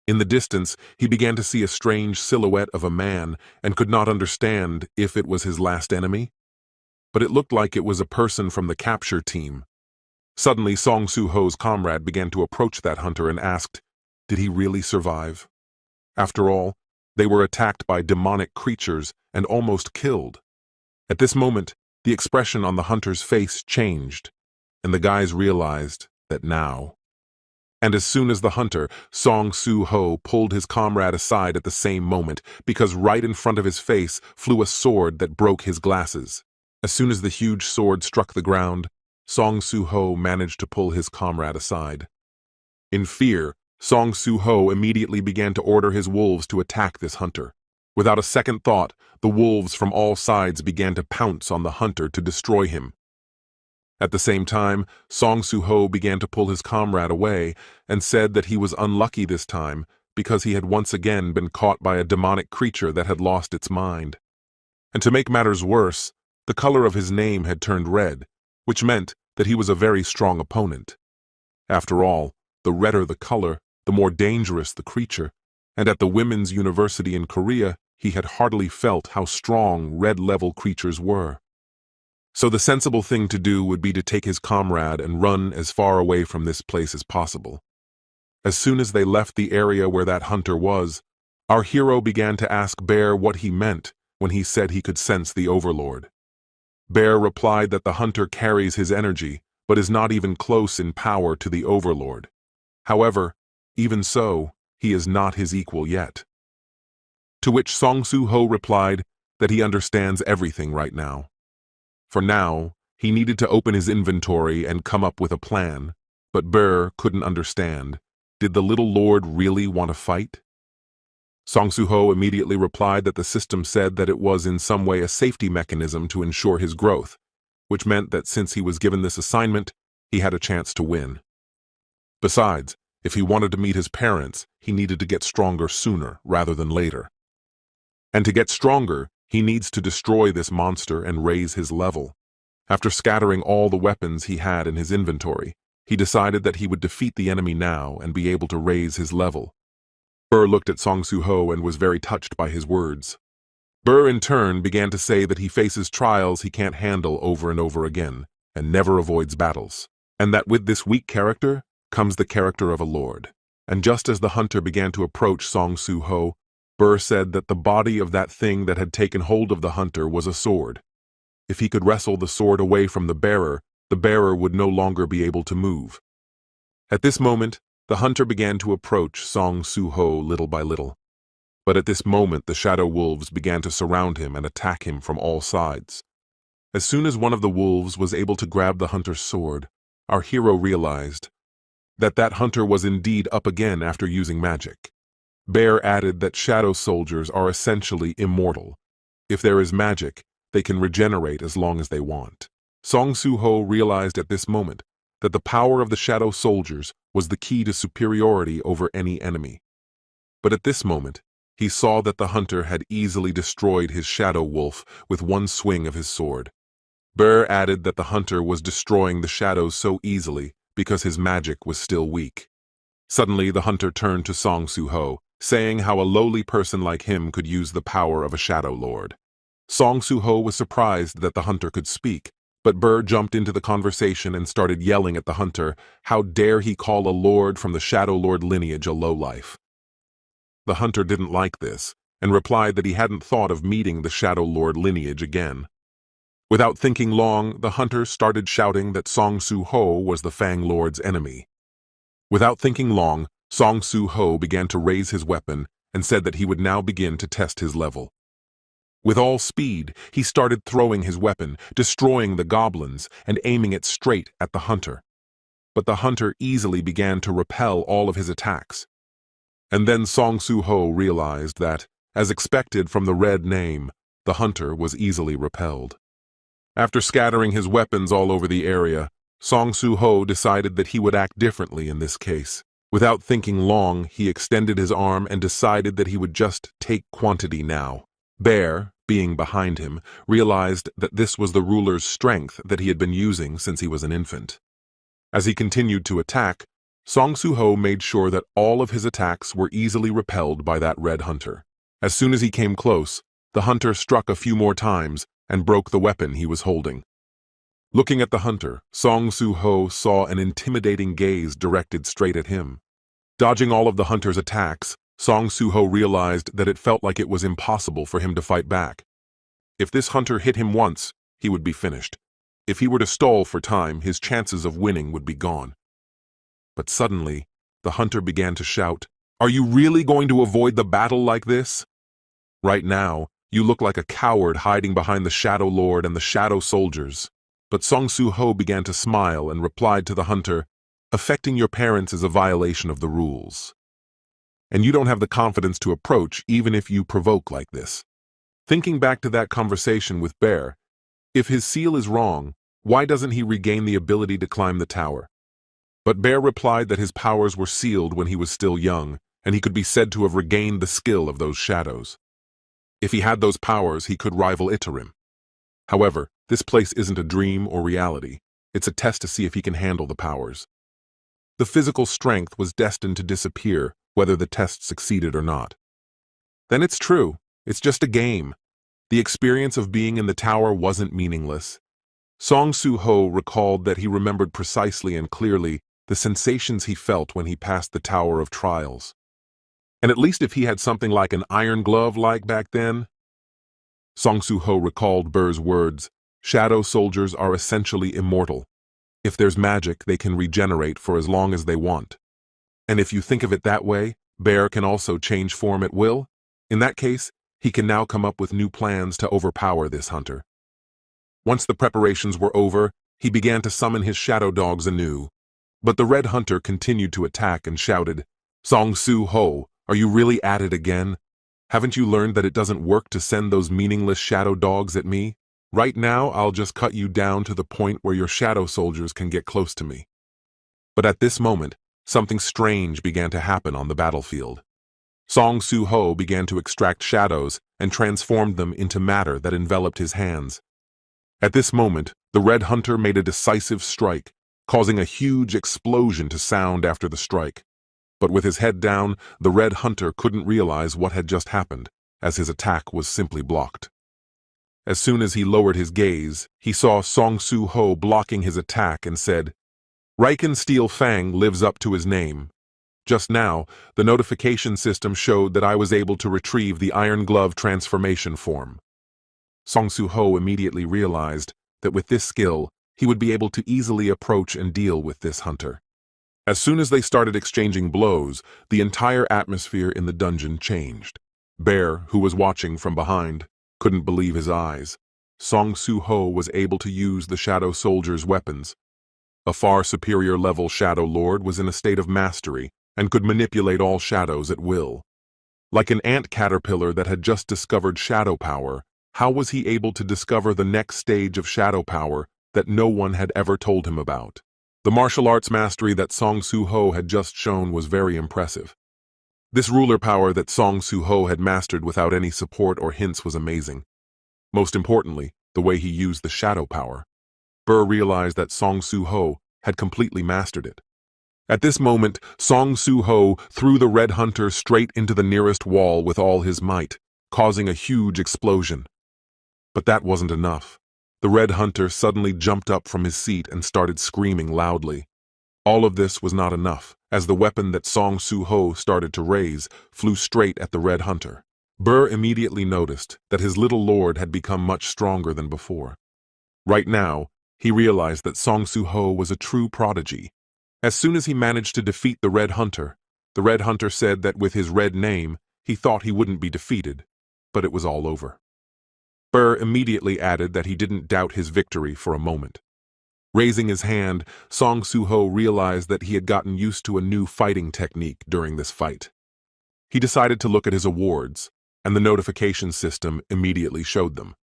In the distance, he began to see a strange silhouette of a man and could not understand if it was his last enemy. But it looked like it was a person from the capture team. Suddenly, Song Soo-ho's comrade began to approach that hunter and asked, did he really survive? After all, they were attacked by demonic creatures and almost killed. At this moment, the expression on the hunter's face changed, and the guys realized that now. And as soon as the hunter, Song Soo-ho, pulled his comrade aside at the same moment, because right in front of his face flew a sword that broke his glasses. As soon as the huge sword struck the ground, Song Soo-ho managed to pull his comrade aside. In fear, Song Soo-ho immediately began to order his wolves to attack this hunter. Without a second thought, the wolves from all sides began to pounce on the hunter to destroy him. At the same time, Song Soo-ho began to pull his comrade away and said that he was unlucky this time because he had once again been caught by a demonic creature that had lost its mind. And to make matters worse, the color of his name had turned red, which meant that he was a very strong opponent. After all, the redder the color, the more dangerous the creature, and at the women's university in Korea, he had hardly felt how strong red-level creatures were. So the sensible thing to do would be to take his comrade and run as far away from this place as possible. As soon as they left the area where that hunter was, our hero began to ask Bear what he meant when he said he could sense the Overlord. Bear replied that the hunter carries his energy, but is not even close in power to the Overlord. However, even so, he is not his equal yet. To which Song Soo-ho replied that he understands everything right now. For now, he needed to open his inventory and come up with a plan, but Burr couldn't understand. Did the little lord really want to fight? Song Soo-ho immediately replied that the system said that it was in some way a safety mechanism to ensure his growth, which meant that since he was given this assignment, he had a chance to win. Besides, if he wanted to meet his parents, he needed to get stronger sooner rather than later. And to get stronger, he needs to destroy this monster and raise his level. After scattering all the weapons he had in his inventory, he decided that he would defeat the enemy now and be able to raise his level. Burr looked at Song Soo-ho and was very touched by his words. Burr, in turn, began to say that he faces trials he can't handle over and over again, and never avoids battles. And that with this weak character comes the character of a lord. And just as the hunter began to approach Song Soo-ho, Burr said that the body of that thing that had taken hold of the hunter was a sword. If he could wrestle the sword away from the bearer would no longer be able to move. At this moment, the hunter began to approach Song Soo-ho little by little. But at this moment, the shadow wolves began to surround him and attack him from all sides. As soon as one of the wolves was able to grab the hunter's sword, our hero realized that hunter was indeed up again after using magic. Bear added that shadow soldiers are essentially immortal. If there is magic, they can regenerate as long as they want. Song Soo-ho realized at this moment that the power of the shadow soldiers was the key to superiority over any enemy. But at this moment, he saw that the hunter had easily destroyed his shadow wolf with one swing of his sword. Burr added that the hunter was destroying the shadows so easily because his magic was still weak. Suddenly, the hunter turned to Song Soo-ho, saying how a lowly person like him could use the power of a shadow lord. Song Soo-ho was surprised that the hunter could speak, but Burr jumped into the conversation and started yelling at the hunter, how dare he call a lord from the shadow lord lineage a lowlife. The hunter didn't like this, and replied that he hadn't thought of meeting the shadow lord lineage again. Without thinking long, the hunter started shouting that Song Soo-ho was the Fang Lord's enemy. Without thinking long, Song Soo-ho began to raise his weapon and said that he would now begin to test his level. With all speed, he started throwing his weapon, destroying the goblins, and aiming it straight at the hunter. But the hunter easily began to repel all of his attacks. And then Song Soo-ho realized that, as expected from the red name, the hunter was easily repelled. After scattering his weapons all over the area, Song Soo-ho decided that he would act differently in this case. Without thinking long, he extended his arm and decided that he would just take quantity now. Bear, being behind him, realized that this was the ruler's strength that he had been using since he was an infant. As he continued to attack, Song Soo-ho made sure that all of his attacks were easily repelled by that red hunter. As soon as he came close, the hunter struck a few more times and broke the weapon he was holding. Looking at the hunter, Song Soo-ho saw an intimidating gaze directed straight at him. Dodging all of the hunter's attacks, Song Soo-ho realized that it felt like it was impossible for him to fight back. If this hunter hit him once, he would be finished. If he were to stall for time, his chances of winning would be gone. But suddenly, the hunter began to shout, "Are you really going to avoid the battle like this? Right now, you look like a coward hiding behind the Shadow Lord and the Shadow Soldiers." But Song Soo-ho began to smile and replied to the hunter, "Affecting your parents is a violation of the rules. And you don't have the confidence to approach even if you provoke like this." Thinking back to that conversation with Bear, if his seal is wrong, why doesn't he regain the ability to climb the tower? But Bear replied that his powers were sealed when he was still young, and he could be said to have regained the skill of those shadows. If he had those powers, he could rival Itarim. However, this place isn't a dream or reality. It's a test to see if he can handle the powers. The physical strength was destined to disappear, whether the test succeeded or not. Then it's true. It's just a game. The experience of being in the tower wasn't meaningless. Song Soo-ho recalled that he remembered precisely and clearly the sensations he felt when he passed the Tower of Trials. And at least if he had something like an iron glove like back then. Song Soo-ho recalled Burr's words, "Shadow soldiers are essentially immortal. If there's magic, they can regenerate for as long as they want. And if you think of it that way, Bear can also change form at will. In that case, he can now come up with new plans to overpower this hunter." Once the preparations were over, he began to summon his shadow dogs anew. But the red hunter continued to attack and shouted, "Song Soo-ho, are you really at it again? Haven't you learned that it doesn't work to send those meaningless shadow dogs at me? Right now, I'll just cut you down to the point where your shadow soldiers can get close to me." But at this moment, something strange began to happen on the battlefield. Song Soo-ho began to extract shadows and transformed them into matter that enveloped his hands. At this moment, the red hunter made a decisive strike, causing a huge explosion to sound after the strike. But with his head down, the red hunter couldn't realize what had just happened. as his attack was simply blocked. As soon as he lowered his gaze, he saw Song Soo-ho blocking his attack and said, "Riken Steel Fang lives up to his name. Just now, the notification system showed that I was able to retrieve the Iron Glove transformation form." Song Soo-ho immediately realized that with this skill, he would be able to easily approach and deal with this hunter. As soon as they started exchanging blows, the entire atmosphere in the dungeon changed. Bear, who was watching from behind, couldn't believe his eyes. Song Soo-ho was able to use the Shadow Soldier's weapons. A far superior level Shadow Lord was in a state of mastery and could manipulate all shadows at will. Like an ant caterpillar that had just discovered shadow power, how was he able to discover the next stage of shadow power that no one had ever told him about? The martial arts mastery that Song Soo-ho had just shown was very impressive. This ruler power that Song Soo-ho had mastered without any support or hints was amazing. Most importantly, the way he used the shadow power. Burr realized that Song Soo-ho had completely mastered it. At this moment, Song Soo-ho threw the Red Hunter straight into the nearest wall with all his might, causing a huge explosion. But that wasn't enough. The Red Hunter suddenly jumped up from his seat and started screaming loudly. All of this was not enough, as the weapon that Song Soo-ho started to raise flew straight at the Red Hunter. Burr immediately noticed that his little lord had become much stronger than before. Right now, he realized that Song Soo-ho was a true prodigy. As soon as he managed to defeat the Red Hunter said that with his red name, he thought he wouldn't be defeated, but it was all over. Burr immediately added that he didn't doubt his victory for a moment. Raising his hand, Song Soo-ho realized that he had gotten used to a new fighting technique during this fight. He decided to look at his awards, and the notification system immediately showed them.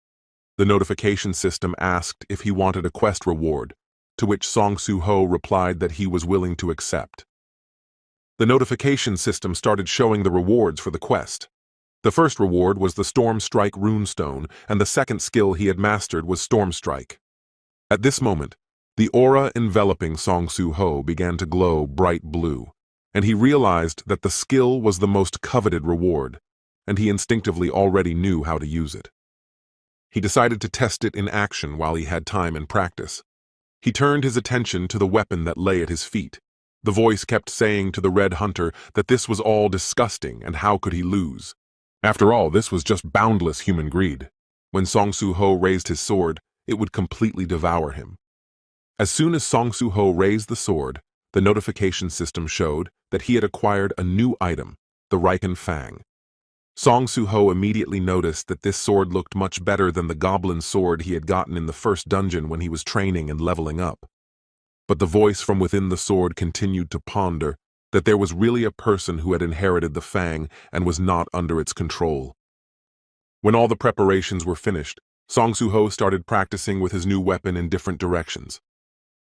The notification system asked if he wanted a quest reward, to which Song Soo-ho replied that he was willing to accept. The notification system started showing the rewards for the quest. The first reward was the Storm Strike runestone, and the second skill he had mastered was Storm Strike. At this moment, the aura enveloping Song Soo-ho began to glow bright blue, and he realized that the skill was the most coveted reward, and he instinctively already knew how to use it. He decided to test it in action while he had time and practice. He turned his attention to the weapon that lay at his feet. The voice kept saying to the Red Hunter that this was all disgusting and how could he lose. After all, this was just boundless human greed. When Song Soo-ho raised his sword, it would completely devour him. As soon as Song Soo-ho raised the sword, the notification system showed that he had acquired a new item, the Riken Fang. Song Soo-ho immediately noticed that this sword looked much better than the goblin sword he had gotten in the first dungeon when he was training and leveling up. But the voice from within the sword continued to ponder that there was really a person who had inherited the fang and was not under its control. When all the preparations were finished, Song Soo-ho started practicing with his new weapon in different directions.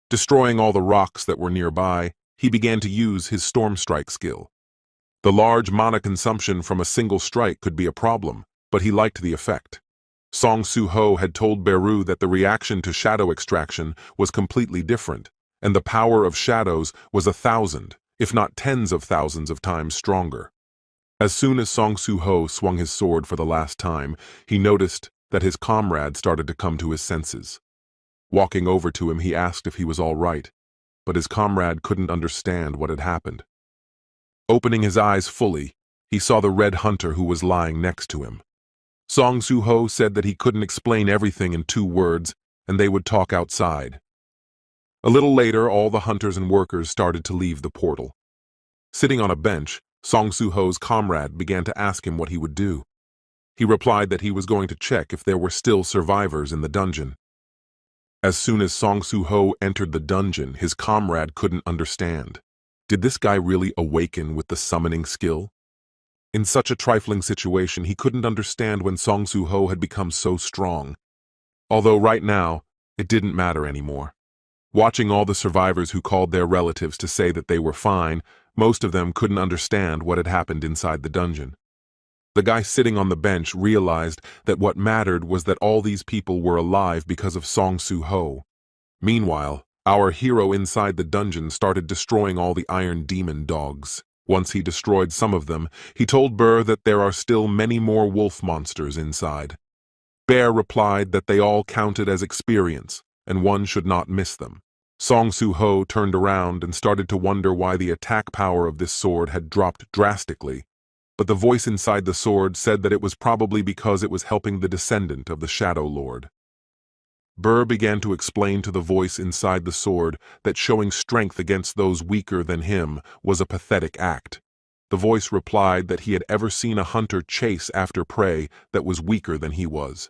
Destroying all the rocks that were nearby, he began to use his Storm Strike skill. The large mana consumption from a single strike could be a problem, but he liked the effect. Song Soo-ho had told Beru that the reaction to shadow extraction was completely different, and the power of shadows was 1,000, if not tens of thousands of times stronger. As soon as Song Soo-ho swung his sword for the last time, he noticed that his comrade started to come to his senses. Walking over to him, he asked if he was all right, but his comrade couldn't understand what had happened. Opening his eyes fully, he saw the Red Hunter who was lying next to him. Song Soo-ho said that he couldn't explain everything in 2 words, and they would talk outside. A little later, all the hunters and workers started to leave the portal. Sitting on a bench, Song Soo-ho's comrade began to ask him what he would do. He replied that he was going to check if there were still survivors in the dungeon. As soon as Song Soo-ho entered the dungeon, his comrade couldn't understand. Did this guy really awaken with the summoning skill? In such a trifling situation, he couldn't understand when Song Soo-ho had become so strong. Although right now, it didn't matter anymore. Watching all the survivors who called their relatives to say that they were fine, most of them couldn't understand what had happened inside the dungeon. The guy sitting on the bench realized that what mattered was that all these people were alive because of Song Soo-ho. Meanwhile, our hero inside the dungeon started destroying all the Iron Demon dogs. Once he destroyed some of them, he told Burr that there are still many more wolf monsters inside. Bear replied that they all counted as experience, and one should not miss them. Song Soo-ho turned around and started to wonder why the attack power of this sword had dropped drastically, but the voice inside the sword said that it was probably because it was helping the descendant of the Shadow Lord. Burr began to explain to the voice inside the sword that showing strength against those weaker than him was a pathetic act. The voice replied that he had ever seen a hunter chase after prey that was weaker than he was.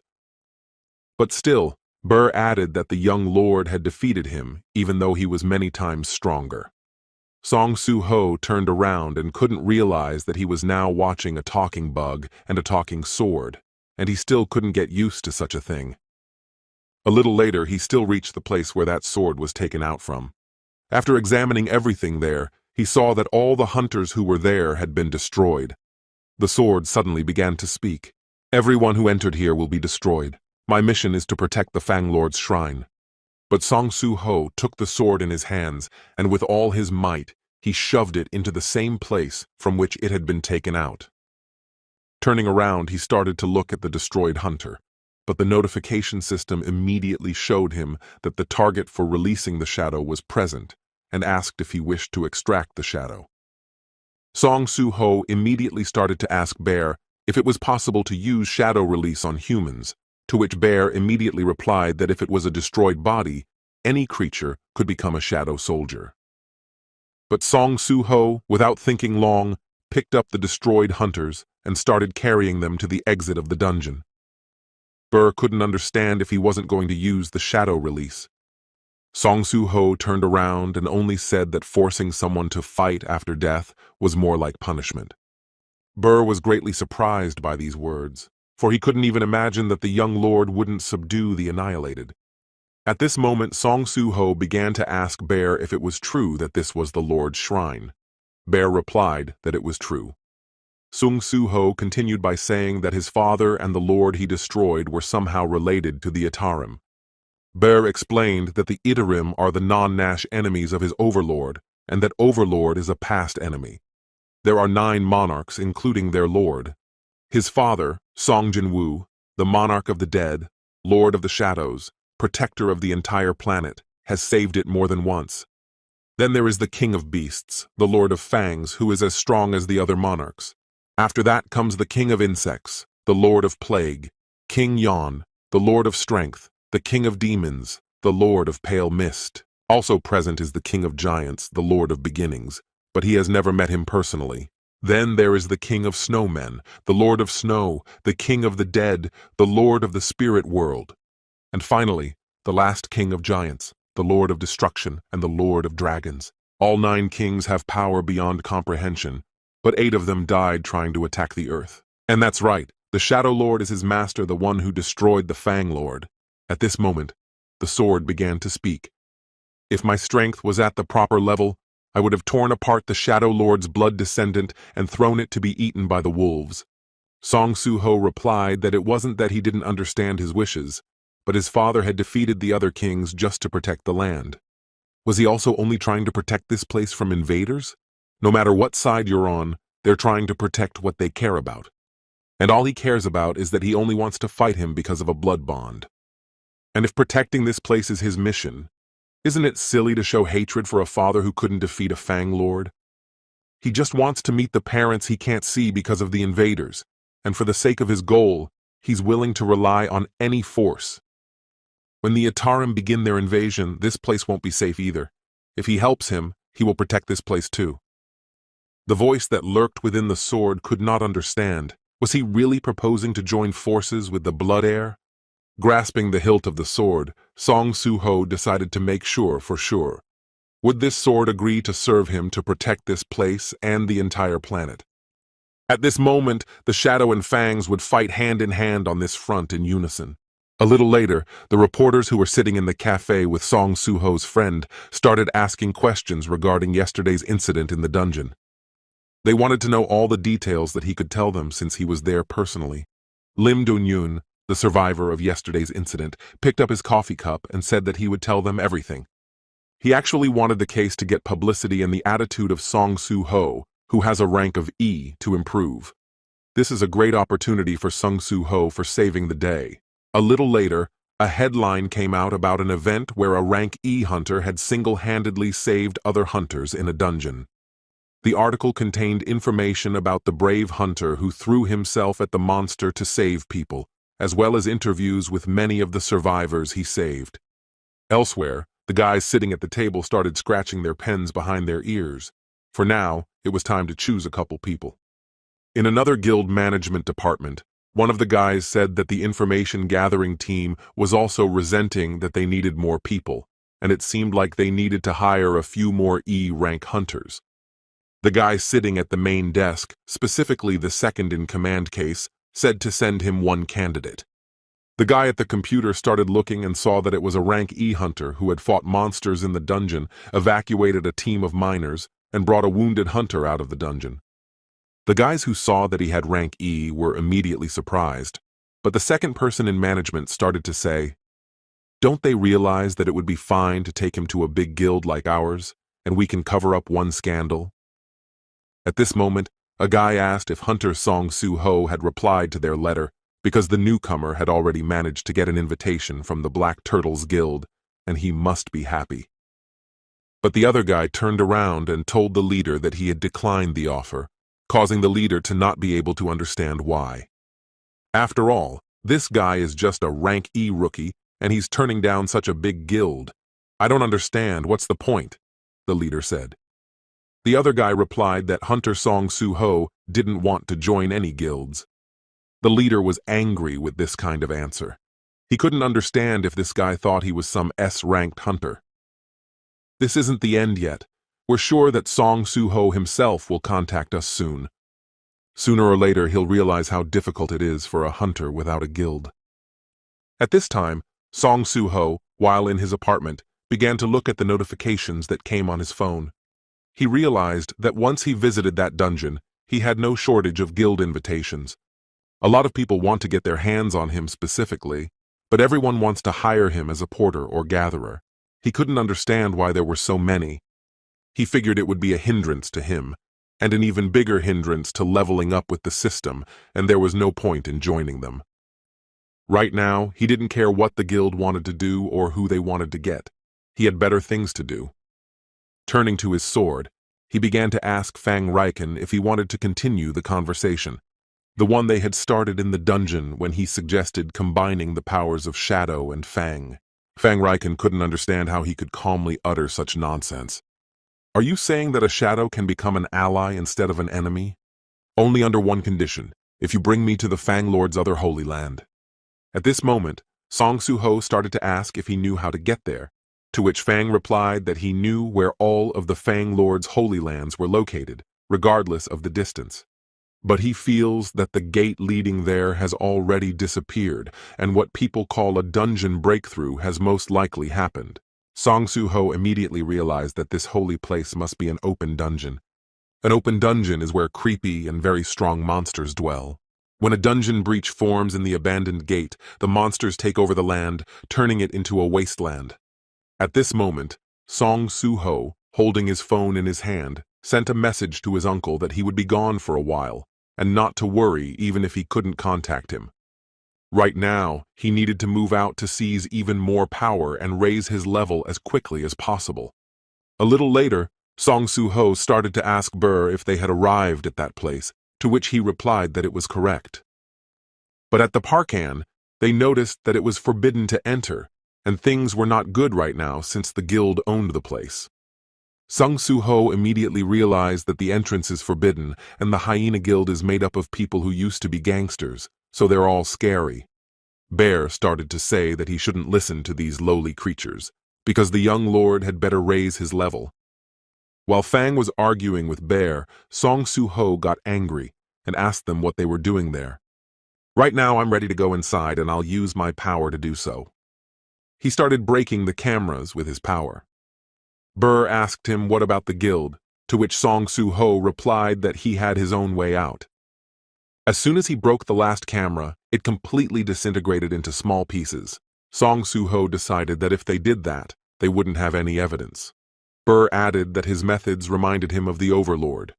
But still, Burr added that the young lord had defeated him, even though he was many times stronger. Song Soo-ho turned around and couldn't realize that he was now watching a talking bug and a talking sword, and he still couldn't get used to such a thing. A little later, he still reached the place where that sword was taken out from. After examining everything there, he saw that all the hunters who were there had been destroyed. The sword suddenly began to speak. "Everyone who entered here will be destroyed. My mission is to protect the Fang Lord's shrine." But Song Soo-ho took the sword in his hands, and with all his might, he shoved it into the same place from which it had been taken out. Turning around, he started to look at the destroyed hunter, but the notification system immediately showed him that the target for releasing the shadow was present, and asked if he wished to extract the shadow. Song Soo-ho immediately started to ask Bear if it was possible to use shadow release on humans, to which Bear immediately replied that if it was a destroyed body, any creature could become a shadow soldier. But Song Soo-ho, without thinking long, picked up the destroyed hunters and started carrying them to the exit of the dungeon. Burr couldn't understand if he wasn't going to use the shadow release. Song Soo-ho turned around and only said that forcing someone to fight after death was more like punishment. Burr was greatly surprised by these words, for he couldn't even imagine that the young lord wouldn't subdue the annihilated. At this moment, Song Soo-ho began to ask Bear if it was true that this was the Lord's shrine. Bear replied that it was true. Song Soo-ho continued by saying that his father and the lord he destroyed were somehow related to the Itarim. Bear explained that the Itarim are the non-Nash enemies of his overlord, and that overlord is a past enemy. There are 9 monarchs, including their lord. His father, Song Jinwoo, the monarch of the dead, lord of the shadows, protector of the entire planet, has saved it more than once. Then there is the king of beasts, the lord of fangs, who is as strong as the other monarchs. After that comes the king of insects, the lord of plague, King Yon, the lord of strength, the king of demons, the lord of pale mist. Also present is the king of giants, the lord of beginnings, but he has never met him personally. Then there is the king of snowmen, the lord of snow, the king of the dead, the lord of the spirit world. And finally, the last king of giants, the lord of destruction and the lord of dragons. All 9 kings have power beyond comprehension, but 8 of them died trying to attack the earth. And that's right, the Shadow Lord is his master, the one who destroyed the Fang Lord. At this moment, the sword began to speak. If my strength was at the proper level, I would have torn apart the Shadow Lord's blood descendant and thrown it to be eaten by the wolves. Song Soo-ho replied that it wasn't that he didn't understand his wishes, but his father had defeated the other kings just to protect the land. Was he also only trying to protect this place from invaders? No matter what side you're on, they're trying to protect what they care about. And all he cares about is that he only wants to fight him because of a blood bond. And if protecting this place is his mission, isn't it silly to show hatred for a father who couldn't defeat a Fang Lord? He just wants to meet the parents he can't see because of the invaders, and for the sake of his goal, he's willing to rely on any force. When the Itarim begin their invasion, this place won't be safe either. If he helps him, he will protect this place too. The voice that lurked within the sword could not understand. Was he really proposing to join forces with the Blood Heir? Grasping the hilt of the sword, Song Soo-ho decided to make sure for sure. Would this sword agree to serve him to protect this place and the entire planet? At this moment, the Shadow and Fangs would fight hand in hand on this front in unison. A little later, the reporters who were sitting in the cafe with Song Soo-ho's friend started asking questions regarding yesterday's incident in the dungeon. They wanted to know all the details that he could tell them since he was there personally. Lim Dun-yoon, the survivor of yesterday's incident, picked up his coffee cup and said that he would tell them everything. He actually wanted the case to get publicity, and the attitude of Song Soo-ho who has a rank of E to improve. This is a great opportunity for Sung Soo Ho for saving the day. A little later, a headline came out about an event where a rank E hunter had single-handedly saved other hunters in a dungeon. The article contained information about the brave hunter who threw himself at the monster to save people, as well as interviews with many of the survivors he saved. Elsewhere, the guys sitting at the table started scratching their pens behind their ears. For now, it was time to choose a couple people. In another guild management department, one of the guys said that the information gathering team was also resenting that they needed more people, and it seemed like they needed to hire a few more E-rank hunters. The guy sitting at the main desk, specifically the second-in-command case, said to send him one candidate. The guy at the computer started looking and saw that it was a rank E hunter who had fought monsters in the dungeon, evacuated a team of miners, and brought a wounded hunter out of the dungeon. The guys who saw that he had rank E were immediately surprised, but the second person in management started to say, "Don't they realize that it would be fine to take him to a big guild like ours, and we can cover up one scandal?" At this moment, a guy asked if Hunter Song Soo Ho had replied to their letter, because the newcomer had already managed to get an invitation from the Black Turtles Guild, and he must be happy. But the other guy turned around and told the leader that he had declined the offer, causing the leader to not be able to understand why. After all, this guy is just a rank E rookie, and he's turning down such a big guild. "I don't understand, what's the point?" the leader said. The other guy replied that Hunter Song Soo Ho didn't want to join any guilds. The leader was angry with this kind of answer. He couldn't understand if this guy thought he was some S-ranked hunter. "This isn't the end yet. We're sure that Song Soo Ho himself will contact us soon. Sooner or later he'll realize how difficult it is for a hunter without a guild." At this time, Song Soo Ho, while in his apartment, began to look at the notifications that came on his phone. He realized that once he visited that dungeon, he had no shortage of guild invitations. A lot of people want to get their hands on him specifically, but everyone wants to hire him as a porter or gatherer. He couldn't understand why there were so many. He figured it would be a hindrance to him, and an even bigger hindrance to leveling up with the system, and there was no point in joining them. Right now, he didn't care what the guild wanted to do or who they wanted to get. He had better things to do. Turning to his sword, he began to ask Fang Riken if he wanted to continue the conversation, the one they had started in the dungeon when he suggested combining the powers of Shadow and Fang. Fang Riken couldn't understand how he could calmly utter such nonsense. "Are you saying that a shadow can become an ally instead of an enemy?" "Only under one condition, if you bring me to the Fang Lord's other holy land." At this moment, Song Soo Ho started to ask if he knew how to get there, to which Fang replied that he knew where all of the Fang Lord's holy lands were located, regardless of the distance. But he feels that the gate leading there has already disappeared, and what people call a dungeon breakthrough has most likely happened. Song Soo Ho immediately realized that this holy place must be an open dungeon. An open dungeon is where creepy and very strong monsters dwell. When a dungeon breach forms in the abandoned gate, the monsters take over the land, turning it into a wasteland. At this moment, Song Soo Ho, holding his phone in his hand, sent a message to his uncle that he would be gone for a while, and not to worry even if he couldn't contact him. Right now, he needed to move out to seize even more power and raise his level as quickly as possible. A little later, Song Soo Ho started to ask Burr if they had arrived at that place, to which he replied that it was correct. But at the Parkan, they noticed that it was forbidden to enter, and things were not good right now since the guild owned the place. Sung Soo Ho immediately realized that the entrance is forbidden, and the Hyena Guild is made up of people who used to be gangsters, so they're all scary. Bear started to say that he shouldn't listen to these lowly creatures, because the young lord had better raise his level. While Fang was arguing with Bear, Song Soo Ho got angry and asked them what they were doing there. "Right now I'm ready to go inside and I'll use my power to do so." He started breaking the cameras with his power. Burr asked him what about the guild, to which Song Soo Ho replied that he had his own way out. As soon as he broke the last camera, it completely disintegrated into small pieces. Song Soo Ho decided that if they did that, they wouldn't have any evidence. Burr added that his methods reminded him of the Overlord.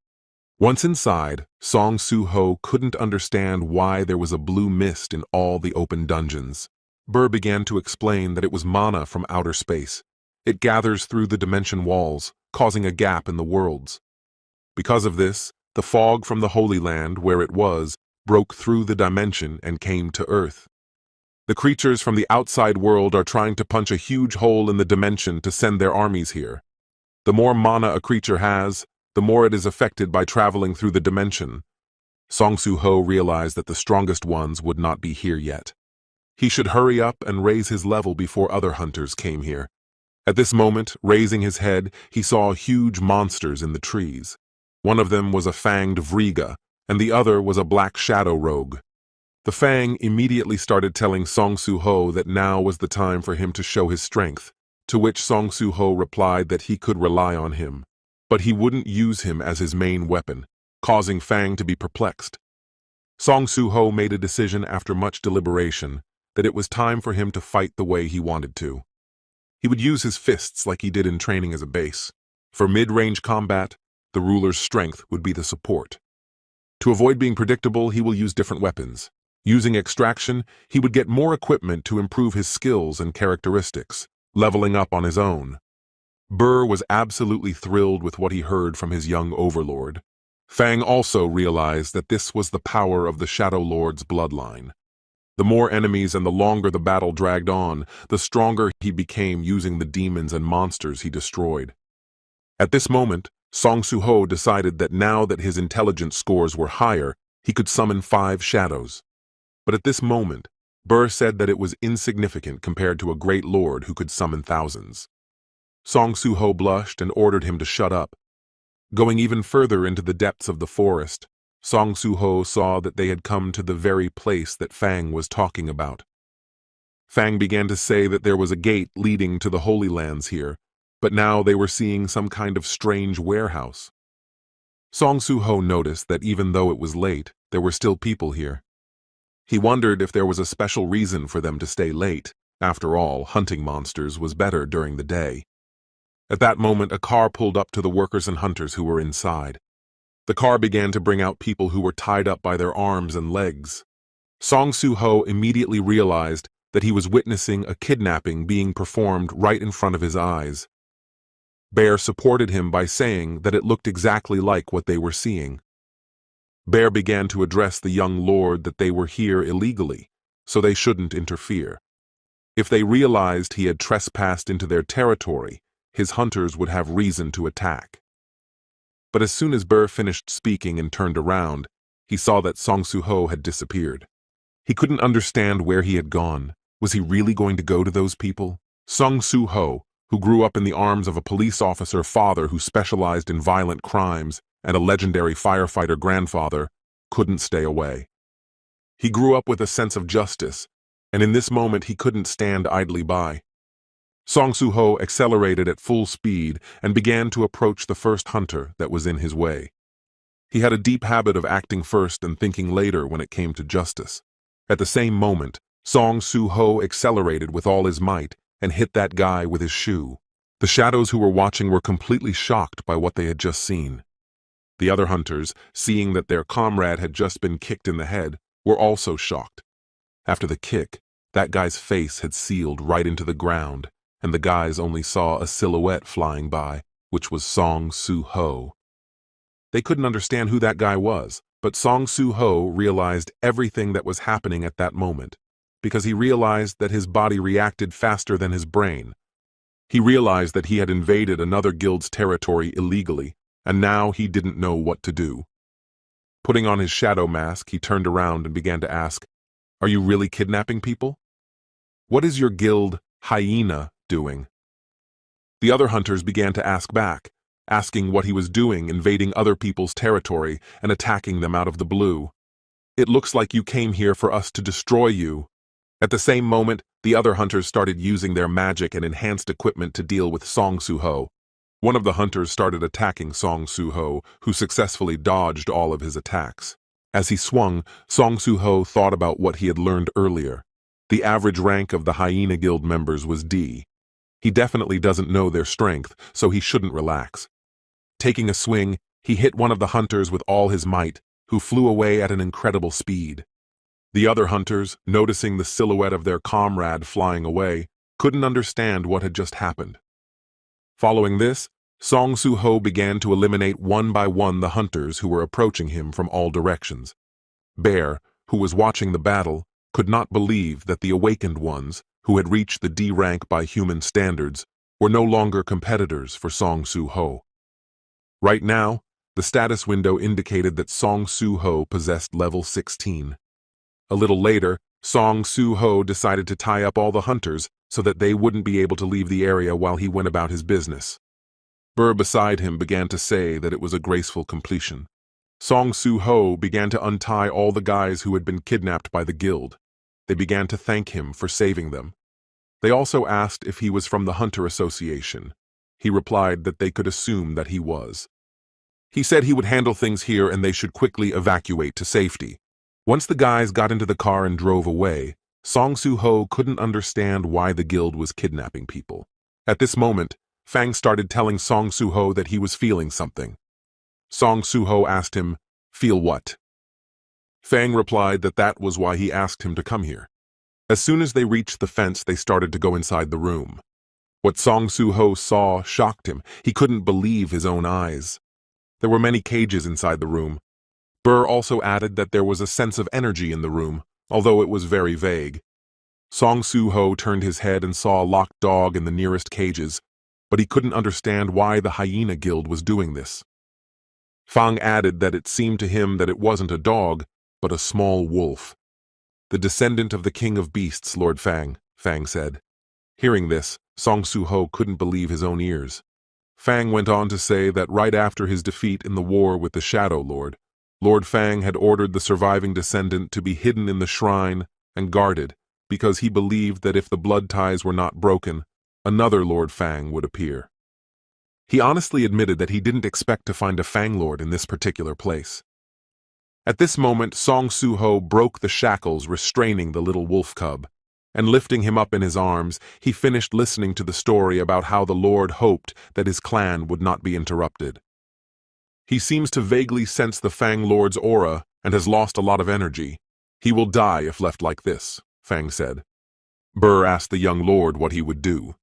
Once inside, Song Soo-ho couldn't understand why there was a blue mist in all the open dungeons. Burr began to explain that it was mana from outer space. It gathers through the dimension walls, causing a gap in the worlds. Because of this, the fog from the Holy Land, where it was, broke through the dimension and came to Earth. The creatures from the outside world are trying to punch a huge hole in the dimension to send their armies here. The more mana a creature has, the more it is affected by traveling through the dimension. Song Soo-ho realized that the strongest ones would not be here yet. He should hurry up and raise his level before other hunters came here. At this moment, raising his head, he saw huge monsters in the trees. One of them was a fanged Vriga, and the other was a black shadow rogue. The Fang immediately started telling Song Soo-ho that now was the time for him to show his strength, to which Song Soo-ho replied that he could rely on him, but he wouldn't use him as his main weapon, causing Fang to be perplexed. Song Soo-ho made a decision after much deliberation that it was time for him to fight the way he wanted to. He would use his fists like he did in training as a base. For mid-range combat, the ruler's strength would be the support. To avoid being predictable, he will use different weapons. Using extraction, he would get more equipment to improve his skills and characteristics, leveling up on his own. Burr was absolutely thrilled with what he heard from his young overlord. Fang also realized that this was the power of the Shadow Lord's bloodline. The more enemies and the longer the battle dragged on, the stronger he became using the demons and monsters he destroyed. At this moment, Song Soo-ho decided that now that his intelligence scores were higher, he could summon 5 shadows. But at this moment, Burr said that it was insignificant compared to a great lord who could summon thousands. Song Soo-ho blushed and ordered him to shut up. Going even further into the depths of the forest, Song Soo-ho saw that they had come to the very place that Fang was talking about. Fang began to say that there was a gate leading to the Holy Lands here, but now they were seeing some kind of strange warehouse. Song Soo-ho noticed that even though it was late, there were still people here. He wondered if there was a special reason for them to stay late. After all, hunting monsters was better during the day. At that moment, a car pulled up to the workers and hunters who were inside. The car began to bring out people who were tied up by their arms and legs. Song Soo-ho immediately realized that he was witnessing a kidnapping being performed right in front of his eyes. Bear supported him by saying that it looked exactly like what they were seeing. Bear began to address the young lord that they were here illegally, so they shouldn't interfere. If they realized he had trespassed into their territory, his hunters would have reason to attack. But as soon as Burr finished speaking and turned around, he saw that Song Soo-ho had disappeared. He couldn't understand where he had gone. Was he really going to go to those people? Song Soo-ho, who grew up in the arms of a police officer father who specialized in violent crimes and a legendary firefighter grandfather, couldn't stay away. He grew up with a sense of justice, and in this moment he couldn't stand idly by. Song Soo-ho accelerated at full speed and began to approach the first hunter that was in his way. He had a deep habit of acting first and thinking later when it came to justice. At the same moment, Song Soo-ho accelerated with all his might and hit that guy with his shoe. The shadows who were watching were completely shocked by what they had just seen. The other hunters, seeing that their comrade had just been kicked in the head, were also shocked. After the kick, that guy's face had sealed right into the ground, and the guys only saw a silhouette flying by, which was Song Soo-ho. They couldn't understand who that guy was, but Song Soo-ho realized everything that was happening at that moment, because he realized that his body reacted faster than his brain. He realized that he had invaded another guild's territory illegally, and now he didn't know what to do. Putting on his shadow mask, he turned around and began to ask, "Are you really kidnapping people? What is your guild, Hyena, doing?" The other hunters began to ask back, asking what he was doing invading other people's territory and attacking them out of the blue. "It looks like you came here for us to destroy you." At the same moment, the other hunters started using their magic and enhanced equipment to deal with Song Soo-ho. One of the hunters started attacking Song Soo-ho, who successfully dodged all of his attacks. As he swung, Song Soo-ho thought about what he had learned earlier. The average rank of the Hyena Guild members was D. He definitely doesn't know their strength, so he shouldn't relax. Taking a swing, He hit one of the hunters with all his might, who flew away at an incredible speed. The other hunters, noticing the silhouette of their comrade flying away, couldn't understand what had just happened. Following this, Song Soo-ho began to eliminate one by one the hunters who were approaching him from all directions. Bear, who was watching the battle, could not believe that the awakened ones, who had reached the D rank by human standards, were no longer competitors for Song Soo-ho. Right now, the status window indicated that Song Soo-ho possessed level 16. A little later, Song Soo-ho decided to tie up all the hunters so that they wouldn't be able to leave the area while he went about his business. Burr beside him began to say that it was a graceful completion. Song Soo-ho began to untie all the guys who had been kidnapped by the guild. They began to thank him for saving them. They also asked if he was from the Hunter Association. He replied that they could assume that he was. He said he would handle things here and they should quickly evacuate to safety. Once the guys got into the car and drove away, Song Soo-ho couldn't understand why the guild was kidnapping people. At this moment, Fang started telling Song Soo-ho that he was feeling something. Song Soo-ho asked him, "Feel what?" Fang replied that that was why he asked him to come here. As soon as they reached the fence, they started to go inside the room. What Song Soo-ho saw shocked him. He couldn't believe his own eyes. There were many cages inside the room. Burr also added that there was a sense of energy in the room, although it was very vague. Song Soo-ho turned his head and saw a locked dog in the nearest cages, but he couldn't understand why the hyena guild was doing this. Fang added that it seemed to him that it wasn't a dog, but a small wolf. "The descendant of the king of beasts, Lord Fang," Fang said. Hearing this, Song Soo-ho couldn't believe his own ears. Fang went on to say that right after his defeat in the war with the Shadow Lord, Lord Fang had ordered the surviving descendant to be hidden in the shrine and guarded because he believed that if the blood ties were not broken, another Lord Fang would appear. He honestly admitted that he didn't expect to find a Fang Lord in this particular place. At this moment, Song Soo-ho broke the shackles restraining the little wolf cub, and lifting him up in his arms, he finished listening to the story about how the Lord hoped that his clan would not be interrupted. "He seems to vaguely sense the Fang Lord's aura and has lost a lot of energy. He will die if left like this," Fang said. Burr asked the young lord what he would do.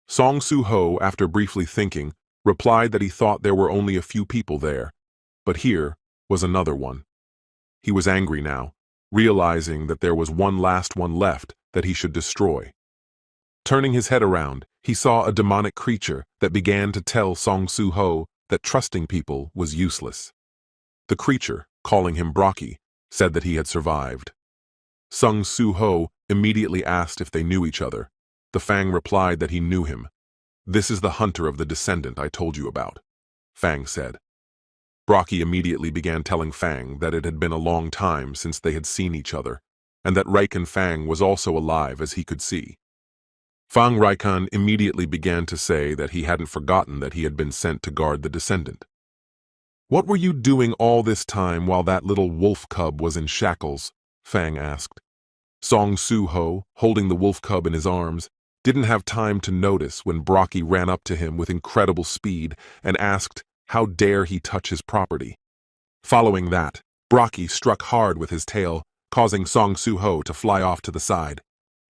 Song Soo-ho, after briefly thinking, replied that he thought there were only a few people there, but here was another one. He was angry now, realizing that there was one last one left that he should destroy. Turning his head around, he saw a demonic creature that began to tell Song Soo-ho that trusting people was useless. The creature, calling him Brocky, said that he had survived. Song Soo-ho immediately asked if they knew each other. The Fang replied that he knew him. "This is the hunter of the descendant I told you about," Fang said. Brocky immediately began telling Fang that it had been a long time since they had seen each other, and that Raikan Fang was also alive as he could see. Fang Raikan immediately began to say that he hadn't forgotten that he had been sent to guard the descendant. "What were you doing all this time while that little wolf cub was in shackles?" Fang asked. Song Soo-ho, holding the wolf cub in his arms, didn't have time to notice when Brocky ran up to him with incredible speed and asked how dare he touch his property. Following that, Brocky struck hard with his tail, causing Song Soo-ho to fly off to the side.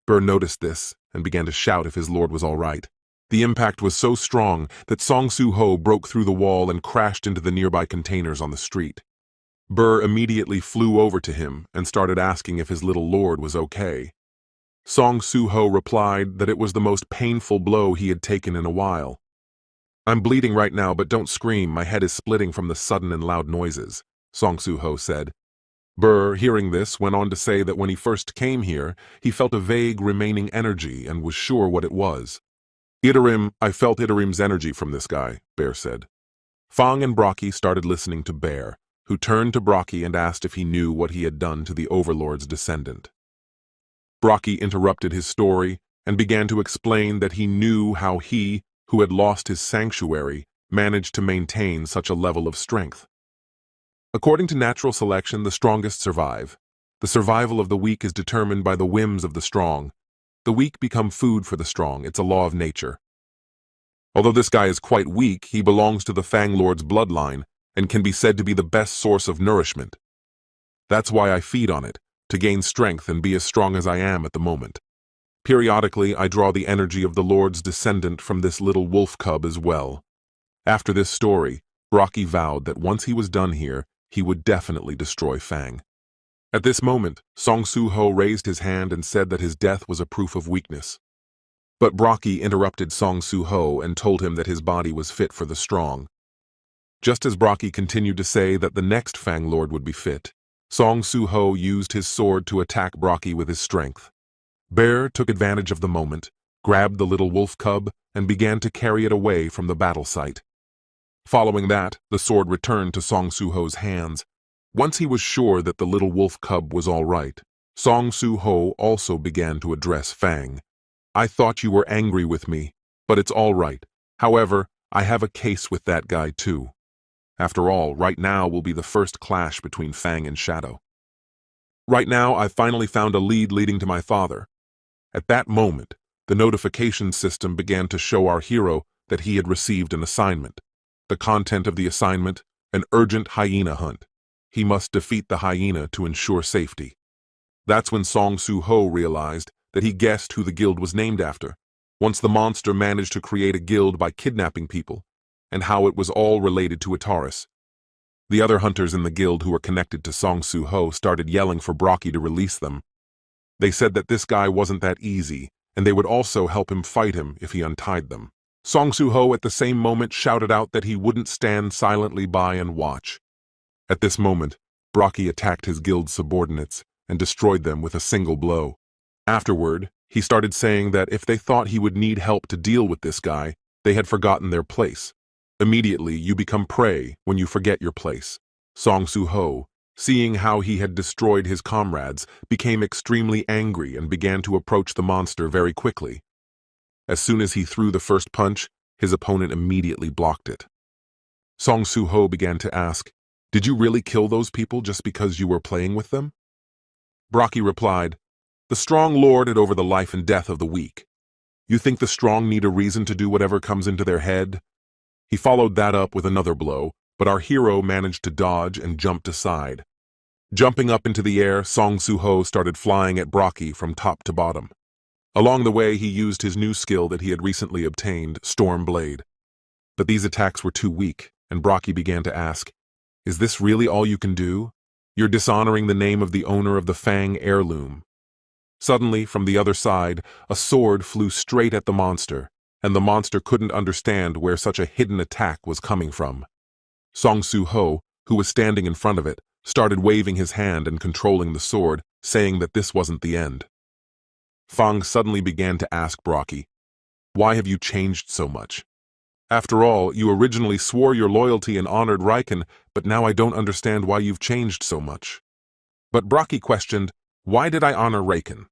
Burr noticed this and began to shout if his lord was all right. The impact was so strong that Song Soo-ho broke through the wall and crashed into the nearby containers on the street. Burr immediately flew over to him and started asking if his little lord was okay. Song Soo-ho replied that it was the most painful blow he had taken in a while. "I'm bleeding right now, but don't scream, my head is splitting from the sudden and loud noises," Song Soo-ho said. Burr, hearing this, went on to say that when he first came here, he felt a vague remaining energy and was sure what it was. I felt Itarim's energy from this guy," Bear said. Fang and Brocky started listening to Bear, who turned to Brocky and asked if he knew what he had done to the Overlord's descendant. Brocky interrupted his story and began to explain that he knew how he, who had lost his sanctuary, managed to maintain such a level of strength. According to natural selection, the strongest survive. The survival of the weak is determined by the whims of the strong. The weak become food for the strong. It's a law of nature. Although this guy is quite weak, he belongs to the Fang Lord's bloodline, and can be said to be the best source of nourishment. That's why I feed on it, to gain strength and be as strong as I am at the moment. Periodically, I draw the energy of the Lord's descendant from this little wolf cub as well. After this story, Brocky vowed that once he was done here, he would definitely destroy Fang. At this moment, Song Soo-ho raised his hand and said that his death was a proof of weakness. But Brocky interrupted Song Soo-ho and told him that his body was fit for the strong. Just as Brocky continued to say that the next Fang Lord would be fit, Song Soo-ho used his sword to attack Brocky with his strength. Bear took advantage of the moment, grabbed the little wolf cub, and began to carry it away from the battle site. Following that, the sword returned to Song Soo-ho's hands. Once he was sure that the little wolf cub was all right, Song Soo-ho also began to address Fang. I thought you were angry with me, but it's all right. However, I have a case with that guy too. After all, right now will be the first clash between Fang and Shadow. Right now, I've finally found a lead leading to my father. At that moment, the notification system began to show our hero that he had received an assignment. The content of the assignment, an urgent hyena hunt. He must defeat the hyena to ensure safety. That's when Song Soo-ho realized that he guessed who the guild was named after, once the monster managed to create a guild by kidnapping people, and how it was all related to Itaurus. The other hunters in the guild who were connected to Song Soo-ho started yelling for Brocky to release them. They said that this guy wasn't that easy, and they would also help him fight him if he untied them. Song Soo-ho at the same moment shouted out that he wouldn't stand silently by and watch. At this moment, Brocky attacked his guild subordinates and destroyed them with a single blow. Afterward, he started saying that if they thought he would need help to deal with this guy, they had forgotten their place. Immediately, you become prey when you forget your place. Song Soo-ho, seeing how he had destroyed his comrades, became extremely angry and began to approach the monster very quickly. As soon as he threw the first punch, his opponent immediately blocked it. Song Soo-ho began to ask, "Did you really kill those people just because you were playing with them?" Brocky replied, "The strong lord it over the life and death of the weak. You think the strong need a reason to do whatever comes into their head?" He followed that up with another blow, but our hero managed to dodge and jumped aside. Jumping up into the air, Song Soo-ho started flying at Brocky from top to bottom. Along the way, he used his new skill that he had recently obtained, Storm Blade. But these attacks were too weak, and Brocky began to ask, "Is this really all you can do? You're dishonoring the name of the owner of the Fang heirloom." Suddenly, from the other side, a sword flew straight at the monster, and the monster couldn't understand where such a hidden attack was coming from. Song Soo-ho, who was standing in front of it, started waving his hand and controlling the sword, saying that this wasn't the end. Fang suddenly began to ask Brocky, "Why have you changed so much? After all, you originally swore your loyalty and honored Raikan, but now I don't understand why you've changed so much." But Brocky questioned, "Why did I honor Raikan?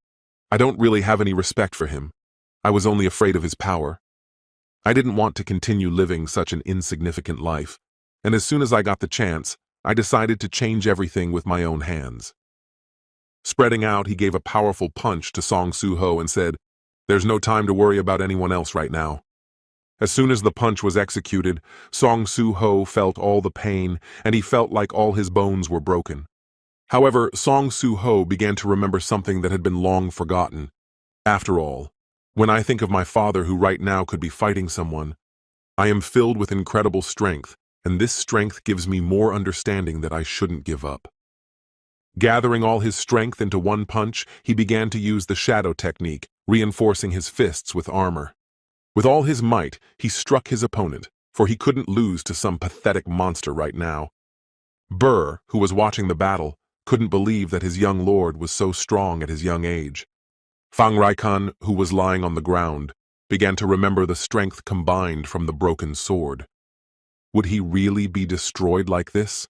I don't really have any respect for him. I was only afraid of his power. I didn't want to continue living such an insignificant life, and as soon as I got the chance, I decided to change everything with my own hands." Spreading out, he gave a powerful punch to Song Soo-ho and said, "There's no time to worry about anyone else right now." As soon as the punch was executed, Song Soo-ho felt all the pain, and he felt like all his bones were broken. However, Song Soo-ho began to remember something that had been long forgotten. After all, when I think of my father who right now could be fighting someone, I am filled with incredible strength, and this strength gives me more understanding that I shouldn't give up. Gathering all his strength into one punch, he began to use the shadow technique, reinforcing his fists with armor. With all his might, he struck his opponent, for he couldn't lose to some pathetic monster right now. Burr, who was watching the battle, couldn't believe that his young lord was so strong at his young age. Fang Raikan, who was lying on the ground, began to remember the strength combined from the broken sword. Would he really be destroyed like this?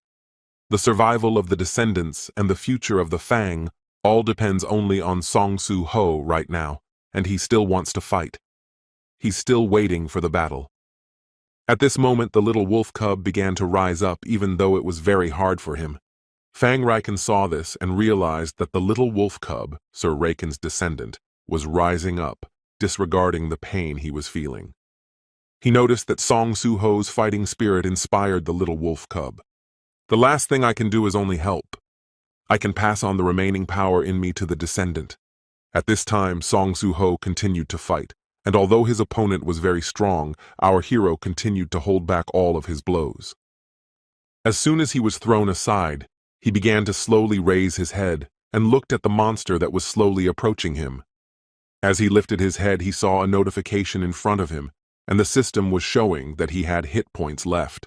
The survival of the descendants and the future of the Fang all depends only on Song Soo-ho right now, and he still wants to fight. He's still waiting for the battle. At this moment, the little wolf cub began to rise up even though it was very hard for him. Fang Raikan saw this and realized that the little wolf cub, Sir Raikan's descendant, was rising up, disregarding the pain he was feeling. He noticed that Song Soo-ho's fighting spirit inspired the little wolf cub. The last thing I can do is only help. I can pass on the remaining power in me to the descendant. At this time, Song Soo-ho continued to fight, and although his opponent was very strong, our hero continued to hold back all of his blows. As soon as he was thrown aside, he began to slowly raise his head and looked at the monster that was slowly approaching him. As he lifted his head, he saw a notification in front of him, and the system was showing that he had hit points left.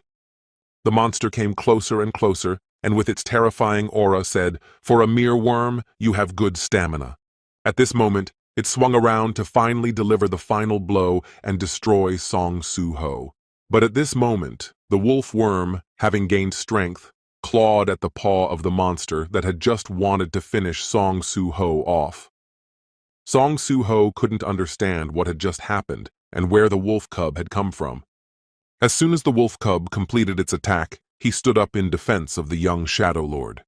The monster came closer and closer, and with its terrifying aura said, "For a mere worm, you have good stamina." At this moment, it swung around to finally deliver the final blow and destroy Song Soo-ho. But at this moment, the wolf worm, having gained strength, clawed at the paw of the monster that had just wanted to finish Song Soo-ho off. Song Soo-ho couldn't understand what had just happened and where the wolf cub had come from. As soon as the wolf cub completed its attack, he stood up in defense of the young Shadow Lord.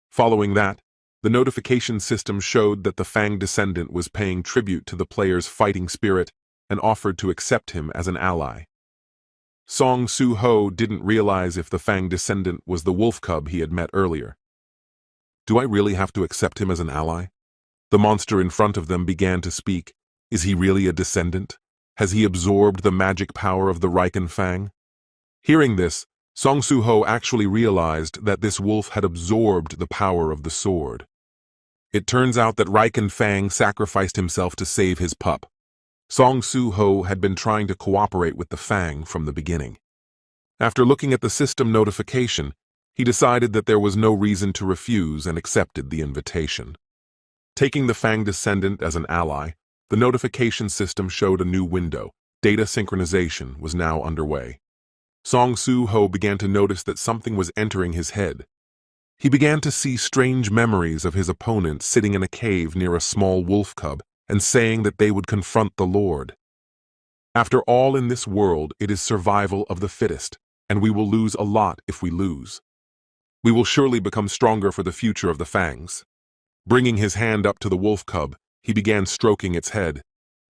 Following that, the notification system showed that the Fang descendant was paying tribute to the player's fighting spirit and offered to accept him as an ally. Song Soo-ho didn't realize if the Fang descendant was the wolf cub he had met earlier. Do I really have to accept him as an ally? The monster in front of them began to speak. Is he really a descendant? Has he absorbed the magic power of the Raikan Fang? Hearing this, Song Soo-ho actually realized that this wolf had absorbed the power of the sword. It turns out that Raikan Fang sacrificed himself to save his pup. Song Soo-ho had been trying to cooperate with the Fang from the beginning. After looking at the system notification, he decided that there was no reason to refuse and accepted the invitation. Taking the Fang descendant as an ally, the notification system showed a new window. Data synchronization was now underway. Song Soo-ho began to notice that something was entering his head. He began to see strange memories of his opponent sitting in a cave near a small wolf cub and saying that they would confront the Lord. After all, in this world, it is survival of the fittest, and we will lose a lot if we lose. We will surely become stronger for the future of the Fangs. Bringing his hand up to the wolf cub, he began stroking its head.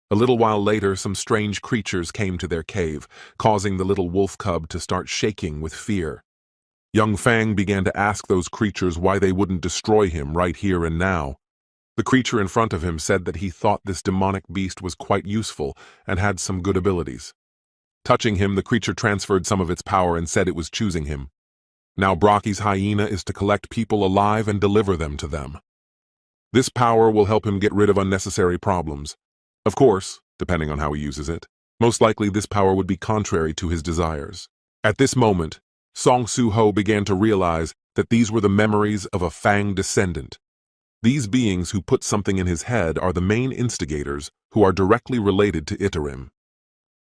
A little while later, some strange creatures came to their cave, causing the little wolf cub to start shaking with fear. Young Fang began to ask those creatures why they wouldn't destroy him right here and now. The creature in front of him said that he thought this demonic beast was quite useful and had some good abilities. Touching him, the creature transferred some of its power and said it was choosing him. Now Brocky's hyena is to collect people alive and deliver them to them. This power will help him get rid of unnecessary problems. Of course, depending on how he uses it, most likely this power would be contrary to his desires. At this moment, Song Soo-ho began to realize that these were the memories of a Fang descendant. These beings who put something in his head are the main instigators who are directly related to Itarim.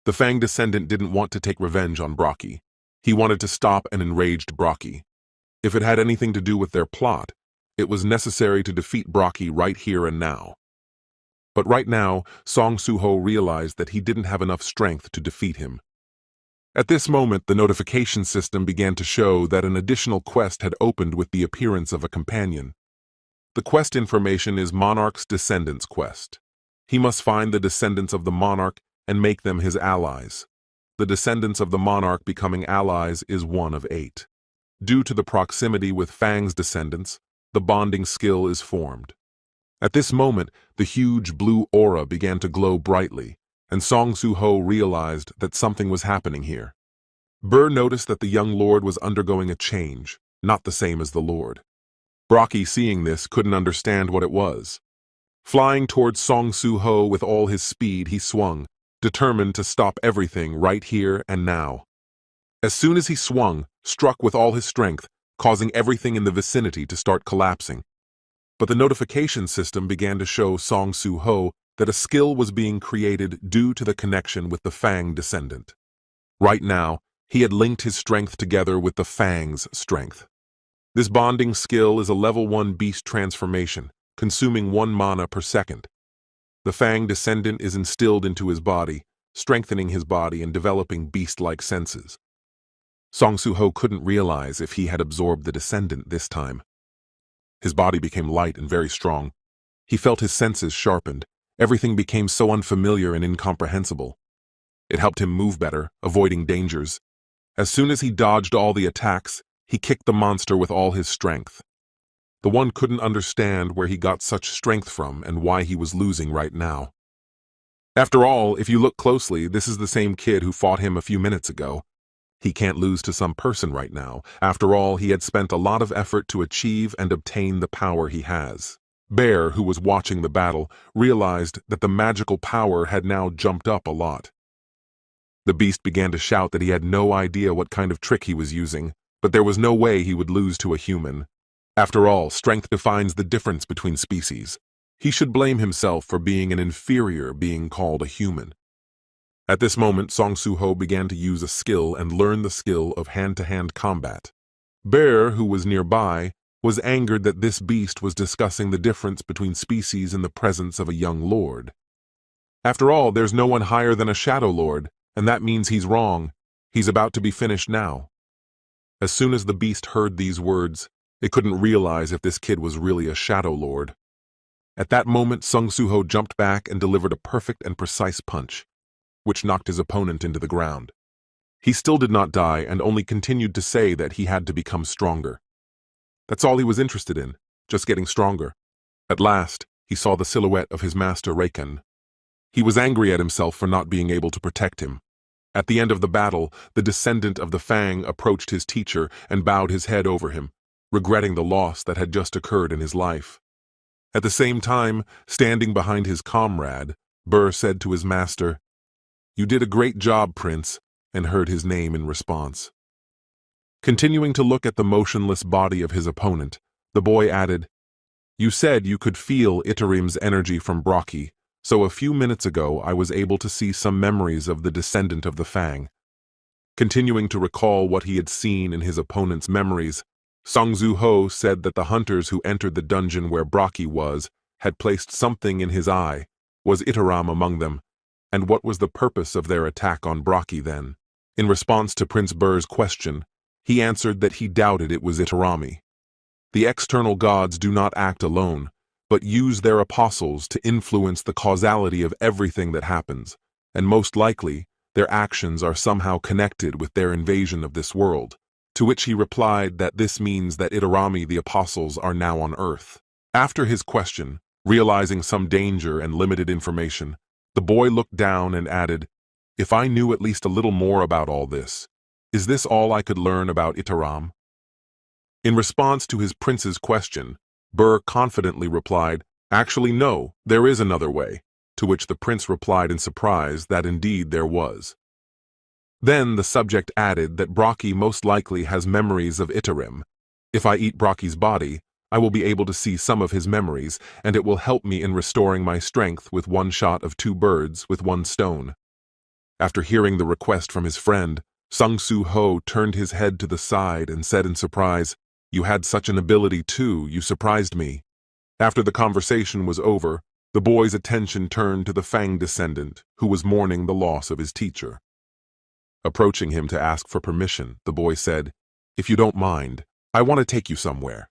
The Fang descendant didn't want to take revenge on Brocky. He wanted to stop an enraged Brocky. If it had anything to do with their plot, it was necessary to defeat Brocky right here and now. But right now, Song Soo-ho realized that he didn't have enough strength to defeat him. At this moment, the notification system began to show that an additional quest had opened with the appearance of a companion. The quest information is Monarch's Descendants quest. He must find the descendants of the monarch and make them his allies. The descendants of the monarch becoming allies is one of 8. Due to the proximity with Fang's descendants, the bonding skill is formed. At this moment, the huge blue aura began to glow brightly, and Song Soo-ho realized that something was happening here. Burr noticed that the young lord was undergoing a change, not the same as the lord. Brocky, seeing this, couldn't understand what it was. Flying towards Song Soo-ho with all his speed, he swung, determined to stop everything right here and now. As soon as he swung, struck with all his strength, causing everything in the vicinity to start collapsing. But the notification system began to show Song Soo-ho that a skill was being created due to the connection with the Fang descendant. Right now, he had linked his strength together with the Fang's strength. This bonding skill is a level 1 beast transformation, consuming 1 mana per second. The Fang descendant is instilled into his body, strengthening his body and developing beast-like senses. Song Soo-ho couldn't realize if he had absorbed the descendant this time. His body became light and very strong. He felt his senses sharpened. Everything became so unfamiliar and incomprehensible. It helped him move better, avoiding dangers. As soon as he dodged all the attacks, he kicked the monster with all his strength. The one couldn't understand where he got such strength from and why he was losing right now. After all, if you look closely, this is the same kid who fought him a few minutes ago. He can't lose to some person right now. After all, he had spent a lot of effort to achieve and obtain the power he has. Bear, who was watching the battle, realized that the magical power had now jumped up a lot. The beast began to shout that he had no idea what kind of trick he was using, but there was no way he would lose to a human. After all, strength defines the difference between species. He should blame himself for being an inferior being called a human. At this moment, Song Soo-ho began to use a skill and learn the skill of hand-to-hand combat. Bear, who was nearby, was angered that this beast was discussing the difference between species in the presence of a young lord. After all, there's no one higher than a shadow lord, and that means he's wrong. He's about to be finished now. As soon as the beast heard these words, it couldn't realize if this kid was really a shadow lord. At that moment, Song Soo-ho jumped back and delivered a perfect and precise punch, which knocked his opponent into the ground. He still did not die and only continued to say that he had to become stronger. That's all he was interested in, just getting stronger. At last, he saw the silhouette of his master Reikan. He was angry at himself for not being able to protect him. At the end of the battle, the descendant of the Fang approached his teacher and bowed his head over him, regretting the loss that had just occurred in his life. At the same time, standing behind his comrade, Burr said to his master, "You did a great job, Prince," and heard his name in response. Continuing to look at the motionless body of his opponent, the boy added, "You said you could feel Itarim's energy from Brocky, so a few minutes ago I was able to see some memories of the descendant of the Fang." Continuing to recall what he had seen in his opponent's memories, Song Soo-ho said that the hunters who entered the dungeon where Brocky was had placed something in his eye. Was Itaram among them? And what was the purpose of their attack on Brocky then? In response to Prince Burr's question, he answered that he doubted it was Itarami. The external gods do not act alone, but use their apostles to influence the causality of everything that happens, and most likely, their actions are somehow connected with their invasion of this world. To which he replied that this means that Itarami the apostles are now on Earth. After his question, realizing some danger and limited information, the boy looked down and added, "If I knew at least a little more about all this, is this all I could learn about Itaram?" In response to his prince's question, Burr confidently replied, "Actually no, there is another way," to which the prince replied in surprise that indeed there was. Then the subject added that Brocky most likely has memories of Itarim. If I eat Brocky's body, I will be able to see some of his memories, and it will help me in restoring my strength with one shot of 2 birds with 1 stone. After hearing the request from his friend, Song Soo-ho turned his head to the side and said in surprise, "You had such an ability too, you surprised me." After the conversation was over, the boy's attention turned to the Fang descendant, who was mourning the loss of his teacher. Approaching him to ask for permission, the boy said, "If you don't mind, I want to take you somewhere."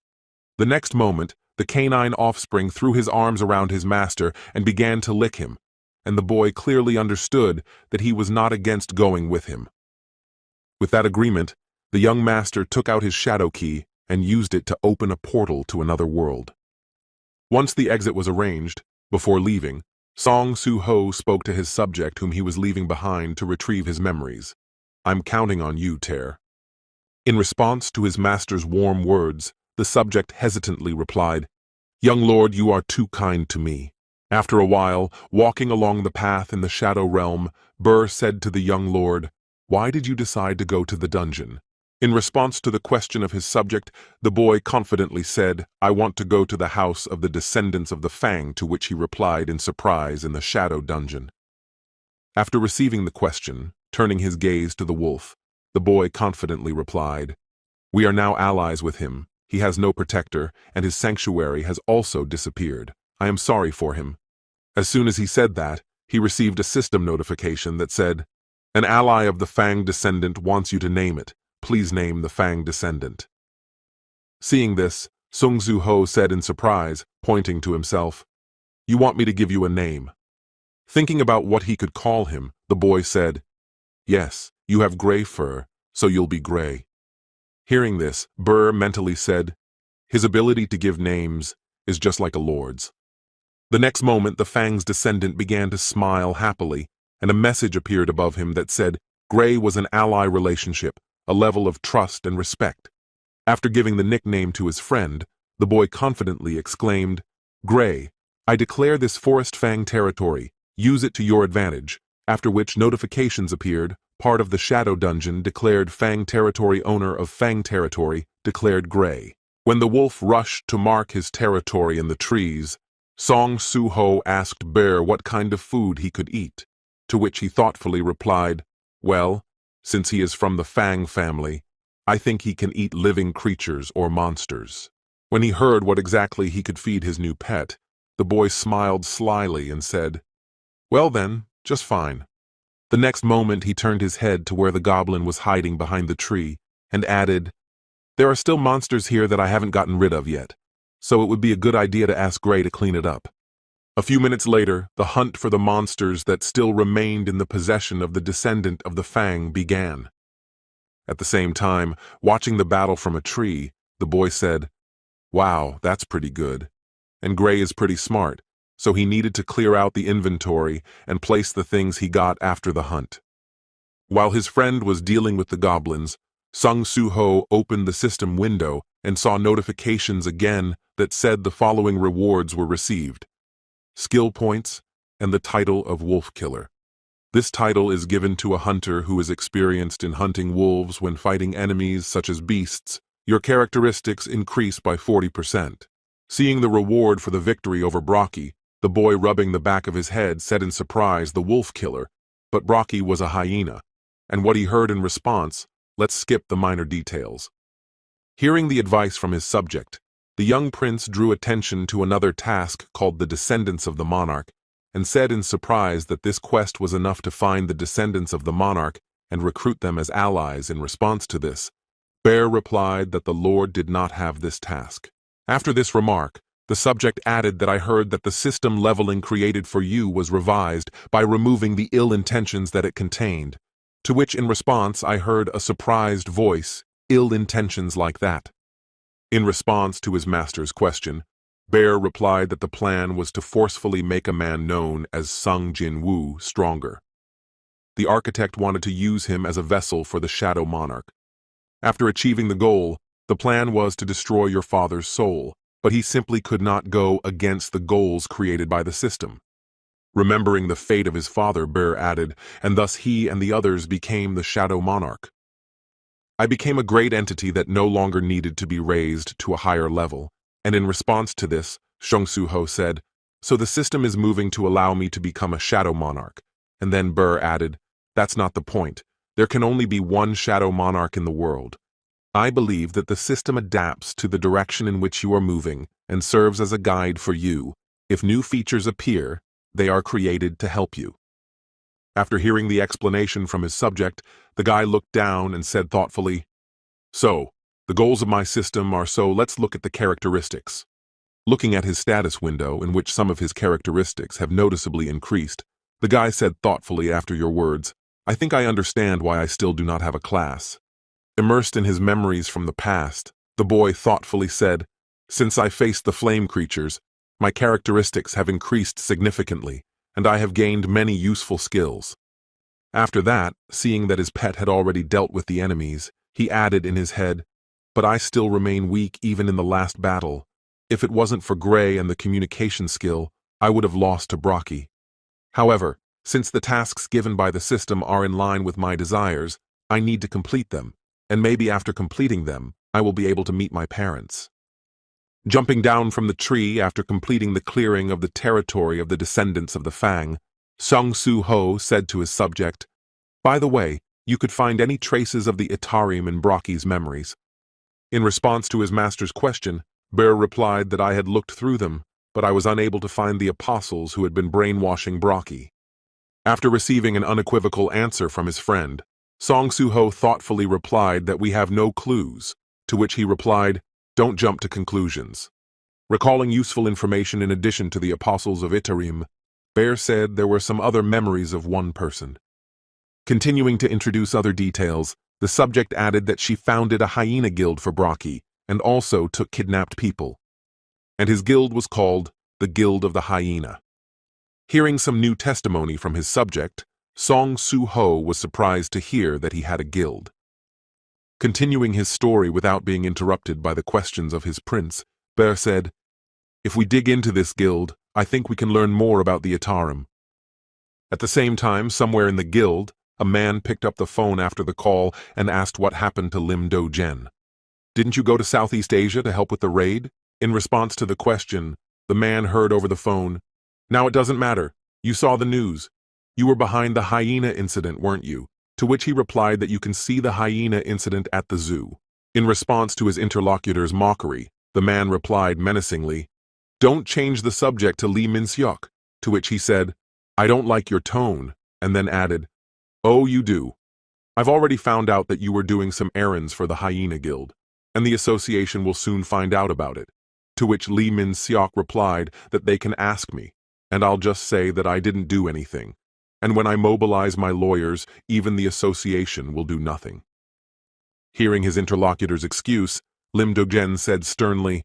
The next moment, the canine offspring threw his arms around his master and began to lick him, and the boy clearly understood that he was not against going with him. With that agreement, the young master took out his shadow key and used it to open a portal to another world. Once the exit was arranged, before leaving, Song Soo-ho spoke to his subject whom he was leaving behind to retrieve his memories. "I'm counting on you, Ter." In response to his master's warm words, the subject hesitantly replied, "Young lord, you are too kind to me." After a while, walking along the path in the Shadow Realm, Burr said to the young lord, "Why did you decide to go to the dungeon?" In response to the question of his subject, the boy confidently said, "I want to go to the house of the descendants of the Fang," to which he replied in surprise in the Shadow Dungeon. After receiving the question, turning his gaze to the wolf, the boy confidently replied, "We are now allies with him. He has no protector, and his sanctuary has also disappeared. I am sorry for him." As soon as he said that, he received a system notification that said, "An ally of the Fang descendant wants you to name it. Please name the Fang descendant." Seeing this, Song Soo-ho said in surprise, pointing to himself, "You want me to give you a name?" Thinking about what he could call him, The boy said, "Yes, you have gray fur, so you'll be gray." Hearing this, Burr mentally said, "His ability to give names is just like a lord's." The next moment, the Fang's descendant began to smile happily, and a message appeared above him that said Gray was an ally relationship, a level of trust and respect. After giving the nickname to his friend, the boy confidently exclaimed, "Gray, I declare this Forest Fang territory. Use it to your advantage." After which notifications appeared. Part of the Shadow Dungeon declared Fang territory, owner of Fang territory declared Gray. When the wolf rushed to mark his territory in the trees, Song Soo-ho asked Bear what kind of food he could eat, to which he thoughtfully replied, "Well, since he is from the Fang family, I think he can eat living creatures or monsters." When he heard what exactly he could feed his new pet, the boy smiled slyly and said, "Well then, just fine." The next moment he turned his head to where the goblin was hiding behind the tree and added, "There are still monsters here that I haven't gotten rid of yet, so it would be a good idea to ask Gray to clean it up." A few minutes later, the hunt for the monsters that still remained in the possession of the descendant of the Fang began. At the same time, watching the battle from a tree, the boy said, "Wow, that's pretty good. And Gray is pretty smart, so he needed to clear out the inventory and place the things he got after the hunt." While his friend was dealing with the goblins, Sung Soo-ho opened the system window and saw notifications again that said the following rewards were received: skill points and the title of Wolf Killer. This title is given to a hunter who is experienced in hunting wolves when fighting enemies such as beasts. Your characteristics increase by 40%. Seeing the reward for the victory over Brocky, the boy rubbing the back of his head said in surprise, "The Wolf Killer," but Brocky was a hyena. And what he heard in response, let's skip the minor details. Hearing the advice from his subject, the young prince drew attention to another task called the Descendants of the Monarch, and said in surprise that this quest was enough to find the descendants of the monarch and recruit them as allies. In response to this, Bear replied that the Lord did not have this task. After this remark, the subject added that I heard that the system leveling created for you was revised by removing the ill intentions that it contained, to which in response I heard a surprised voice, "Ill intentions like that?" In response to his master's question, Bear replied that the plan was to forcefully make a man known as Sung Jinwoo stronger. The architect wanted to use him as a vessel for the Shadow Monarch. After achieving the goal, the plan was to destroy your father's soul, but he simply could not go against the goals created by the system. Remembering the fate of his father, Bear added, and thus he and the others became the Shadow Monarch. I became a great entity that no longer needed to be raised to a higher level, and in response to this, Sung Soo-ho said, "So the system is moving to allow me to become a Shadow Monarch." And then Burr added, "That's not the point. There can only be one Shadow Monarch in the world. I believe that the system adapts to the direction in which you are moving and serves as a guide for you. If new features appear, they are created to help you." After hearing the explanation from his subject, the guy looked down and said thoughtfully, "So, the goals of my system are so let's look at the characteristics." Looking at his status window, in which some of his characteristics have noticeably increased, the guy said thoughtfully after your words, "I think I understand why I still do not have a class." Immersed in his memories from the past, the boy thoughtfully said, "Since I faced the flame creatures, my characteristics have increased significantly, and I have gained many useful skills." After that, seeing that his pet had already dealt with the enemies, he added in his head, "But I still remain weak even in the last battle. If it wasn't for Gray and the communication skill, I would have lost to Brocky. However, since the tasks given by the system are in line with my desires, I need to complete them, and maybe after completing them, I will be able to meet my parents." Jumping down from the tree after completing the clearing of the territory of the descendants of the Fang, Sung Soo-ho said to his subject, "By the way, you could find any traces of the Itarim in Brocky's memories." In response to his master's question, Bear replied that I had looked through them, but I was unable to find the apostles who had been brainwashing Brocky. After receiving an unequivocal answer from his friend, Song Soo-ho thoughtfully replied that we have no clues, to which he replied, "Don't jump to conclusions." Recalling useful information in addition to the apostles of Itarim, Bear said there were some other memories of one person. Continuing to introduce other details, the subject added that she founded a hyena guild for Brocky and also took kidnapped people. And his guild was called the Guild of the Hyena. Hearing some new testimony from his subject, Song Soo-ho was surprised to hear that he had a guild. Continuing his story without being interrupted by the questions of his prince, Bear said, "If we dig into this guild, I think we can learn more about the Atarim." At the same time, somewhere in the guild, a man picked up the phone after the call and asked what happened to Lim Do-jen. "Didn't you go to Southeast Asia to help with the raid?" In response to the question, the man heard over the phone, "Now it doesn't matter. You saw the news. You were behind the hyena incident, weren't you?" To which he replied that you can see the hyena incident at the zoo. In response to his interlocutor's mockery, the man replied menacingly, "Don't change the subject to Lee Min-seok," to which he said, "I don't like your tone," and then added, "Oh, you do. I've already found out that you were doing some errands for the Hyena Guild, and the association will soon find out about it." To which Lee Min-seok replied that they can ask me, and I'll just say that I didn't do anything. And when I mobilize my lawyers, even the association will do nothing. Hearing his interlocutor's excuse, Lim Do-jen said sternly,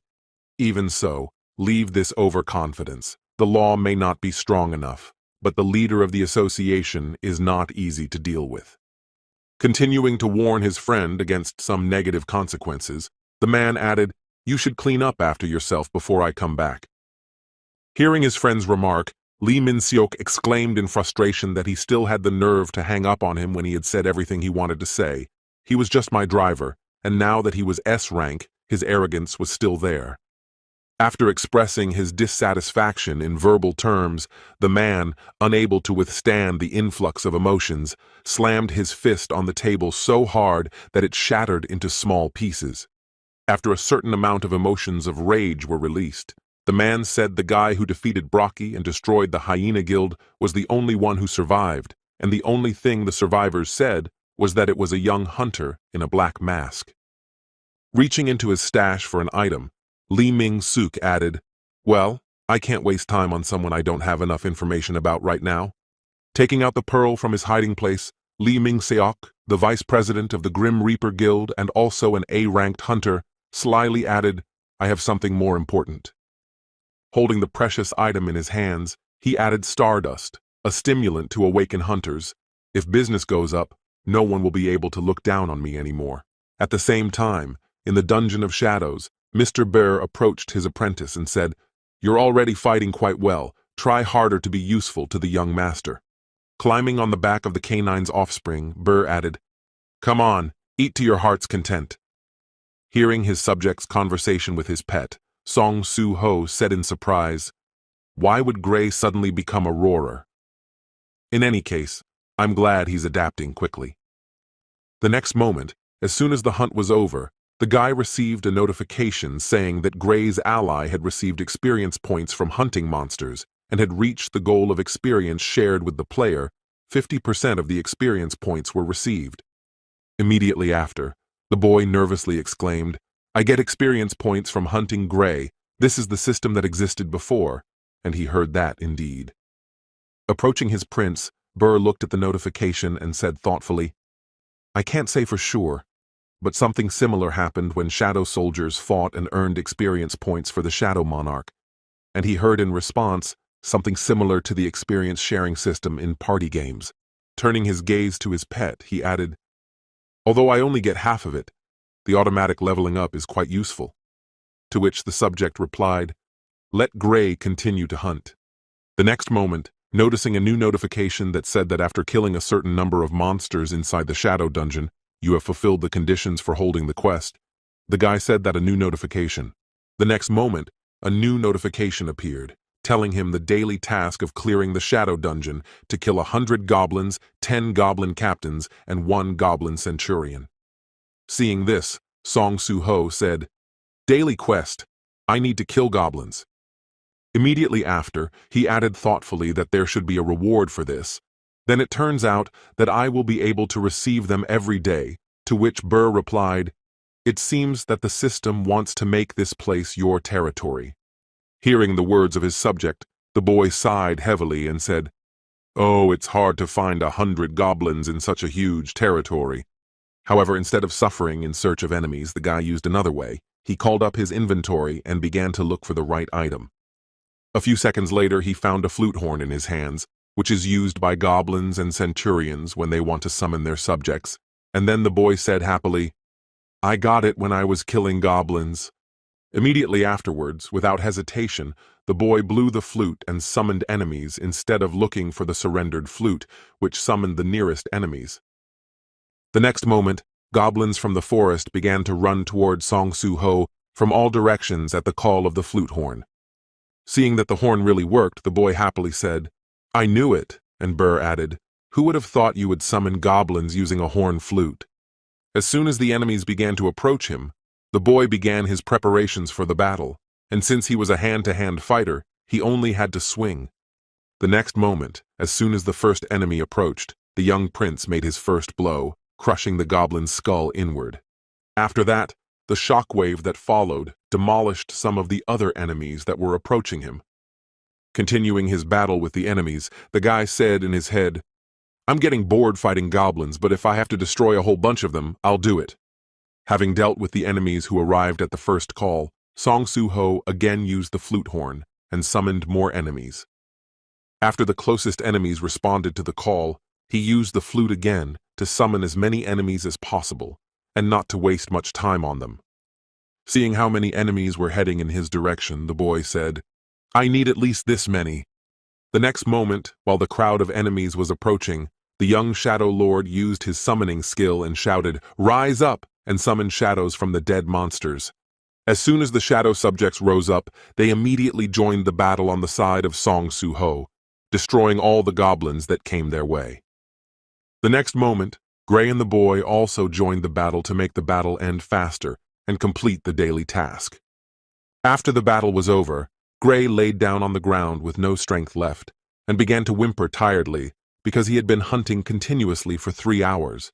"Even so, leave this overconfidence. The law may not be strong enough, but the leader of the association is not easy to deal with." Continuing to warn his friend against some negative consequences, the man added, "You should clean up after yourself before I come back." Hearing his friend's remark, Lee Min-seok exclaimed in frustration that he still had the nerve to hang up on him when he had said everything he wanted to say. He was just my driver, and now that he was S-rank, his arrogance was still there. After expressing his dissatisfaction in verbal terms, the man, unable to withstand the influx of emotions, slammed his fist on the table so hard that it shattered into small pieces. After a certain amount of emotions of rage were released, the man said the guy who defeated Brocky and destroyed the Hyena Guild was the only one who survived, and the only thing the survivors said was that it was a young hunter in a black mask. Reaching into his stash for an item, Lee Min-seok added, "Well, I can't waste time on someone I don't have enough information about right now." Taking out the pearl from his hiding place, Lee Min-seok, the vice president of the Grim Reaper Guild and also an A-ranked hunter, slyly added, "I have something more important." Holding the precious item in his hands, he added stardust, a stimulant to awaken hunters. "If business goes up, no one will be able to look down on me anymore." At the same time, in the Dungeon of Shadows, Mr. Bear approached his apprentice and said, "You're already fighting quite well. Try harder to be useful to the young master." Climbing on the back of the canine's offspring, Bear added, "Come on, eat to your heart's content." Hearing his subject's conversation with his pet, Song Soo-ho said in surprise, "Why would Gray suddenly become a roarer?" In any case, I'm glad he's adapting quickly. The next moment, as soon as the hunt was over, the guy received a notification saying that Gray's ally had received experience points from hunting monsters and had reached the goal of experience shared with the player. 50% of the experience points were received. Immediately after, the boy nervously exclaimed, "I get experience points from hunting Gray. This is the system that existed before," and he heard that indeed. Approaching his prince, Burr looked at the notification and said thoughtfully, "I can't say for sure, but something similar happened when Shadow soldiers fought and earned experience points for the Shadow Monarch." And he heard in response something similar to the experience sharing system in party games. Turning his gaze to his pet, he added, "Although I only get half of it, the automatic leveling up is quite useful." To which the subject replied, "Let Gray continue to hunt." The next moment, noticing a new notification that said that after killing a certain number of monsters inside the Shadow Dungeon, you have fulfilled the conditions for holding the quest, the guy said that a new notification. The next moment, a new notification appeared, telling him the daily task of clearing the Shadow Dungeon to kill 100 goblins, 10 goblin captains, and 1 goblin centurion. Seeing this, Song Soo-ho said, "Daily quest. I need to kill goblins." Immediately after, he added thoughtfully that there should be a reward for this. "Then it turns out that I will be able to receive them every day," to which Burr replied, "It seems that the system wants to make this place your territory." Hearing the words of his subject, the boy sighed heavily and said, Oh, it's hard to find 100 goblins in such a huge territory. However, instead of suffering in search of enemies, the guy used another way. He called up his inventory and began to look for the right item. A few seconds later, he found a flute horn in his hands, which is used by goblins and centurions when they want to summon their subjects. And then the boy said happily, "I got it when I was killing goblins." Immediately afterwards, without hesitation, the boy blew the flute and summoned enemies instead of looking for the surrendered flute, which summoned the nearest enemies. The next moment, goblins from the forest began to run toward Song-Soo-ho from all directions at the call of the flute horn. Seeing that the horn really worked, the boy happily said, "I knew it," and Burr added, "Who would have thought you would summon goblins using a horn flute?" As soon as the enemies began to approach him, the boy began his preparations for the battle, and since he was a hand-to-hand fighter, he only had to swing. The next moment, as soon as the first enemy approached, the young prince made his first blow, crushing the goblin's skull inward. After that, the shockwave that followed demolished some of the other enemies that were approaching him. Continuing his battle with the enemies, the guy said in his head, "I'm getting bored fighting goblins, but if I have to destroy a whole bunch of them, I'll do it." Having dealt with the enemies who arrived at the first call, Song-Soo-ho again used the flute horn and summoned more enemies. After the closest enemies responded to the call, he used the flute again to summon as many enemies as possible, and not to waste much time on them. Seeing how many enemies were heading in his direction, the boy said, "I need at least this many." The next moment, while the crowd of enemies was approaching, the young Shadow Lord used his summoning skill and shouted, "Rise up!" and summoned shadows from the dead monsters. As soon as the shadow subjects rose up, they immediately joined the battle on the side of Song-Soo-ho, destroying all the goblins that came their way. The next moment, Gray and the boy also joined the battle to make the battle end faster and complete the daily task. After the battle was over, Gray laid down on the ground with no strength left and began to whimper tiredly because he had been hunting continuously for 3 hours.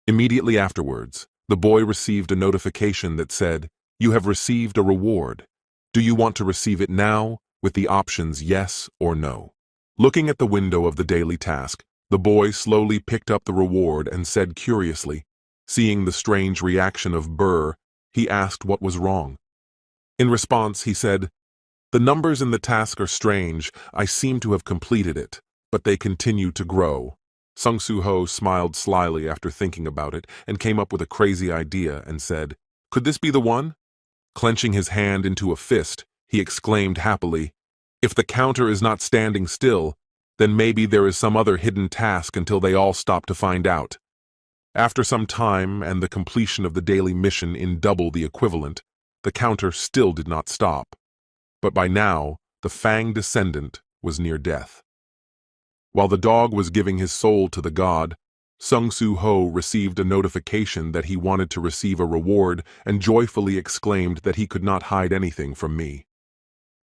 Immediately afterwards, the boy received a notification that said, "You have received a reward. Do you want to receive it now?" with the options yes or no. Looking at the window of the daily task, the boy slowly picked up the reward and said curiously, seeing the strange reaction of Burr, he asked what was wrong. In response, he said, "The numbers in the task are strange. I seem to have completed it, but they continue to grow." Song-Soo-ho smiled slyly after thinking about it and came up with a crazy idea and said, "Could this be the one?" Clenching his hand into a fist, he exclaimed happily, "If the counter is not standing still, then maybe there is some other hidden task until they all stop to find out." After some time and the completion of the daily mission in double the equivalent, the counter still did not stop. But by now, the Fang descendant was near death. While the dog was giving his soul to the god, Song-Soo-ho received a notification that he wanted to receive a reward and joyfully exclaimed that he could not hide anything from me.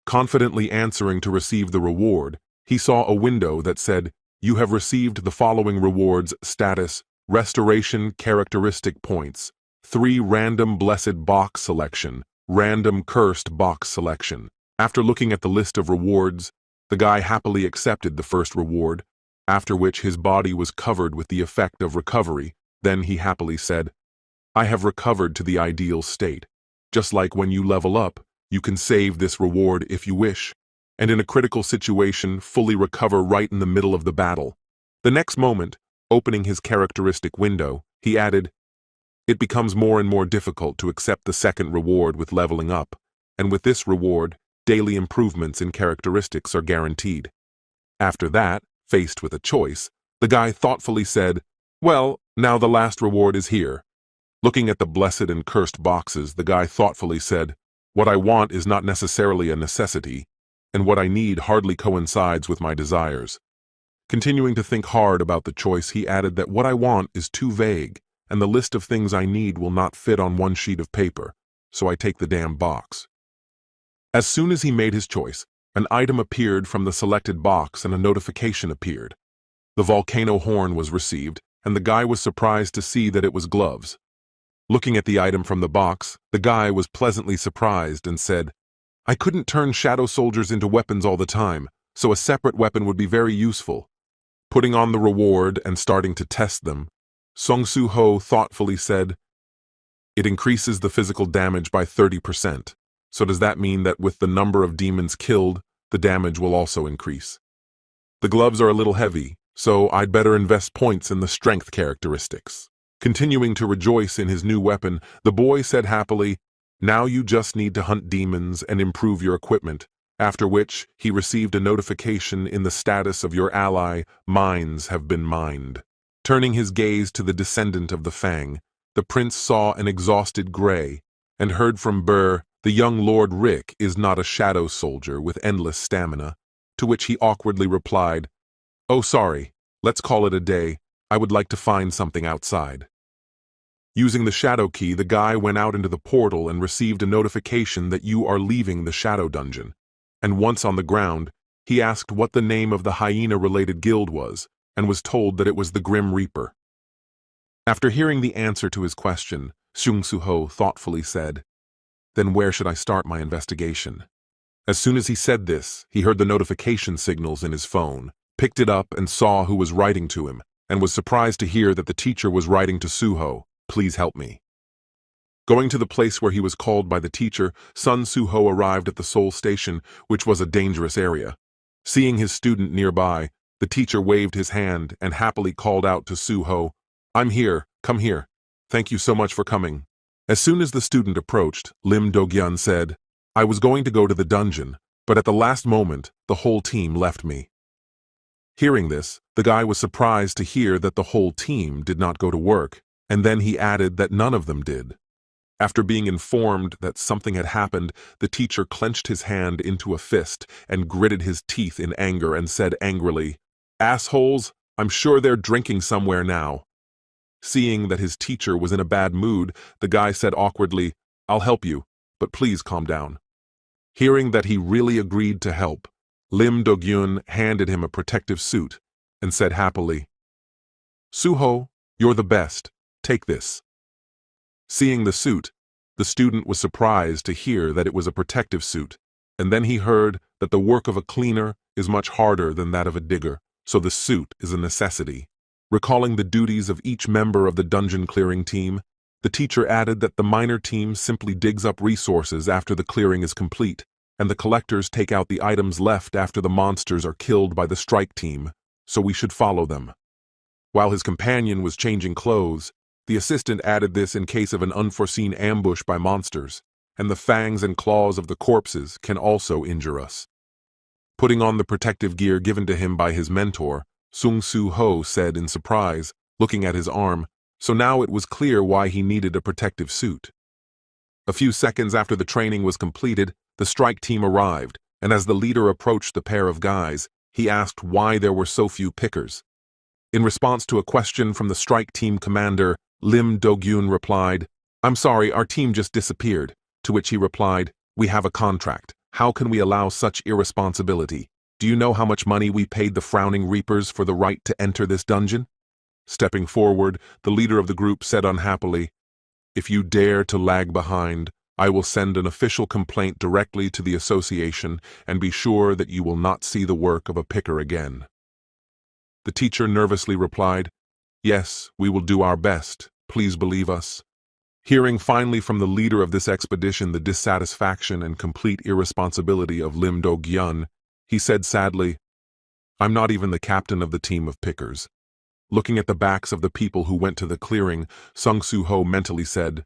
Confidently answering to receive the reward, he saw a window that said, "You have received the following rewards: status, restoration characteristic points, 3 random blessed box selection, random cursed box selection." After looking at the list of rewards, the guy happily accepted the first reward, after which his body was covered with the effect of recovery. Then he happily said, "I have recovered to the ideal state. Just like when you level up, you can save this reward if you wish, and in a critical situation, fully recover right in the middle of the battle." The next moment, opening his characteristic window, he added, "It becomes more and more difficult to accept the second reward with leveling up, and with this reward, daily improvements in characteristics are guaranteed." After that, faced with a choice, the guy thoughtfully said, "Well, now the last reward is here." Looking at the blessed and cursed boxes, the guy thoughtfully said, "What I want is not necessarily a necessity, and what I need hardly coincides with my desires." Continuing to think hard about the choice, he added that what I want is too vague, and the list of things I need will not fit on one sheet of paper, so I take the damn box. As soon as he made his choice, an item appeared from the selected box and a notification appeared. The volcano horn was received, and the guy was surprised to see that it was gloves. Looking at the item from the box, the guy was pleasantly surprised and said, "I couldn't turn shadow soldiers into weapons all the time, so a separate weapon would be very useful." Putting on the reward and starting to test them, Song Soo-ho thoughtfully said, "It increases the physical damage by 30%. So does that mean that with the number of demons killed, the damage will also increase? The gloves are a little heavy, so I'd better invest points in the strength characteristics." Continuing to rejoice in his new weapon, the boy said happily, "Now you just need to hunt demons and improve your equipment," after which he received a notification in the status of your ally, "Mines have been mined." Turning his gaze to the descendant of the Fang, the prince saw an exhausted Gray, and heard from Burr, the young Lord Rick is not a shadow soldier with endless stamina, to which he awkwardly replied, "Oh sorry, let's call it a day, I would like to find something outside." Using the shadow key, the guy went out into the portal and received a notification that you are leaving the shadow dungeon. And once on the ground, he asked what the name of the hyena-related guild was, and was told that it was the Grim Reaper. After hearing the answer to his question, Sung Soo-ho thoughtfully said, "Then where should I start my investigation?" As soon as he said this, he heard the notification signals in his phone, picked it up and saw who was writing to him, and was surprised to hear that the teacher was writing to Soo-ho, "Please help me." Going to the place where he was called by the teacher, Sun Soo-ho arrived at the Seoul station, which was a dangerous area. Seeing his student nearby, the teacher waved his hand and happily called out to Soo-ho, "I'm here, come here. Thank you so much for coming." As soon as the student approached, Lim Do-gyun said, "I was going to go to the dungeon, but at the last moment, the whole team left me." Hearing this, the guy was surprised to hear that the whole team did not go to work, and then he added that none of them did. After being informed that something had happened, the teacher clenched his hand into a fist and gritted his teeth in anger and said angrily, "Assholes, I'm sure they're drinking somewhere now." Seeing that his teacher was in a bad mood, the guy said awkwardly, "I'll help you, but please calm down." Hearing that he really agreed to help, Lim Do-gyun handed him a protective suit and said happily, "Soo-ho, you're the best. Take this." Seeing the suit, the student was surprised to hear that it was a protective suit, and then he heard that the work of a cleaner is much harder than that of a digger, so the suit is a necessity. Recalling the duties of each member of the dungeon clearing team, the teacher added that the miner team simply digs up resources after the clearing is complete, and the collectors take out the items left after the monsters are killed by the strike team, so we should follow them. While his companion was changing clothes, the assistant added this in case of an unforeseen ambush by monsters, and the fangs and claws of the corpses can also injure us. Putting on the protective gear given to him by his mentor, Sung Soo-ho said in surprise, looking at his arm, so now it was clear why he needed a protective suit. A few seconds after the training was completed, the strike team arrived, and as the leader approached the pair of guys, he asked why there were so few pickers. In response to a question from the strike team commander, Lim Do-gyun replied, "I'm sorry, our team just disappeared," to which he replied, "We have a contract. How can we allow such irresponsibility? Do you know how much money we paid the Frowning Reapers for the right to enter this dungeon?" Stepping forward, the leader of the group said unhappily, "If you dare to lag behind, I will send an official complaint directly to the association and be sure that you will not see the work of a picker again." The teacher nervously replied, "Yes, we will do our best. Please believe us." Hearing finally from the leader of this expedition the dissatisfaction and complete irresponsibility of Lim Do-gyun, he said sadly, "I'm not even the captain of the team of pickers." Looking at the backs of the people who went to the clearing, Sung Soo-ho mentally said,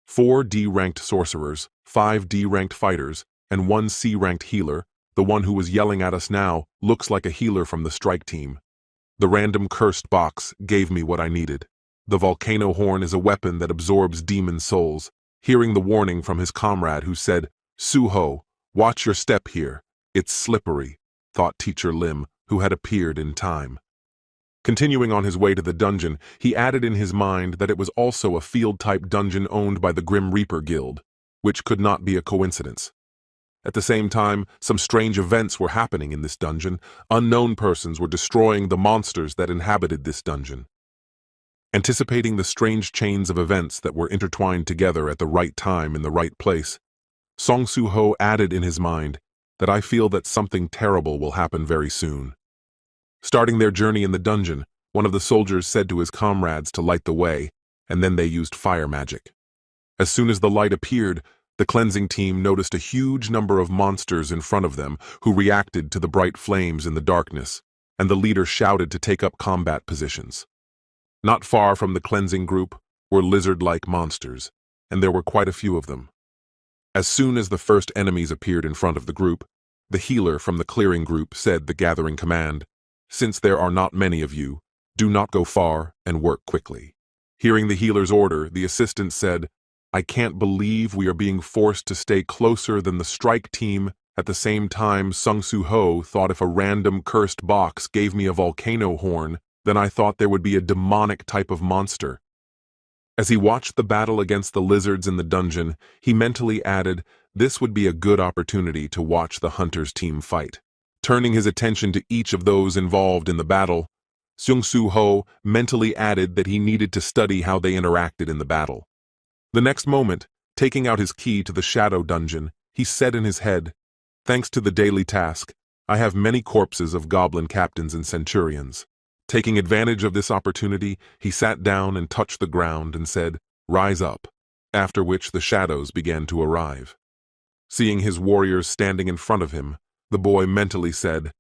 4 D-ranked sorcerers, 5 D-ranked fighters, and 1 C-ranked healer. The one who was yelling at us now looks like a healer from the strike team. The random cursed box gave me what I needed. The volcano horn is a weapon that absorbs demon souls. Hearing the warning from his comrade who said, "Soo-ho, watch your step here. It's slippery," thought Teacher Lim, who had appeared in time. Continuing on his way to the dungeon, he added in his mind that it was also a field-type dungeon owned by the Grim Reaper Guild, which could not be a coincidence. At the same time, some strange events were happening in this dungeon. Unknown persons were destroying the monsters that inhabited this dungeon. Anticipating the strange chains of events that were intertwined together at the right time in the right place, Song Soo-ho added in his mind that I feel that something terrible will happen very soon. Starting their journey in the dungeon, one of the soldiers said to his comrades to light the way, and then they used fire magic. As soon as the light appeared, the cleansing team noticed a huge number of monsters in front of them who reacted to the bright flames in the darkness, and the leader shouted to take up combat positions. Not far from the cleansing group were lizard-like monsters, and there were quite a few of them. As soon as the first enemies appeared in front of the group, the healer from the clearing group said the gathering command, "Since there are not many of you, do not go far and work quickly." Hearing the healer's order, the assistant said, "I can't believe we are being forced to stay closer than the strike team." At the same time, Sung-Soo-ho thought if a random cursed box gave me a volcano horn, then I thought there would be a demonic type of monster. As he watched the battle against the lizards in the dungeon, he mentally added, this would be a good opportunity to watch the hunter's team fight. Turning his attention to each of those involved in the battle, Sung-Soo-ho mentally added that he needed to study how they interacted in the battle. The next moment, taking out his key to the shadow dungeon, he said in his head, "Thanks to the daily task, I have many corpses of goblin captains and centurions." Taking advantage of this opportunity, he sat down and touched the ground and said, "Rise up," after which the shadows began to arrive. Seeing his warriors standing in front of him, the boy mentally said,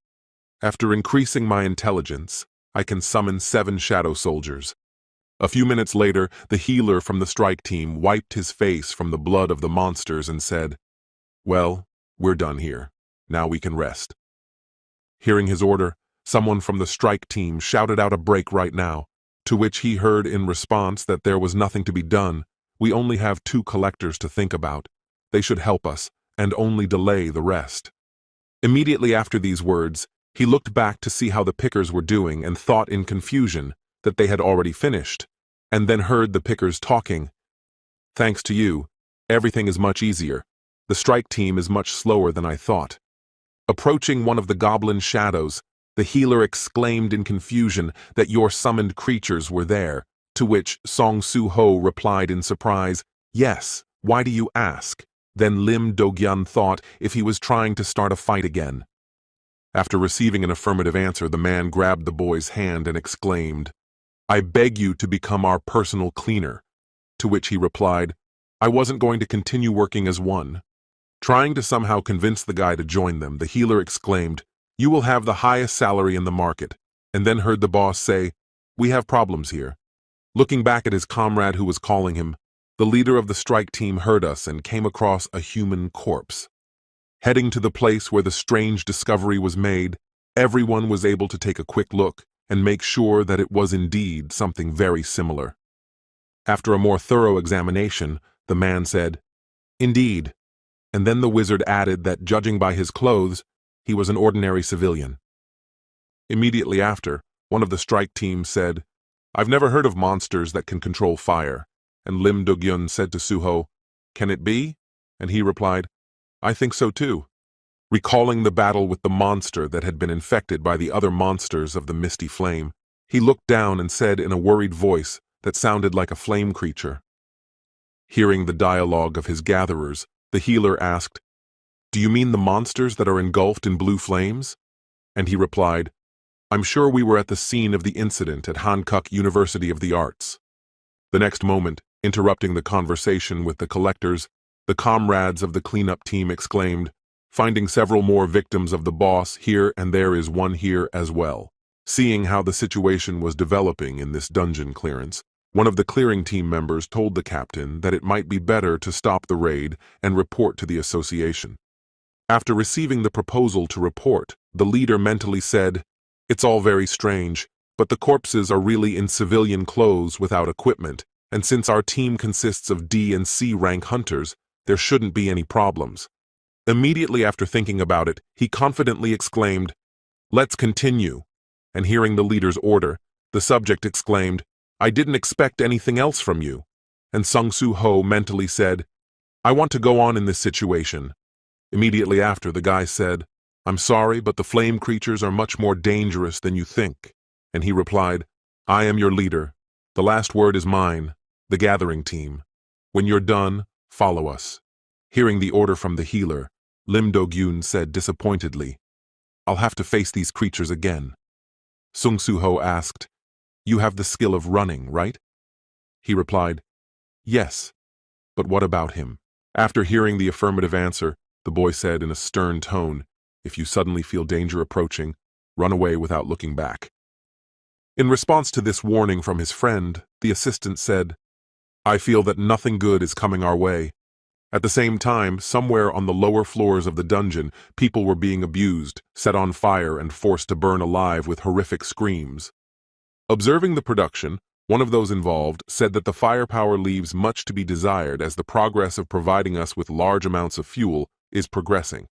"After increasing my intelligence, I can summon 7 shadow soldiers." A few minutes later, the healer from the strike team wiped his face from the blood of the monsters and said, "Well, we're done here. Now we can rest." Hearing his order, someone from the strike team shouted out a break right now, to which he heard in response that there was nothing to be done. "We only have 2 collectors to think about. They should help us, and only delay the rest." Immediately after these words, he looked back to see how the pickers were doing and thought in confusion that they had already finished, and then heard the pickers talking. "Thanks to you, everything is much easier. The strike team is much slower than I thought." Approaching one of the goblin shadows, the healer exclaimed in confusion that your summoned creatures were there, to which Sung-Soo-ho replied in surprise, "Yes, why do you ask?" Then Lim Do-gyun thought if he was trying to start a fight again. After receiving an affirmative answer, the man grabbed the boy's hand and exclaimed, "I beg you to become our personal cleaner," to which he replied, "I wasn't going to continue working as one." Trying to somehow convince the guy to join them, the healer exclaimed, "You will have the highest salary in the market," and then heard the boss say, "We have problems here." Looking back at his comrade who was calling him, the leader of the strike team heard us and came across a human corpse. Heading to the place where the strange discovery was made, everyone was able to take a quick look and make sure that it was indeed something very similar. After a more thorough examination, the man said, "Indeed," and then the wizard added that judging by his clothes, he was an ordinary civilian. Immediately after, one of the strike team said, "I've never heard of monsters that can control fire," and Lim Do-gyun said to Suho, "Can it be?" And he replied, "I think so too." Recalling the battle with the monster that had been infected by the other monsters of the misty flame, he looked down and said in a worried voice that sounded like a flame creature. Hearing the dialogue of his gatherers, the healer asked, "Do you mean the monsters that are engulfed in blue flames?" And he replied, "I'm sure we were at the scene of the incident at Hankook University of the Arts." The next moment, interrupting the conversation with the collectors, the comrades of the cleanup team exclaimed, "Finding several more victims of the boss here, and there is one here as well." Seeing how the situation was developing in this dungeon clearance, one of the clearing team members told the captain that it might be better to stop the raid and report to the association. After receiving the proposal to report, the leader mentally said, "It's all very strange, but the corpses are really in civilian clothes without equipment, and since our team consists of D and C rank hunters, there shouldn't be any problems." Immediately after thinking about it, he confidently exclaimed, "Let's continue." And hearing the leader's order, the subject exclaimed, "I didn't expect anything else from you." And Sung-Soo-ho mentally said, "I want to go on in this situation." Immediately after, the guy said, "I'm sorry, but the flame creatures are much more dangerous than you think." And he replied, "I am your leader. The last word is mine, the gathering team. When you're done, follow us." Hearing the order from the healer, Lim Do-gyun said disappointedly, "I'll have to face these creatures again." Sung-Soo-ho asked, "You have the skill of running, right?" He replied, "Yes, but what about him?" After hearing the affirmative answer, the boy said in a stern tone, "If you suddenly feel danger approaching, run away without looking back." In response to this warning from his friend, the assistant said, "I feel that nothing good is coming our way." At the same time, somewhere on the lower floors of the dungeon, people were being abused, set on fire, and forced to burn alive with horrific screams. Observing the production, one of those involved said that the firepower leaves much to be desired as the progress of providing us with large amounts of fuel is progressing.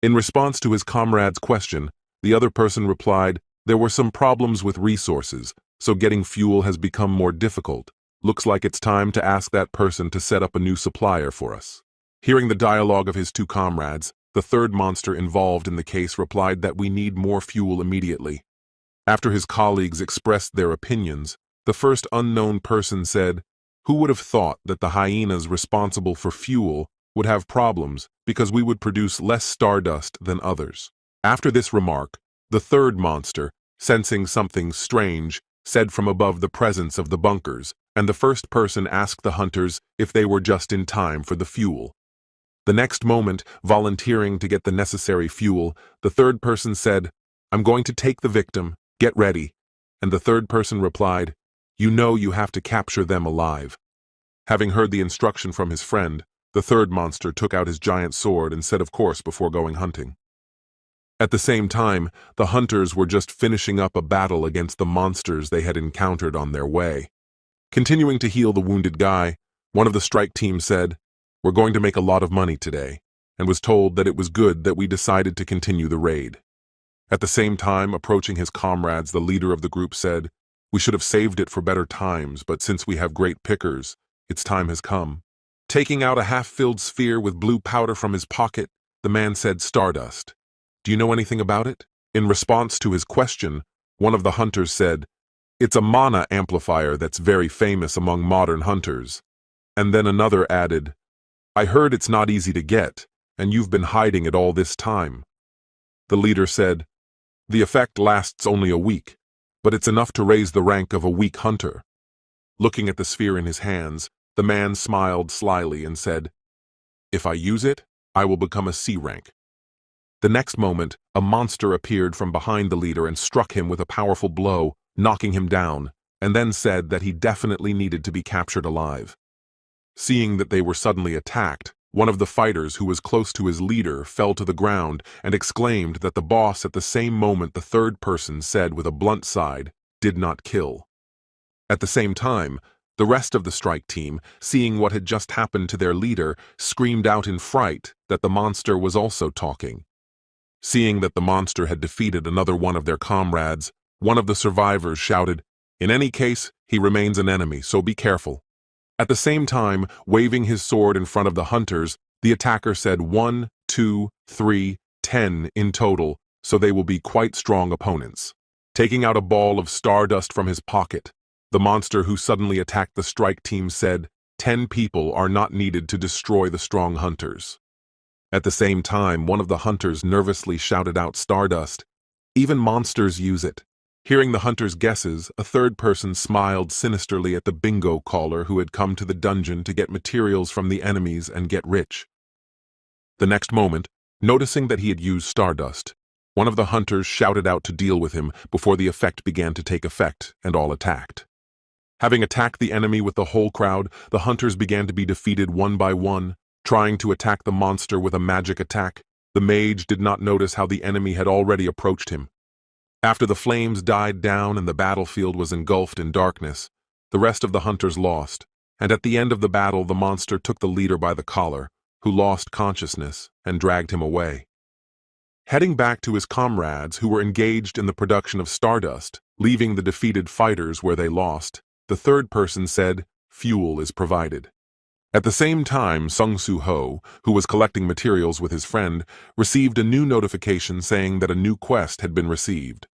In response to his comrade's question, the other person replied, "There were some problems with resources, so getting fuel has become more difficult. Looks like it's time to ask that person to set up a new supplier for us." Hearing the dialogue of his two comrades, the third monster involved in the case replied that we need more fuel immediately. After his colleagues expressed their opinions, the first unknown person said, "Who would have thought that the hyenas responsible for fuel would have problems because we would produce less stardust than others?" After this remark, the third monster, sensing something strange, said from above the presence of the bunkers, and the first person asked the hunters if they were just in time for the fuel. The next moment, volunteering to get the necessary fuel, the third person said, "I'm going to take the victim, get ready," and the third person replied, "You know you have to capture them alive." Having heard the instruction from his friend, the third monster took out his giant sword and set of course before going hunting. At the same time, the hunters were just finishing up a battle against the monsters they had encountered on their way. Continuing to heal the wounded guy, one of the strike team said, "We're going to make a lot of money today," and was told that it was good that we decided to continue the raid. At the same time, approaching his comrades, the leader of the group said, "We should have saved it for better times, but since we have great pickers, its time has come." Taking out a half-filled sphere with blue powder from his pocket, the man said, "Stardust. Do you know anything about it?" In response to his question, one of the hunters said, "It's a mana amplifier that's very famous among modern hunters." And then another added, "I heard it's not easy to get, and you've been hiding it all this time." The leader said, "The effect lasts only a week, but it's enough to raise the rank of a weak hunter." Looking at the sphere in his hands, the man smiled slyly and said, "If I use it, I will become a C rank." The next moment, a monster appeared from behind the leader and struck him with a powerful blow, knocking him down, and then said that he definitely needed to be captured alive. Seeing that they were suddenly attacked, one of the fighters who was close to his leader fell to the ground and exclaimed that the boss at the same moment the third person said with a blunt side, "Did not kill." At the same time, the rest of the strike team, seeing what had just happened to their leader, screamed out in fright that the monster was also talking. Seeing that the monster had defeated another one of their comrades, one of the survivors shouted, "In any case, he remains an enemy, so be careful." At the same time, waving his sword in front of the hunters, the attacker said 1, 2, 3, 10 in total, so they will be quite strong opponents. Taking out a ball of stardust from his pocket, the monster who suddenly attacked the strike team said, 10 people are not needed to destroy the strong hunters." At the same time, one of the hunters nervously shouted out, "Stardust. Even monsters use it." Hearing the hunter's guesses, a third person smiled sinisterly at the bingo caller who had come to the dungeon to get materials from the enemies and get rich. The next moment, noticing that he had used stardust, one of the hunters shouted out to deal with him before the effect began to take effect, and all attacked. Having attacked the enemy with the whole crowd, the hunters began to be defeated one by one. Trying to attack the monster with a magic attack, the mage did not notice how the enemy had already approached him. After the flames died down and the battlefield was engulfed in darkness, the rest of the hunters lost, and at the end of the battle the monster took the leader by the collar, who lost consciousness, and dragged him away. Heading back to his comrades who were engaged in the production of stardust, leaving the defeated fighters where they lost, the third person said, "Fuel is provided." At the same time, Sung-Soo-ho, who was collecting materials with his friend, received a new notification saying that a new quest had been received.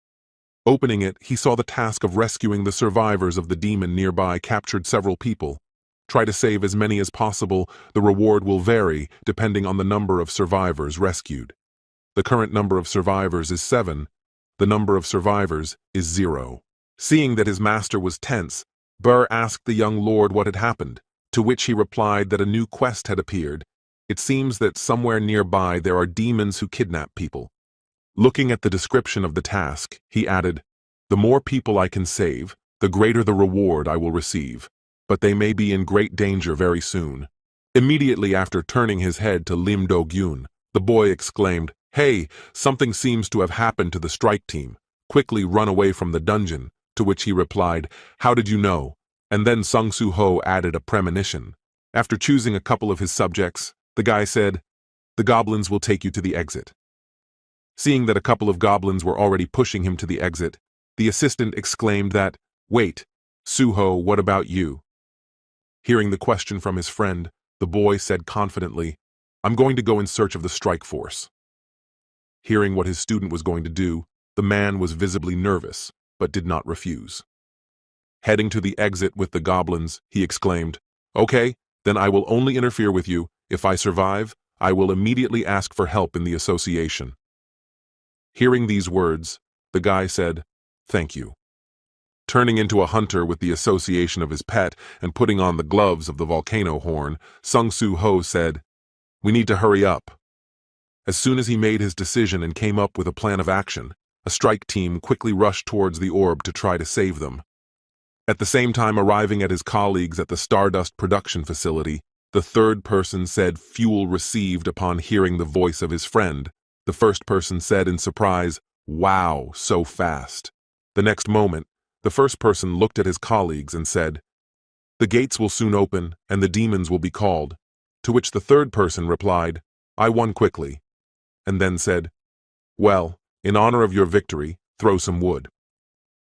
Opening it, he saw the task of rescuing the survivors of the demon nearby captured several people. Try to save as many as possible. The reward will vary depending on the number of survivors rescued. The current number of survivors is 7, The number of survivors is 0. Seeing that his master was tense, Burr asked the young lord what had happened, to which he replied that a new quest had appeared. It seems that somewhere nearby there are demons who kidnap people. Looking at the description of the task, he added, "The more people I can save, the greater the reward I will receive, but they may be in great danger very soon." Immediately after turning his head to Lim Do-gyun, the boy exclaimed, "Hey, something seems to have happened to the strike team. Quickly run away from the dungeon," to which he replied, "How did you know?" And then Sung Soo-ho added a premonition. After choosing a couple of his subjects, the guy said, "The goblins will take you to the exit." Seeing that a couple of goblins were already pushing him to the exit, the assistant exclaimed that, "Wait, Soo-ho, what about you?" Hearing the question from his friend, the boy said confidently, "I'm going to go in search of the strike force." Hearing what his student was going to do, the man was visibly nervous, but did not refuse. Heading to the exit with the goblins, he exclaimed, "Okay, then I will only interfere with you. If I survive, I will immediately ask for help in the association." Hearing these words, the guy said, "Thank you." Turning into a hunter with the association of his pet and putting on the gloves of the volcano horn, Sung Soo-ho said, "We need to hurry up." As soon as he made his decision and came up with a plan of action, a strike team quickly rushed towards the orb to try to save them. At the same time arriving at his colleagues at the Stardust production facility, the third person said fuel received upon hearing the voice of his friend. The first person said in surprise, "Wow, so fast." The next moment, the first person looked at his colleagues and said, "The gates will soon open and the demons will be called," to which the third person replied, "I won quickly," and then said, "Well, in honor of your victory, throw some wood."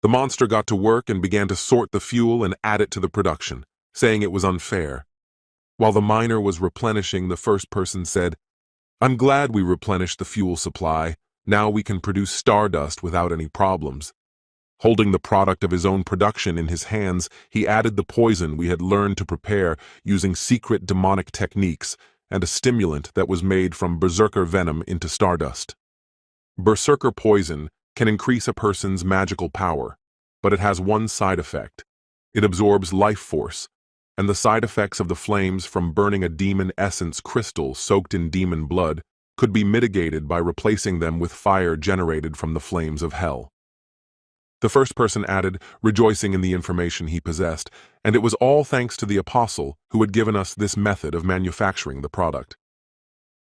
The monster got to work and began to sort the fuel and add it to the production, saying it was unfair. While the miner was replenishing, the first person said, "I'm glad we replenished the fuel supply. Now we can produce stardust without any problems." Holding the product of his own production in his hands, he added the poison we had learned to prepare using secret demonic techniques and a stimulant that was made from berserker venom into stardust. Berserker poison can increase a person's magical power, but it has one side effect. It absorbs life force, and the side effects of the flames from burning a demon essence crystal soaked in demon blood could be mitigated by replacing them with fire generated from the flames of hell. The first person added, rejoicing in the information he possessed, and it was all thanks to the apostle who had given us this method of manufacturing the product.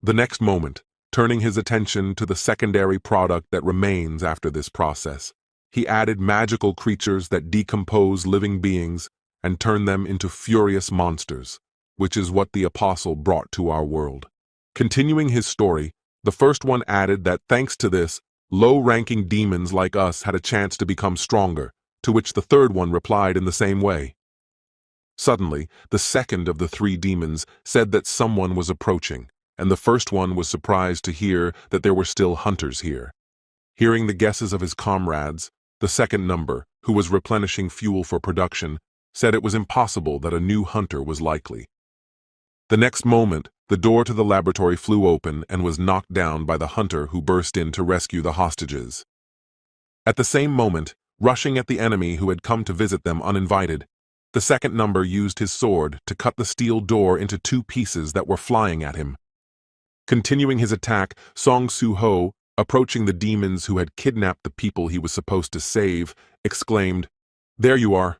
The next moment, turning his attention to the secondary product that remains after this process, he added magical creatures that decompose living beings and turn them into furious monsters, which is what the apostle brought to our world. Continuing his story, the first one added that thanks to this, low-ranking demons like us had a chance to become stronger, to which the third one replied in the same way. Suddenly, the second of the three demons said that someone was approaching, and the first one was surprised to hear that there were still hunters here. Hearing the guesses of his comrades, the second number, who was replenishing fuel for production, said it was impossible that a new hunter was likely. The next moment, the door to the laboratory flew open and was knocked down by the hunter who burst in to rescue the hostages. At the same moment, rushing at the enemy who had come to visit them uninvited, the second number used his sword to cut the steel door into 2 pieces that were flying at him. Continuing his attack, Song Soo-ho, approaching the demons who had kidnapped the people he was supposed to save, exclaimed, "There you are."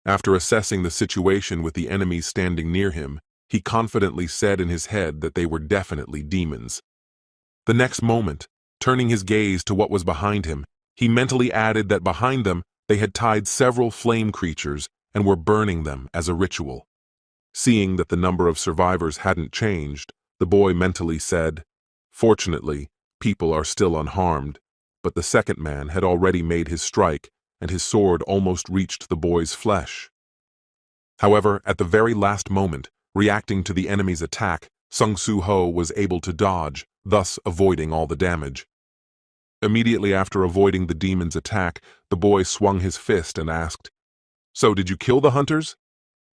After assessing the situation with the enemies standing near him, he confidently said in his head that they were definitely demons. The next moment, turning his gaze to what was behind him, he mentally added that behind them they had tied several flame creatures and were burning them as a ritual. Seeing that the number of survivors hadn't changed, the boy mentally said, "Fortunately, people are still unharmed," but the second man had already made his strike, and his sword almost reached the boy's flesh. However, at the very last moment, reacting to the enemy's attack, Sung Soo-ho was able to dodge, thus avoiding all the damage. Immediately after avoiding the demon's attack, the boy swung his fist and asked, "So did you kill the hunters?"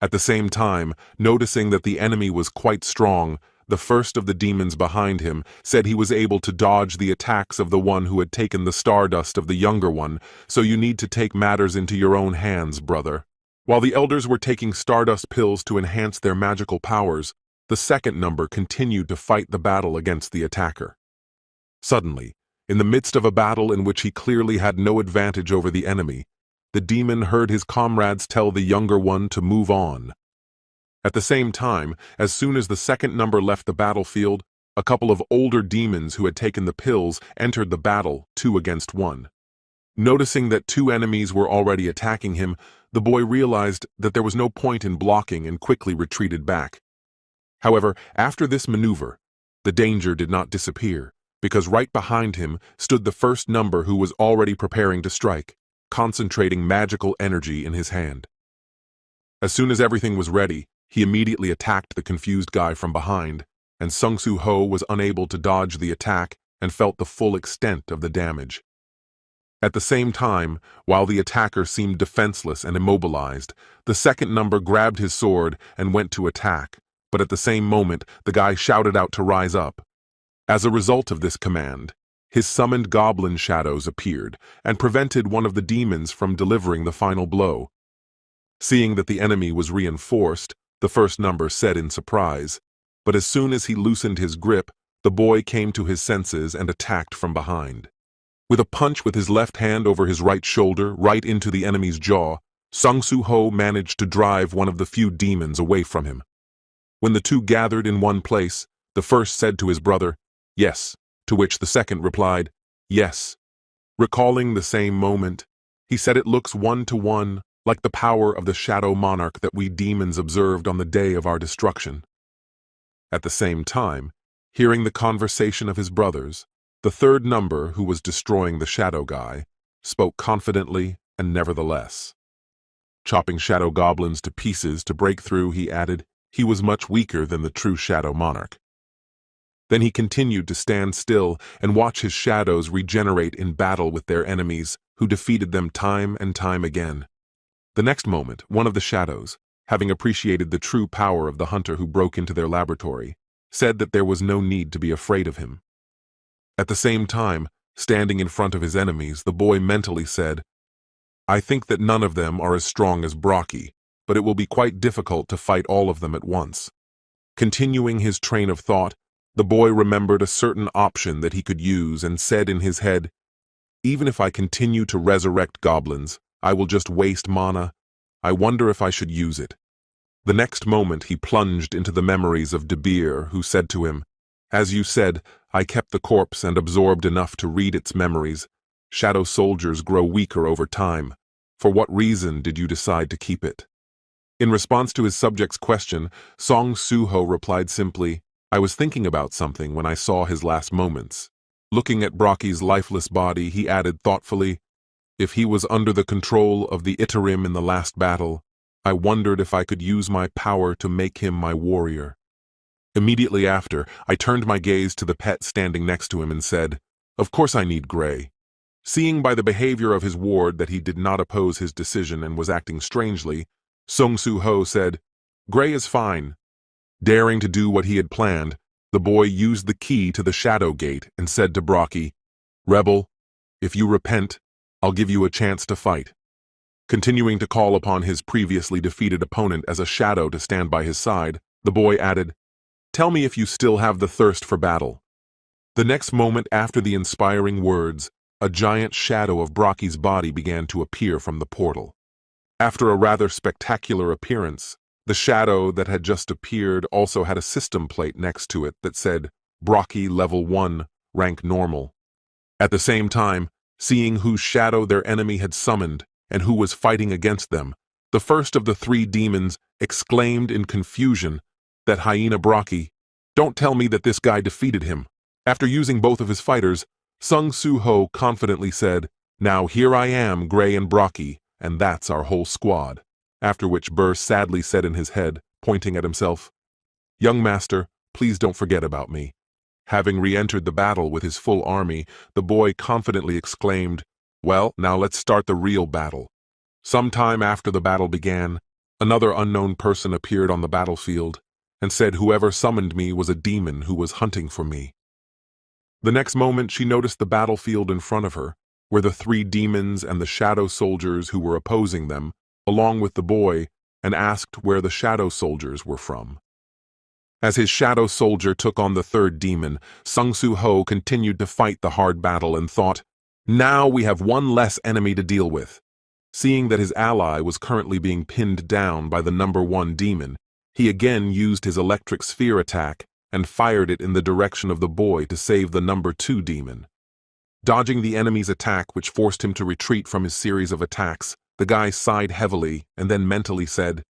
At the same time, noticing that the enemy was quite strong, the first of the demons behind him, said he was able to dodge the attacks of the one who had taken the stardust of the younger one, so you need to take matters into your own hands, brother. While the elders were taking stardust pills to enhance their magical powers, the second number continued to fight the battle against the attacker. Suddenly, in the midst of a battle in which he clearly had no advantage over the enemy, the demon heard his comrades tell the younger one to move on. At the same time, as soon as the second number left the battlefield, a couple of older demons who had taken the pills entered the battle 2 against 1. Noticing that 2 enemies were already attacking him, the boy realized that there was no point in blocking and quickly retreated back. However, after this maneuver, the danger did not disappear, because right behind him stood the first number who was already preparing to strike, concentrating magical energy in his hand. As soon as everything was ready, he immediately attacked the confused guy from behind, and Sung-Soo-Ho was unable to dodge the attack and felt the full extent of the damage. At the same time, while the attacker seemed defenseless and immobilized, the second number grabbed his sword and went to attack, but at the same moment the guy shouted out to rise up. As a result of this command, his summoned goblin shadows appeared and prevented one of the demons from delivering the final blow. Seeing that the enemy was reinforced, the first number said in surprise, but as soon as he loosened his grip, the boy came to his senses and attacked from behind. With a punch with his left hand over his right shoulder, right into the enemy's jaw, Sung-Soo-Ho managed to drive one of the few demons away from him. When the two gathered in one place, the first said to his brother, "Yes," to which the second replied, "Yes." Recalling the same moment, he said it looks 1-to-1, like the power of the shadow monarch that we demons observed on the day of our destruction. At the same time, hearing the conversation of his brothers, the third number, who was destroying the shadow guy, spoke confidently and nevertheless. Chopping shadow goblins to pieces to break through, he added, he was much weaker than the true shadow monarch. Then he continued to stand still and watch his shadows regenerate in battle with their enemies, who defeated them time and time again. The next moment, one of the shadows, having appreciated the true power of the hunter who broke into their laboratory, said that there was no need to be afraid of him. At the same time, standing in front of his enemies, the boy mentally said, "I think that none of them are as strong as Brocky, but it will be quite difficult to fight all of them at once." Continuing his train of thought, the boy remembered a certain option that he could use and said in his head, "Even if I continue to resurrect goblins, I will just waste mana. I wonder if I should use it." The next moment he plunged into the memories of De Beer, who said to him, "As you said, I kept the corpse and absorbed enough to read its memories. Shadow soldiers grow weaker over time. For what reason did you decide to keep it?" In response to his subject's question, Sung-Soo-Ho replied simply, "I was thinking about something when I saw his last moments." Looking at Brocky's lifeless body, he added thoughtfully, "If he was under the control of the Itarim in the last battle, I wondered if I could use my power to make him my warrior." Immediately after, I turned my gaze to the pet standing next to him and said, "Of course I need Gray." Seeing by the behavior of his ward that he did not oppose his decision and was acting strangely, Sung-Soo-Ho said, "Gray is fine." Daring to do what he had planned, the boy used the key to the shadow gate and said to Brocky, "Rebel, if you repent, I'll give you a chance to fight." Continuing to call upon his previously defeated opponent as a shadow to stand by his side, the boy added, "Tell me if you still have the thirst for battle." The next moment after the inspiring words, a giant shadow of Brocky's body began to appear from the portal. After a rather spectacular appearance, the shadow that had just appeared also had a system plate next to it that said, "Brocky Level 1, Rank Normal." At the same time, seeing whose shadow their enemy had summoned and who was fighting against them, the first of the 3 demons exclaimed in confusion that Hyena Brocky, "Don't tell me that this guy defeated him." After using both of his fighters, Sung-Soo-Ho confidently said, "Now here I am, Gray and Brocky, and that's our whole squad." After which Burr sadly said in his head, pointing at himself, "Young master, please don't forget about me." Having re-entered the battle with his full army, the boy confidently exclaimed, "Well, now let's start the real battle." Sometime after the battle began, another unknown person appeared on the battlefield, and said whoever summoned me was a demon who was hunting for me. The next moment she noticed the battlefield in front of her, where the three demons and the shadow soldiers who were opposing them, along with the boy, and asked where the shadow soldiers were from. As his shadow soldier took on the third demon, Sung-Soo-Ho continued to fight the hard battle and thought, "Now we have one less enemy to deal with." Seeing that his ally was currently being pinned down by the number 1 demon, he again used his electric sphere attack and fired it in the direction of the boy to save the number 2 demon. Dodging the enemy's attack, which forced him to retreat from his series of attacks, the guy sighed heavily and then mentally said,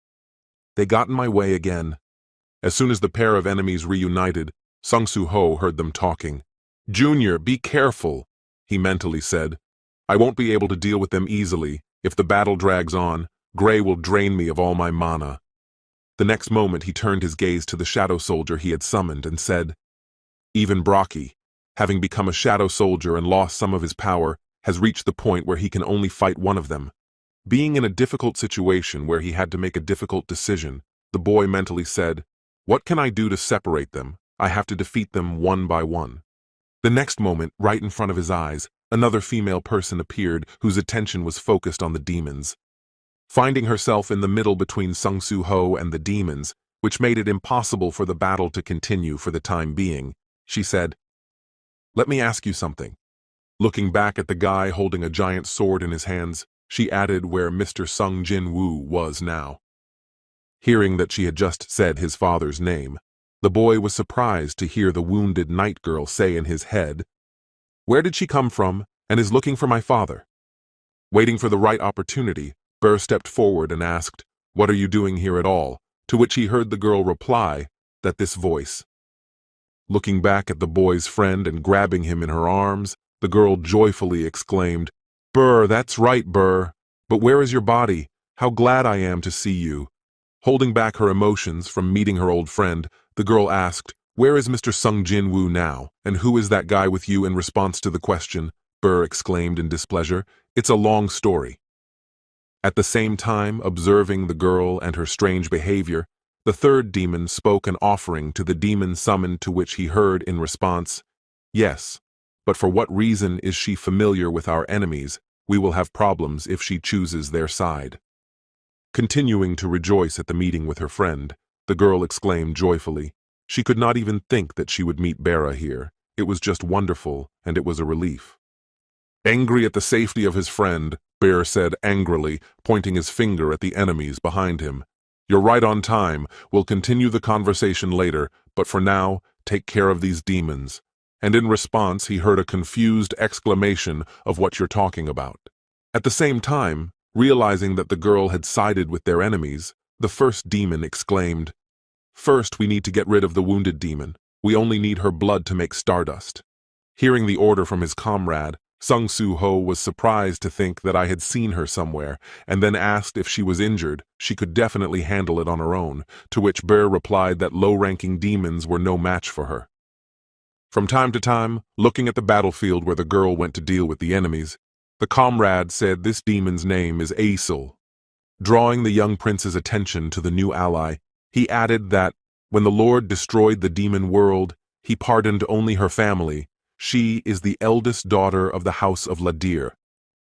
"They got in my way again." As soon as the pair of enemies reunited, Sung-Soo-Ho heard them talking. "Junior, be careful," he mentally said. "I won't be able to deal with them easily. If the battle drags on, Gray will drain me of all my mana." The next moment he turned his gaze to the shadow soldier he had summoned and said, "Even Brocky, having become a shadow soldier and lost some of his power, has reached the point where he can only fight one of them." Being in a difficult situation where he had to make a difficult decision, the boy mentally said, "What can I do to separate them? I have to defeat them one by one." The next moment, right in front of his eyes, another female person appeared whose attention was focused on the demons. Finding herself in the middle between Sung-Soo-Ho and the demons, which made it impossible for the battle to continue for the time being, she said, "Let me ask you something." Looking back at the guy holding a giant sword in his hands, she added where Mr. Sung Jinwoo was now. Hearing that she had just said his father's name, the boy was surprised to hear the wounded night girl say in his head, "Where did she come from and is looking for my father?" Waiting for the right opportunity, Burr stepped forward and asked, "What are you doing here at all?" To which he heard the girl reply that this voice. Looking back at the boy's friend and grabbing him in her arms, the girl joyfully exclaimed, "Burr, that's right, Burr. But where is your body? How glad I am to see you." Holding back her emotions from meeting her old friend, the girl asked, "Where is Mr. Sung Jinwoo now, and who is that guy with you?" In response to the question, Burr exclaimed in displeasure, "It's a long story." At the same time, observing the girl and her strange behavior, the third demon spoke an offering to the demon summoned, to which he heard in response, "Yes, but for what reason is she familiar with our enemies? We will have problems if she chooses their side." Continuing to rejoice at the meeting with her friend, the girl exclaimed joyfully. She could not even think that she would meet Bera here. It was just wonderful, and it was a relief. Angry at the safety of his friend, Bear said angrily, pointing his finger at the enemies behind him, "You're right on time. We'll continue the conversation later, but for now, take care of these demons." And in response, he heard a confused exclamation of "What you're talking about." At the same time, realizing that the girl had sided with their enemies, the first demon exclaimed, "First, we need to get rid of the wounded demon. We only need her blood to make stardust." Hearing the order from his comrade, Sung-Soo-Ho was surprised to think that I had seen her somewhere, and then asked if she was injured. She could definitely handle it on her own, to which Bear replied that low-ranking demons were no match for her. From time to time, looking at the battlefield where the girl went to deal with the enemies, the comrade said this demon's name is Aesol. Drawing the young prince's attention to the new ally, he added that when the Lord destroyed the demon world, he pardoned only her family. She is the eldest daughter of the House of Ladir.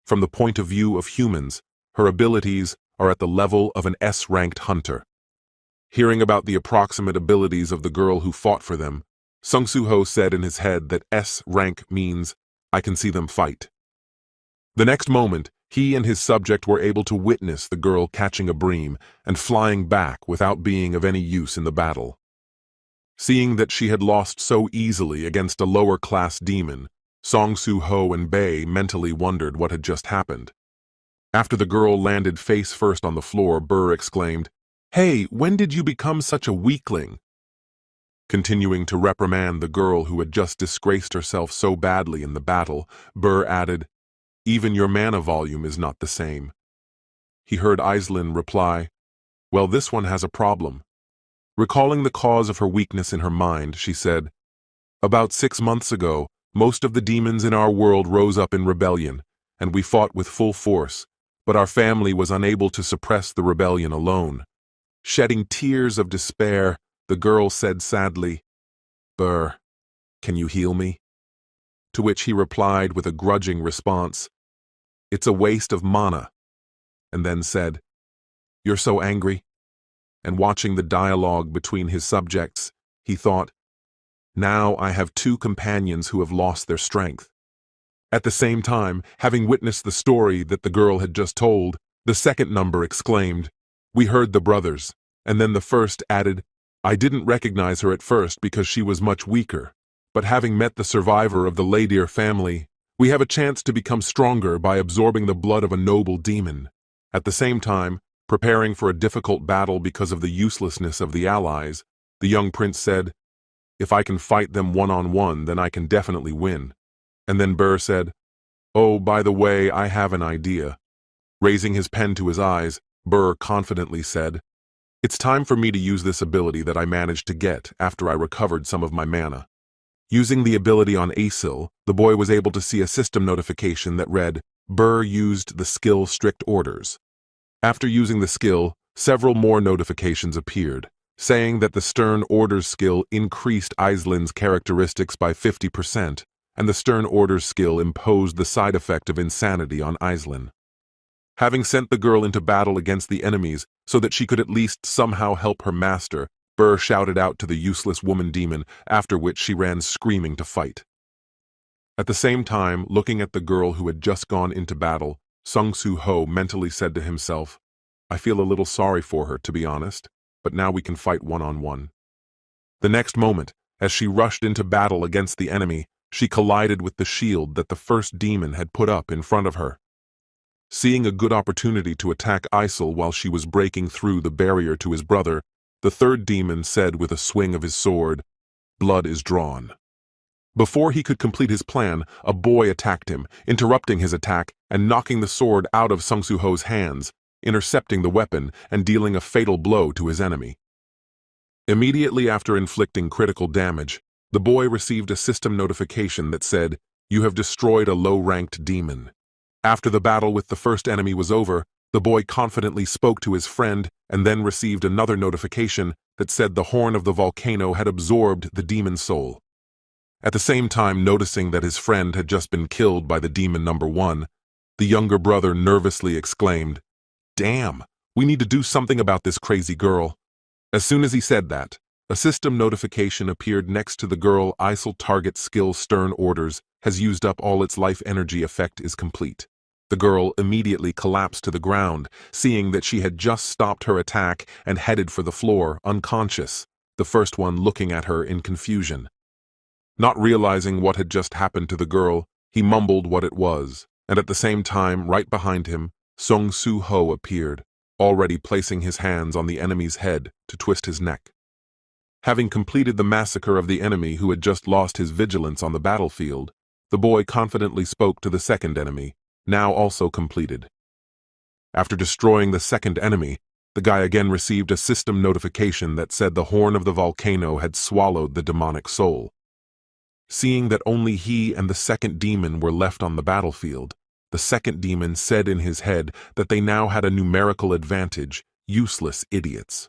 From the point of view of humans, her abilities are at the level of an S-ranked hunter. Hearing about the approximate abilities of the girl who fought for them, Sung-Soo-Ho said in his head that S-rank means, "I can see them fight." The next moment, he and his subject were able to witness the girl catching a bream and flying back without being of any use in the battle. Seeing that she had lost so easily against a lower-class demon, Sung-Soo-Ho and Bae mentally wondered what had just happened. After the girl landed face first on the floor, Burr exclaimed, "Hey, when did you become such a weakling?" Continuing to reprimand the girl who had just disgraced herself so badly in the battle, Burr added, "Even your mana volume is not the same." He heard Aislinn reply, "Well, this one has a problem." Recalling the cause of her weakness in her mind, she said, "About 6 months ago, most of the demons in our world rose up in rebellion, and we fought with full force, but our family was unable to suppress the rebellion alone. Shedding tears of despair, The girl said sadly, "Burr, can you heal me?" To which he replied with a grudging response, "It's a waste of mana," and then said, "You're so angry." And watching the dialogue between his subjects, he thought, "Now I have two companions who have lost their strength." At the same time, having witnessed the story that the girl had just told, the second number exclaimed, "We heard the brothers," and then the first added, "I didn't recognize her at first because she was much weaker, but having met the survivor of the Ladir family, we have a chance to become stronger by absorbing the blood of a noble demon." At the same time, preparing for a difficult battle because of the uselessness of the allies, the young prince said, "If I can fight them one-on-one, then I can definitely win." And then Burr said, "Oh, by the way, I have an idea." Raising his pen to his eyes, Burr confidently said, "It's time for me to use this ability that I managed to get after I recovered some of my mana." Using the ability on Asil, the boy was able to see a system notification that read, "Burr used the skill Strict Orders." After using the skill, several more notifications appeared, saying that the Stern Orders skill increased Aislin's characteristics by 50%, and the Stern Orders skill imposed the side effect of insanity on Aislinn. Having sent the girl into battle against the enemies so that she could at least somehow help her master, Burr shouted out to the useless woman demon, after which she ran screaming to fight. At the same time, looking at the girl who had just gone into battle, Sung-Soo-Ho mentally said to himself, "I feel a little sorry for her, to be honest, but now we can fight one-on-one." The next moment, as she rushed into battle against the enemy, she collided with the shield that the first demon had put up in front of her. Seeing a good opportunity to attack Isil while she was breaking through the barrier to his brother, the third demon said with a swing of his sword, "Blood is drawn." Before he could complete his plan, a boy attacked him, interrupting his attack and knocking the sword out of Sung-Soo-Ho's hands, intercepting the weapon and dealing a fatal blow to his enemy. Immediately after inflicting critical damage, the boy received a system notification that said, "You have destroyed a low-ranked demon." After the battle with the first enemy was over, the boy confidently spoke to his friend and then received another notification that said the horn of the volcano had absorbed the demon soul. At the same time, noticing that his friend had just been killed by the demon number 1, the younger brother nervously exclaimed, "Damn, we need to do something about this crazy girl." As soon as he said that, a system notification appeared next to the girl. Isil target skill Stern Orders has used up all its life energy. Effect is complete. The girl immediately collapsed to the ground, seeing that she had just stopped her attack and headed for the floor, unconscious, the first one looking at her in confusion. Not realizing what had just happened to the girl, he mumbled what it was, and at the same time, right behind him, Sung-Soo-Ho appeared, already placing his hands on the enemy's head to twist his neck. Having completed the massacre of the enemy who had just lost his vigilance on the battlefield, the boy confidently spoke to the second enemy, now also completed. After destroying the second enemy, the guy again received a system notification that said the horn of the volcano had swallowed the demonic soul. Seeing that only he and the second demon were left on the battlefield, the second demon said in his head that they now had a numerical advantage, useless idiots.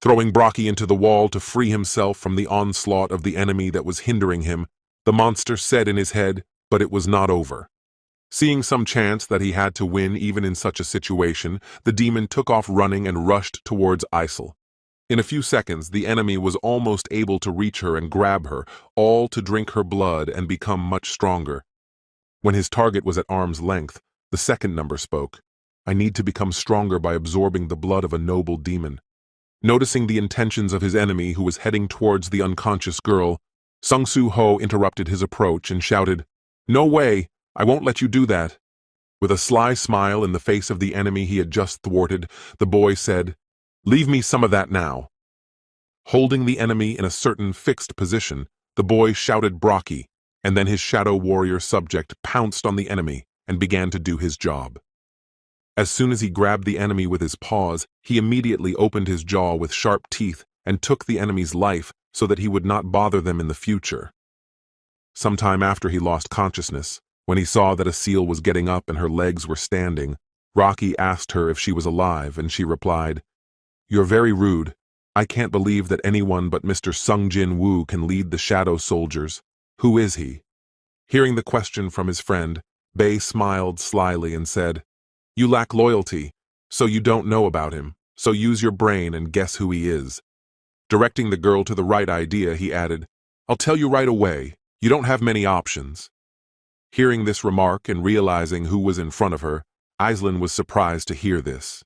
Throwing Brocky into the wall to free himself from the onslaught of the enemy that was hindering him, the monster said in his head, but it was not over. Seeing some chance that he had to win even in such a situation, the demon took off running and rushed towards Isil. In a few seconds, the enemy was almost able to reach her and grab her, all to drink her blood and become much stronger. When his target was at arm's length, the second number spoke, "I need to become stronger by absorbing the blood of a noble demon." Noticing the intentions of his enemy who was heading towards the unconscious girl, Sung-Soo-Ho interrupted his approach and shouted, "No way! I won't let you do that." With a sly smile in the face of the enemy he had just thwarted, the boy said, "Leave me some of that now." Holding the enemy in a certain fixed position, the boy shouted Brocky, and then his shadow warrior subject pounced on the enemy and began to do his job. As soon as he grabbed the enemy with his paws, he immediately opened his jaw with sharp teeth and took the enemy's life so that he would not bother them in the future. Sometime after he lost consciousness, when he saw that a seal was getting up and her legs were standing, Rocky asked her if she was alive, and she replied, "You're very rude. I can't believe that anyone but Mr. Jinwoo can lead the shadow soldiers. Who is he? Hearing the question from his friend, Bei smiled slyly and said, You lack loyalty, so you don't know about him, so use your brain and guess who he is. Directing the girl to the right idea, he added, I'll tell you right away, you don't have many options. Hearing this remark and realizing who was in front of her, Aislinn was surprised to hear this.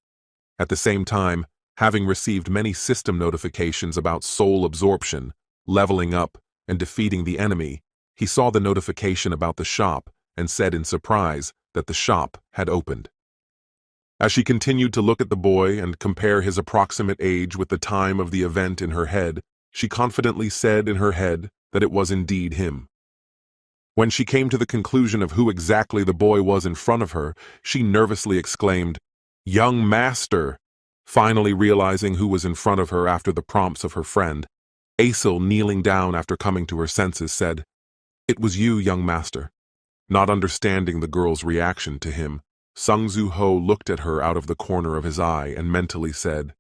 At the same time, having received many system notifications about soul absorption, leveling up, and defeating the enemy, he saw the notification about the shop and said in surprise that the shop had opened. As she continued to look at the boy and compare his approximate age with the time of the event in her head, she confidently said in her head that it was indeed him. When she came to the conclusion of who exactly the boy was in front of her, she nervously exclaimed, Young master! Finally realizing who was in front of her after the prompts of her friend, Aislinn, kneeling down after coming to her senses, said, It was you, young master. Not understanding the girl's reaction to him, Sung-Zu-Ho looked at her out of the corner of his eye and mentally said,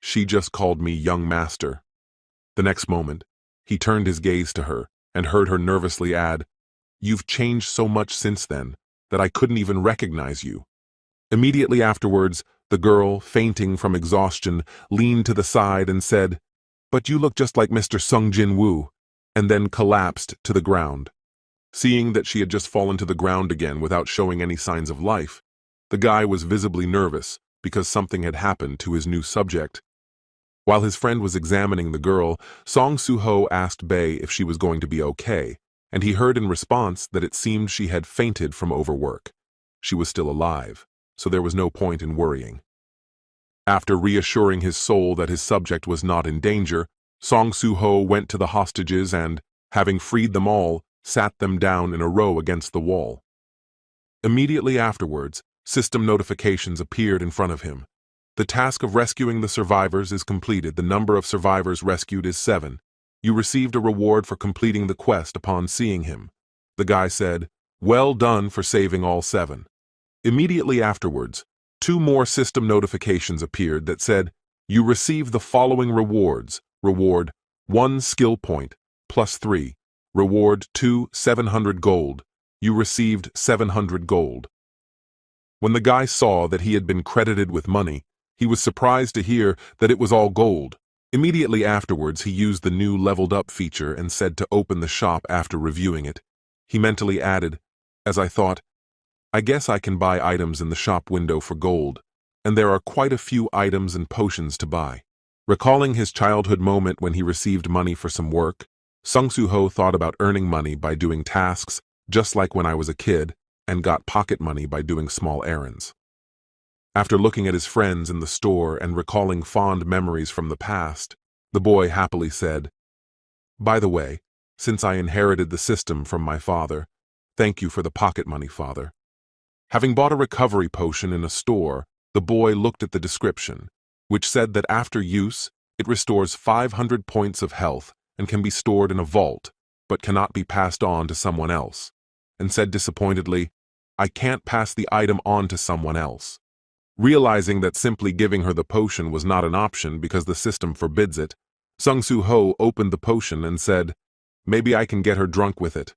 She just called me young master. The next moment, he turned his gaze to her and heard her nervously add, You've changed so much since then that I couldn't even recognize you. Immediately afterwards, the girl, fainting from exhaustion, leaned to the side and said, But you look just like Mr. Sung Jinwoo, and then collapsed to the ground. Seeing that she had just fallen to the ground again without showing any signs of life, the guy was visibly nervous because something had happened to his new subject. While his friend was examining the girl, Song-Su-Ho asked Bei if she was going to be okay, and he heard in response that it seemed she had fainted from overwork. She was still alive, so there was no point in worrying. After reassuring his soul that his subject was not in danger, Song-Su-Ho went to the hostages and, having freed them all, sat them down in a row against the wall. Immediately afterwards, system notifications appeared in front of him. The task of rescuing the survivors is completed. The number of survivors rescued is 7. You received a reward for completing the quest upon seeing him. The guy said, Well done for saving all 7. Immediately afterwards, 2 more system notifications appeared that said, You received the following rewards. Reward 1 skill point, plus 3. Reward 2, 700 gold. You received 700 gold. When the guy saw that he had been credited with money, he was surprised to hear that it was all gold. Immediately afterwards, he used the new leveled up feature and said to open the shop after reviewing it. He mentally added, As I thought, I guess I can buy items in the shop window for gold, and there are quite a few items and potions to buy. Recalling his childhood moment when he received money for some work, Sung-Su-Ho thought about earning money by doing tasks, just like when I was a kid, and got pocket money by doing small errands. After looking at his friends in the store and recalling fond memories from the past, the boy happily said, By the way, since I inherited the system from my father, thank you for the pocket money, father. Having bought a recovery potion in a store, the boy looked at the description, which said that after use, it restores 500 points of health and can be stored in a vault, but cannot be passed on to someone else, and said disappointedly, I can't pass the item on to someone else. Realizing that simply giving her the potion was not an option because the system forbids it, Sung-Su-Ho opened the potion and said, Maybe I can get her drunk with it.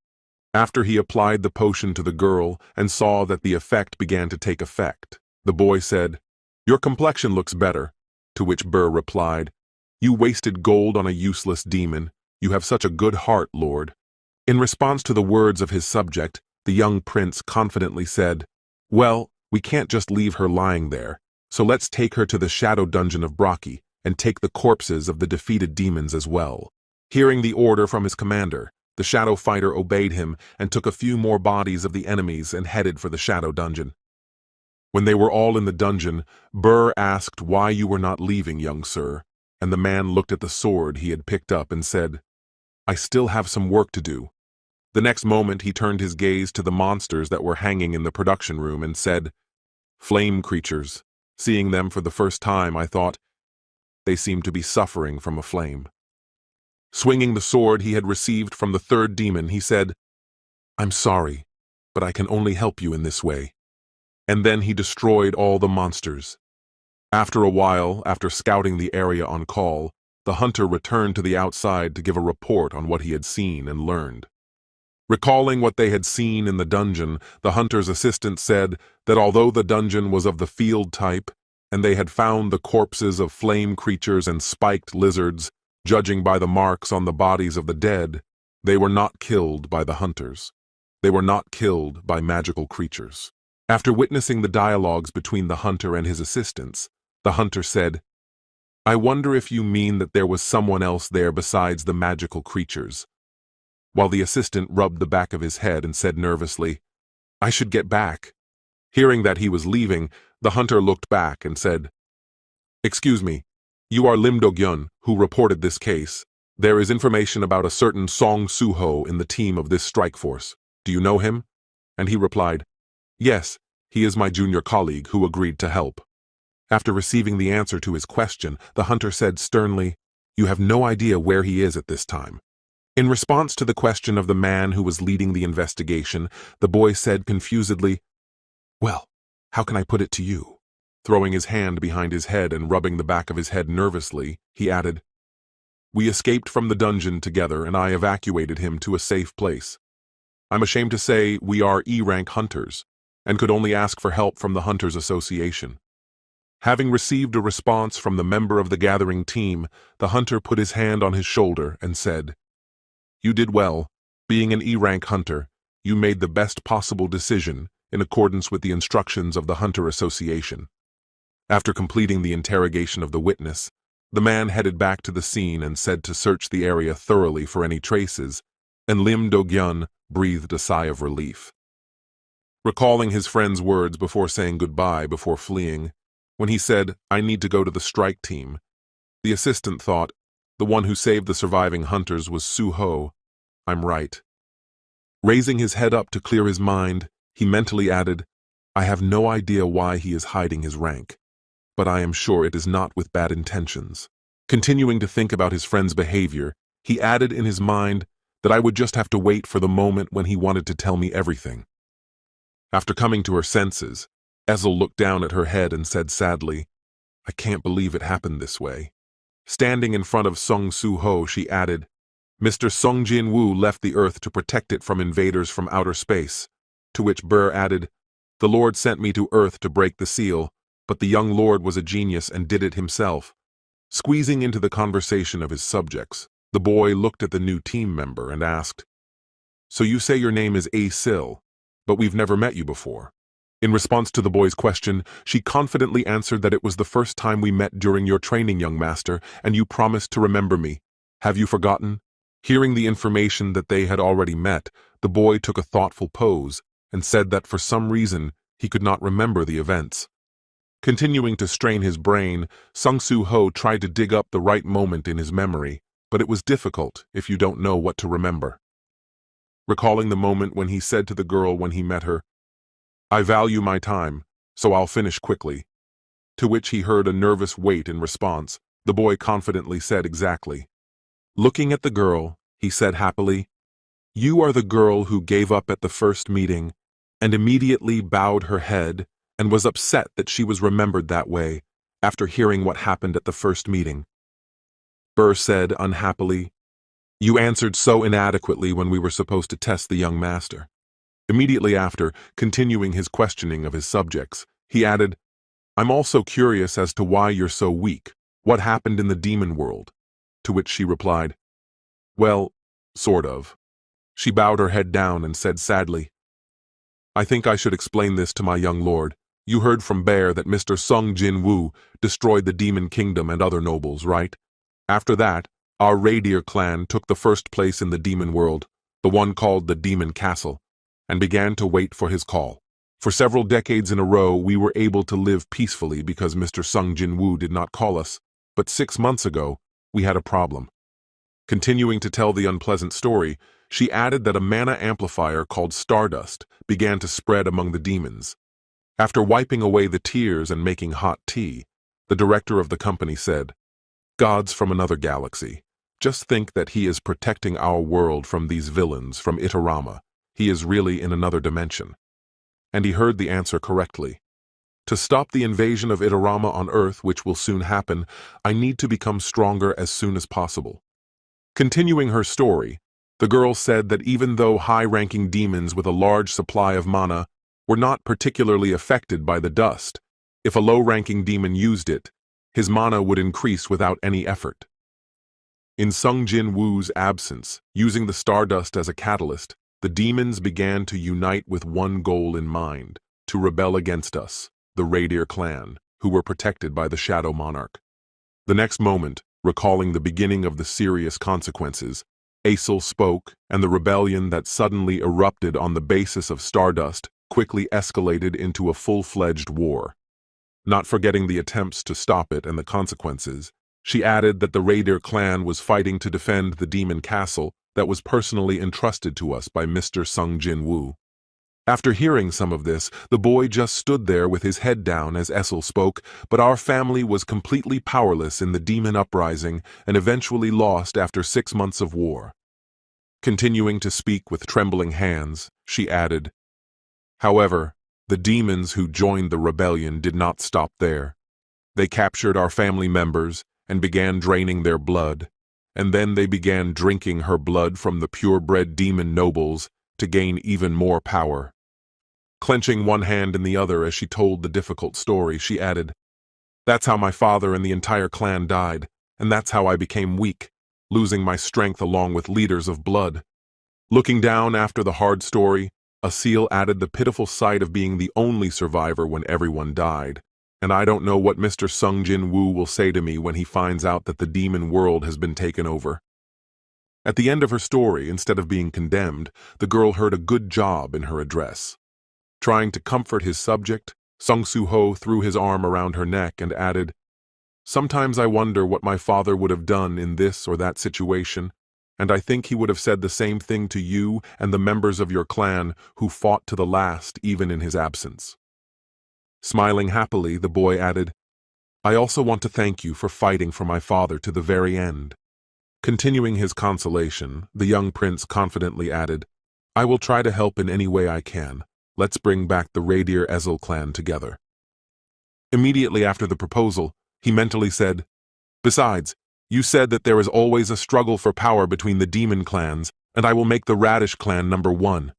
After he applied the potion to the girl and saw that the effect began to take effect, the boy said, Your complexion looks better, to which Burr replied, You wasted gold on a useless demon. You have such a good heart, Lord. In response to the words of his subject, the young prince confidently said, Well, we can't just leave her lying there, so let's take her to the shadow dungeon of Braki and take the corpses of the defeated demons as well. Hearing the order from his commander, the shadow fighter obeyed him and took a few more bodies of the enemies and headed for the shadow dungeon. When they were all in the dungeon, Burr asked why you were not leaving, young sir, and the man looked at the sword he had picked up and said, I still have some work to do. The next moment he turned his gaze to the monsters that were hanging in the production room and said, Flame creatures. Seeing them for the first time, I thought, they seemed to be suffering from a flame. Swinging the sword he had received from the third demon, he said, I'm sorry, but I can only help you in this way. And then he destroyed all the monsters. After a while, after scouting the area on call, the hunter returned to the outside to give a report on what he had seen and learned. Recalling what they had seen in the dungeon, the hunter's assistant said that although the dungeon was of the field type, and they had found the corpses of flame creatures and spiked lizards, judging by the marks on the bodies of the dead, they were not killed by the hunters. They were not killed by magical creatures. After witnessing the dialogues between the hunter and his assistants, the hunter said, "I wonder if you mean that there was someone else there besides the magical creatures," while the assistant rubbed the back of his head and said nervously, "I should get back." Hearing that he was leaving, the hunter looked back and said, "Excuse me, you are Lim Do-gyun, who reported this case. There is information about a certain Song Soo-ho in the team of this strike force. Do you know him?" And he replied, "Yes, he is my junior colleague who agreed to help." After receiving the answer to his question, the hunter said sternly, "You have no idea where he is at this time." In response to the question of the man who was leading the investigation, the boy said confusedly, "Well, how can I put it to you?" Throwing his hand behind his head and rubbing the back of his head nervously, he added, "We escaped from the dungeon together and I evacuated him to a safe place. I'm ashamed to say we are E-rank hunters and could only ask for help from the Hunters Association." Having received a response from the member of the gathering team, the hunter put his hand on his shoulder and said, "You did well. Being an E-rank hunter, you made the best possible decision in accordance with the instructions of the Hunter Association." After completing the interrogation of the witness, the man headed back to the scene and said to search the area thoroughly for any traces, and Lim Do-gyun breathed a sigh of relief. Recalling his friend's words before saying goodbye before fleeing, when he said, "I need to go to the strike team," the assistant thought, the one who saved the surviving hunters was Soo-ho. I'm right. Raising his head up to clear his mind, he mentally added, "I have no idea why he is hiding his rank, but I am sure it is not with bad intentions." Continuing to think about his friend's behavior, he added in his mind that I would just have to wait for the moment when he wanted to tell me everything. After coming to her senses, Ezel looked down at her head and said sadly, "I can't believe it happened this way." Standing in front of Song Soo-ho, she added, "Mr. Song Jinwoo left the earth to protect it from invaders from outer space," to which Burr added, "The Lord sent me to earth to break the seal, but the young Lord was a genius and did it himself." Squeezing into the conversation of his subjects, the boy looked at the new team member and asked, "So you say your name is A-Sil, but we've never met you before?" In response to the boy's question, she confidently answered that it was the first time we met during your training, young master, and you promised to remember me. Have you forgotten? Hearing the information that they had already met, the boy took a thoughtful pose and said that for some reason he could not remember the events. Continuing to strain his brain, Sung Soo-ho tried to dig up the right moment in his memory, but it was difficult if you don't know what to remember. Recalling the moment when he said to the girl when he met her, "I value my time, so I'll finish quickly," to which he heard a nervous wait in response, the boy confidently said exactly. Looking at the girl, he said happily, "You are the girl who gave up at the first meeting and immediately bowed her head and was upset that she was remembered that way after hearing what happened at the first meeting." Burr said unhappily, "You answered so inadequately when we were supposed to test the young master." Immediately after, continuing his questioning of his subjects, he added, "I'm also curious as to why you're so weak. What happened in the demon world?" To which she replied, "Well, sort of." She bowed her head down and said sadly, "I think I should explain this to my young lord. You heard from Bear that Mr. Sung Jinwoo destroyed the demon kingdom and other nobles, right? After that, our reindeer clan took the first place in the demon world, the one called the Demon Castle, and began to wait for his call. For several decades in a row, we were able to live peacefully because Mr. Sung Jinwoo did not call us, but 6 months ago, we had a problem." Continuing to tell the unpleasant story, she added that a mana amplifier called Stardust began to spread among the demons. After wiping away the tears and making hot tea, the director of the company said, "Gods from another galaxy. Just think that he is protecting our world from these villains from Itarama. He is really in another dimension." And he heard the answer correctly. To stop the invasion of Itarama on Earth, which will soon happen, I need to become stronger as soon as possible. Continuing her story, the girl said that even though high-ranking demons with a large supply of mana were not particularly affected by the dust, if a low-ranking demon used it, his mana would increase without any effort. In Sung Jinwoo's absence, using the stardust as a catalyst, the demons began to unite with one goal in mind, to rebel against us, the Reindeer clan, who were protected by the Shadow Monarch. The next moment, recalling the beginning of the serious consequences, Aesel spoke, and the rebellion that suddenly erupted on the basis of stardust quickly escalated into a full-fledged war. Not forgetting the attempts to stop it and the consequences, she added that the Reindeer clan was fighting to defend the demon castle that was personally entrusted to us by Mr. Sung Jinwoo. After hearing some of this, the boy just stood there with his head down as Aesel spoke, but our family was completely powerless in the demon uprising and eventually lost after 6 months of war. Continuing to speak with trembling hands, she added, "However, the demons who joined the rebellion did not stop there. They captured our family members and began draining their blood, and then they began drinking her blood from the purebred demon nobles to gain even more power." Clenching one hand in the other as she told the difficult story, she added, "That's how my father and the entire clan died, and that's how I became weak, losing my strength along with liters of blood." Looking down after the hard story, Aesel added the pitiful sight of being the only survivor when everyone died, and I don't know what Mr. Sung Jinwoo will say to me when he finds out that the demon world has been taken over. At the end of her story, instead of being condemned, the girl heard a good job in her address. Trying to comfort his subject, Sung Soo-ho threw his arm around her neck and added, "Sometimes I wonder what my father would have done in this or that situation, and I think he would have said the same thing to you and the members of your clan who fought to the last even in his absence." Smiling happily, the boy added, "I also want to thank you for fighting for my father to the very end." Continuing his consolation, the young prince confidently added, "I will try to help in any way I can. Let's bring back the Reindeer Aesel clan together." Immediately after the proposal, he mentally said, "Besides, you said that there is always a struggle for power between the demon clans, and I will make the Radish clan number 1.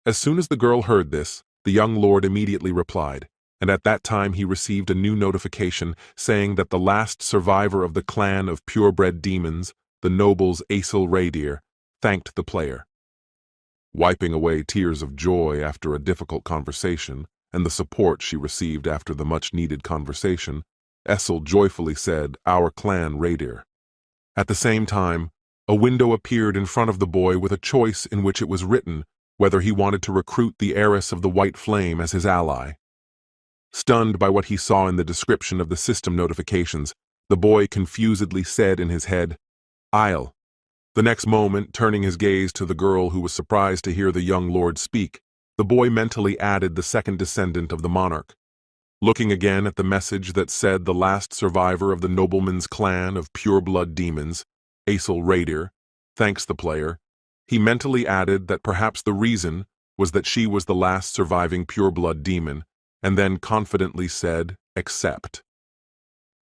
As soon as the girl heard this, the young lord immediately replied, and at that time he received a new notification saying that the last survivor of the clan of purebred demons, the nobles Aesel Reindeer, thanked the player. Wiping away tears of joy after a difficult conversation and the support she received after the much-needed conversation, Aesel joyfully said, "Our clan Reindeer." At the same time, a window appeared in front of the boy with a choice in which it was written whether he wanted to recruit the heiress of the White Flame as his ally. Stunned by what he saw in the description of the system notifications, the boy confusedly said in his head, "I'll." The next moment, turning his gaze to the girl who was surprised to hear the young lord speak, the boy mentally added the second descendant of the monarch. Looking again at the message that said the last survivor of the nobleman's clan of pure-blood demons, Aesel Reindeer, thanks the player, he mentally added that perhaps the reason was that she was the last surviving pure-blood demon, and then confidently said, "Accept."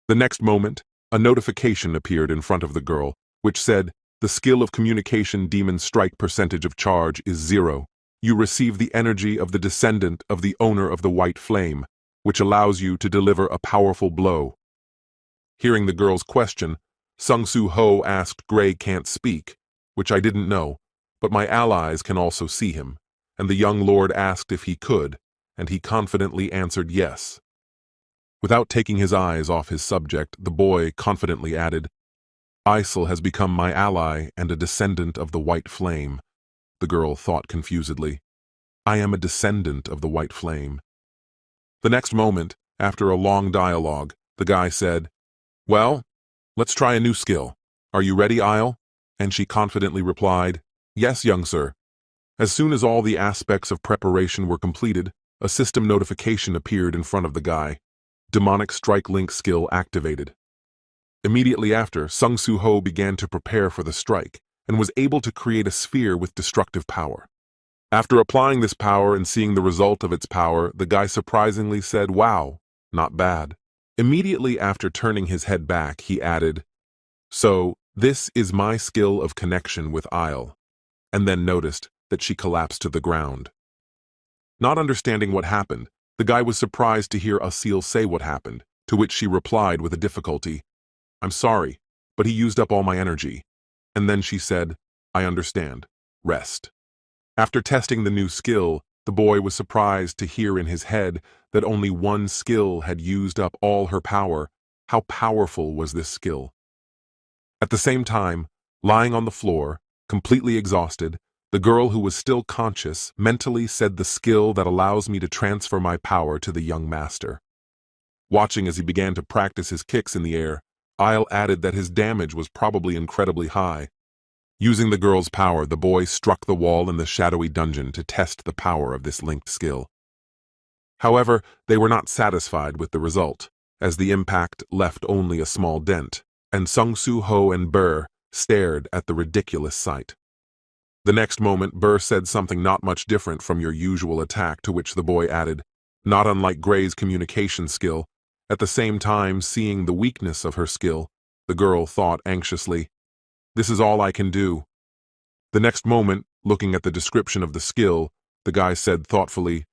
The next moment, a notification appeared in front of the girl, which said, "The skill of communication demon strike percentage of charge is 0. You receive the energy of the descendant of the owner of the White Flame, which allows you to deliver a powerful blow." Hearing the girl's question, Sung Soo-ho asked, "Gray can't speak," which I didn't know, but my allies can also see him, and the young lord asked if he could, and he confidently answered yes. Without taking his eyes off his subject, the boy confidently added, "Aesel has become my ally and a descendant of the White Flame." The girl thought confusedly, "I am a descendant of the White Flame." The next moment, after a long dialogue, the guy said, "Well, let's try a new skill. Are you ready, Isle?" And she confidently replied, "Yes, young sir." As soon as all the aspects of preparation were completed, a system notification appeared in front of the guy. Demonic Strike Link skill activated. Immediately after, Sung Soo-ho began to prepare for the strike, and was able to create a sphere with destructive power. After applying this power and seeing the result of its power, the guy surprisingly said, "Wow, not bad." Immediately after turning his head back, he added, "So, this is my skill of connection with Isle," and then noticed that she collapsed to the ground. Not understanding what happened, the guy was surprised to hear Asil say what happened, to which she replied with a difficulty, "I'm sorry, but he used up all my energy." And then she said, "I understand. Rest." After testing the new skill, the boy was surprised to hear in his head that only one skill had used up all her power. How powerful was this skill? At the same time, lying on the floor, completely exhausted, the girl who was still conscious mentally said the skill that allows me to transfer my power to the young master. Watching as he began to practice his kicks in the air, Isle added that his damage was probably incredibly high. Using the girl's power, the boy struck the wall in the shadowy dungeon to test the power of this linked skill. However, they were not satisfied with the result, as the impact left only a small dent, and Sung-Soo-ho and Burr stared at the ridiculous sight. The next moment, Burr said something not much different from your usual attack, to which the boy added, not unlike Gray's communication skill. At the same time, seeing the weakness of her skill, the girl thought anxiously, "This is all I can do." The next moment, looking at the description of the skill, the guy said thoughtfully,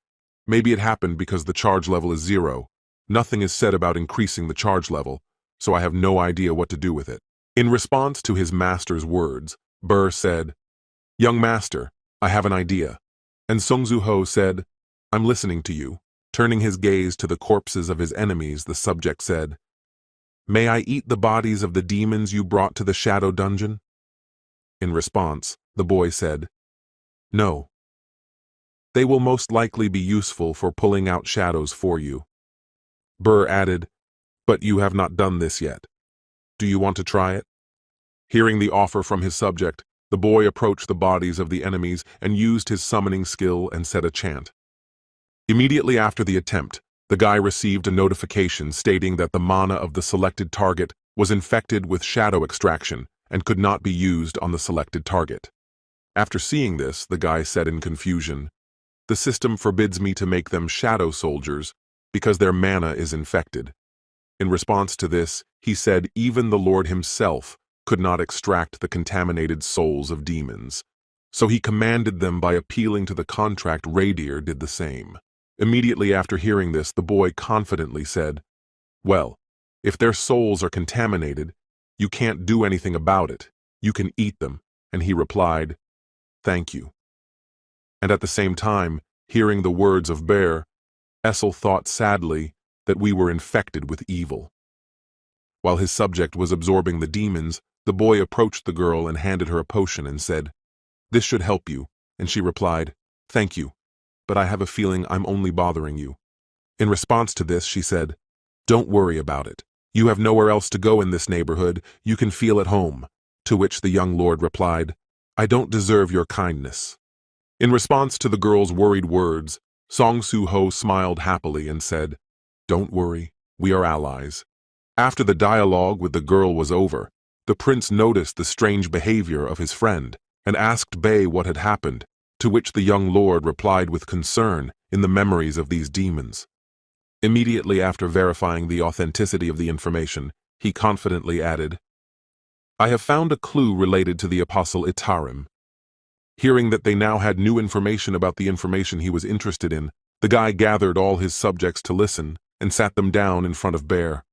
"Maybe it happened because the charge level is 0. Nothing is said about increasing the charge level, so I have no idea what to do with it." In response to his master's words, Burr said, "Young master, I have an idea." And Sung-Soo-ho said, "I'm listening to you." Turning his gaze to the corpses of his enemies, the subject said, "May I eat the bodies of the demons you brought to the shadow dungeon?" In response, the boy said, "No. They will most likely be useful for pulling out shadows for you." Burr added, "But you have not done this yet. Do you want to try it?" Hearing the offer from his subject, the boy approached the bodies of the enemies and used his summoning skill and said a chant. Immediately after the attempt, the guy received a notification stating that the mana of the selected target was infected with shadow extraction and could not be used on the selected target. After seeing this, the guy said in confusion, "The system forbids me to make them shadow soldiers because their mana is infected." In response to this, he said even the Lord himself could not extract the contaminated souls of demons. So he commanded them by appealing to the contract. Radier did the same. Immediately after hearing this, the boy confidently said, "Well, if their souls are contaminated, you can't do anything about it. You can eat them." And he replied, "Thank you." And at the same time, hearing the words of Bear, Essel thought sadly that we were infected with evil. While his subject was absorbing the demons, the boy approached the girl and handed her a potion and said, "This should help you." And she replied, "Thank you, but I have a feeling I'm only bothering you." In response to this, she said, "Don't worry about it. You have nowhere else to go in this neighborhood. You can feel at home." To which the young lord replied, "I don't deserve your kindness." In response to the girl's worried words, Song-Soo-ho smiled happily and said, "Don't worry, we are allies." After the dialogue with the girl was over, the prince noticed the strange behavior of his friend and asked Bae what had happened, to which the young lord replied with concern in the memories of these demons. Immediately after verifying the authenticity of the information, he confidently added, "I have found a clue related to the apostle Itarim." Hearing that they now had new information about the information he was interested in, the guy gathered all his subjects to listen and sat them down in front of Bear.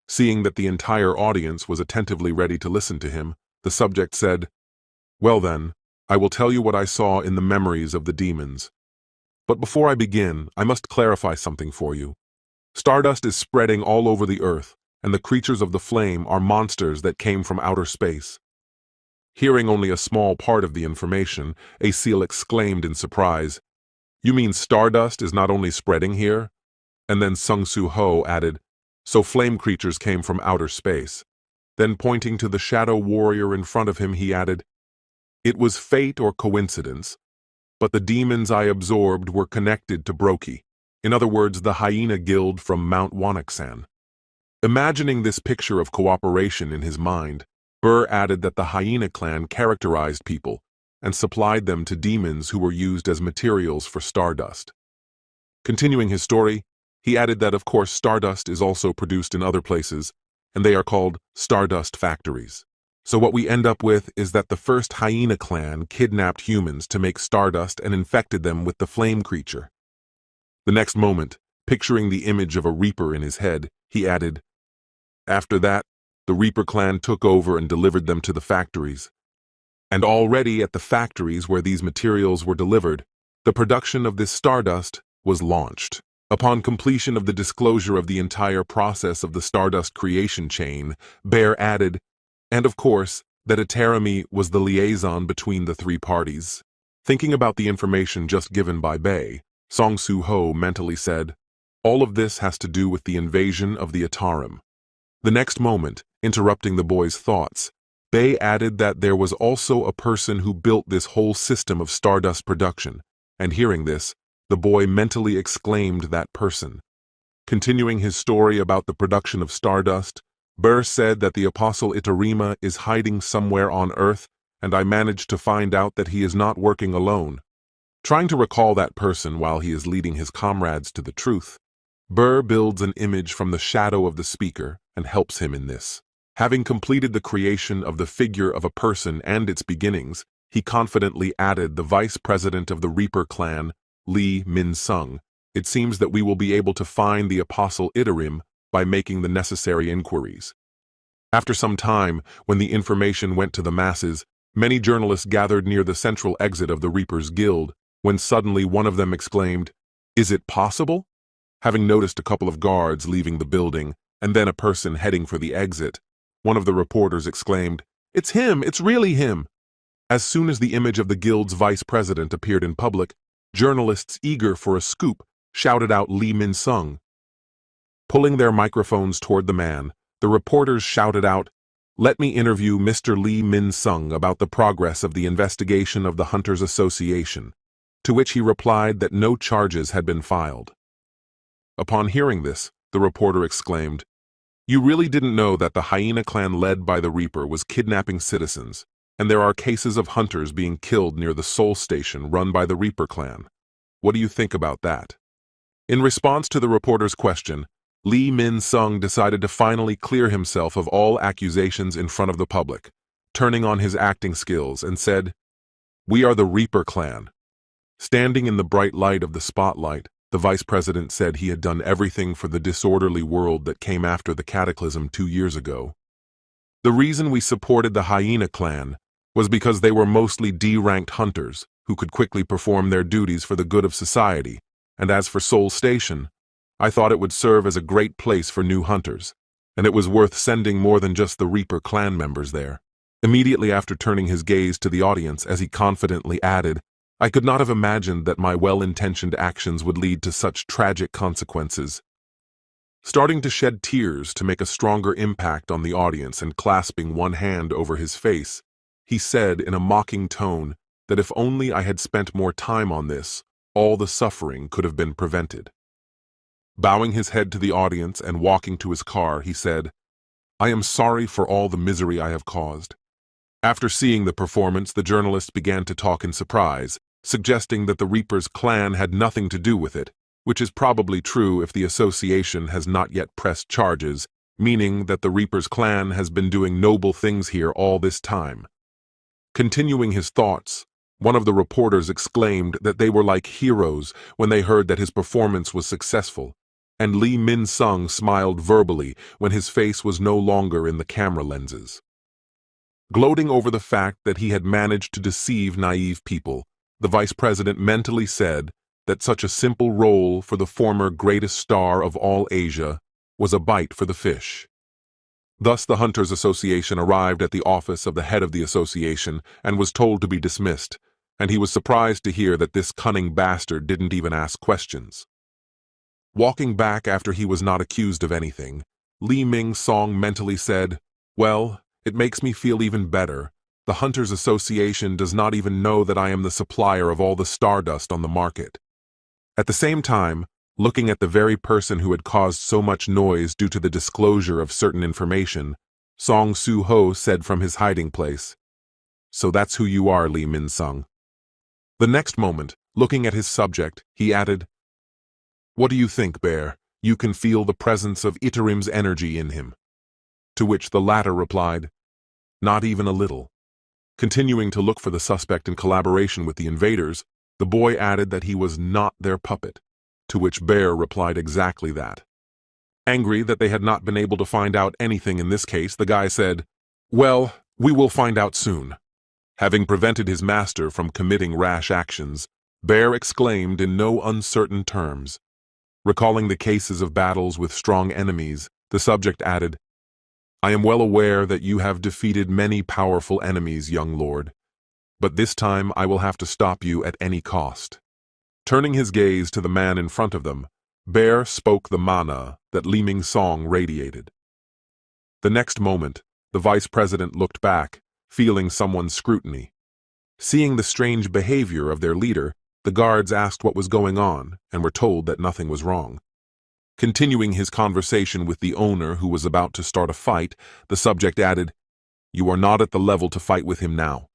Seeing that the entire audience was attentively ready to listen to him, the subject said, "Well then, I will tell you what I saw in the memories of the demons. But before I begin, I must clarify something for you. Stardust is spreading all over the earth, and the creatures of the flame are monsters that came from outer space." Hearing only a small part of the information, Asil exclaimed in surprise, "You mean stardust is not only spreading here?" And then Sung-Soo-ho added, "So flame creatures came from outer space." Then pointing to the shadow warrior in front of him, he added, "It was fate or coincidence, but the demons I absorbed were connected to Brokey, in other words, the hyena guild from Mount Wanaksan." Imagining this picture of cooperation in his mind, Burr added that the hyena clan characterized people, and supplied them to demons who were used as materials for stardust. Continuing his story, he added that of course stardust is also produced in other places, and they are called stardust factories. So what we end up with is that the first hyena clan kidnapped humans to make stardust and infected them with the flame creature. The next moment, picturing the image of a reaper in his head, he added, "After that, the Reaper clan took over and delivered them to the factories. And already at the factories where these materials were delivered, the production of this stardust was launched. Upon completion of the disclosure of the entire process of the stardust creation chain, Bear added, and of course, that Atarami was the liaison between the three parties." Thinking about the information just given by Bei, Song Soo-ho mentally said, "All of this has to do with the invasion of the Atarim." The next moment, interrupting the boy's thoughts, Bei added that there was also a person who built this whole system of stardust production, and hearing this, the boy mentally exclaimed that person. Continuing his story about the production of stardust, Burr said that the apostle Itarima is hiding somewhere on Earth, and I managed to find out that he is not working alone. Trying to recall that person while he is leading his comrades to the truth, Burr builds an image from the shadow of the speaker and helps him in this. Having completed the creation of the figure of a person and its beginnings, he confidently added the vice president of the Reaper clan, Lee Min-sung. It seems that we will be able to find the apostle Itarim by making the necessary inquiries. After some time, when the information went to the masses, many journalists gathered near the central exit of the Reapers Guild, when suddenly one of them exclaimed, "Is it possible?" Having noticed a couple of guards leaving the building, and then a person heading for the exit, one of the reporters exclaimed, "It's him! It's really him!" As soon as the image of the guild's vice president appeared in public, journalists eager for a scoop shouted out Lee Min-sung. Pulling their microphones toward the man, the reporters shouted out, "Let me interview Mr. Lee Min-sung about the progress of the investigation of the Hunters Association," to which he replied that no charges had been filed. Upon hearing this, the reporter exclaimed, "You really didn't know that the hyena clan led by the Reaper was kidnapping citizens, and there are cases of hunters being killed near the Seoul station run by the Reaper clan. What do you think about that?" In response to the reporter's question, Lee Min-sung decided to finally clear himself of all accusations in front of the public, turning on his acting skills and said, "We are the Reaper clan." Standing in the bright light of the spotlight, the vice president said he had done everything for the disorderly world that came after the cataclysm 2 years ago. The reason we supported the hyena clan was because they were mostly D-ranked hunters who could quickly perform their duties for the good of society, and as for Seoul Station, I thought it would serve as a great place for new hunters, and it was worth sending more than just the Reaper clan members there. Immediately after turning his gaze to the audience as he confidently added, "I could not have imagined that my well-intentioned actions would lead to such tragic consequences." Starting to shed tears to make a stronger impact on the audience and clasping one hand over his face, he said in a mocking tone that if only I had spent more time on this, all the suffering could have been prevented. Bowing his head to the audience and walking to his car, he said, "I am sorry for all the misery I have caused." After seeing the performance, the journalists began to talk in surprise, suggesting that the Reaper's clan had nothing to do with it, which is probably true if the association has not yet pressed charges, meaning that the Reaper's clan has been doing noble things here all this time. Continuing his thoughts, one of the reporters exclaimed that they were like heroes when they heard that his performance was successful, and Lee Min-sung smiled verbally when his face was no longer in the camera lenses. Gloating over the fact that he had managed to deceive naive people, the vice president mentally said that such a simple role for the former greatest star of all Asia was a bite for the fish. Thus the Hunters Association arrived at the office of the head of the association and was told to be dismissed, and he was surprised to hear that this cunning bastard didn't even ask questions. Walking back after he was not accused of anything, Lee Min-sung mentally said, "Well, it makes me feel even better. The Hunters Association does not even know that I am the supplier of all the stardust on the market." At the same time, looking at the very person who had caused so much noise due to the disclosure of certain information, Song Soo-ho said from his hiding place, So that's who you are, Lee Min-sung. The next moment, looking at his subject, he added, "What do you think, Bear? You can feel the presence of Itarim's energy in him." To which the latter replied, "Not even a little." Continuing to look for the suspect in collaboration with the invaders, the boy added that he was not their puppet, to which Bear replied exactly that. Angry that they had not been able to find out anything in this case, the guy said, "Well, we will find out soon." Having prevented his master from committing rash actions, Bear exclaimed in no uncertain terms. Recalling the cases of battles with strong enemies, the subject added, "I am well aware that you have defeated many powerful enemies, young lord, but this time I will have to stop you at any cost." Turning his gaze to the man in front of them, Bear spoke the mana that Lee Min-sung radiated. The next moment, the vice president looked back, feeling someone's scrutiny. Seeing the strange behavior of their leader, the guards asked what was going on and were told that nothing was wrong. Continuing his conversation with the owner who was about to start a fight, the subject added, "You are not at the level to fight with him now."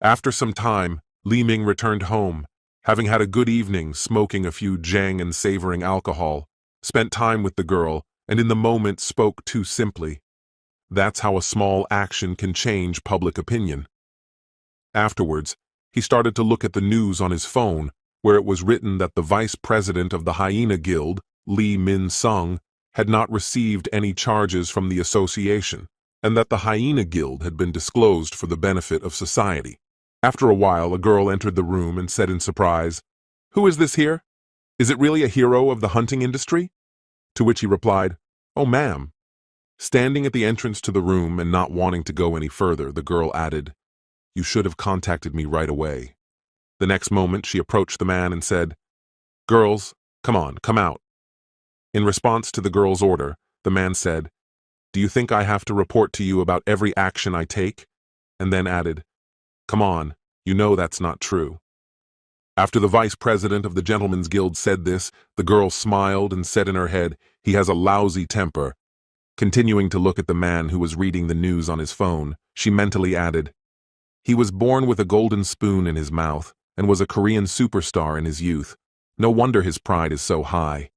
After some time, Li Ming returned home, having had a good evening smoking a few jang and savoring alcohol, spent time with the girl, and in the moment spoke too simply. That's how a small action can change public opinion. Afterwards, he started to look at the news on his phone, where it was written that the vice president of the Hyena Guild, Lee Min-sung, had not received any charges from the association, and that the Hyena Guild had been disclosed for the benefit of society. After a while, a girl entered the room and said in surprise, "Who is this here? Is it really a hero of the hunting industry?" To which he replied, "Oh, ma'am." Standing at the entrance to the room and not wanting to go any further, the girl added, "You should have contacted me right away." The next moment, she approached the man and said, "Girls, come on, come out." In response to the girl's order, the man said, "Do you think I have to report to you about every action I take?" And then added, "Come on, you know that's not true." After the vice president of the Gentlemen's Guild said this, the girl smiled and said in her head, "He has a lousy temper." Continuing to look at the man who was reading the news on his phone, she mentally added, "He was born with a golden spoon in his mouth and was a Korean superstar in his youth. No wonder his pride is so high."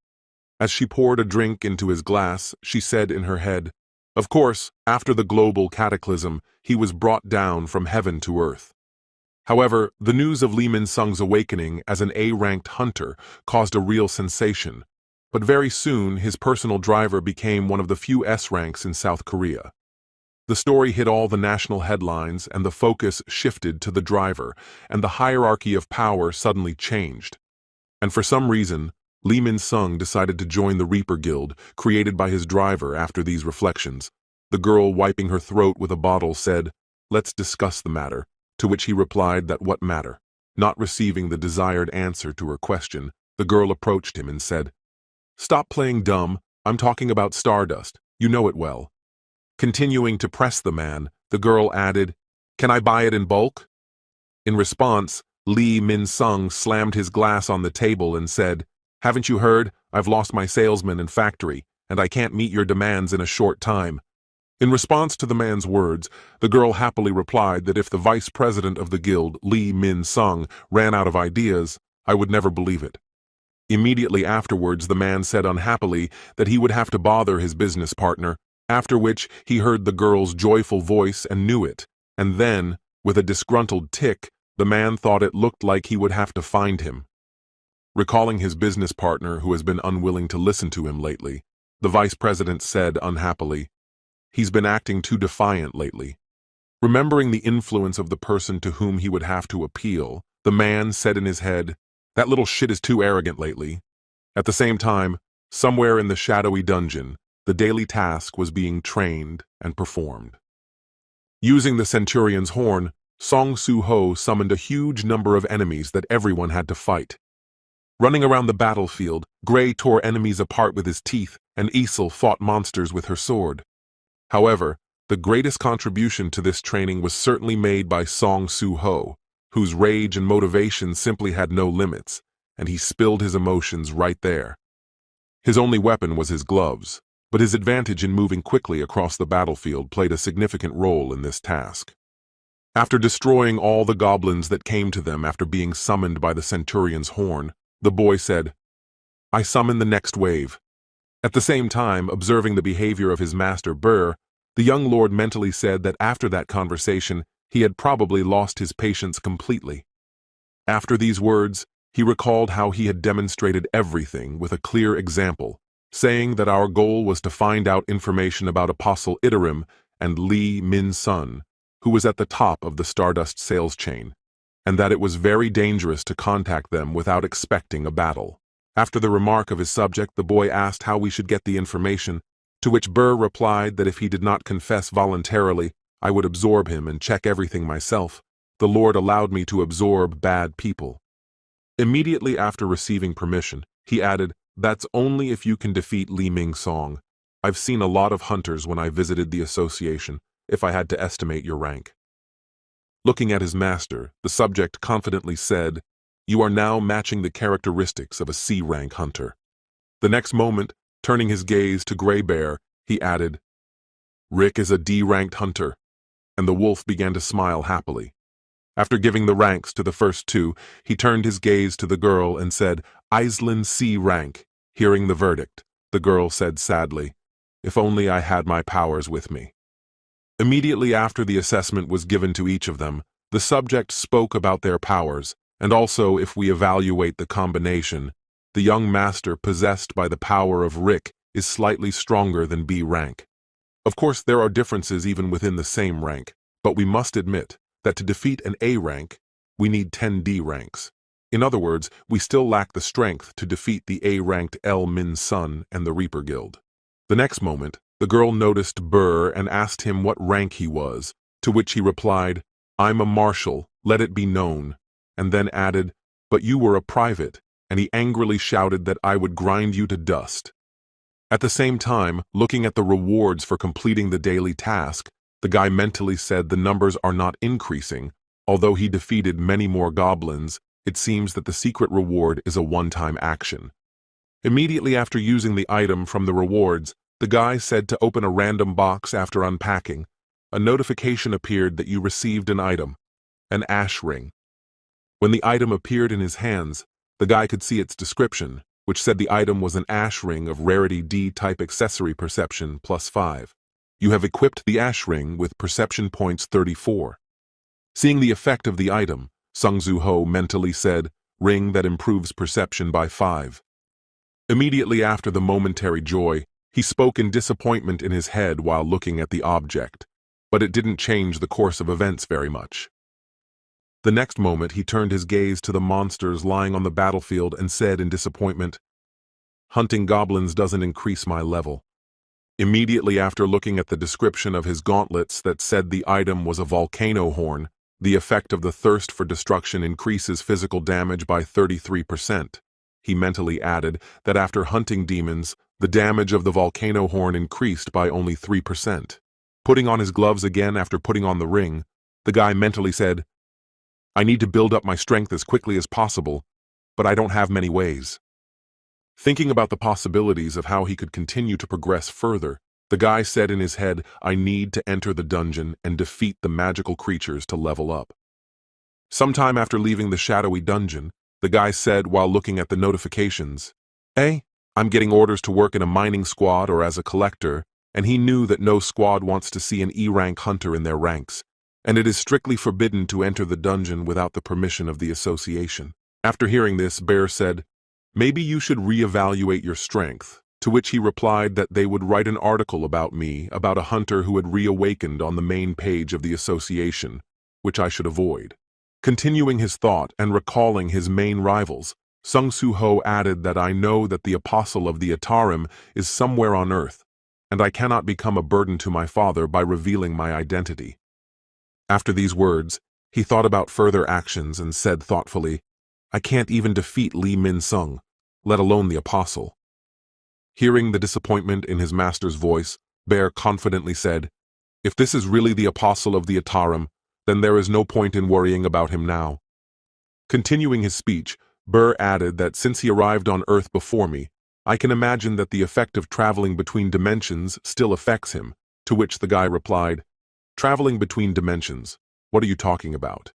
As she poured a drink into his glass, she said in her head, "Of course, after the global cataclysm, he was brought down from heaven to earth." However, the news of Lee Min-sung's awakening as an A-ranked hunter caused a real sensation, but very soon his personal driver became one of the few S-ranks in South Korea. The story hit all the national headlines and the focus shifted to the driver, and the hierarchy of power suddenly changed. And for some reason, Lee Min-sung decided to join the Reaper Guild, created by his driver after these reflections. The girl, wiping her throat with a bottle, said, "Let's discuss the matter," to which he replied that what matter? Not receiving the desired answer to her question, the girl approached him and said, "Stop playing dumb, I'm talking about Stardust, you know it well." Continuing to press the man, the girl added, "Can I buy it in bulk?" In response, Lee Min-sung slammed his glass on the table and said, "Haven't you heard? I've lost my salesman and factory, and I can't meet your demands in a short time." In response to the man's words, the girl happily replied that if the vice president of the guild, Lee Min-sung, ran out of ideas, I would never believe it. Immediately afterwards, the man said unhappily that he would have to bother his business partner, after which he heard the girl's joyful voice and knew it, and then, with a disgruntled tick, the man thought it looked like he would have to find him. Recalling his business partner who has been unwilling to listen to him lately, the vice president said unhappily, "He's been acting too defiant lately." Remembering the influence of the person to whom he would have to appeal, the man said in his head, "That little shit is too arrogant lately." At the same time, somewhere in the shadowy dungeon, the daily task was being trained and performed. Using the centurion's horn, Song Soo-ho summoned a huge number of enemies that everyone had to fight. Running around the battlefield, Gray tore enemies apart with his teeth, and Isel fought monsters with her sword. However, the greatest contribution to this training was certainly made by Song Soo-ho, whose rage and motivation simply had no limits, and he spilled his emotions right there. His only weapon was his gloves, but his advantage in moving quickly across the battlefield played a significant role in this task. After destroying all the goblins that came to them after being summoned by the centurion's horn, the boy said, "I summon the next wave." At the same time, observing the behavior of his master Burr, the young lord mentally said that after that conversation, he had probably lost his patience completely. After these words, he recalled how he had demonstrated everything with a clear example, saying that our goal was to find out information about Apostle Itarim and Lee Min-sun, who was at the top of the Stardust sales chain, and that it was very dangerous to contact them without expecting a battle. After the remark of his subject, the boy asked how we should get the information, to which Burr replied that if he did not confess voluntarily, I would absorb him and check everything myself. The Lord allowed me to absorb bad people. Immediately after receiving permission, he added, "That's only if you can defeat Li Ming Song. I've seen a lot of hunters when I visited the association, if I had to estimate your rank." Looking at his master, the subject confidently said, "You are now matching the characteristics of a C-rank hunter." The next moment, turning his gaze to Grey Bear, he added, "Rick is a D-ranked hunter," and the wolf began to smile happily. After giving the ranks to the first two, he turned his gaze to the girl and said, "Aislinn C rank." Hearing the verdict, the girl said sadly, "If only I had my powers with me." Immediately after the assessment was given to each of them, the subject spoke about their powers, and also if we evaluate the combination, the young master possessed by the power of Rick is slightly stronger than B rank. Of course, there are differences even within the same rank, but we must admit that to defeat an A rank, we need 10 D ranks. In other words, we still lack the strength to defeat the A-ranked L Min Sun and the Reaper Guild. The next moment, the girl noticed Burr and asked him what rank he was, to which he replied, "I'm a marshal, let it be known," and then added, "But you were a private," and he angrily shouted that I would grind you to dust. At the same time, looking at the rewards for completing the daily task, the guy mentally said the numbers are not increasing. Although he defeated many more goblins, it seems that the secret reward is a one-time action. Immediately after using the item from the rewards, the guy said to open a random box after unpacking. A notification appeared that you received an item, an ash ring. When the item appeared in his hands, the guy could see its description, which said the item was an ash ring of rarity D-type accessory perception +5. You have equipped the ash ring with perception points 34. Seeing the effect of the item, Sung-Zu-Ho mentally said, "Ring that improves perception by 5. Immediately after the momentary joy, he spoke in disappointment in his head while looking at the object, but it didn't change the course of events very much. The next moment he turned his gaze to the monsters lying on the battlefield and said in disappointment, "Hunting goblins doesn't increase my level." Immediately after looking at the description of his gauntlets that said the item was a volcano horn, the effect of the thirst for destruction increases physical damage by 33%. He mentally added that after hunting demons, the damage of the volcano horn increased by only 3%. Putting on his gloves again after putting on the ring, the guy mentally said, "I need to build up my strength as quickly as possible, but I don't have many ways." Thinking about the possibilities of how he could continue to progress further, the guy said in his head, "I need to enter the dungeon and defeat the magical creatures to level up." Sometime after leaving the shadowy dungeon, the guy said while looking at the notifications, "Hey, I'm getting orders to work in a mining squad or as a collector," and he knew that no squad wants to see an E-rank hunter in their ranks, and it is strictly forbidden to enter the dungeon without the permission of the association. After hearing this, Bear said, "Maybe you should reevaluate your strength," to which he replied that they would write an article about me, about a hunter who had reawakened on the main page of the association, which I should avoid. Continuing his thought and recalling his main rivals, Sung-Su-Ho added that I know that the apostle of the Atarim is somewhere on Earth, and I cannot become a burden to my father by revealing my identity. After these words, he thought about further actions and said thoughtfully, "I can't even defeat Li Min-sung, let alone the apostle." Hearing the disappointment in his master's voice, Bear confidently said, "If this is really the apostle of the Atarim, then there is no point in worrying about him now." Continuing his speech, Burr added that since he arrived on Earth before me, I can imagine that the effect of traveling between dimensions still affects him, to which the guy replied, "Traveling between dimensions. What are you talking about?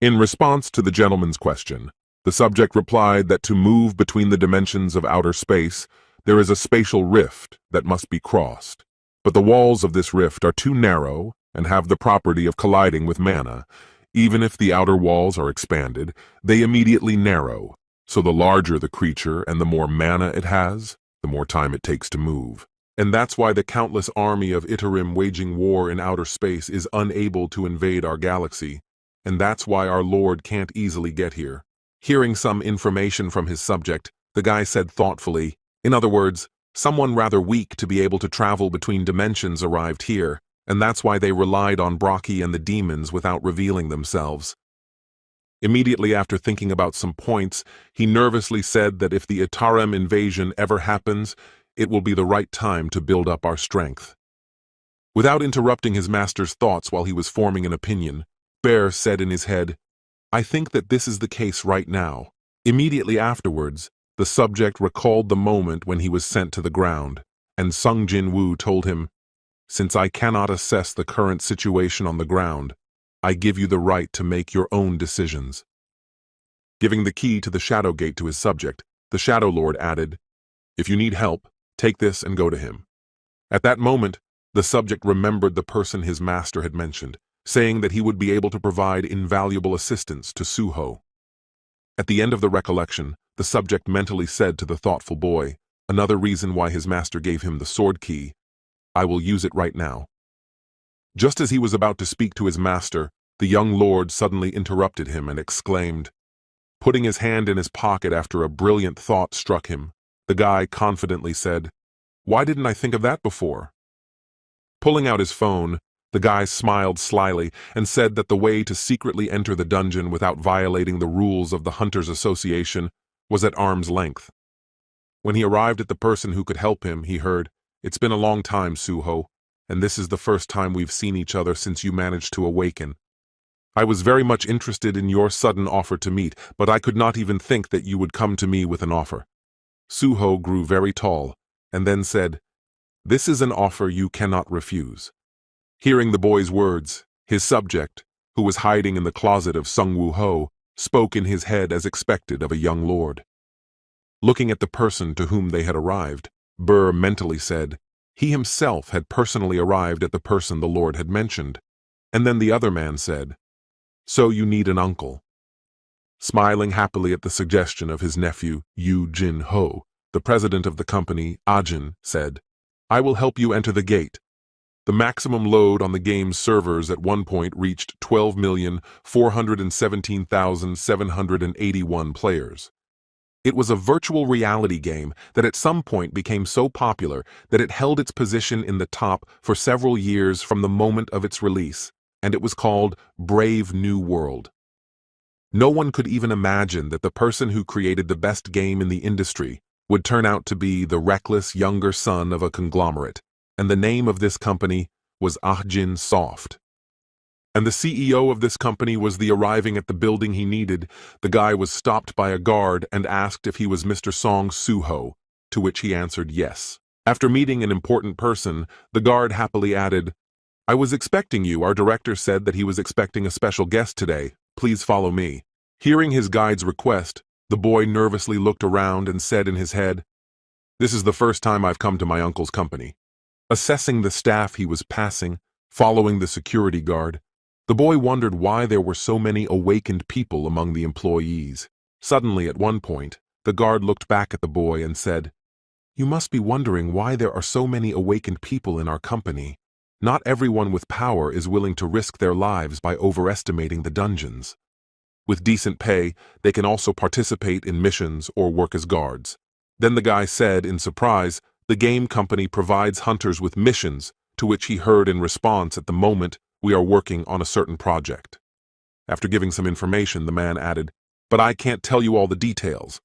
In response to the gentleman's question, the subject replied that to move between the dimensions of outer space, there is a spatial rift that must be crossed. But the walls of this rift are too narrow and have the property of colliding with mana. Even if the outer walls are expanded, they immediately narrow. So the larger the creature and the more mana it has, the more time it takes to move. And that's why the countless army of Iterim waging war in outer space is unable to invade our galaxy. And that's why our Lord can't easily get here. Hearing some information from his subject, the guy said thoughtfully, in other words, someone rather weak to be able to travel between dimensions arrived here, and that's why they relied on Brocky and the demons without revealing themselves. Immediately after thinking about some points, he nervously said that if the Itarim invasion ever happens, it will be the right time to build up our strength. Without interrupting his master's thoughts while he was forming an opinion, Bear said in his head, I think that this is the case right now. Immediately afterwards, the subject recalled the moment when he was sent to the ground, and Sung Jinwoo told him, Since I cannot assess the current situation on the ground, I give you the right to make your own decisions. Giving the key to the Shadow Gate to his subject, the Shadow Lord added, If you need help, take this and go to him. At that moment, the subject remembered the person his master had mentioned, saying that he would be able to provide invaluable assistance to Suho. At the end of the recollection, the subject mentally said to the thoughtful boy, another reason why his master gave him the sword key, I will use it right now. Just as he was about to speak to his master, the young lord suddenly interrupted him and exclaimed. Putting his hand in his pocket after a brilliant thought struck him, the guy confidently said, Why didn't I think of that before? Pulling out his phone, the guy smiled slyly and said that the way to secretly enter the dungeon without violating the rules of the Hunters Association was at arm's length. When he arrived at the person who could help him, he heard, It's been a long time, Suho, and this is the first time we've seen each other since you managed to awaken. I was very much interested in your sudden offer to meet, but I could not even think that you would come to me with an offer. Suho grew very tall, and then said, This is an offer you cannot refuse. Hearing the boy's words, his subject, who was hiding in the closet of Sungwoo Ho, spoke in his head as expected of a young lord. Looking at the person to whom they had arrived, Burr mentally said, he himself had personally arrived at the person the lord had mentioned. And then the other man said, So you need an uncle. Smiling happily at the suggestion of his nephew, Yu Jin Ho, the president of the company, Ajin, said, I will help you enter the gate. The maximum load on the game's servers at one point reached 12,417,781 players. It was a virtual reality game that at some point became so popular that it held its position in the top for several years from the moment of its release, and it was called Brave New World. No one could even imagine that the person who created the best game in the industry would turn out to be the reckless younger son of a conglomerate, and the name of this company was Ajin Soft. And the CEO of this company was arriving at the building he needed. The guy was stopped by a guard and asked if he was Mr. Song Suho, to which he answered yes. After meeting an important person, the guard happily added, I was expecting you. Our director said that he was expecting a special guest today. Please follow me. Hearing his guide's request, the boy nervously looked around and said in his head, This is the first time I've come to my uncle's company. Assessing the staff he was passing, following the security guard, the boy wondered why there were so many awakened people among the employees. Suddenly, at one point, the guard looked back at the boy and said, You must be wondering why there are so many awakened people in our company. Not everyone with power is willing to risk their lives by overestimating the dungeons. With decent pay, they can also participate in missions or work as guards. Then the guy said, in surprise, the game company provides hunters with missions, to which he heard in response at the moment, We are working on a certain project. After giving some information, the man added, But I can't tell you all the details.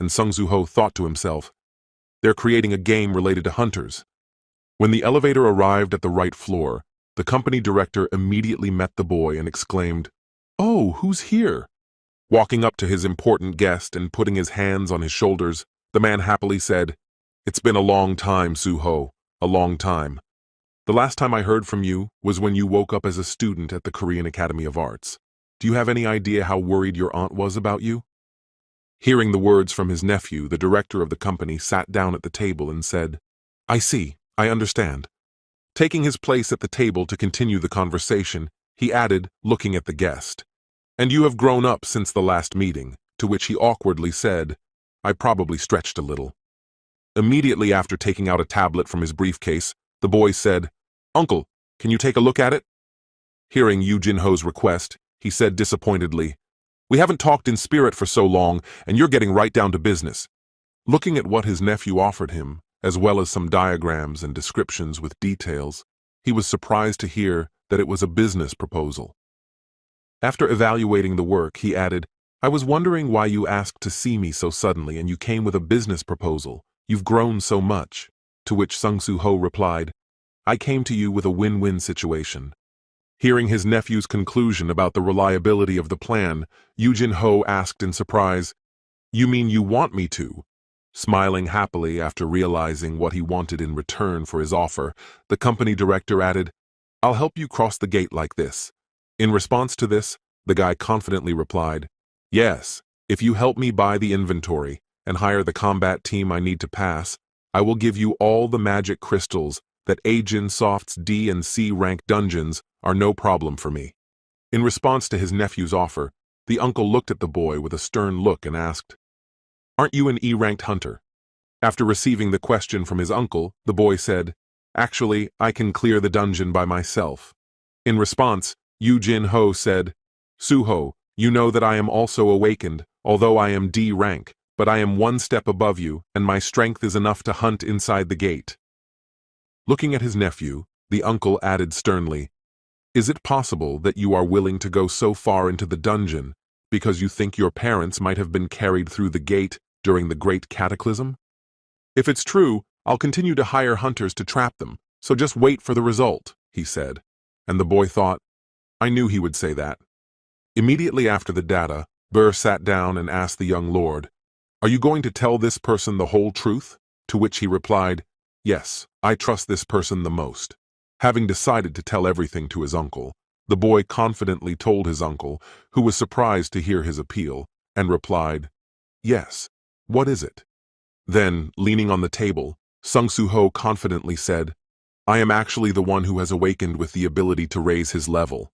And Sung Ho thought to himself, They're creating a game related to hunters. When the elevator arrived at the right floor, the company director immediately met the boy and exclaimed, Oh, who's here? Walking up to his important guest and putting his hands on his shoulders, the man happily said, It's been a long time, Suho, a long time. The last time I heard from you was when you woke up as a student at the Korean Academy of Arts. Do you have any idea how worried your aunt was about you?" Hearing the words from his nephew, the director of the company sat down at the table and said, "I see, I understand." Taking his place at the table to continue the conversation, he added, looking at the guest, "And you have grown up since the last meeting," to which he awkwardly said, "I probably stretched a little." Immediately after taking out a tablet from his briefcase, the boy said, "Uncle, can you take a look at it?" Hearing Yoo Jin-ho's request, he said disappointedly, "We haven't talked in spirit for so long, and you're getting right down to business." Looking at what his nephew offered him, as well as some diagrams and descriptions with details, he was surprised to hear that it was a business proposal. After evaluating the work, he added, "I was wondering why you asked to see me so suddenly and you came with a business proposal. You've grown so much." To which Sung Soo-ho replied, "I came to you with a win-win situation." Hearing his nephew's conclusion about the reliability of the plan, Yoo Jin-ho asked in surprise, "You mean you want me to?" Smiling happily after realizing what he wanted in return for his offer, the company director added, "I'll help you cross the gate like this." In response to this, the guy confidently replied, "Yes, if you help me buy the inventory and hire the combat team I need to pass, I will give you all the magic crystals that Ajin Soft's D and C rank dungeons are no problem for me." In response to his nephew's offer, the uncle looked at the boy with a stern look and asked, "Aren't you an E-ranked hunter?" After receiving the question from his uncle, the boy said, "Actually, I can clear the dungeon by myself." In response, Yoo Jin-ho said, "Soo-ho, you know that I am also awakened, although I am D rank, but I am one step above you, and my strength is enough to hunt inside the gate." Looking at his nephew, the uncle added sternly, "Is it possible that you are willing to go so far into the dungeon because you think your parents might have been carried through the gate during the Great Cataclysm? If it's true, I'll continue to hire hunters to trap them, so just wait for the result," he said. And the boy thought, "I knew he would say that." Immediately after the data, Burr sat down and asked the young lord, "Are you going to tell this person the whole truth?" To which he replied, "Yes, I trust this person the most." Having decided to tell everything to his uncle, the boy confidently told his uncle, who was surprised to hear his appeal, and replied, "Yes, what is it?" Then, leaning on the table, Sung Soo-ho confidently said, "I am actually the one who has awakened with the ability to raise his level."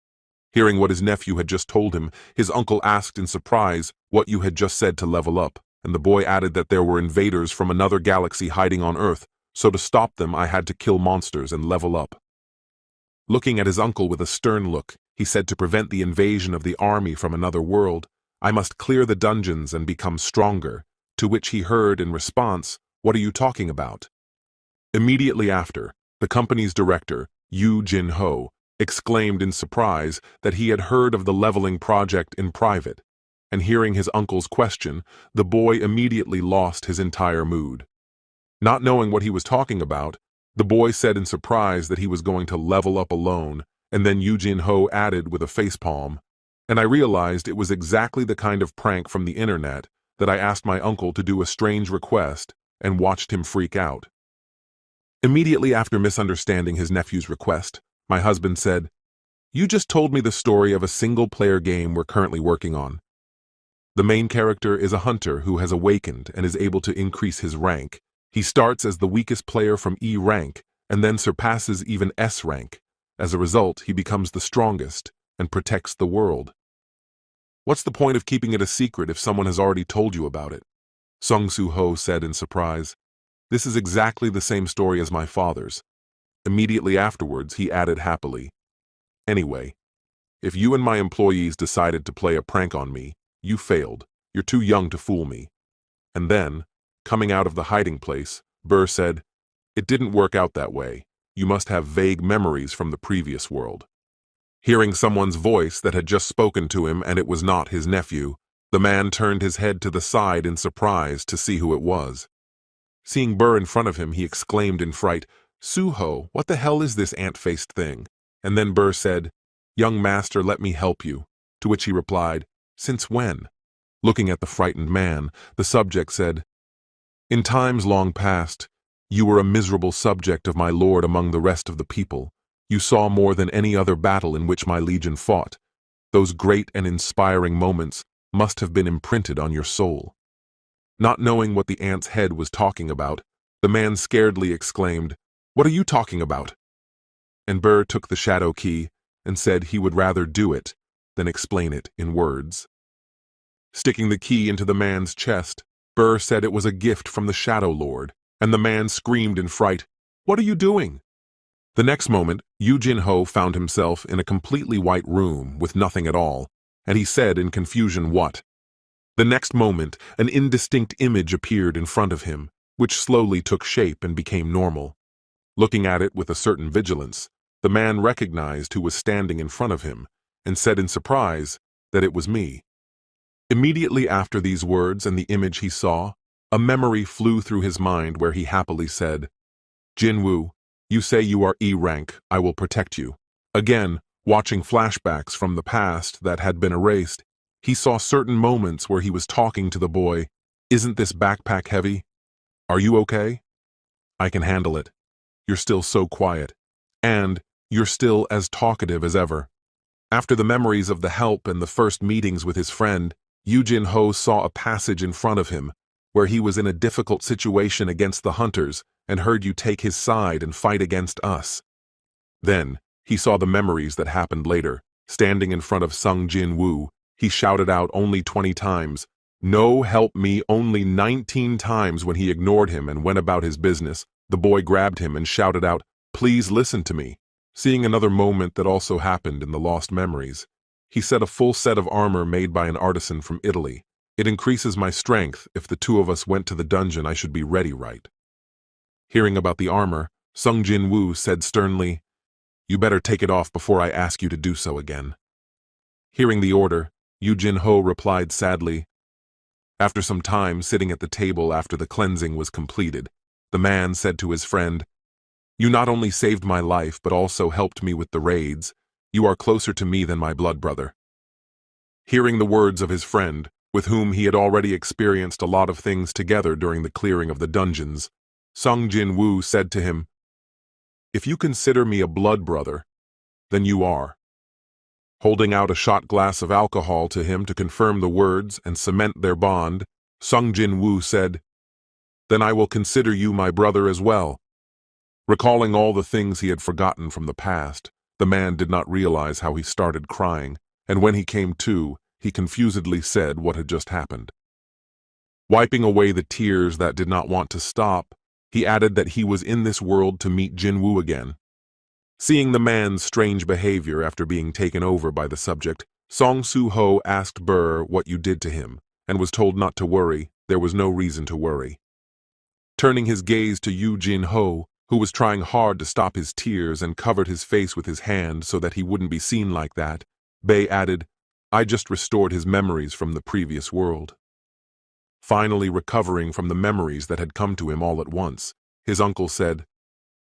Hearing what his nephew had just told him, his uncle asked in surprise what you had just said to level up, and the boy added that there were invaders from another galaxy hiding on Earth, so to stop them I had to kill monsters and level up. Looking at his uncle with a stern look, he said to prevent the invasion of the army from another world, I must clear the dungeons and become stronger, to which he heard in response, "What are you talking about?" Immediately after, the company's director, Yoo Jin-ho, exclaimed in surprise that he had heard of the leveling project in private, and hearing his uncle's question, the boy immediately lost his entire mood. Not knowing what he was talking about, the boy said in surprise that he was going to level up alone, and then Yoo Jin-ho added with a facepalm, "And I realized it was exactly the kind of prank from the internet that I asked my uncle to do a strange request and watched him freak out." Immediately after misunderstanding his nephew's request, my husband said, "You just told me the story of a single-player game we're currently working on. The main character is a hunter who has awakened and is able to increase his rank. He starts as the weakest player from E rank and then surpasses even S rank. As a result, he becomes the strongest and protects the world. What's the point of keeping it a secret if someone has already told you about it?" Sung Soo-ho said in surprise, "This is exactly the same story as my father's." Immediately afterwards, he added happily, "Anyway, if you and my employees decided to play a prank on me, you failed. You're too young to fool me." And then, coming out of the hiding place, Burr said, "It didn't work out that way. You must have vague memories from the previous world." Hearing someone's voice that had just spoken to him and it was not his nephew, the man turned his head to the side in surprise to see who it was. Seeing Burr in front of him, he exclaimed in fright, "Soo-ho, what the hell is this ant-faced thing?" And then Burr said, "Young master, let me help you." To which he replied, "Since when?" Looking at the frightened man, the subject said, "In times long past, You were a miserable subject of my lord among the rest of the people. You saw more than any other battle in which my legion fought. Those great and inspiring moments must have been imprinted on your soul." Not knowing what the ant's head was talking about, the man scaredly exclaimed, "What are you talking about?" And Burr took the shadow key and said he would rather do it than explain it in words. Sticking the key into the man's chest, Burr said it was a gift from the Shadow Lord, and the man screamed in fright, "What are you doing?" The next moment, Jinwoo found himself in a completely white room with nothing at all, and he said in confusion, "What?" The next moment, an indistinct image appeared in front of him, which slowly took shape and became normal. Looking at it with a certain vigilance, the man recognized who was standing in front of him, and said in surprise that it was me. Immediately after these words and the image he saw, a memory flew through his mind where he happily said, "Jinwoo, you say you are E rank, I will protect you." Again, watching flashbacks from the past that had been erased, he saw certain moments where he was talking to the boy. "Isn't this backpack heavy? Are you okay?" "I can handle it. You're still so quiet. And you're still as talkative as ever." After the memories of the help and the first meetings with his friend, Jinwoo saw a passage in front of him where he was in a difficult situation against the hunters and heard you take his side and fight against us. Then, he saw the memories that happened later. Standing in front of Jinwoo, he shouted out only 20 times, "No, help me," only 19 times when he ignored him and went about his business. The boy grabbed him and shouted out, "Please listen to me." Seeing another moment that also happened in the lost memories, he said, "A full set of armor made by an artisan from Italy. It increases my strength. If the two of us went to the dungeon, I should be ready, right?" Hearing about the armor, Jinwoo said sternly, "You better take it off before I ask you to do so again." Hearing the order, Jinwoo replied sadly. After some time sitting at the table after the cleansing was completed, the man said to his friend, "You not only saved my life but also helped me with the raids. You are closer to me than my blood brother." Hearing the words of his friend, with whom he had already experienced a lot of things together during the clearing of the dungeons, Jinwoo said to him, "If you consider me a blood brother, then you are." Holding out a shot glass of alcohol to him to confirm the words and cement their bond, Jinwoo said, "Then I will consider you my brother as well." Recalling all the things he had forgotten from the past, the man did not realize how he started crying, and when he came to, he confusedly said what had just happened. Wiping away the tears that did not want to stop, he added that he was in this world to meet Jinwoo again. Seeing the man's strange behavior after being taken over by the subject, Soo-ho asked Burr what you did to him, and was told not to worry. There was no reason to worry. Turning his gaze to Jinwoo, who was trying hard to stop his tears and covered his face with his hand so that he wouldn't be seen like that, Bae added, "I just restored his memories from the previous world." Finally recovering from the memories that had come to him all at once, his uncle said,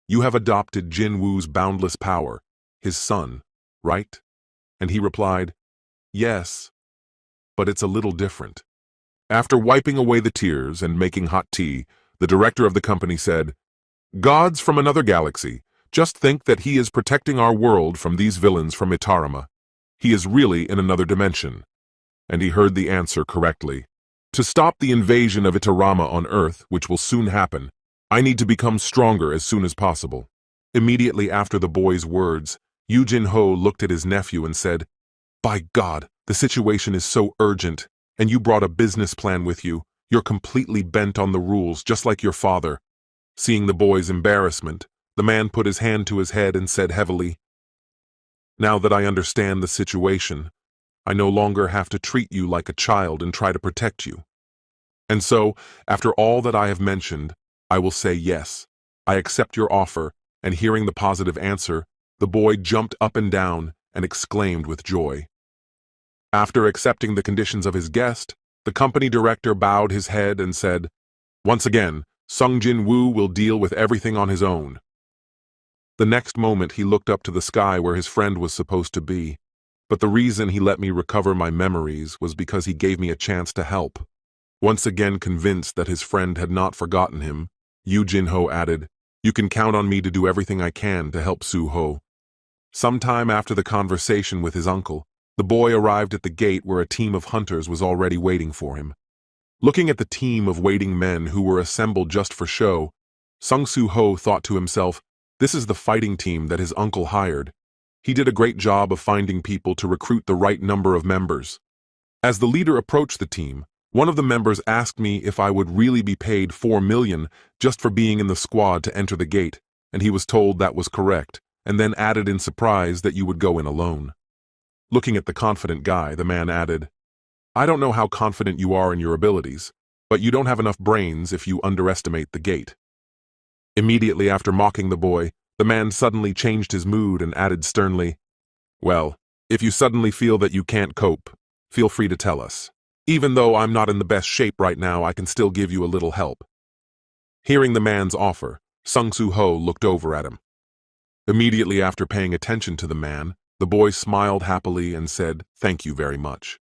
"You have adopted Jinwoo's boundless power, his son, right?" And he replied, "Yes, but it's a little different." After wiping away the tears and making hot tea, the director of the company said, "Gods from another galaxy, just think that he is protecting our world from these villains from Itarama. He is really in another dimension." And he heard the answer correctly. "To stop the invasion of Itarama on Earth, which will soon happen, I need to become stronger as soon as possible." Immediately after the boy's words, Jinwoo looked at his nephew and said, "By God, the situation is so urgent, and you brought a business plan with you. You're completely bent on the rules, just like your father." Seeing the boy's embarrassment, the man put his hand to his head and said heavily, "Now that I understand the situation, I no longer have to treat you like a child and try to protect you. And so, after all that I have mentioned, I will say yes. I accept your offer," and hearing the positive answer, the boy jumped up and down and exclaimed with joy. After accepting the conditions of his guest, the company director bowed his head and said, "Once again, Jinwoo will deal with everything on his own." The next moment he looked up to the sky where his friend was supposed to be, but the reason he let me recover my memories was because he gave me a chance to help. Once again convinced that his friend had not forgotten him, Jinho added, "You can count on me to do everything I can to help Suho." Sometime after the conversation with his uncle, the boy arrived at the gate where a team of hunters was already waiting for him. Looking at the team of waiting men who were assembled just for show, Sung Soo-ho thought to himself, this is the fighting team that his uncle hired. He did a great job of finding people to recruit the right number of members. As the leader approached the team, one of the members asked me if I would really be paid 4 million just for being in the squad to enter the gate, and he was told that was correct, and then added in surprise that you would go in alone. Looking at the confident guy, the man added, "I don't know how confident you are in your abilities, but you don't have enough brains if you underestimate the gate." Immediately after mocking the boy, the man suddenly changed his mood and added sternly, "Well, if you suddenly feel that you can't cope, feel free to tell us. Even though I'm not in the best shape right now, I can still give you a little help." Hearing the man's offer, Sung Soo-ho looked over at him. Immediately after paying attention to the man, the boy smiled happily and said, "Thank you very much."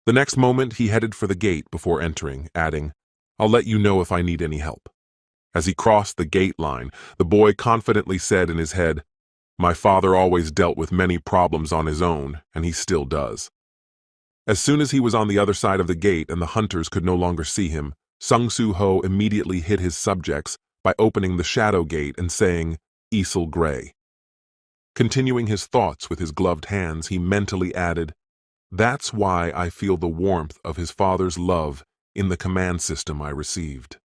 The next moment, he headed for the gate before entering, adding, "I'll let you know if I need any help." As he crossed the gate line, the boy confidently said in his head, "My father always dealt with many problems on his own, and he still does." As soon as he was on the other side of the gate and the hunters could no longer see him, Sung Soo-ho immediately hid his subjects by opening the shadow gate and saying, "Easel Gray." Continuing his thoughts with his gloved hands, he mentally added, "That's why I feel the warmth of his father's love in the command system I received."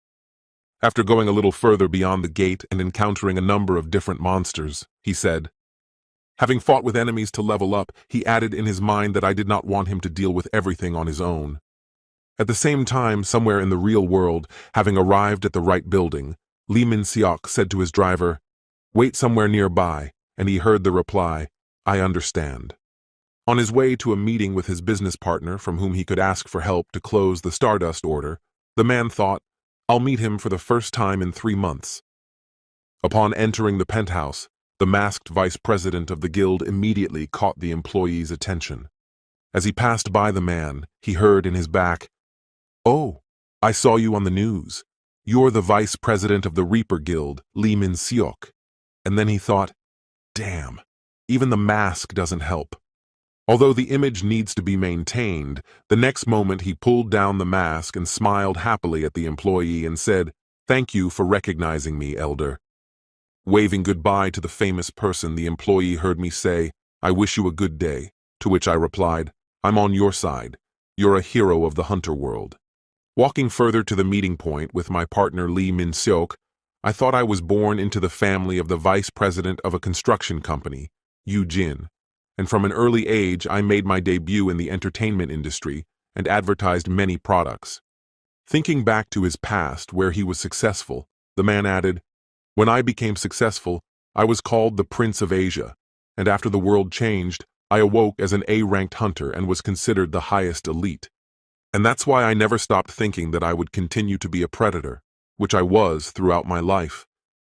After going a little further beyond the gate and encountering a number of different monsters, he said, "Having fought with enemies to level up, he added in his mind that I did not want him to deal with everything on his own." At the same time, somewhere in the real world, having arrived at the right building, Lee Min-seok said to his driver, "Wait somewhere nearby," and he heard the reply, "I understand." On his way to a meeting with his business partner from whom he could ask for help to close the Stardust order, the man thought, "I'll meet him for the first time in 3 months." Upon entering the penthouse, the masked vice president of the guild immediately caught the employee's attention. As he passed by the man, he heard in his back, "Oh, I saw you on the news. You're the vice president of the Reaper Guild, Lee Min-seok." And then he thought, "Damn, even the mask doesn't help." Although the image needs to be maintained, the next moment he pulled down the mask and smiled happily at the employee and said, "Thank you for recognizing me, Elder." Waving goodbye to the famous person, the employee heard me say, "I wish you a good day," to which I replied, "I'm on your side. You're a hero of the hunter world." Walking further to the meeting point with my partner Lee Min-seok, I thought I was born into the family of the vice president of a construction company, Yu Jin, and from an early age I made my debut in the entertainment industry and advertised many products. Thinking back to his past where he was successful, the man added, "When I became successful, I was called the Prince of Asia, and after the world changed, I awoke as an A-ranked hunter and was considered the highest elite. And that's why I never stopped thinking that I would continue to be a predator, which I was throughout my life.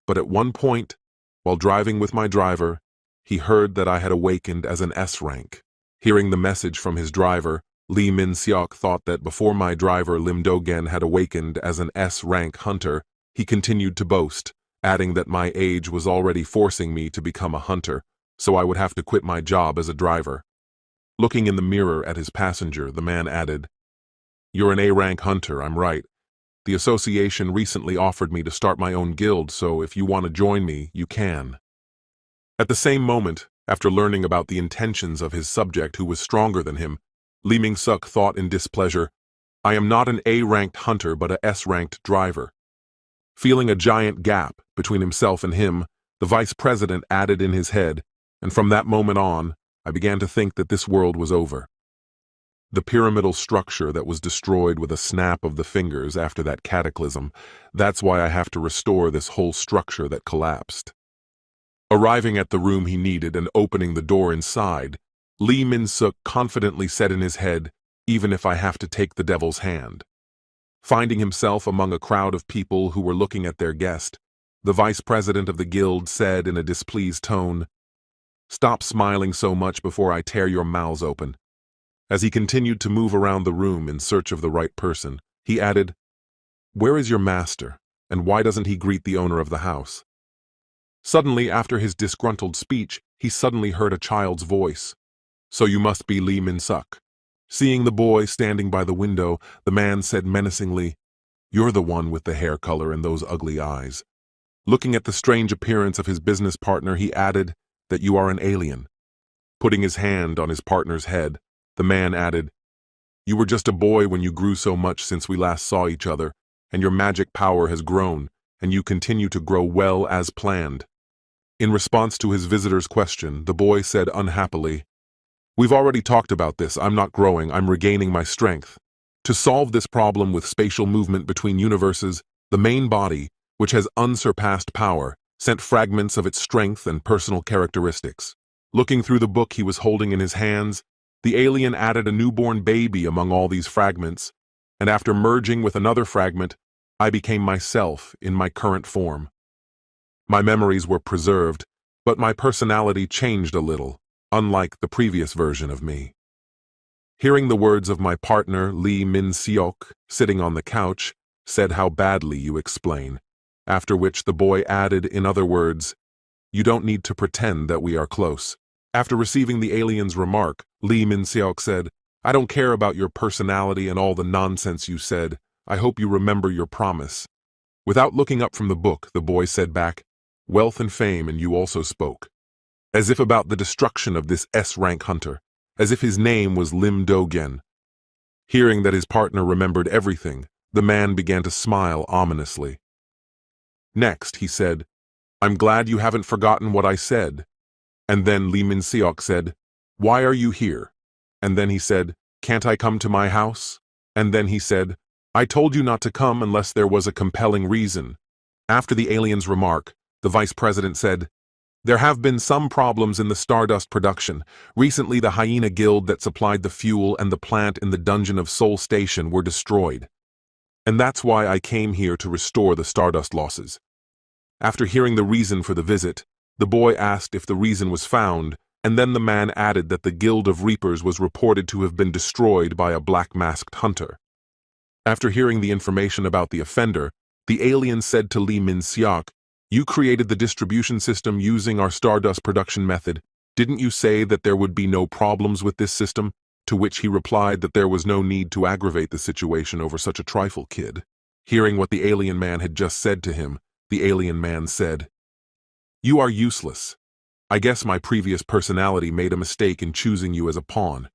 But at one point, while driving with my driver, he heard that I had awakened as an S rank." Hearing the message from his driver, Lee Min-seok thought that before my driver Lim Do-gen had awakened as an S rank hunter, he continued to boast, adding that my age was already forcing me to become a hunter, so I would have to quit my job as a driver. Looking in the mirror at his passenger, the man added, "You're an A-rank hunter, I'm right. The association recently offered me to start my own guild, so if you want to join me, you can." At the same moment, after learning about the intentions of his subject who was stronger than him, Lee Min-seok thought in displeasure, "I am not an A-ranked hunter but a S-ranked driver." Feeling a giant gap between himself and him, the vice president added in his head, and from that moment on, I began to think that this world was over. The pyramidal structure that was destroyed with a snap of the fingers after that cataclysm, that's why I have to restore this whole structure that collapsed. Arriving at the room he needed and opening the door inside, Lee Min-seok confidently said in his head, "Even if I have to take the devil's hand." Finding himself among a crowd of people who were looking at their guest, the vice president of the guild said in a displeased tone, "Stop smiling so much before I tear your mouths open." As he continued to move around the room in search of the right person, he added, "Where is your master? And why doesn't he greet the owner of the house? Suddenly, after his disgruntled speech, he suddenly heard a child's voice. So you must be Lee Min-suk. Seeing the boy standing by the window, the man said menacingly, "You're the one with the hair color and those ugly eyes." Looking at the strange appearance of his business partner, he added that you are an alien. Putting his hand on his partner's head, the man added, "You were just a boy when you grew so much since we last saw each other, and your magic power has grown, and you continue to grow well as planned." In response to his visitor's question, the boy said unhappily, "We've already talked about this. I'm not growing, I'm regaining my strength." To solve this problem with spatial movement between universes, the main body, which has unsurpassed power, sent fragments of its strength and personal characteristics. Looking through the book he was holding in his hands, the alien added a newborn baby among all these fragments, and after merging with another fragment, I became myself in my current form. My memories were preserved, but my personality changed a little, unlike the previous version of me. Hearing the words of my partner, Lee Min-seok, sitting on the couch, said how badly you explain, after which the boy added, in other words, "You don't need to pretend that we are close." After receiving the alien's remark, Lee Min-seok said, "I don't care about your personality and all the nonsense you said. I hope you remember your promise." Without looking up from the book, the boy said back, "Wealth and fame, and you also spoke." As if about the destruction of this S-rank hunter, as if his name was Lim Do-gen. Hearing that his partner remembered everything, the man began to smile ominously. Next, he said, "I'm glad you haven't forgotten what I said." And then Lee Min-seok said, "Why are you here?" And then he said, "Can't I come to my house?" And then he said, "I told you not to come unless there was a compelling reason." After the alien's remark, the vice president said, "There have been some problems in the Stardust production. Recently, the hyena guild that supplied the fuel and the plant in the dungeon of Seoul Station were destroyed. And that's why I came here to restore the Stardust losses." After hearing the reason for the visit, the boy asked if the reason was found, and then the man added that the Guild of Reapers was reported to have been destroyed by a black-masked hunter. After hearing the information about the offender, the alien said to Lee Min-seok, "You created the distribution system using our Stardust production method. Didn't you say that there would be no problems with this system?" To which he replied that there was no need to aggravate the situation over such a trifle, kid. Hearing what the alien man had just said to him, the alien man said, "You are useless. I guess my previous personality made a mistake in choosing you as a pawn."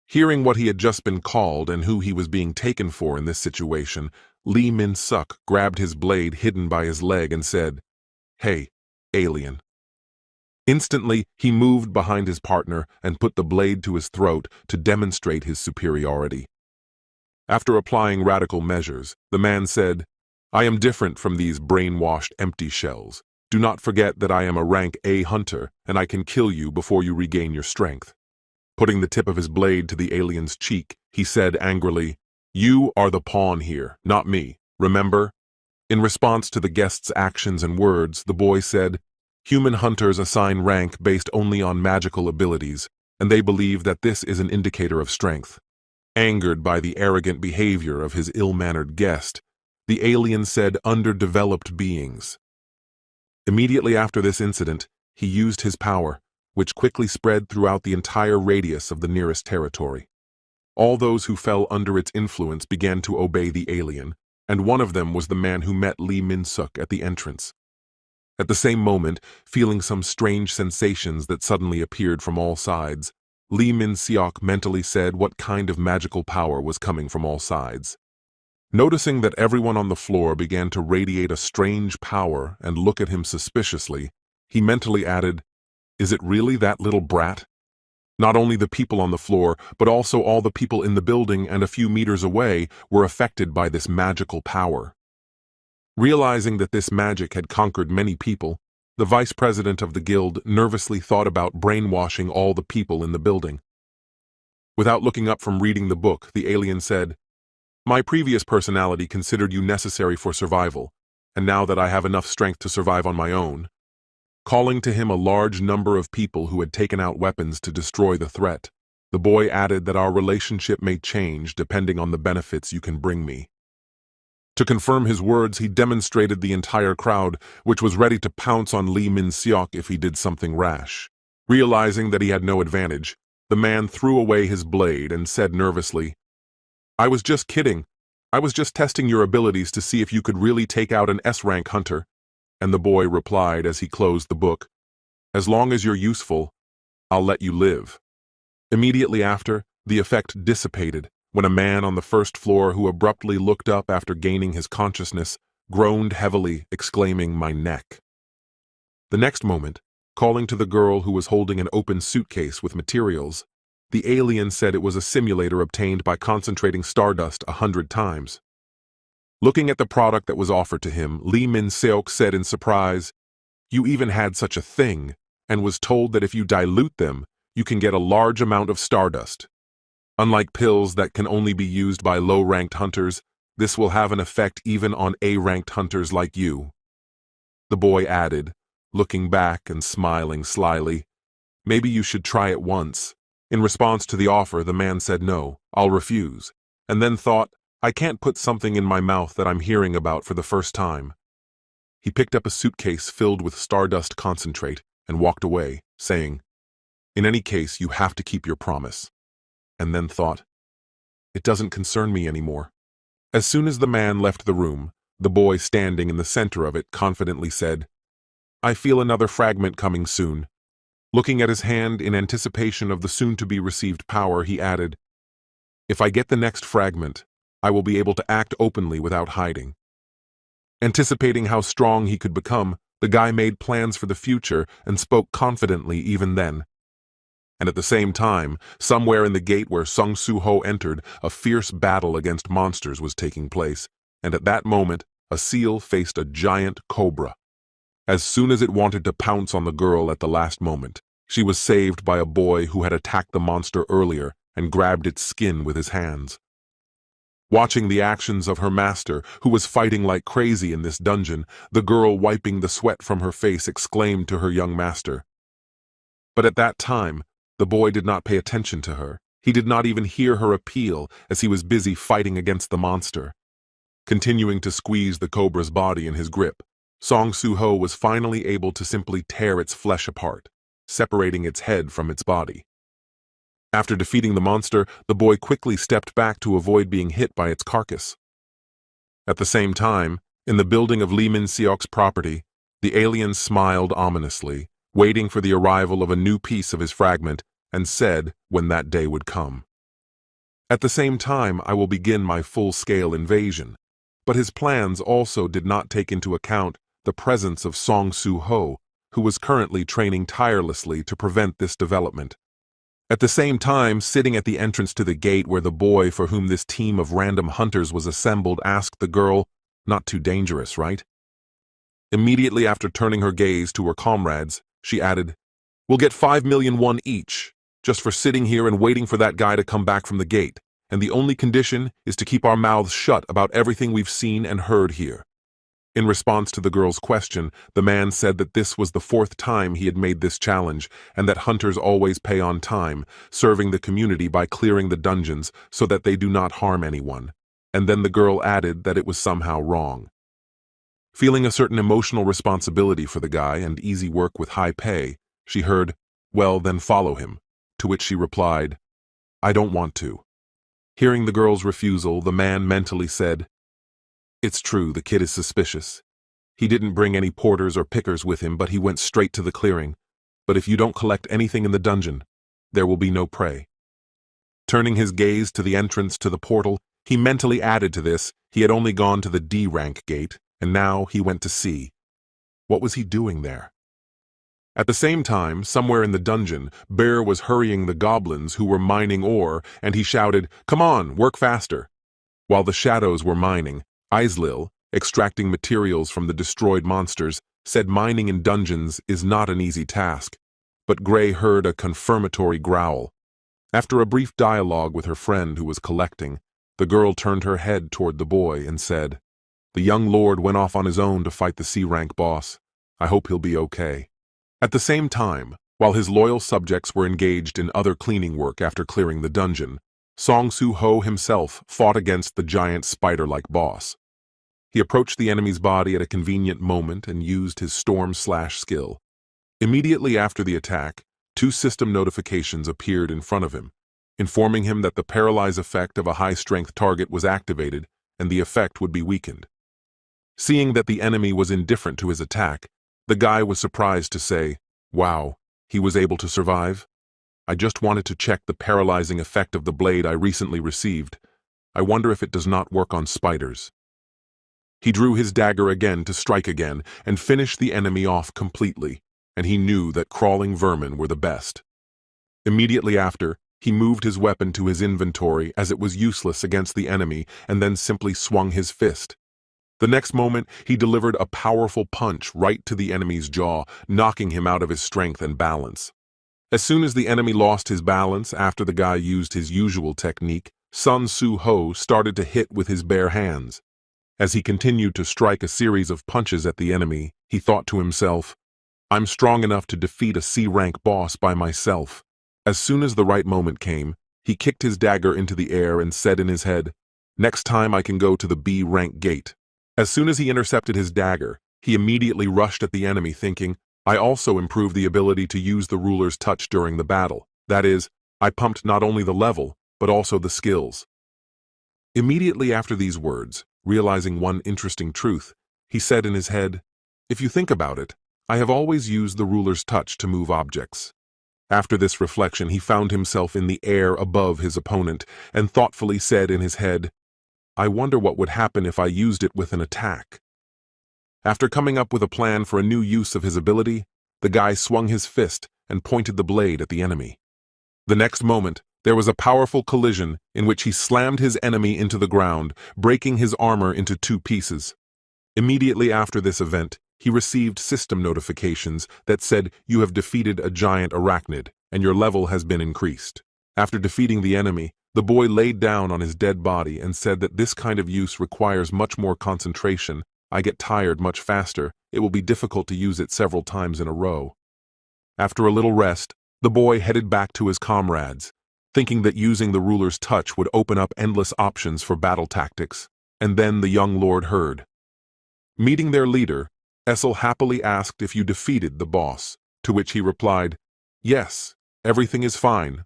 Hearing what he had just been called and who he was being taken for in this situation, Lee Min-suk grabbed his blade hidden by his leg and said, "Hey, alien." Instantly, he moved behind his partner and put the blade to his throat to demonstrate his superiority. After applying radical measures, the man said, "I am different from these brainwashed empty shells. Do not forget that I am a rank A hunter, and I can kill you before you regain your strength." Putting the tip of his blade to the alien's cheek, he said angrily, "You are the pawn here, not me, remember?" In response to the guest's actions and words, the boy said, "Human hunters assign rank based only on magical abilities, and they believe that this is an indicator of strength." Angered by the arrogant behavior of his ill-mannered guest, the alien said, "Underdeveloped beings." Immediately after this incident, he used his power, which quickly spread throughout the entire radius of the nearest territory. All those who fell under its influence began to obey the alien, and one of them was the man who met Lee Min-suk at the entrance. At the same moment, feeling some strange sensations that suddenly appeared from all sides, Lee Min-seok mentally said what kind of magical power was coming from all sides. Noticing that everyone on the floor began to radiate a strange power and look at him suspiciously, he mentally added, "Is it really that little brat?" Not only the people on the floor, but also all the people in the building and a few meters away were affected by this magical power. Realizing that this magic had conquered many people, the vice president of the guild nervously thought about brainwashing all the people in the building. Without looking up from reading the book, the alien said, "My previous personality considered you necessary for survival, and now that I have enough strength to survive on my own." Calling to him a large number of people who had taken out weapons to destroy the threat, the boy added that our relationship may change depending on the benefits you can bring me. To confirm his words, he demonstrated the entire crowd, which was ready to pounce on Lee Min-seok if he did something rash. Realizing that he had no advantage, the man threw away his blade and said nervously, "I was just kidding. I was just testing your abilities to see if you could really take out an S-rank hunter." And the boy replied as he closed the book, "As long as you're useful, I'll let you live." Immediately after, the effect dissipated when a man on the first floor who abruptly looked up after gaining his consciousness groaned heavily, exclaiming, "My neck." The next moment, calling to the girl who was holding an open suitcase with materials, the alien said it was a simulator obtained by concentrating stardust 100 times. Looking at the product that was offered to him, Lee Min-seok said in surprise, "You even had such a thing, and was told that if you dilute them, you can get a large amount of stardust. Unlike pills that can only be used by low-ranked hunters, this will have an effect even on A-ranked hunters like you." The boy added, looking back and smiling slyly, "Maybe you should try it once." In response to the offer, the man said, "No, I'll refuse," and then thought, "I can't put something in my mouth that I'm hearing about for the first time." He picked up a suitcase filled with stardust concentrate and walked away, saying, "In any case, you have to keep your promise." And then thought, "It doesn't concern me anymore." As soon as the man left the room, the boy standing in the center of it confidently said, "I feel another fragment coming soon." Looking at his hand in anticipation of the soon-to-be-received power, he added, "If I get the next fragment, I will be able to act openly without hiding." Anticipating how strong he could become, the guy made plans for the future and spoke confidently even then. And at the same time, somewhere in the gate where Song Soo-ho entered, a fierce battle against monsters was taking place, and at that moment, a seal faced a giant cobra. As soon as it wanted to pounce on the girl at the last moment, she was saved by a boy who had attacked the monster earlier and grabbed its skin with his hands. Watching the actions of her master, who was fighting like crazy in this dungeon, the girl, wiping the sweat from her face, exclaimed to her young master. But at that time, the boy did not pay attention to her. He did not even hear her appeal as he was busy fighting against the monster. Continuing to squeeze the cobra's body in his grip, Song Soo-ho was finally able to simply tear its flesh apart, separating its head from its body. After defeating the monster, the boy quickly stepped back to avoid being hit by its carcass. At the same time, in the building of Lee Min-seok's property, the alien smiled ominously, waiting for the arrival of a new piece of his fragment, and said when that day would come. "At the same time, I will begin my full-scale invasion." But his plans also did not take into account the presence of Song Soo-ho, who was currently training tirelessly to prevent this development. At the same time, sitting at the entrance to the gate where the boy for whom this team of random hunters was assembled asked the girl, "Not too dangerous, right?" Immediately after turning her gaze to her comrades, she added, "We'll get 5 million won each, just for sitting here and waiting for that guy to come back from the gate, and the only condition is to keep our mouths shut about everything we've seen and heard here." In response to the girl's question, the man said that this was the 4th time he had made this challenge, and that hunters always pay on time, serving the community by clearing the dungeons so that they do not harm anyone. And then the girl added that it was somehow wrong. Feeling a certain emotional responsibility for the guy and easy work with high pay, she heard, "Well, then follow him," to which she replied, "I don't want to." Hearing the girl's refusal, the man mentally said, "It's true, the kid is suspicious. He didn't bring any porters or pickers with him, but he went straight to the clearing. But if you don't collect anything in the dungeon, there will be no prey." Turning his gaze to the entrance to the portal, he mentally added to this, he had only gone to the D-rank gate, and now he went to C. What was he doing there? At the same time, somewhere in the dungeon, Bear was hurrying the goblins who were mining ore, and he shouted, "Come on, work faster." While the shadows were mining, Aislil, extracting materials from the destroyed monsters, said mining in dungeons is not an easy task. But Gray heard a confirmatory growl. After a brief dialogue with her friend who was collecting, the girl turned her head toward the boy and said, "The young lord went off on his own to fight the C-rank boss. I hope he'll be okay." At the same time, while his loyal subjects were engaged in other cleaning work after clearing the dungeon, Song Soo-ho himself fought against the giant spider-like boss. He approached the enemy's body at a convenient moment and used his storm/skill. Immediately after the attack, two system notifications appeared in front of him, informing him that the paralyze effect of a high-strength target was activated and the effect would be weakened. Seeing that the enemy was indifferent to his attack, the guy was surprised to say, "Wow, he was able to survive? I just wanted to check the paralyzing effect of the blade I recently received. I wonder if it does not work on spiders." He drew his dagger again to strike again and finish the enemy off completely, and he knew that crawling vermin were the best. Immediately after, he moved his weapon to his inventory as it was useless against the enemy and then simply swung his fist. The next moment, he delivered a powerful punch right to the enemy's jaw, knocking him out of his strength and balance. As soon as the enemy lost his balance after the guy used his usual technique, Sun Su Ho started to hit with his bare hands. As he continued to strike a series of punches at the enemy, he thought to himself, "I'm strong enough to defeat a C-rank boss by myself." As soon as the right moment came, he kicked his dagger into the air and said in his head, "Next time I can go to the B-rank gate." As soon as he intercepted his dagger, he immediately rushed at the enemy thinking, "I also improved the ability to use the ruler's touch during the battle. That is, I pumped not only the level, but also the skills." Immediately after these words, realizing one interesting truth, he said in his head, "If you think about it, I have always used the ruler's touch to move objects." After this reflection, he found himself in the air above his opponent and thoughtfully said in his head, "I wonder what would happen if I used it with an attack." After coming up with a plan for a new use of his ability, the guy swung his fist and pointed the blade at the enemy. The next moment, there was a powerful collision in which he slammed his enemy into the ground, breaking his armor into two pieces. Immediately after this event, he received system notifications that said you have defeated a giant arachnid and your level has been increased. After defeating the enemy, the boy laid down on his dead body and said that this kind of use requires much more concentration. "I get tired much faster. It will be difficult to use it several times in a row." After a little rest, the boy headed back to his comrades, thinking that using the ruler's touch would open up endless options for battle tactics. And then the young lord heard. Meeting their leader, Essel happily asked if you defeated the boss, to which he replied, "Yes, everything is fine."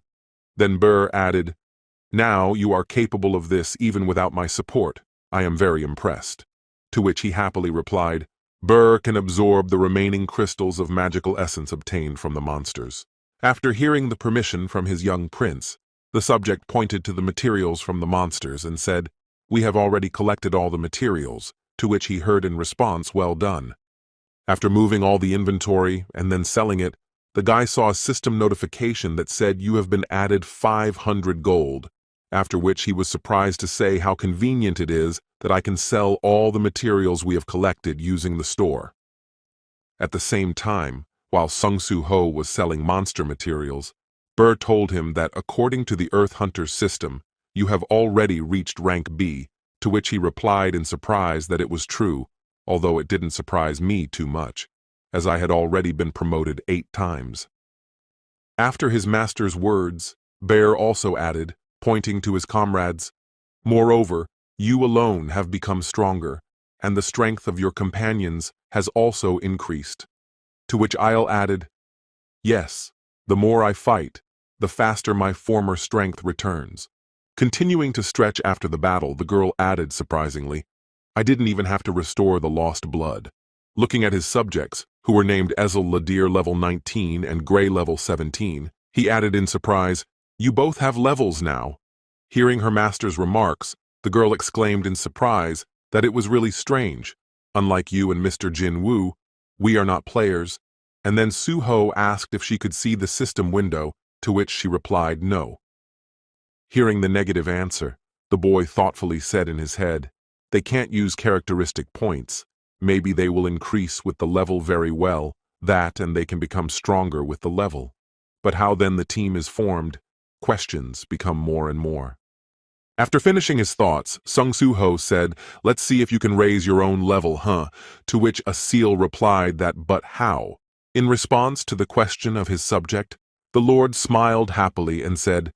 Then Burr added, "Now you are capable of this even without my support. I am very impressed." To which he happily replied, "Burr can absorb the remaining crystals of magical essence obtained from the monsters." After hearing the permission from his young prince, the subject pointed to the materials from the monsters and said, "We have already collected all the materials," to which he heard in response, "Well done." After moving all the inventory and then selling it, the guy saw a system notification that said you have been added 500 gold, after which he was surprised to say how convenient it is that I can sell all the materials we have collected using the store. At the same time, while Sung Su Ho was selling monster materials, Burr told him that according to the Earth Hunter's system, you have already reached rank B, to which he replied in surprise that it was true, although it didn't surprise me too much, as I had already been promoted 8 times. After his master's words, Bear also added, pointing to his comrades, "Moreover, you alone have become stronger, and the strength of your companions has also increased." To which Isle added, "Yes, the more I fight, the faster my former strength returns." Continuing to stretch after the battle, the girl added surprisingly, "I didn't even have to restore the lost blood." Looking at his subjects, who were named Ezel Ladir level 19 and Gray level 17, he added in surprise, "You both have levels now." Hearing her master's remarks, the girl exclaimed in surprise that it was really strange. "Unlike you and Mr. Jinwoo, we are not players." And then Suho asked if she could see the system window, to which she replied no. Hearing the negative answer, the boy thoughtfully said in his head, "They can't use characteristic points. Maybe they will increase with the level very well, that and they can become stronger with the level. But how then the team is formed? Questions become more and more." After finishing his thoughts, Sung Su-ho said, "Let's see if you can raise your own level, huh?" To which a seal replied that, "But how?" In response to the question of his subject, the Lord smiled happily and said,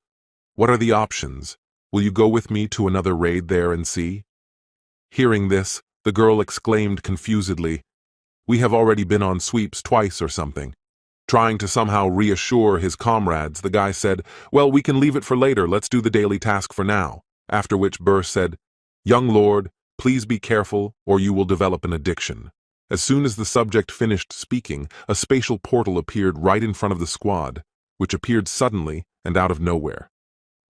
"What are the options? Will you go with me to another raid there and see?" Hearing this, The girl exclaimed confusedly, "We have already been on sweeps twice or something." Trying to somehow reassure his comrades, the guy said, "Well, we can leave it for later, let's do the daily task for now." After which Burr said, "Young lord, please be careful or you will develop an addiction." As soon as the subject finished speaking, a spatial portal appeared right in front of the squad, which appeared suddenly and out of nowhere.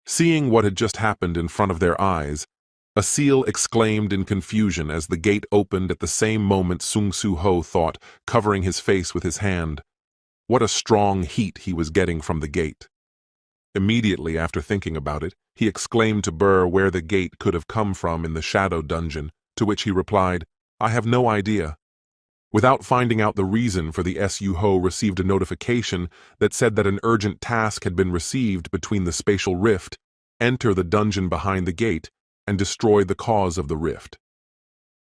Seeing what had just happened in front of their eyes, a seal exclaimed in confusion as the gate opened at the same moment. Sung Soo Ho thought, covering his face with his hand. What a strong heat he was getting from the gate. Immediately after thinking about it, he exclaimed to Burr where the gate could have come from in the shadow dungeon, to which he replied, "I have no idea." Without finding out the reason for the Su Ho received a notification that said that an urgent task had been received between the spatial rift, enter the dungeon behind the gate, and destroy the cause of the rift.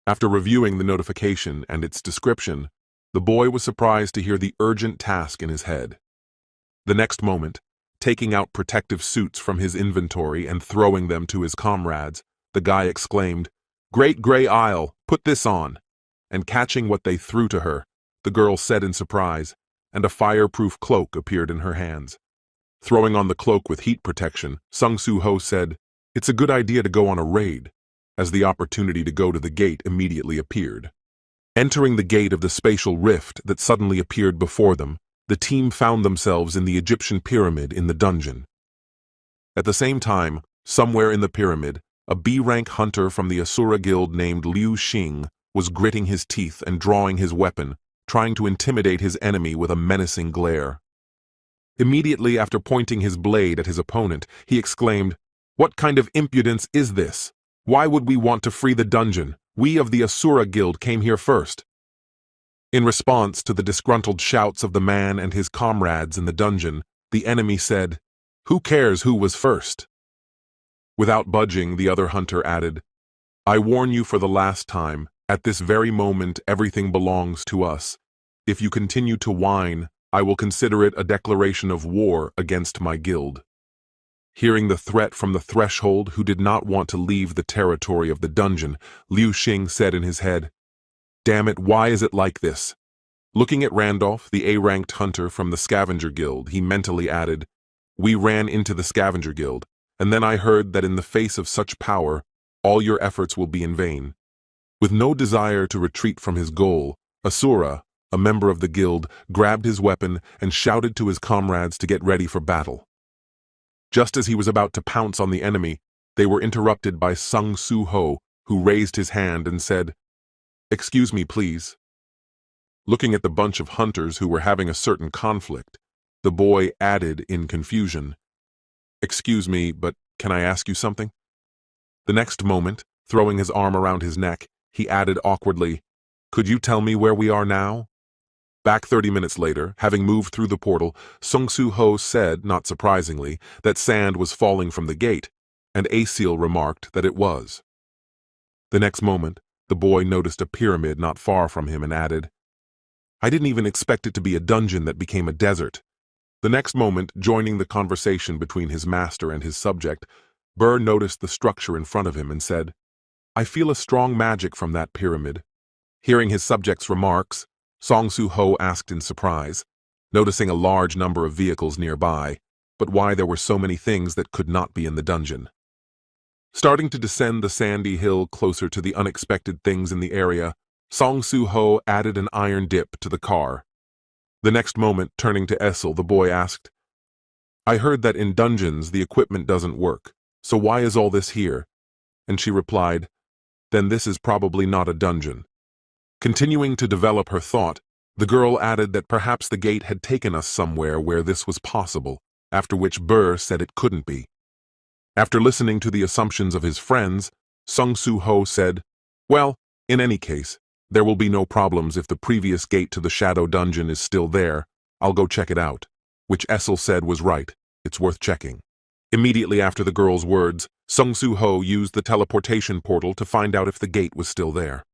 After reviewing the notification and its description, the boy was surprised to hear the urgent task in his head. The next moment, taking out protective suits from his inventory and throwing them to his comrades, the guy exclaimed, "Great Gray Isle, put this on!" And catching what they threw to her, the girl said in surprise, and a fireproof cloak appeared in her hands. Throwing on the cloak with heat protection, Sung Soo Ho said, "It's a good idea to go on a raid," as the opportunity to go to the gate immediately appeared. Entering the gate of the spatial rift that suddenly appeared before them, the team found themselves in the Egyptian pyramid in the dungeon. At the same time, somewhere in the pyramid, a B-rank hunter from the Asura guild named Liu Xing was gritting his teeth and drawing his weapon, trying to intimidate his enemy with a menacing glare. Immediately after pointing his blade at his opponent, he exclaimed, "What kind of impudence is this? Why would we want to free the dungeon? We of the Asura guild came here first." In response to the disgruntled shouts of the man and his comrades in the dungeon, the enemy said, "Who cares who was first?" Without budging, the other hunter added, "I warn you for the last time, at this very moment everything belongs to us. If you continue to whine, I will consider it a declaration of war against my guild." Hearing the threat from the threshold who did not want to leave the territory of the dungeon, Liu Xing said in his head, "Damn it, why is it like this?" Looking at Randolph, the A-ranked hunter from the Scavenger Guild, he mentally added, "We ran into the Scavenger Guild, and then I heard that in the face of such power, all your efforts will be in vain." With no desire to retreat from his goal, Asura, a member of the guild, grabbed his weapon and shouted to his comrades to get ready for battle. Just as he was about to pounce on the enemy, they were interrupted by Sung Soo Ho, who raised his hand and said, "Excuse me, please." Looking at the bunch of hunters who were having a certain conflict, the boy added in confusion, "Excuse me, but can I ask you something?" The next moment, throwing his arm around his neck, he added awkwardly, "Could you tell me where we are now?" Back 30 minutes later, having moved through the portal, Sung Soo Ho said, not surprisingly, that sand was falling from the gate, and Asil remarked that it was. The next moment, the boy noticed a pyramid not far from him and added, "I didn't even expect it to be a dungeon that became a desert." The next moment, joining the conversation between his master and his subject, Burr noticed the structure in front of him and said, "I feel a strong magic from that pyramid." Hearing his subject's remarks, Song Soo Ho asked in surprise, noticing a large number of vehicles nearby, but why there were so many things that could not be in the dungeon. Starting to descend the sandy hill closer to the unexpected things in the area, Song Soo Ho added an iron dip to the car. The next moment, turning to Essel, the boy asked, "I heard that in dungeons the equipment doesn't work, so why is all this here?" And she replied, "Then this is probably not a dungeon." Continuing to develop her thought, the girl added that perhaps the gate had taken us somewhere where this was possible, after which Burr said it couldn't be. After listening to the assumptions of his friends, Sung Soo Ho said, "Well, in any case, there will be no problems if the previous gate to the shadow dungeon is still there. I'll go check it out," which Essel said was right. It's worth checking. Immediately after the girl's words, Sung Soo Ho used the teleportation portal to find out if the gate was still there.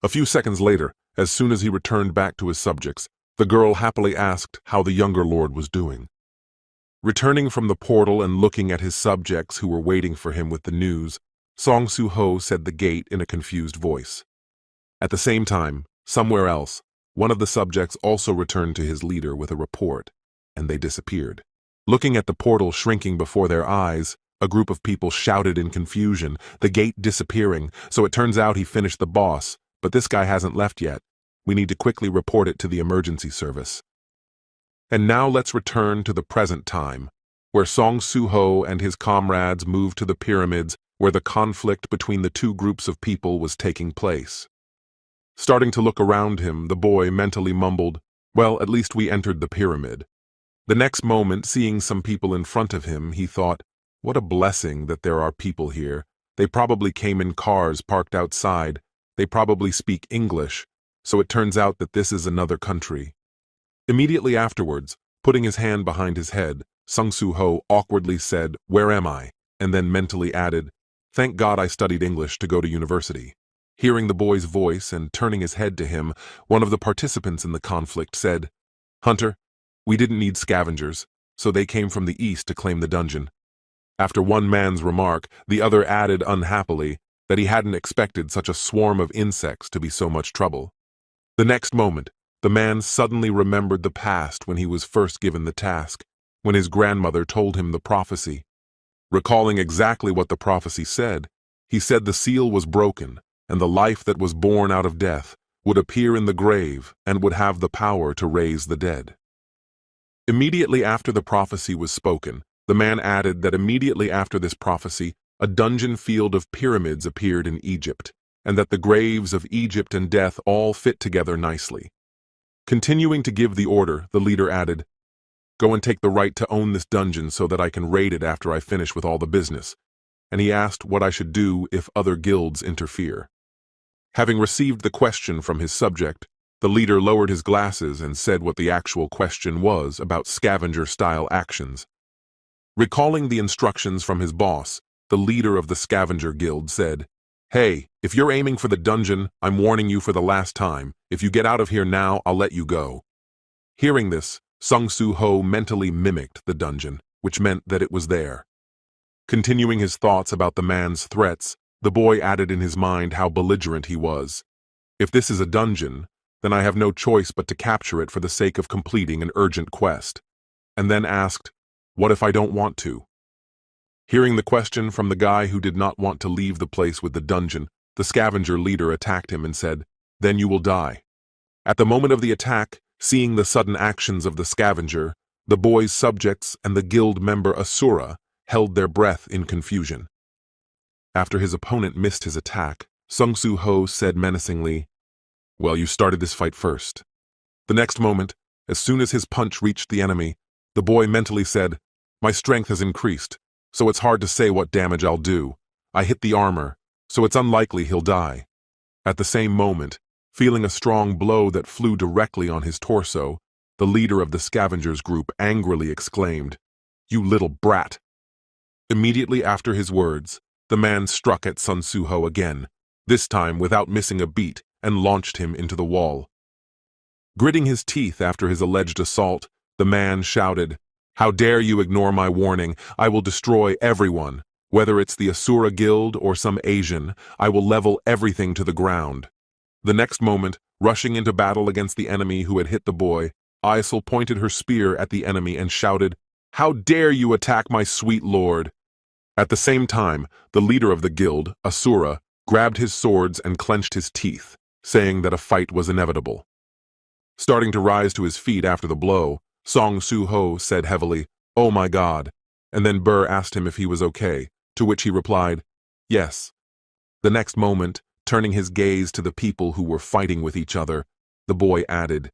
A few seconds later, as soon as he returned back to his subjects, the girl happily asked how the younger lord was doing. Returning from the portal and looking at his subjects who were waiting for him with the news, Song Soo Ho said the gate in a confused voice. At the same time, somewhere else, one of the subjects also returned to his leader with a report, and they disappeared. Looking at the portal shrinking before their eyes, a group of people shouted in confusion, the gate disappearing, so it turns out he finished the boss, but this guy hasn't left yet. We need to quickly report it to the emergency service. And now let's return to the present time, where Song Soo-ho and his comrades moved to the pyramids where the conflict between the two groups of people was taking place. Starting to look around him, the boy mentally mumbled, "Well, at least we entered the pyramid." The next moment, seeing some people in front of him, he thought, "What a blessing that there are people here. They probably came in cars parked outside. They probably speak English, so it turns out that this is another country." Immediately afterwards, putting his hand behind his head, Sung Soo-ho awkwardly said, "Where am I?" and then mentally added, "Thank God I studied English to go to university." Hearing the boy's voice and turning his head to him, one of the participants in the conflict said, "Hunter, we didn't need scavengers, so they came from the east to claim the dungeon." After one man's remark, the other added unhappily that he hadn't expected such a swarm of insects to be so much trouble. The next moment, the man suddenly remembered the past when he was first given the task, when his grandmother told him the prophecy. Recalling exactly what the prophecy said, he said the seal was broken, and the life that was born out of death would appear in the grave and would have the power to raise the dead. Immediately after the prophecy was spoken, the man added that immediately after this prophecy, a dungeon field of pyramids appeared in Egypt, and that the graves of Egypt and death all fit together nicely. Continuing to give the order, the leader added, "Go and take the right to own this dungeon so that I can raid it after I finish with all the business," and he asked what I should do if other guilds interfere. Having received the question from his subject, the leader lowered his glasses and said what the actual question was about scavenger-style actions. Recalling the instructions from his boss, the leader of the scavenger guild said, "Hey, if you're aiming for the dungeon, I'm warning you for the last time. If you get out of here now, I'll let you go." Hearing this, Sung Soo-ho mentally mimicked the dungeon, which meant that it was there. Continuing his thoughts about the man's threats, the boy added in his mind how belligerent he was. "If this is a dungeon, then I have no choice but to capture it for the sake of completing an urgent quest." And then asked, "What if I don't want to?" Hearing the question from the guy who did not want to leave the place with the dungeon, the scavenger leader attacked him and said, "Then you will die." At the moment of the attack, seeing the sudden actions of the scavenger, the boy's subjects and the guild member Asura held their breath in confusion. After his opponent missed his attack, Sung Soo-ho said menacingly, "Well, you started this fight first." The next moment, as soon as his punch reached the enemy, the boy mentally said, "My strength has increased, so it's hard to say what damage I'll do. I hit the armor, so it's unlikely he'll die." At the same moment, feeling a strong blow that flew directly on his torso, the leader of the scavengers group angrily exclaimed, "You little brat!" Immediately after his words, the man struck at Sung Soo-ho again, this time without missing a beat, and launched him into the wall. Gritting his teeth after his alleged assault, the man shouted, "How dare you ignore my warning? I will destroy everyone. Whether it's the Asura Guild or some Asian, I will level everything to the ground." The next moment, rushing into battle against the enemy who had hit the boy, Isel pointed her spear at the enemy and shouted, "How dare you attack my sweet lord?" At the same time, the leader of the guild, Asura, grabbed his swords and clenched his teeth, saying that a fight was inevitable. Starting to rise to his feet after the blow, Song Soo-ho said heavily, "Oh my God," and then Burr asked him if he was okay, to which he replied, "Yes." The next moment, turning his gaze to the people who were fighting with each other, the boy added,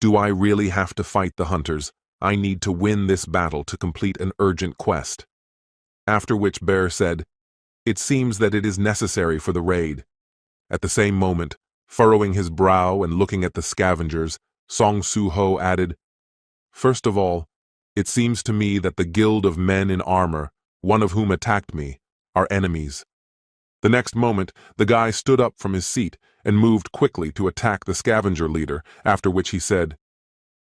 "Do I really have to fight the hunters? I need to win this battle to complete an urgent quest." After which Bear said, "It seems that it is necessary for the raid." At the same moment, furrowing his brow and looking at the scavengers, Song Soo-ho added, "First of all, it seems to me that the guild of men in armor, one of whom attacked me, are enemies." The next moment, the guy stood up from his seat and moved quickly to attack the scavenger leader, after which he said,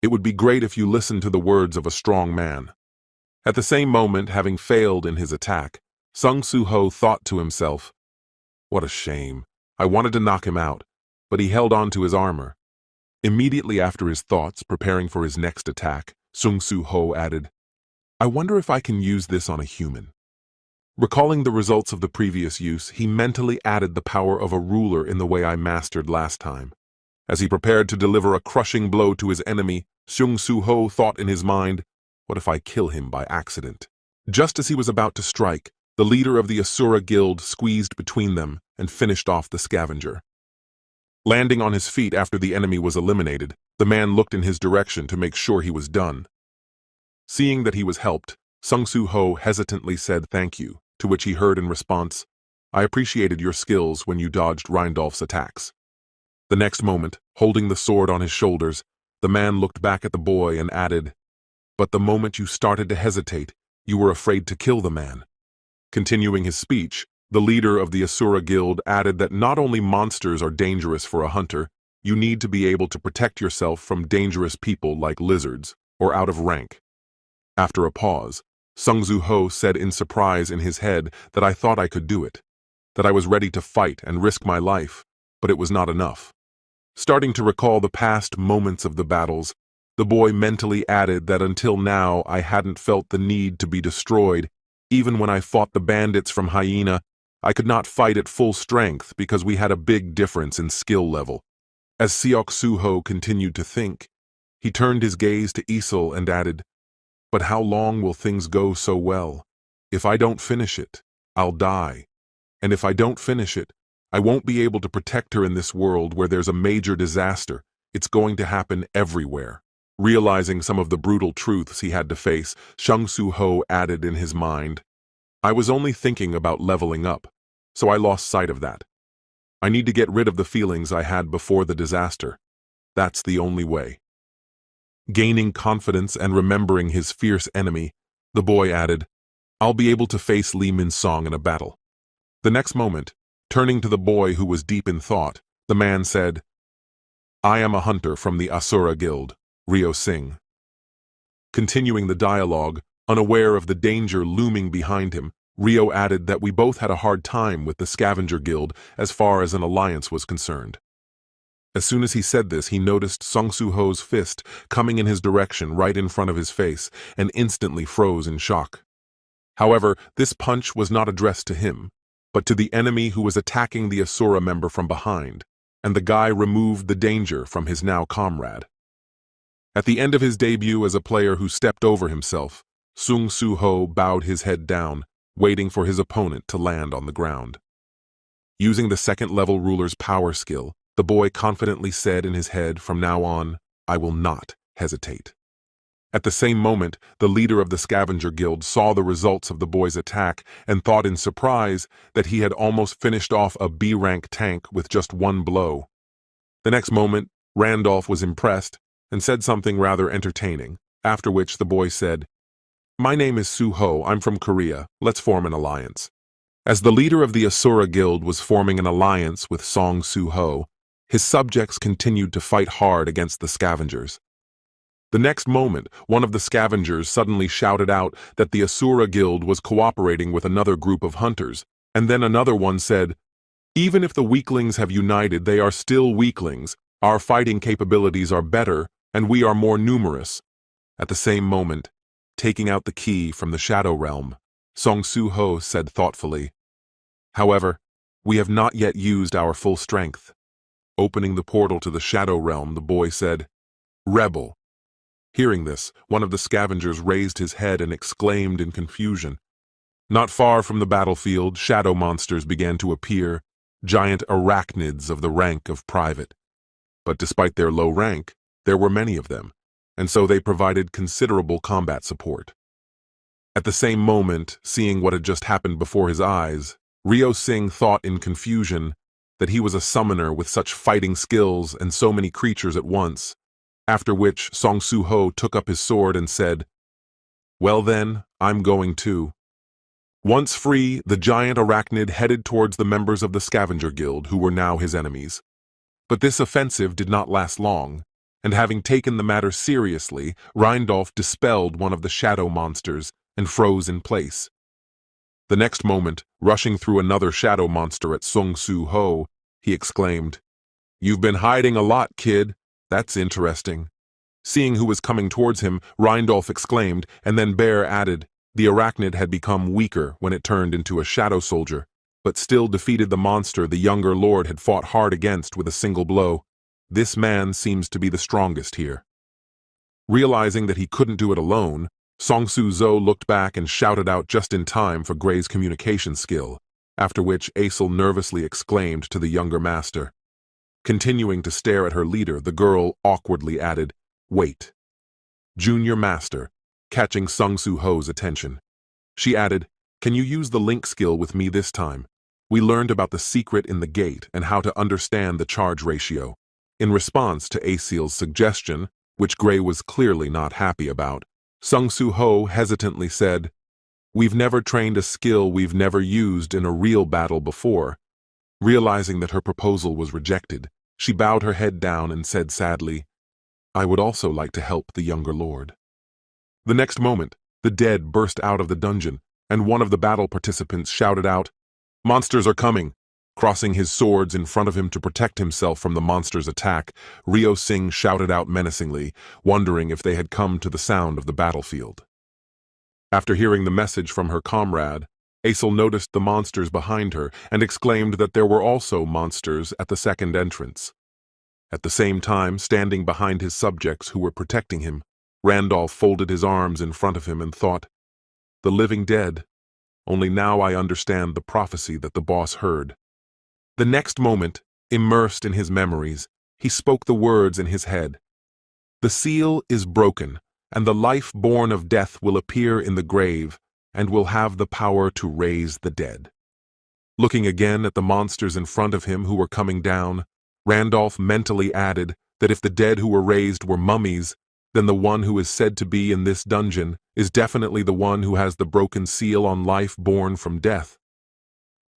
"It would be great if you listened to the words of a strong man." At the same moment, having failed in his attack, Sung Soo-ho thought to himself, "What a shame. I wanted to knock him out, but he held on to his armor. Immediately after his thoughts, preparing for his next attack, Sung-Soo-ho added, "I wonder if I can use this on a human." Recalling the results of the previous use, he mentally added the power of a ruler in the way I mastered last time. As he prepared to deliver a crushing blow to his enemy, Sung-Soo-ho thought in his mind, "What if I kill him by accident?" Just as he was about to strike, the leader of the Asura Guild squeezed between them and finished off the scavenger. Landing on his feet after the enemy was eliminated, the man looked in his direction to make sure he was done. Seeing that he was helped, Sung-Soo-ho hesitantly said thank you, to which he heard in response, "I appreciated your skills when you dodged Reindoll's attacks." The next moment, holding the sword on his shoulders, the man looked back at the boy and added, "But the moment you started to hesitate, you were afraid to kill the man." Continuing his speech, the leader of the Asura Guild added that not only monsters are dangerous for a hunter, you need to be able to protect yourself from dangerous people like lizards, or out of rank. After a pause, Sung-Soo-ho said in surprise in his head that I thought I could do it, that I was ready to fight and risk my life, but it was not enough. Starting to recall the past moments of the battles, the boy mentally added that until now I hadn't felt the need to be destroyed. Even when I fought the bandits from Hyena, I could not fight at full strength because we had a big difference in skill level. As Seok-Soo-ho continued to think, he turned his gaze to Isol and added, "But how long will things go so well? If I don't finish it, I'll die. And if I don't finish it, I won't be able to protect her in this world where there's a major disaster. It's going to happen everywhere." Realizing some of the brutal truths he had to face, Sung-Soo-ho added in his mind, "I was only thinking about leveling up, so I lost sight of that. I need to get rid of the feelings I had before the disaster. That's the only way." Gaining confidence and remembering his fierce enemy, the boy added, "I'll be able to face Lee Min-song in a battle." The next moment, turning to the boy who was deep in thought, the man said, "I am a hunter from the Asura Guild, Ryo Singh." Continuing the dialogue, unaware of the danger looming behind him, Ryo added that we both had a hard time with the Scavenger Guild as far as an alliance was concerned. As soon as he said this, he noticed Sung-Soo-ho's fist coming in his direction right in front of his face and instantly froze in shock. However, this punch was not addressed to him, but to the enemy who was attacking the Asura member from behind, and the guy removed the danger from his now comrade. At the end of his debut as a player who stepped over himself, Sung-Soo-ho bowed his head down, waiting for his opponent to land on the ground. Using the second-level ruler's power skill, the boy confidently said in his head, "From now on, I will not hesitate." At the same moment, the leader of the Scavenger Guild saw the results of the boy's attack and thought in surprise that he had almost finished off a B-rank tank with just one blow. The next moment, Randolph was impressed and said something rather entertaining, after which the boy said, "My name is Soo-ho, I'm from Korea, let's form an alliance." As the leader of the Asura Guild was forming an alliance with Sung-Soo-ho, his subjects continued to fight hard against the scavengers. The next moment, one of the scavengers suddenly shouted out that the Asura Guild was cooperating with another group of hunters, and then another one said, "Even if the weaklings have united, they are still weaklings. Our fighting capabilities are better, and we are more numerous." At the same moment, taking out the key from the Shadow Realm, Sung-Soo-ho said thoughtfully, "However, we have not yet used our full strength." Opening the portal to the Shadow Realm, the boy said, "Rebel." Hearing this, one of the scavengers raised his head and exclaimed in confusion. Not far from the battlefield, shadow monsters began to appear, giant arachnids of the rank of private. But despite their low rank, there were many of them, and so they provided considerable combat support. At the same moment, seeing what had just happened before his eyes, Ryo Singh thought in confusion that he was a summoner with such fighting skills and so many creatures at once, after which Sung-Soo-ho took up his sword and said, "Well then, I'm going too." Once free, the giant arachnid headed towards the members of the Scavenger Guild who were now his enemies. But this offensive did not last long, and having taken the matter seriously, Reindollf dispelled one of the shadow monsters and froze in place. The next moment, rushing through another shadow monster at Sung-Soo-ho, he exclaimed, You've been hiding a lot, kid. That's interesting. Seeing who was coming towards him, Reindold exclaimed, and then Bear added, the arachnid had become weaker when it turned into a shadow soldier, but still defeated the monster the younger lord had fought hard against with a single blow. This man seems to be the strongest here. Realizing that he couldn't do it alone, Songsu Zhou looked back and shouted out just in time for Gray's communication skill, after which Aesel nervously exclaimed to the younger master. Continuing to stare at her leader, the girl awkwardly added, "Wait." Junior master, catching Songsu Ho's attention. She added, "Can you use the link skill with me this time? We learned about the secret in the gate and how to understand the charge ratio." In response to Aesel's suggestion, which Gray was clearly not happy about, Songsu Ho hesitantly said, "We've never trained a skill we've never used in a real battle before." Realizing that her proposal was rejected, she bowed her head down and said sadly, "I would also like to help the younger lord." The next moment, the dead burst out of the dungeon, and one of the battle participants shouted out, "Monsters are coming!" Crossing his swords in front of him to protect himself from the monster's attack, Ryo Singh shouted out menacingly, wondering if they had come to the sound of the battlefield. After hearing the message from her comrade, Aesel noticed the monsters behind her and exclaimed that there were also monsters at the second entrance. At the same time, standing behind his subjects who were protecting him, Randolph folded his arms in front of him and thought, "The living dead. Only now I understand the prophecy that the boss heard." The next moment, immersed in his memories, he spoke the words in his head. "The seal is broken, and the life born of death will appear in the grave and will have the power to raise the dead." Looking again at the monsters in front of him who were coming down, Randolph mentally added that if the dead who were raised were mummies, then the one who is said to be in this dungeon is definitely the one who has the broken seal on life born from death.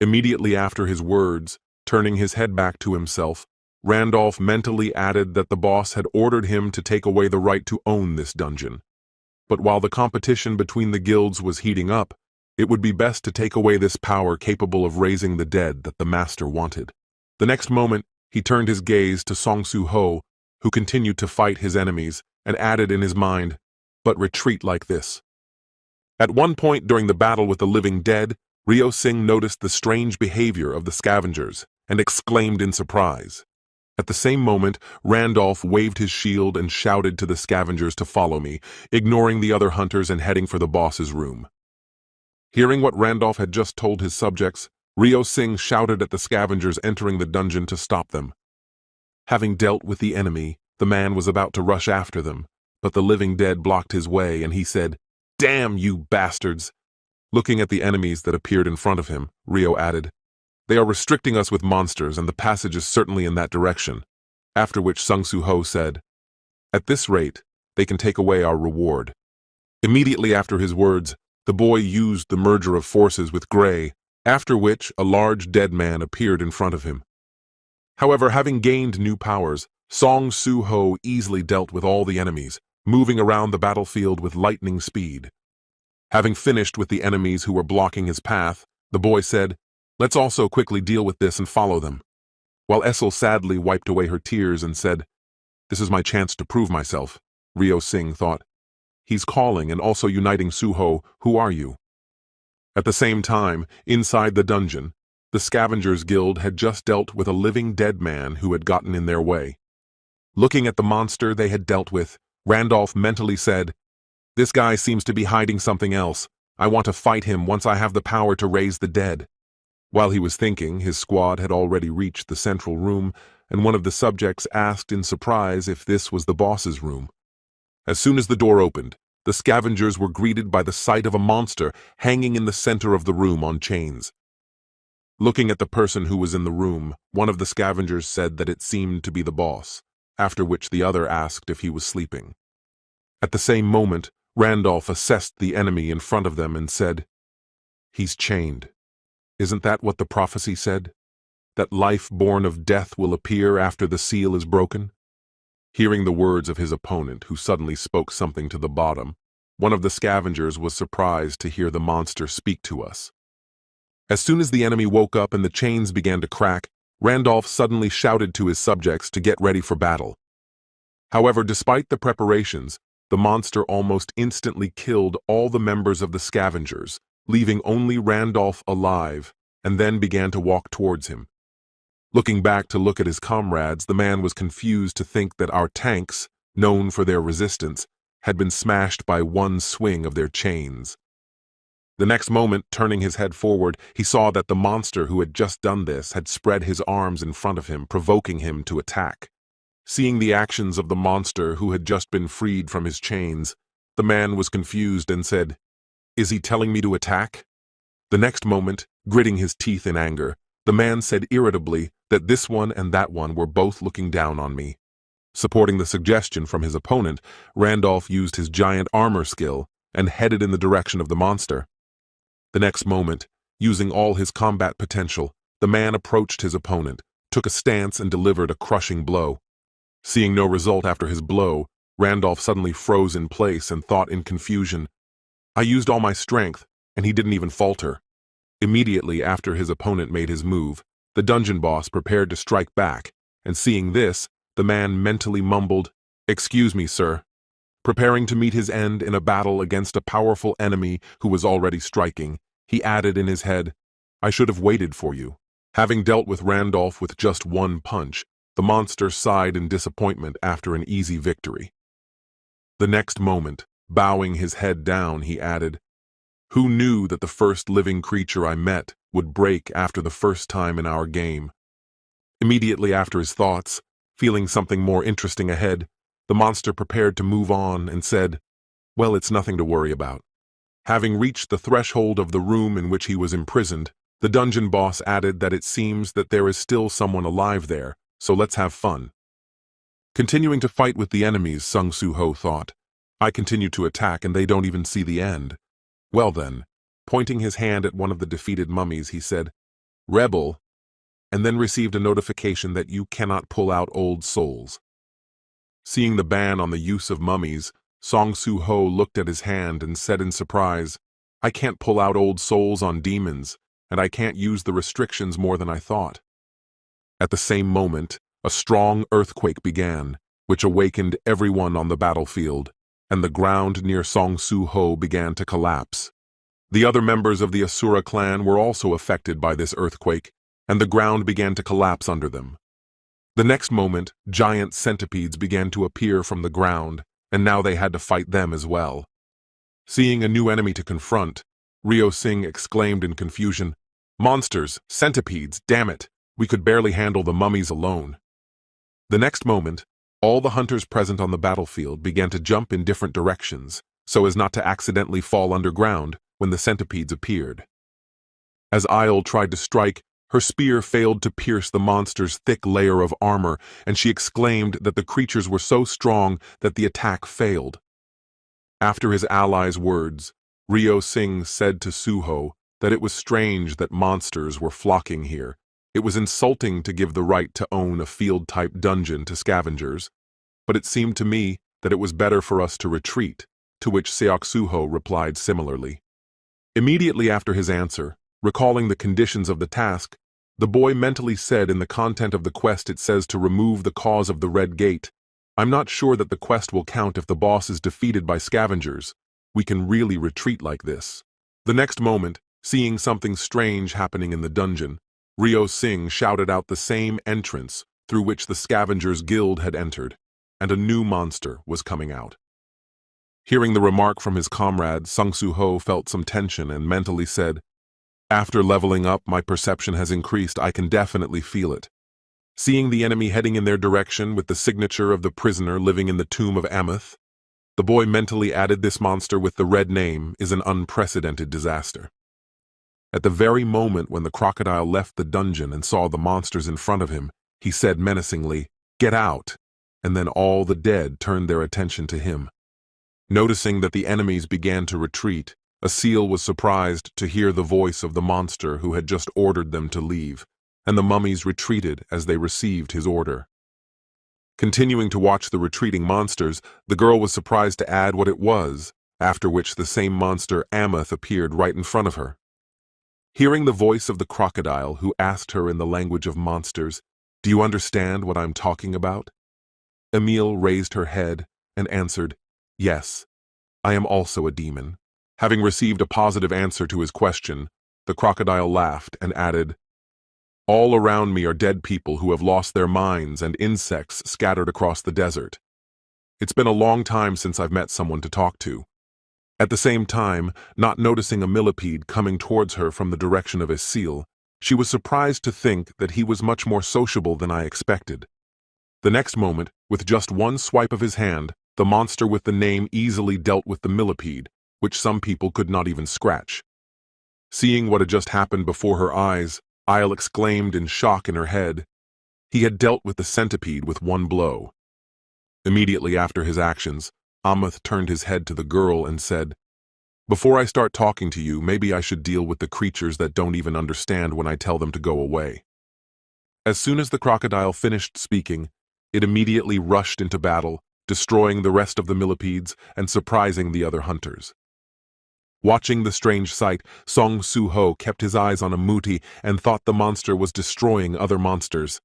Immediately after his words, turning his head back to himself, Randolph mentally added that the boss had ordered him to take away the right to own this dungeon. But while the competition between the guilds was heating up, it would be best to take away this power capable of raising the dead that the master wanted. The next moment, he turned his gaze to Songsu Ho, who continued to fight his enemies, and added in his mind, "But retreat like this." At one point during the battle with the living dead, Ryo Singh noticed the strange behavior of the scavengers and exclaimed in surprise. At the same moment, Randolph waved his shield and shouted to the scavengers to follow me, ignoring the other hunters and heading for the boss's room. Hearing what Randolph had just told his subjects, Ryo Singh shouted at the scavengers entering the dungeon to stop them. Having dealt with the enemy, the man was about to rush after them, but the living dead blocked his way and he said, "Damn you bastards!" Looking at the enemies that appeared in front of him, Ryo added, "They are restricting us with monsters and the passage is certainly in that direction." After which Songsu Ho said, "At this rate, they can take away our reward." Immediately after his words, the boy used the merger of forces with Gray, after which a large dead man appeared in front of him. However, having gained new powers, Songsu Ho easily dealt with all the enemies, moving around the battlefield with lightning speed. Having finished with the enemies who were blocking his path, the boy said, "Let's also quickly deal with this and follow them." While Aesel sadly wiped away her tears and said, "This is my chance to prove myself," Ryo Singh thought, "He's calling and also uniting Suho. Who are you?" At the same time, inside the dungeon, the Scavengers Guild had just dealt with a living dead man who had gotten in their way. Looking at the monster they had dealt with, Randolph mentally said, "This guy seems to be hiding something else. I want to fight him once I have the power to raise the dead." While he was thinking, his squad had already reached the central room, and one of the subjects asked in surprise if this was the boss's room. As soon as the door opened, the scavengers were greeted by the sight of a monster hanging in the center of the room on chains. Looking at the person who was in the room, one of the scavengers said that it seemed to be the boss, after which the other asked if he was sleeping. At the same moment, Randolph assessed the enemy in front of them and said, "He's chained. Isn't that what the prophecy said? That life born of death will appear after the seal is broken?" Hearing the words of his opponent, who suddenly spoke something to the bottom, one of the scavengers was surprised to hear the monster speak to us. As soon as the enemy woke up and the chains began to crack, Randolph suddenly shouted to his subjects to get ready for battle. However, despite the preparations, the monster almost instantly killed all the members of the scavengers, leaving only Randolph alive, and then began to walk towards him. Looking back to look at his comrades, the man was confused to think that our tanks, known for their resistance, had been smashed by one swing of their chains. The next moment, turning his head forward, he saw that the monster who had just done this had spread his arms in front of him, provoking him to attack. Seeing the actions of the monster who had just been freed from his chains, the man was confused and said, "Is he telling me to attack?" The next moment, gritting his teeth in anger, the man said irritably that this one and that one were both looking down on me. Supporting the suggestion from his opponent, Randolph used his giant armor skill and headed in the direction of the monster. The next moment, using all his combat potential, the man approached his opponent, took a stance and delivered a crushing blow. Seeing no result after his blow, Randolph suddenly froze in place and thought in confusion, "I used all my strength, and he didn't even falter." Immediately after his opponent made his move, the dungeon boss prepared to strike back, and seeing this, the man mentally mumbled, "Excuse me, sir." Preparing to meet his end in a battle against a powerful enemy who was already striking, he added in his head, "I should have waited for you." Having dealt with Randolph with just one punch, the monster sighed in disappointment after an easy victory. The next moment, bowing his head down, he added, "Who knew that the first living creature I met would break after the first time in our game?" Immediately after his thoughts, feeling something more interesting ahead, the monster prepared to move on and said, "Well, it's nothing to worry about." Having reached the threshold of the room in which he was imprisoned, the dungeon boss added that it seems that there is still someone alive there, so let's have fun. Continuing to fight with the enemies, Sung-Soo-Ho thought. I continue to attack and they don't even see the end. Well then, pointing his hand at one of the defeated mummies, he said, "Rebel," and then received a notification that you cannot pull out old souls. Seeing the ban on the use of mummies, Song-Soo-Ho looked at his hand and said in surprise, "I can't pull out old souls on demons, and I can't use the restrictions more than I thought." At the same moment, a strong earthquake began, which awakened everyone on the battlefield, and the ground near Song-Soo-Ho began to collapse. The other members of the Asura clan were also affected by this earthquake, and the ground began to collapse under them. The next moment, giant centipedes began to appear from the ground, and now they had to fight them as well. Seeing a new enemy to confront, Ryo Singh exclaimed in confusion, "Monsters, centipedes, damn it! We could barely handle the mummies alone." The next moment, all the hunters present on the battlefield began to jump in different directions, so as not to accidentally fall underground when the centipedes appeared. As Isle tried to strike, her spear failed to pierce the monster's thick layer of armor, and she exclaimed that the creatures were so strong that the attack failed. After his ally's words, Ryo Singh said to Suho that it was strange that monsters were flocking here. It was insulting to give the right to own a field-type dungeon to scavengers, but it seemed to me that it was better for us to retreat, to which Seok-Suho replied similarly. Immediately after his answer, recalling the conditions of the task, the boy mentally said in the content of the quest it says to remove the cause of the Red Gate. I'm not sure that the quest will count if the boss is defeated by scavengers. We can really retreat like this. The next moment, seeing something strange happening in the dungeon, Ryo Singh shouted out the same entrance through which the Scavengers Guild had entered, and a new monster was coming out. Hearing the remark from his comrade, Sung-Soo-Ho felt some tension and mentally said, "After leveling up, my perception has increased. I can definitely feel it." Seeing the enemy heading in their direction with the signature of the prisoner living in the tomb of Ameth, the boy mentally added this monster with the red name is an unprecedented disaster. At the very moment when the crocodile left the dungeon and saw the monsters in front of him, he said menacingly, "Get out!" And then all the dead turned their attention to him. Noticing that the enemies began to retreat, Asil was surprised to hear the voice of the monster who had just ordered them to leave, and the mummies retreated as they received his order. Continuing to watch the retreating monsters, the girl was surprised to add what it was, after which the same monster Ameth appeared right in front of her. Hearing the voice of the crocodile who asked her in the language of monsters, "Do you understand what I'm talking about?" Emile raised her head and answered, "Yes, I am also a demon." Having received a positive answer to his question, the crocodile laughed and added, "All around me are dead people who have lost their minds and insects scattered across the desert. It's been a long time since I've met someone to talk to." At the same time, not noticing a millipede coming towards her from the direction of his seal, she was surprised to think that he was much more sociable than I expected. The next moment, with just one swipe of his hand, the monster with the name easily dealt with the millipede, which some people could not even scratch. Seeing what had just happened before her eyes, Isle exclaimed in shock in her head. He had dealt with the centipede with one blow. Immediately after his actions, Ameth turned his head to the girl and said, "Before I start talking to you, maybe I should deal with the creatures that don't even understand when I tell them to go away." As soon as the crocodile finished speaking, it immediately rushed into battle, destroying the rest of the millipedes and surprising the other hunters. Watching the strange sight, Song Soo-ho kept his eyes on Amuti and thought the monster was destroying other monsters.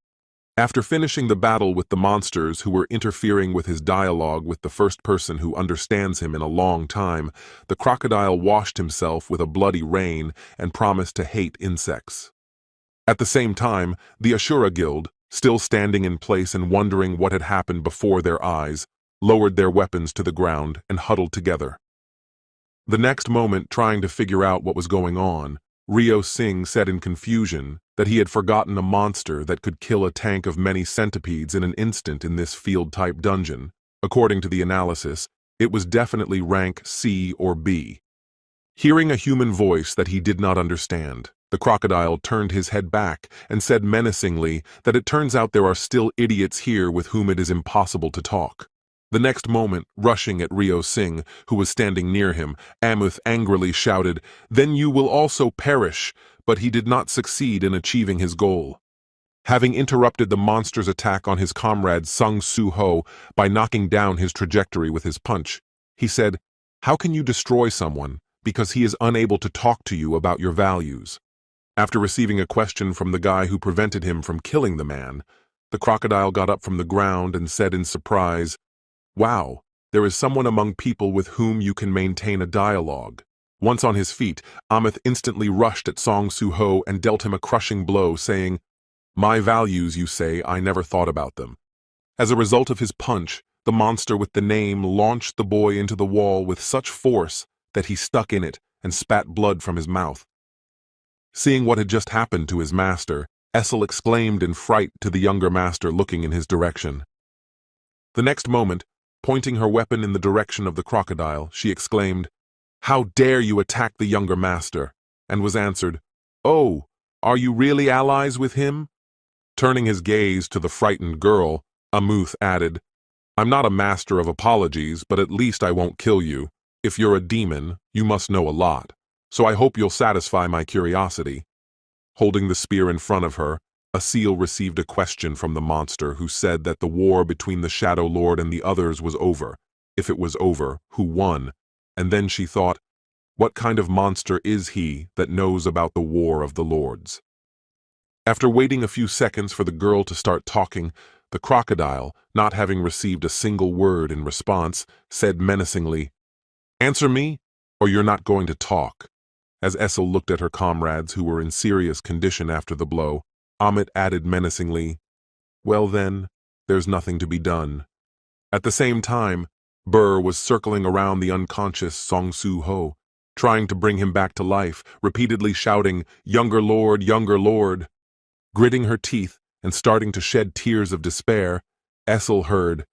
After finishing the battle with the monsters who were interfering with his dialogue with the first person who understands him in a long time, the crocodile washed himself with a bloody rain and promised to hate insects. At the same time, the Ashura Guild, still standing in place and wondering what had happened before their eyes, lowered their weapons to the ground and huddled together. The next moment, trying to figure out what was going on, Ryo Singh said in confusion that he had forgotten a monster that could kill a tank of many centipedes in an instant in this field-type dungeon. According to the analysis, it was definitely rank C or B. Hearing a human voice that he did not understand, the crocodile turned his head back and said menacingly that it turns out there are still idiots here with whom it is impossible to talk. The next moment, rushing at Ryo Singh, who was standing near him, Ameth angrily shouted, "Then you will also perish," but he did not succeed in achieving his goal. Having interrupted the monster's attack on his comrade Sung Soo-ho by knocking down his trajectory with his punch, he said, "How can you destroy someone because he is unable to talk to you about your values?" After receiving a question from the guy who prevented him from killing the man, the crocodile got up from the ground and said in surprise, "Wow, there is someone among people with whom you can maintain a dialogue." Once on his feet, Ameth instantly rushed at Song Soo-ho and dealt him a crushing blow, saying, "My values, you say, I never thought about them." As a result of his punch, the monster with the name launched the boy into the wall with such force that he stuck in it and spat blood from his mouth. Seeing what had just happened to his master, Essel exclaimed in fright to the younger master looking in his direction. The next moment, pointing her weapon in the direction of the crocodile, she exclaimed, "How dare you attack the younger master?" and was answered, "Oh, are you really allies with him?" Turning his gaze to the frightened girl, Amuth added, "I'm not a master of apologies, but at least I won't kill you. If you're a demon, you must know a lot, so I hope you'll satisfy my curiosity." Holding the spear in front of her, Asil received a question from the monster who said that the war between the Shadow Lord and the others was over. If it was over, who won? And then she thought, what kind of monster is he that knows about the War of the Lords? After waiting a few seconds for the girl to start talking, the crocodile, not having received a single word in response, said menacingly, "Answer me, or you're not going to talk." As Essel looked at her comrades who were in serious condition after the blow, Amit added menacingly, "Well then, there's nothing to be done." At the same time, Burr was circling around the unconscious Song Soo-ho, trying to bring him back to life, repeatedly shouting, "Younger Lord, younger Lord." Gritting her teeth and starting to shed tears of despair, Essel heard,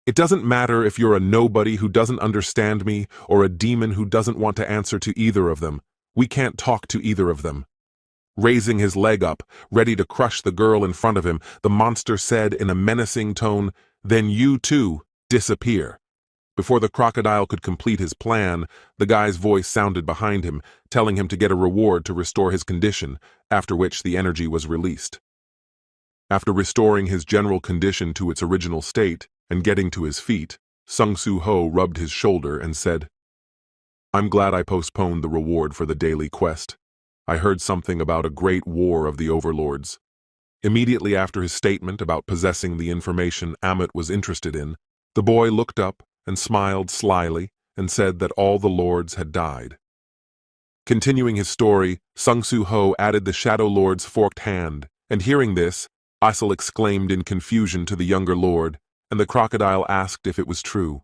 "It doesn't matter if you're a nobody who doesn't understand me or a demon who doesn't want to answer to either of them. We can't talk to either of them." Raising his leg up, ready to crush the girl in front of him, the monster said in a menacing tone, "Then you too, disappear." Before the crocodile could complete his plan, the guy's voice sounded behind him, telling him to get a reward to restore his condition, after which the energy was released. After restoring his general condition to its original state and getting to his feet, Sung Soo-ho rubbed his shoulder and said, "I'm glad I postponed the reward for the daily quest. I heard something about a great war of the overlords. Immediately after his statement about possessing the information Amit was interested in, the boy looked up and smiled slyly and said that all the lords had died. Continuing his story, Sung-Soo-Ho added the Shadow Lord's forked hand, and hearing this, Isel exclaimed in confusion to the younger lord, and the crocodile asked if it was true.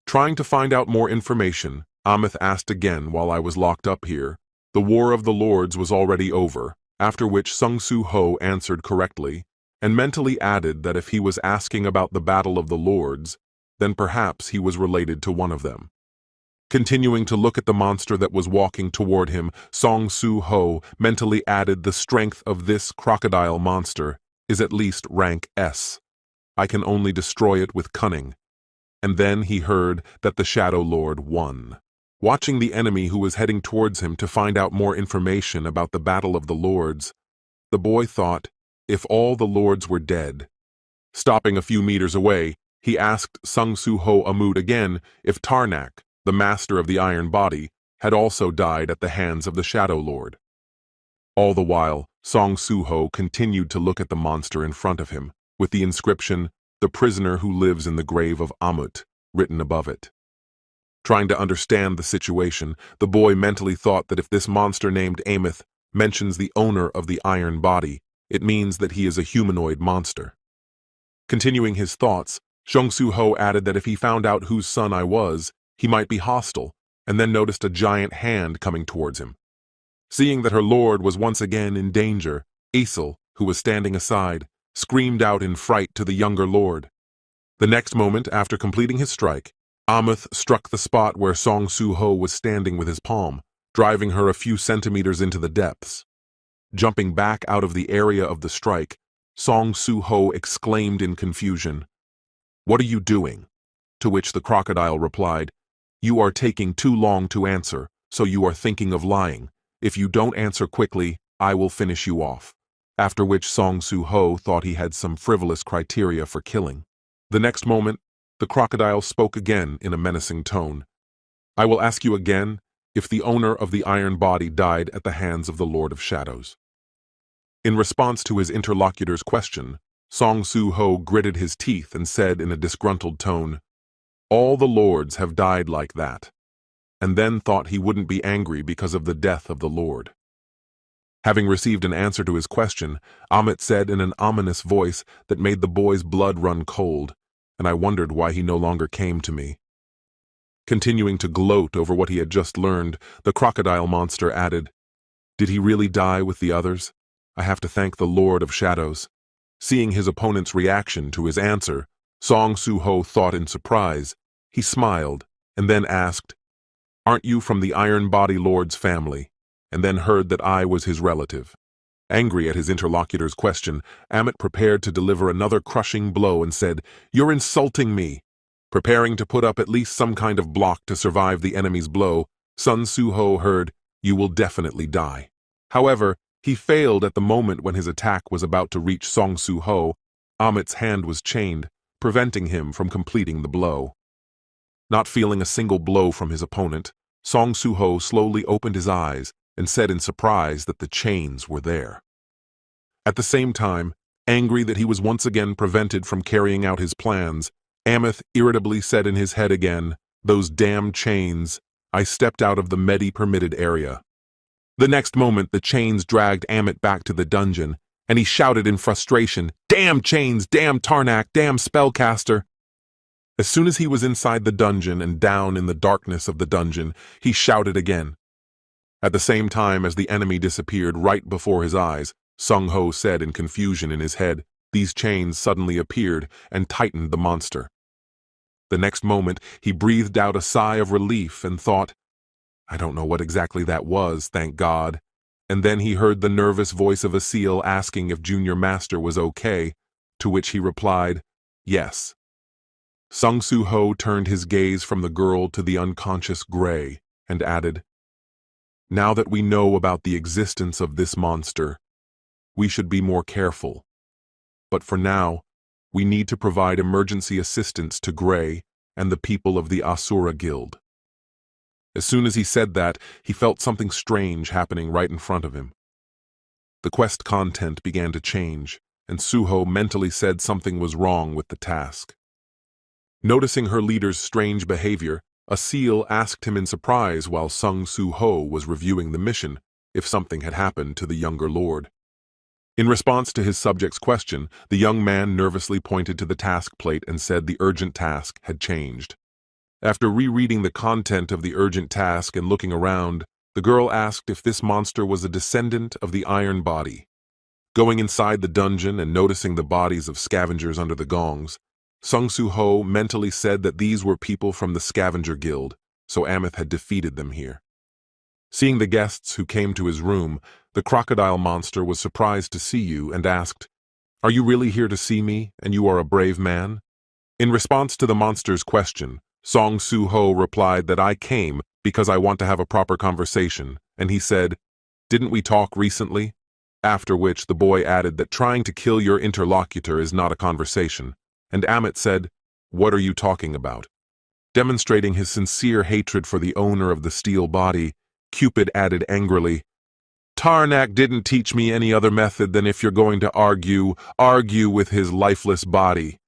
Trying to find out more information, Amit asked again while I was locked up here. The War of the Lords was already over, after which Sung-Soo-Ho answered correctly, and mentally added that if he was asking about the Battle of the Lords, then perhaps he was related to one of them. Continuing to look at the monster that was walking toward him, Sung-Soo-Ho mentally added the strength of this crocodile monster is at least rank S. I can only destroy it with cunning. And then he heard that the Shadow Lord won. Watching the enemy who was heading towards him to find out more information about the Battle of the Lords, the boy thought, if all the lords were dead. Stopping a few meters away, he asked Sung-Soo-Ho Amut again if Tarnak, the master of the iron body, had also died at the hands of the Shadow Lord. All the while, Sung-Soo-Ho continued to look at the monster in front of him, with the inscription, "The prisoner who lives in the grave of Amut," written above it. Trying to understand the situation, the boy mentally thought that if this monster named Amith mentions the owner of the iron body, it means that he is a humanoid monster. Continuing his thoughts, Sung-Soo-Ho added that if he found out whose son I was, he might be hostile, and then noticed a giant hand coming towards him. Seeing that her lord was once again in danger, Isel, who was standing aside, screamed out in fright to the younger lord. The next moment, after completing his strike, Amith struck the spot where Sung-Soo-Ho was standing with his palm, driving her a few centimeters into the depths. Jumping back out of the area of the strike, Sung-Soo-Ho exclaimed in confusion, "What are you doing?" To which the crocodile replied, "You are taking too long to answer, so you are thinking of lying. If you don't answer quickly, I will finish you off." After which Sung-Soo-Ho thought he had some frivolous criteria for killing. The next moment, the crocodile spoke again in a menacing tone. "I will ask you again if the owner of the iron body died at the hands of the Lord of Shadows." In response to his interlocutor's question, Sung-Soo-Ho gritted his teeth and said in a disgruntled tone, "All the lords have died like that," and then thought he wouldn't be angry because of the death of the lord. Having received an answer to his question, Amit said in an ominous voice that made the boy's blood run cold, and I wondered why he no longer came to me. Continuing to gloat over what he had just learned, the crocodile monster added, "Did he really die with the others? I have to thank the Lord of Shadows." Seeing his opponent's reaction to his answer, Sung-Soo-Ho thought in surprise. He smiled, and then asked, "Aren't you from the Iron Body Lord's family?" and then heard that I was his relative. Angry at his interlocutor's question, Amit prepared to deliver another crushing blow and said, "You're insulting me." Preparing to put up at least some kind of block to survive the enemy's blow, Sung-Soo-Ho heard, "You will definitely die." However, he failed at the moment when his attack was about to reach Sung-Soo-Ho. Amit's hand was chained, preventing him from completing the blow. Not feeling a single blow from his opponent, Sung-Soo-Ho slowly opened his eyes and said in surprise that the chains were there. At the same time, angry that he was once again prevented from carrying out his plans, Amith irritably said in his head again, "Those damn chains." I stepped out of the Medi-permitted area. The next moment, the chains dragged Amit back to the dungeon, and he shouted in frustration, "Damn chains, damn Tarnak, damn spellcaster." As soon as he was inside the dungeon and down in the darkness of the dungeon, he shouted again. At the same time as the enemy disappeared right before his eyes, Sung-Ho said in confusion in his head, these chains suddenly appeared and tightened the monster. The next moment, he breathed out a sigh of relief and thought, I don't know what exactly that was, thank God. And then he heard the nervous voice of Asil asking if Junior Master was okay, to which he replied, yes. Sung-Soo-Ho turned his gaze from the girl to the unconscious Gray and added, now that we know about the existence of this monster, we should be more careful. But for now, we need to provide emergency assistance to Gray and the people of the Asura Guild. As soon as he said that, he felt something strange happening right in front of him. The quest content began to change, and Suho mentally said something was wrong with the task. Noticing her leader's strange behavior, a seal asked him in surprise while Sung Soo-ho was reviewing the mission if something had happened to the younger lord. In response to his subject's question, the young man nervously pointed to the task plate and said the urgent task had changed. After rereading the content of the urgent task and looking around, the girl asked if this monster was a descendant of the Iron Body. Going inside the dungeon and noticing the bodies of scavengers under the gongs, Sung Soo-ho mentally said that these were people from the scavenger guild, so Amith had defeated them here. Seeing the guests who came to his room, the crocodile monster was surprised to see you and asked, "Are you really here to see me, and you are a brave man?" In response to the monster's question, Song Soo-ho replied that I came because I want to have a proper conversation, and he said, "Didn't we talk recently?" After which the boy added that trying to kill your interlocutor is not a conversation, and Amit said, "What are you talking about?" Demonstrating his sincere hatred for the owner of the steel body, Cupid added angrily, "Tarnak didn't teach me any other method than if you're going to argue with his lifeless body."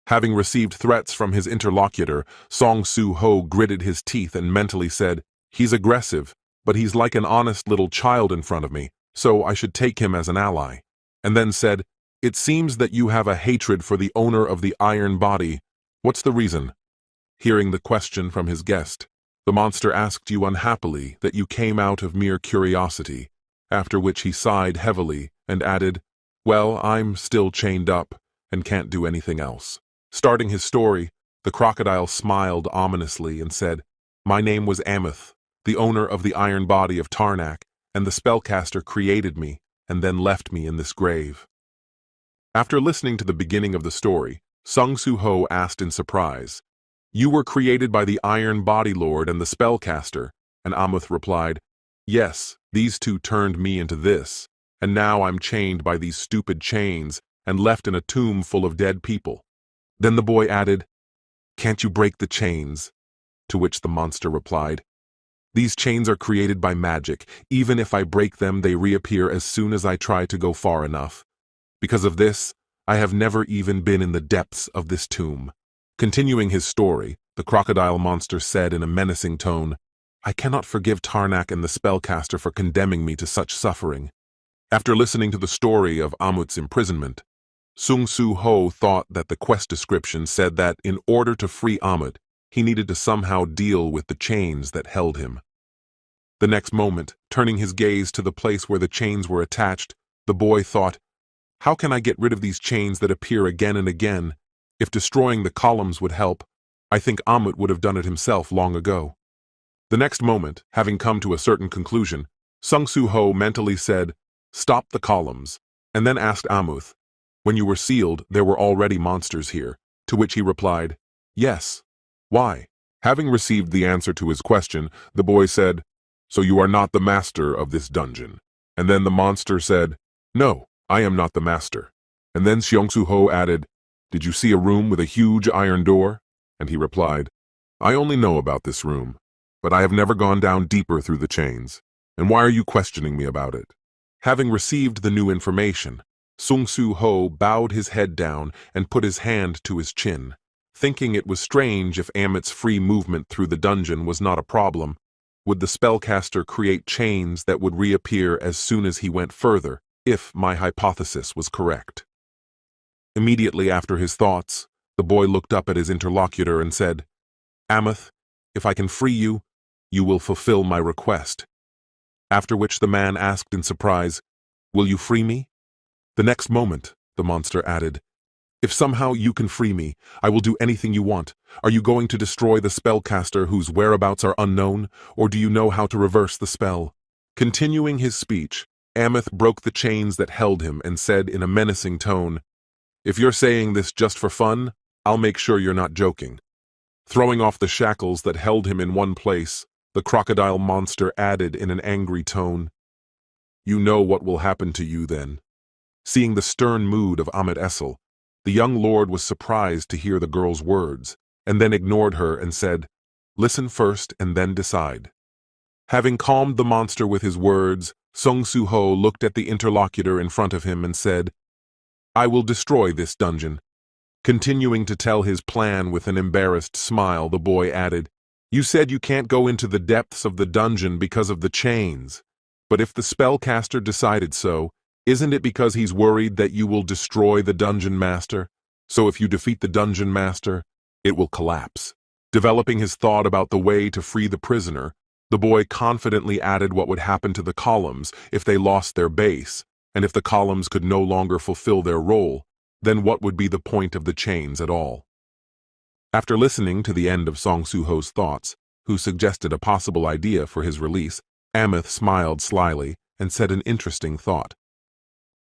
Having received threats from his interlocutor, Song Soo-ho gritted his teeth and mentally said, "He's aggressive, but he's like an honest little child in front of me, so I should take him as an ally," and then said, "It seems that you have a hatred for the owner of the Iron Body. What's the reason?" Hearing the question from his guest, the monster asked you unhappily that you came out of mere curiosity, after which he sighed heavily and added, "Well, I'm still chained up and can't do anything else." Starting his story, the crocodile smiled ominously and said, "My name was Amith, the owner of the Iron Body of Tarnak, and the spellcaster created me and then left me in this grave." After listening to the beginning of the story, Sung Soo-ho asked in surprise, "You were created by the Iron Body Lord and the spellcaster," and Amith replied, "Yes, these two turned me into this, and now I'm chained by these stupid chains and left in a tomb full of dead people." Then the boy added, "Can't you break the chains?" To which the monster replied, "These chains are created by magic. Even if I break them, they reappear as soon as I try to go far enough. Because of this, I have never even been in the depths of this tomb." Continuing his story, the crocodile monster said in a menacing tone, "I cannot forgive Tarnak and the spellcaster for condemning me to such suffering." After listening to the story of Amut's imprisonment, Sung Soo-ho thought that the quest description said that in order to free Amut, he needed to somehow deal with the chains that held him. The next moment, turning his gaze to the place where the chains were attached, the boy thought, "How can I get rid of these chains that appear again and again? If destroying the columns would help, I think Amut would have done it himself long ago." The next moment, having come to a certain conclusion, Sung Soo-ho mentally said, "Stop the columns," and then asked Amuth, "When you were sealed, there were already monsters here," to which he replied, "Yes. Why?" Having received the answer to his question, the boy said, "So you are not the master of this dungeon?" And then the monster said, "No, I am not the master." And then Seong Soo-ho added, "Did you see a room with a huge iron door?" And he replied, "I only know about this room, but I have never gone down deeper through the chains. And why are you questioning me about it?" Having received the new information, Sung Soo-ho bowed his head down and put his hand to his chin, thinking it was strange if Amit's free movement through the dungeon was not a problem. Would the spellcaster create chains that would reappear as soon as he went further, if my hypothesis was correct? Immediately after his thoughts, the boy looked up at his interlocutor and said, "Amith, if I can free you, you will fulfill my request." After which the man asked in surprise, "Will you free me?" The next moment, the monster added, "If somehow you can free me, I will do anything you want. Are you going to destroy the spellcaster whose whereabouts are unknown, or do you know how to reverse the spell?" Continuing his speech, Amith broke the chains that held him and said in a menacing tone, "If you're saying this just for fun, I'll make sure you're not joking." Throwing off the shackles that held him in one place, the crocodile monster added in an angry tone, "You know what will happen to you then." Seeing the stern mood of Amit Essel, the young lord was surprised to hear the girl's words, and then ignored her and said, Listen first and then decide. Having calmed the monster with his words, Song Soo-ho looked at the interlocutor in front of him and said, I will destroy this dungeon. Continuing to tell his plan with an embarrassed smile, the boy added, You said you can't go into the depths of the dungeon because of the chains. But if the spellcaster decided so, isn't it because he's worried that you will destroy the dungeon master? So if you defeat the dungeon master, it will collapse. Developing his thought about the way to free the prisoner, the boy confidently added what would happen to the columns if they lost their base, and if the columns could no longer fulfill their role, then what would be the point of the chains at all? After listening to the end of Song Soo-ho's thoughts, who suggested a possible idea for his release, Ameth smiled slyly and said an interesting thought.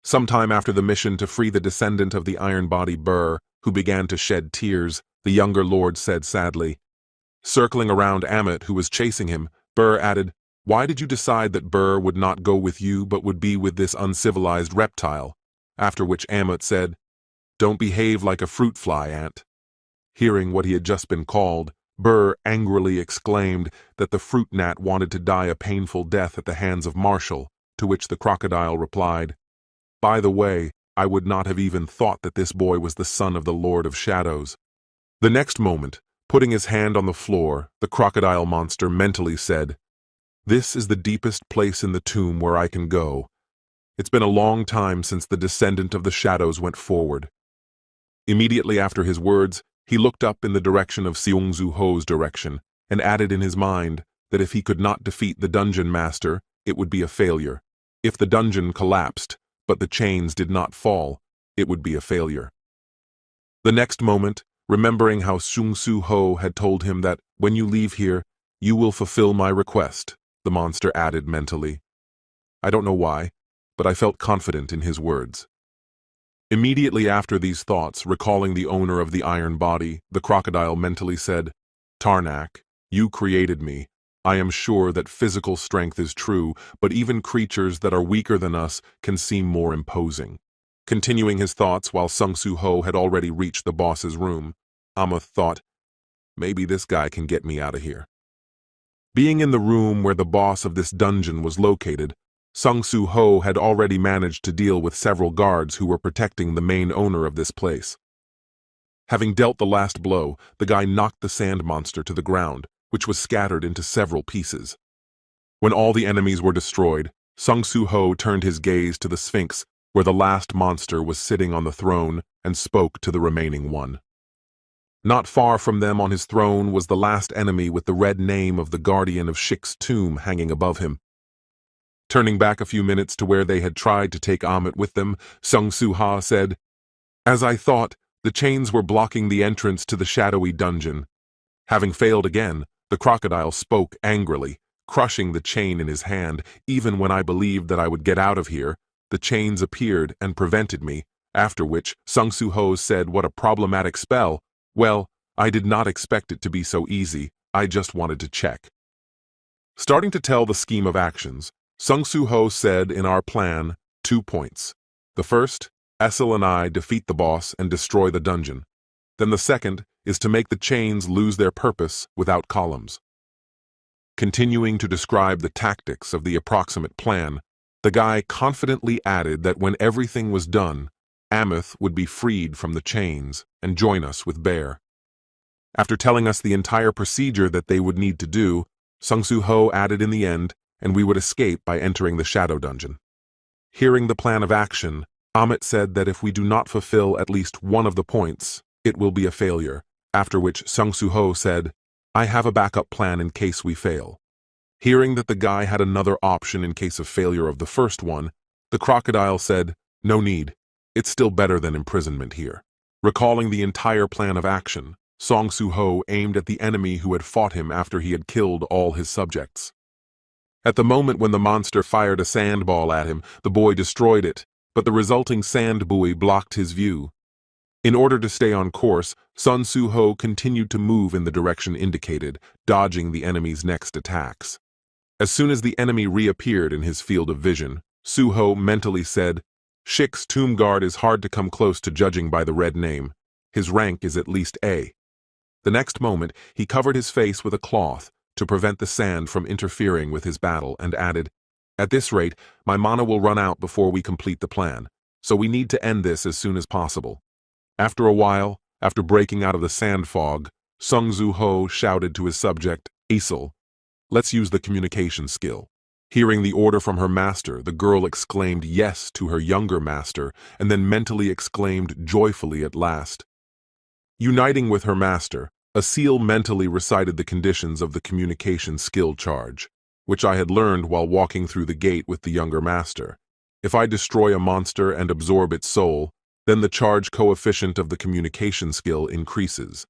Sometime after the mission to free the descendant of the iron body Burr, who began to shed tears, the younger lord said sadly. Circling around Ameth, who was chasing him, Burr added, Why did you decide that Burr would not go with you but would be with this uncivilized reptile? After which Ameth said, Don't behave like a fruit fly, Ant. Hearing what he had just been called, Burr angrily exclaimed that the fruit gnat wanted to die a painful death at the hands of Marshall, to which the crocodile replied, By the way, I would not have even thought that this boy was the son of the Lord of Shadows. The next moment, putting his hand on the floor, the crocodile monster mentally said, This is the deepest place in the tomb where I can go. It's been a long time since the descendant of the shadows went forward. Immediately after his words, he looked up in the direction of Seong Soo-ho's direction and added in his mind that if he could not defeat the dungeon master, it would be a failure. If the dungeon collapsed, but the chains did not fall, it would be a failure. The next moment, remembering how Song Soo-ho had told him that, when you leave here, you will fulfill my request, the monster added mentally. I don't know why, but I felt confident in his words. Immediately after these thoughts, recalling the owner of the iron body, the crocodile mentally said, Tarnak, you created me. I am sure that physical strength is true, but even creatures that are weaker than us can seem more imposing. Continuing his thoughts while Song Soo-ho had already reached the boss's room, Ameth thought, maybe this guy can get me out of here. Being in the room where the boss of this dungeon was located, Song Soo-ho had already managed to deal with several guards who were protecting the main owner of this place. Having dealt the last blow, the guy knocked the sand monster to the ground, which was scattered into several pieces. When all the enemies were destroyed, Song Soo-ho turned his gaze to the Sphinx, where the last monster was sitting on the throne, and spoke to the remaining one. Not far from them on his throne was the last enemy with the red name of the guardian of Shik's tomb hanging above him. Turning back a few minutes to where they had tried to take Ameth with them, Song Soo-ha said, As I thought, the chains were blocking the entrance to the shadowy dungeon. Having failed again, the crocodile spoke angrily, crushing the chain in his hand. Even when I believed that I would get out of here, the chains appeared and prevented me, after which Song Soo-ho said, What a problematic spell. Well, I did not expect it to be so easy. I just wanted to check. Starting to tell the scheme of actions, Song Soo-ho said in our plan 2 points. The first, Essel and I defeat the boss and destroy the dungeon. Then the second is to make the chains lose their purpose without columns. Continuing to describe the tactics of the approximate plan, the guy confidently added that when everything was done, Ameth would be freed from the chains and join us with Bear. After telling us the entire procedure that they would need to do, Song Soo-ho added in the end, and we would escape by entering the shadow dungeon. Hearing the plan of action, Ameth said that if we do not fulfill at least one of the points, it will be a failure, after which Song Soo-ho said, I have a backup plan in case we fail. Hearing that the guy had another option in case of failure of the first one, the crocodile said, No need. It's still better than imprisonment here. Recalling the entire plan of action, Song Soo-ho aimed at the enemy who had fought him after he had killed all his subjects. At the moment when the monster fired a sandball at him, the boy destroyed it, but the resulting sand buoy blocked his view. In order to stay on course, Song Soo-ho continued to move in the direction indicated, dodging the enemy's next attacks. As soon as the enemy reappeared in his field of vision, Soo-ho mentally said, Shik's tomb guard is hard to come close to judging by the red name. His rank is at least A. The next moment, he covered his face with a cloth to prevent the sand from interfering with his battle and added, "At this rate, my mana will run out before we complete the plan, so we need to end this as soon as possible." After a while, after breaking out of the sand fog, Sung Zu Ho shouted to his subject, "Aesel, let's use the communication skill." Hearing the order from her master, the girl exclaimed yes to her younger master and then mentally exclaimed joyfully at last. Uniting with her master, Aesel mentally recited the conditions of the communication skill charge, which I had learned while walking through the gate with the younger master. If I destroy a monster and absorb its soul, then the charge coefficient of the communication skill increases.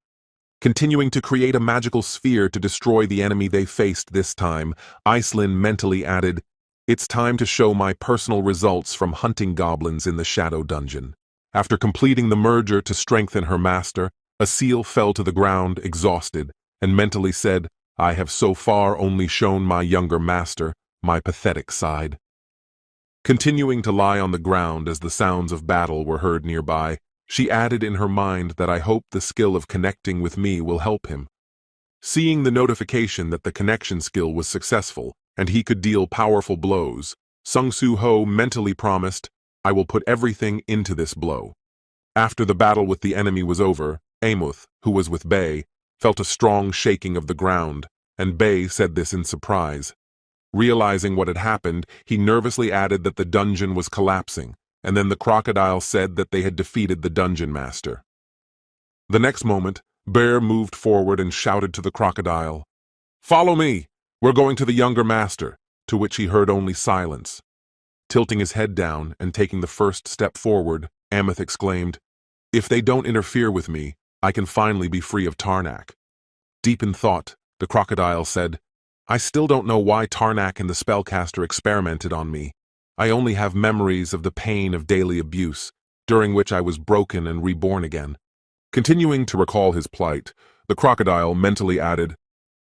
Continuing to create a magical sphere to destroy the enemy they faced this time, Aislinn mentally added, "It's time to show my personal results from hunting goblins in the Shadow Dungeon." After completing the merger to strengthen her master, Aesel fell to the ground, exhausted, and mentally said, "I have so far only shown my younger master my pathetic side." Continuing to lie on the ground as the sounds of battle were heard nearby, she added in her mind that I hope the skill of connecting with me will help him. Seeing the notification that the connection skill was successful and he could deal powerful blows, Sung Su Ho mentally promised, "I will put everything into this blow." After the battle with the enemy was over, Amuth, who was with Bei, felt a strong shaking of the ground, and Bei said this in surprise. Realizing what had happened, he nervously added that the dungeon was collapsing, and then the crocodile said that they had defeated the dungeon master. The next moment, Bear moved forward and shouted to the crocodile, "Follow me! We're going to the younger master," to which he heard only silence. Tilting his head down and taking the first step forward, Amuth exclaimed, "If they don't interfere with me, I can finally be free of Tarnak." Deep in thought, the crocodile said, "I still don't know why Tarnak and the spellcaster experimented on me. I only have memories of the pain of daily abuse, during which I was broken and reborn again." Continuing to recall his plight, the crocodile mentally added,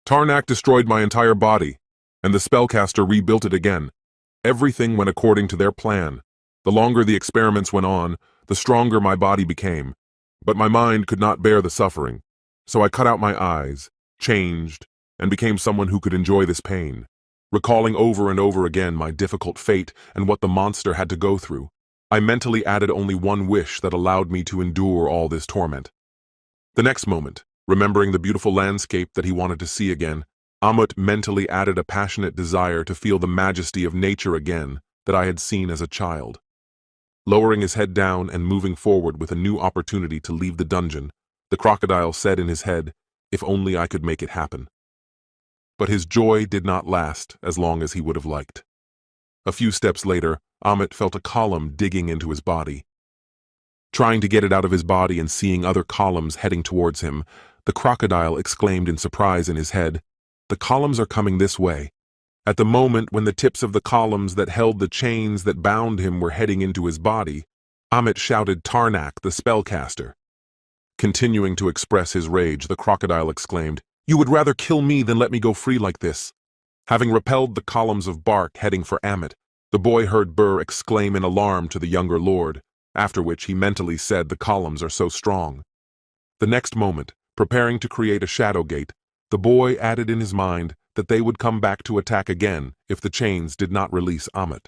"Tarnak destroyed my entire body, and the spellcaster rebuilt it again. Everything went according to their plan. The longer the experiments went on, the stronger my body became. But my mind could not bear the suffering, so I cut out my eyes, changed, and became someone who could enjoy this pain. Recalling over and over again my difficult fate and what the monster had to go through, I mentally added only one wish that allowed me to endure all this torment." The next moment, remembering the beautiful landscape that he wanted to see again, Amut mentally added a passionate desire to feel the majesty of nature again that I had seen as a child. Lowering his head down and moving forward with a new opportunity to leave the dungeon, the crocodile said in his head, "If only I could make it happen." But his joy did not last as long as he would have liked. A few steps later, Amit felt a column digging into his body. Trying to get it out of his body and seeing other columns heading towards him, the crocodile exclaimed in surprise in his head, "The columns are coming this way." At the moment when the tips of the columns that held the chains that bound him were heading into his body, Amit shouted, "Tarnak, the spellcaster." Continuing to express his rage, the crocodile exclaimed, "You would rather kill me than let me go free like this." Having repelled the columns of bark heading for Amit, the boy heard Burr exclaim in alarm to the younger lord, after which he mentally said, "The columns are so strong." The next moment, preparing to create a shadow gate, the boy added in his mind that they would come back to attack again if the chains did not release Amit.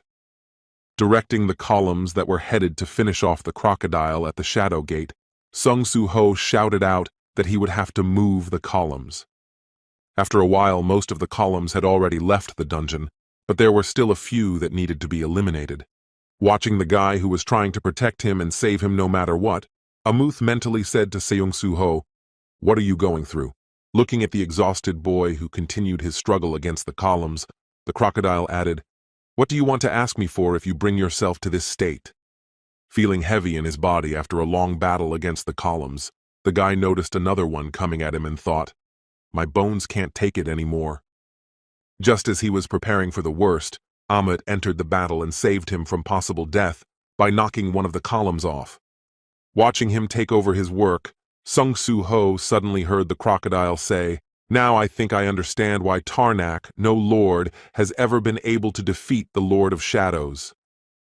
Directing the columns that were headed to finish off the crocodile at the shadow gate, Sung Su Ho shouted out that he would have to move the columns. After a while, most of the columns had already left the dungeon, but there were still a few that needed to be eliminated. Watching the guy who was trying to protect him and save him no matter what, Amuth mentally said to Seung Su Ho, "What are you going through?" Looking at the exhausted boy who continued his struggle against the columns, the crocodile added, "What do you want to ask me for if you bring yourself to this state?" Feeling heavy in his body after a long battle against the columns, the guy noticed another one coming at him and thought, "My bones can't take it anymore." Just as he was preparing for the worst, Amit entered the battle and saved him from possible death by knocking one of the columns off. Watching him take over his work, Sung Su Ho suddenly heard the crocodile say, "Now I think I understand why Tarnak, no lord, has ever been able to defeat the Lord of Shadows."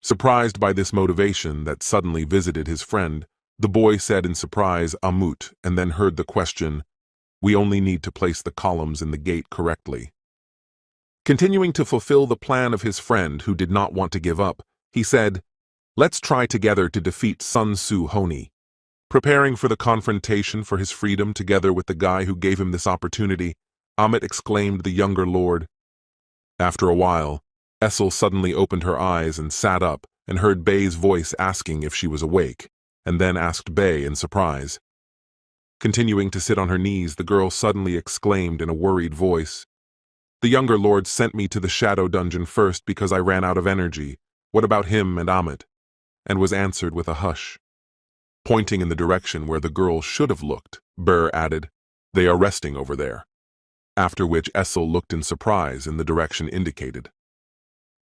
Surprised by this motivation that suddenly visited his friend, the boy said in surprise, "Amut," and then heard the question, We only need to place the columns in the gate correctly. Continuing to fulfill the plan of his friend who did not want to give up, he said, "Let's try together to defeat Sun Tzu Honi." Preparing for the confrontation for his freedom together with the guy who gave him this opportunity, Amit exclaimed the younger lord. After a while, Essel suddenly opened her eyes and sat up and heard Bey's voice asking if she was awake, and then asked Bey in surprise. Continuing to sit on her knees, the girl suddenly exclaimed in a worried voice, "The younger lord sent me to the shadow dungeon first because I ran out of energy. What about him and Amit?" And was answered with a hush. Pointing in the direction where the girl should have looked, Burr added, "They are resting over there." After which Essel looked in surprise in the direction indicated.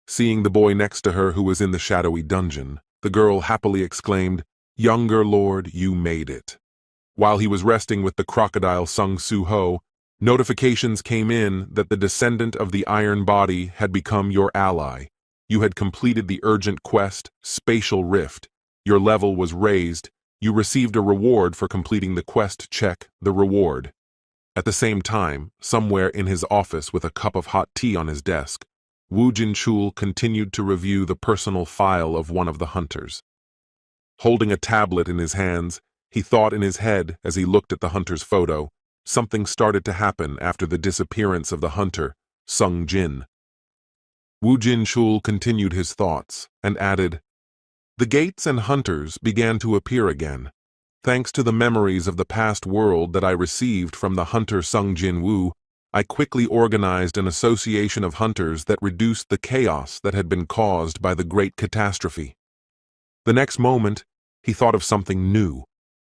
Seeing the boy next to her who was in the shadowy dungeon, the girl happily exclaimed, "Younger lord, you made it." While he was resting with the crocodile Sung Soo Ho, notifications came in that the descendant of the Iron Body had become your ally. You had completed the urgent quest, Spatial Rift. Your level was raised. You received a reward for completing the quest. Check the reward. At the same time, somewhere in his office with a cup of hot tea on his desk, Woo Jin-chul continued to review the personal file of one of the hunters. Holding a tablet in his hands, he thought in his head as he looked at the hunter's photo, something started to happen after the disappearance of the hunter, Sung Jin. Woo Jin-chul continued his thoughts and added, "The gates and hunters began to appear again. Thanks to the memories of the past world that I received from the hunter Sung Jinwoo, I quickly organized an association of hunters that reduced the chaos that had been caused by the great catastrophe." The next moment, he thought of something new.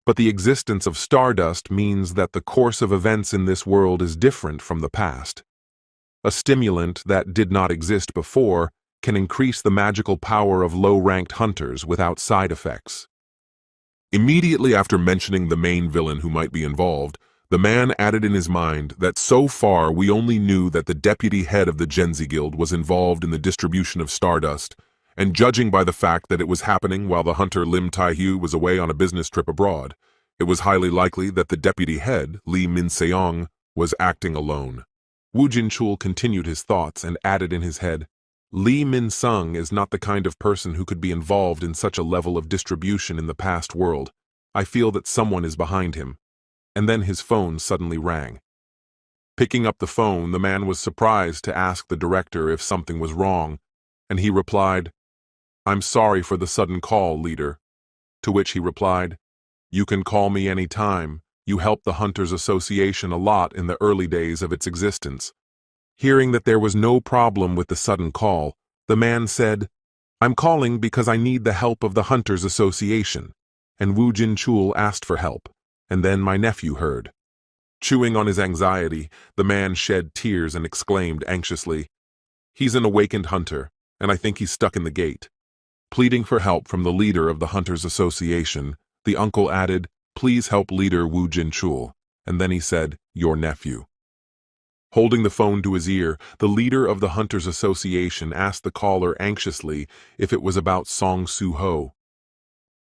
But the existence of stardust means that the course of events in this world is different from the past. A stimulant that did not exist before can increase the magical power of low-ranked hunters without side effects. Immediately after mentioning the main villain who might be involved, the man added in his mind that so far we only knew that the deputy head of the Genzi Guild was involved in the distribution of stardust, and judging by the fact that it was happening while the hunter Lim Tai-hyu was away on a business trip abroad, it was highly likely that the deputy head, Lee Min-seong, was acting alone. Woo Jin-chul continued his thoughts and added in his head, "Lee Min-seong is not the kind of person who could be involved in such a level of distribution in the past world. I feel that someone is behind him." And then his phone suddenly rang. Picking up the phone, the man was surprised to ask the director if something was wrong, and he replied, "I'm sorry for the sudden call, leader." To which he replied, "You can call me any time. You helped the Hunters Association a lot in the early days of its existence." Hearing that there was no problem with the sudden call, the man said, "I'm calling because I need the help of the Hunters Association." And Woo Jin-chul asked for help, and then my nephew heard. Chewing on his anxiety, the man shed tears and exclaimed anxiously, "He's an awakened hunter, and I think he's stuck in the gate." Pleading for help from the leader of the Hunters Association, the uncle added, "Please help leader Woo Jin-chul," and then he said, "Your nephew." Holding the phone to his ear, the leader of the Hunters Association asked the caller anxiously if it was about Song Soo-ho.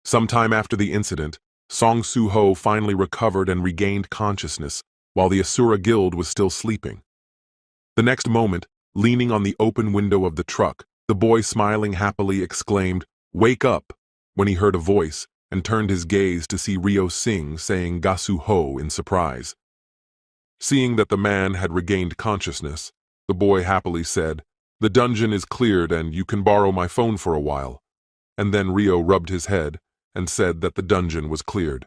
Sometime after the incident, Song Soo-ho finally recovered and regained consciousness, while the Asura Guild was still sleeping. The next moment, leaning on the open window of the truck, the boy smiling happily exclaimed, "Wake up!" when he heard a voice, and turned his gaze to see Ryo Singh saying "Gasu-ho" in surprise. Seeing that the man had regained consciousness, the boy happily said, "The dungeon is cleared and you can borrow my phone for a while." And then Ryo rubbed his head and said that the dungeon was cleared.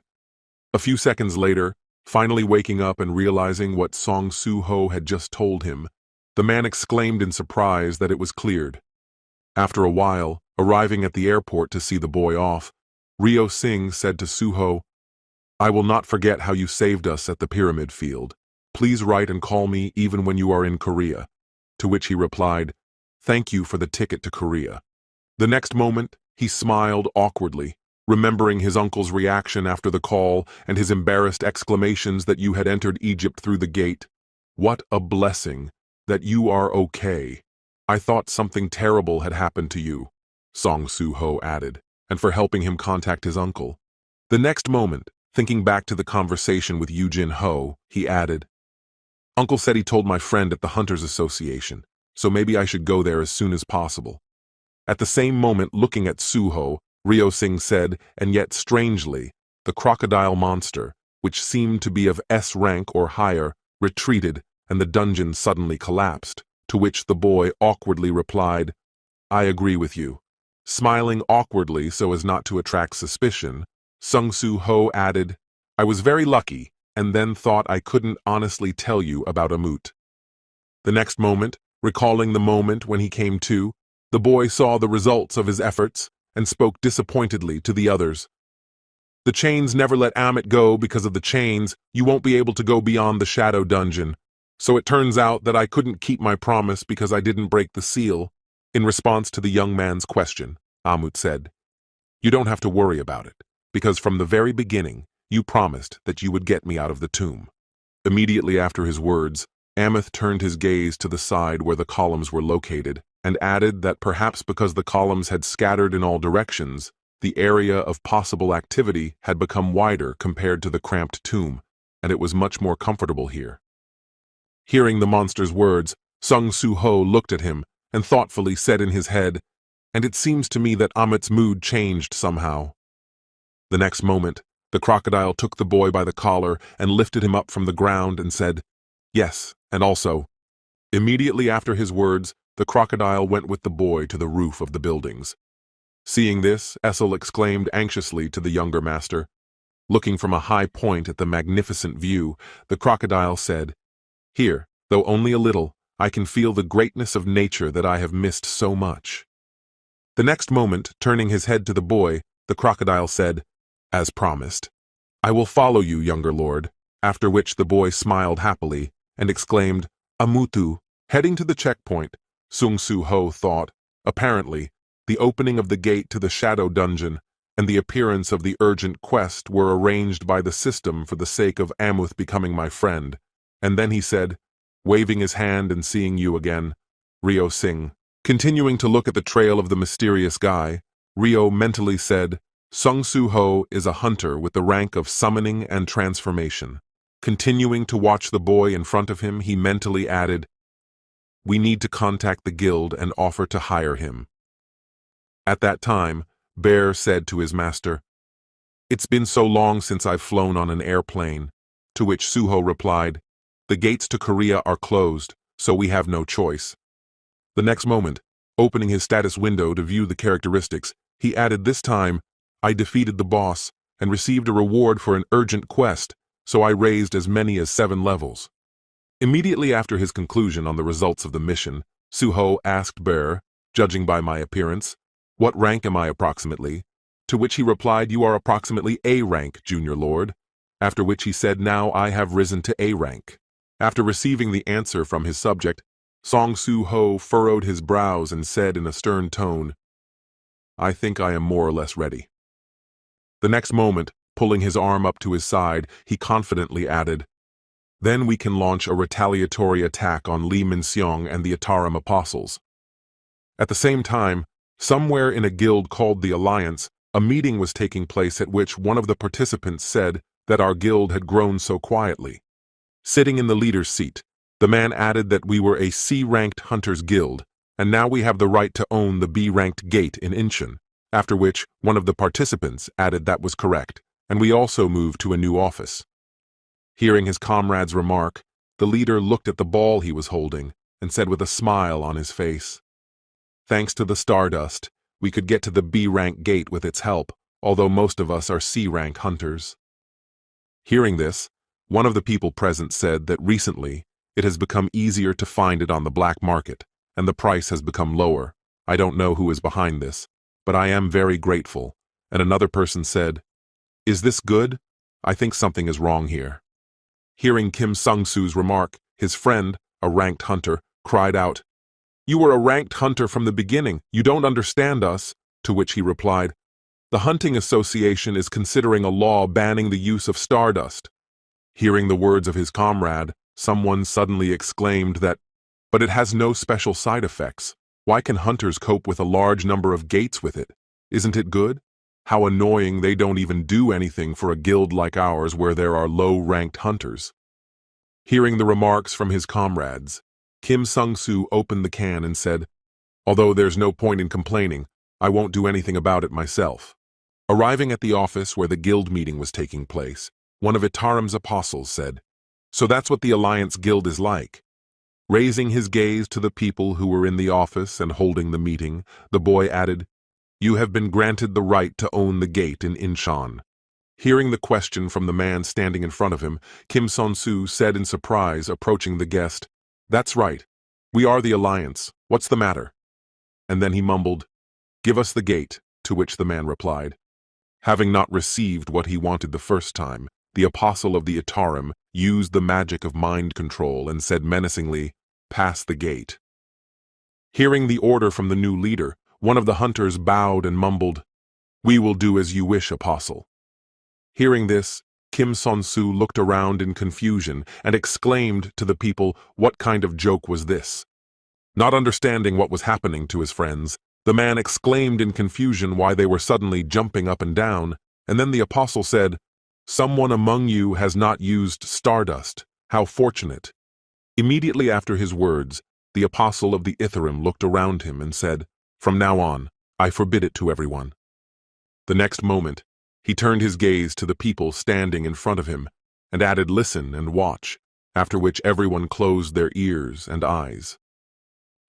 A few seconds later, finally waking up and realizing what Song Soo-ho had just told him, the man exclaimed in surprise that it was cleared. After a while, arriving at the airport to see the boy off, Ryo Singh said to Soo-ho, "I will not forget how you saved us at the pyramid field. Please write and call me even when you are in Korea." To which he replied, "Thank you for the ticket to Korea." The next moment, he smiled awkwardly, remembering his uncle's reaction after the call and his embarrassed exclamations that you had entered Egypt through the gate. "What a blessing that you are okay. I thought something terrible had happened to you," Song Soo-ho added, and for helping him contact his uncle. The next moment, Thinking back to the conversation with Jinwoo, he added, "Uncle said he told my friend at the Hunters Association, so maybe I should go there as soon as possible." At the same moment, looking at Suho, Ryo Singh said, and yet strangely, the crocodile monster, which seemed to be of S rank or higher, retreated, and the dungeon suddenly collapsed, to which the boy awkwardly replied, "I agree with you." Smiling awkwardly so as not to attract suspicion, Sung Soo Ho added, "I was very lucky, and then thought I couldn't honestly tell you about Amut." The next moment, recalling the moment when he came to, the boy saw the results of his efforts and spoke disappointedly to the others. "The chains never let Amit go. Because of the chains, you won't be able to go beyond the shadow dungeon. So it turns out that I couldn't keep my promise because I didn't break the seal." In response to the young man's question, Amut said, "You don't have to worry about it, because from the very beginning, you promised that you would get me out of the tomb." Immediately after his words, Amith turned his gaze to the side where the columns were located and added that perhaps because the columns had scattered in all directions, the area of possible activity had become wider compared to the cramped tomb, and it was much more comfortable here. Hearing the monster's words, Sung Soo Ho looked at him and thoughtfully said in his head, "And it seems to me that Amit's mood changed somehow." The next moment, the crocodile took the boy by the collar and lifted him up from the ground and said, "Yes, and also." Immediately after his words, the crocodile went with the boy to the roof of the buildings. Seeing this, Essel exclaimed anxiously to the younger master. Looking from a high point at the magnificent view, the crocodile said, "Here, though only a little, I can feel the greatness of nature that I have missed so much." The next moment, turning his head to the boy, the crocodile said, "As promised, I will follow you, younger lord," after which the boy smiled happily and exclaimed, "Amutu." Heading to the checkpoint, Sung Soo Ho thought, apparently, the opening of the gate to the shadow dungeon and the appearance of the urgent quest were arranged by the system for the sake of Amuth becoming my friend, and then he said, waving his hand and seeing you again, Ryo Singh. Continuing to look at the trail of the mysterious guy, Ryo mentally said, Sung Soo Ho is a hunter with the rank of summoning and transformation. Continuing to watch the boy in front of him, he mentally added, "We need to contact the guild and offer to hire him." At that time, Bear said to his master, "It's been so long since I've flown on an airplane," to which Suho replied, "The gates to Korea are closed, so we have no choice." The next moment, opening his status window to view the characteristics, he added this time, "I defeated the boss and received a reward for an urgent quest, so I raised as many as 7 levels." Immediately after his conclusion on the results of the mission, Suho asked Bear, "Judging by my appearance, what rank am I approximately?" To which he replied, "You are approximately A rank, Junior Lord." After which he said, "Now I have risen to A rank." After receiving the answer from his subject, Song Soo Ho furrowed his brows and said in a stern tone, "I think I am more or less ready." The next moment, pulling his arm up to his side, he confidently added, "Then we can launch a retaliatory attack on Lee Min-seong and the Ataram Apostles." At the same time, somewhere in a guild called the Alliance, a meeting was taking place at which one of the participants said that our guild had grown so quietly. Sitting in the leader's seat, the man added that we were a C-ranked hunters guild, and now we have the right to own the B-ranked gate in Incheon, after which one of the participants added that was correct, and we also moved to a new office. Hearing his comrade's remark, the leader looked at the ball he was holding and said with a smile on his face, "Thanks to the Stardust, we could get to the B-rank gate with its help, although most of us are C-rank hunters." Hearing this, one of the people present said that recently it has become easier to find it on the black market, and the price has become lower. "I don't know who is behind this, but I am very grateful." And another person said, "Is this good? I think something is wrong here." Hearing Kim Sung-soo's remark, his friend, a ranked hunter, cried out, "You were a ranked hunter from the beginning. You don't understand us." To which he replied, "The Hunting Association is considering a law banning the use of Stardust." Hearing the words of his comrade, someone suddenly exclaimed that, "But it has no special side effects. Why can hunters cope with a large number of gates with it? Isn't it good?" How annoying they don't even do anything for a guild like ours where there are low-ranked hunters. Hearing the remarks from his comrades, Kim Sung-soo opened the can and said, "Although there's no point in complaining, I won't do anything about it myself." Arriving at the office where the guild meeting was taking place, one of Itaram's apostles said, "So that's what the Alliance Guild is like." Raising his gaze to the people who were in the office and holding the meeting, the boy added, "You have been granted the right to own the gate in Incheon." Hearing the question from the man standing in front of him, Kim Sung-soo said in surprise, approaching the guest, "That's right. We are the Alliance. What's the matter?" And then he mumbled, "Give us the gate," to which the man replied. Having not received what he wanted the first time, the apostle of the Itaram used the magic of mind control and said menacingly, "Pass the gate." Hearing the order from the new leader, one of the hunters bowed and mumbled, "We will do as you wish, apostle." Hearing this, Kim Sung-soo looked around in confusion and exclaimed to the people, what kind of joke was this? Not understanding what was happening to his friends, the man exclaimed in confusion why they were suddenly jumping up and down, and then the apostle said, "Someone among you has not used stardust. How fortunate." Immediately after his words, the apostle of the Ithrim looked around him and said, "From now on, I forbid it to everyone." The next moment, he turned his gaze to the people standing in front of him and added, "Listen and watch," after which everyone closed their ears and eyes.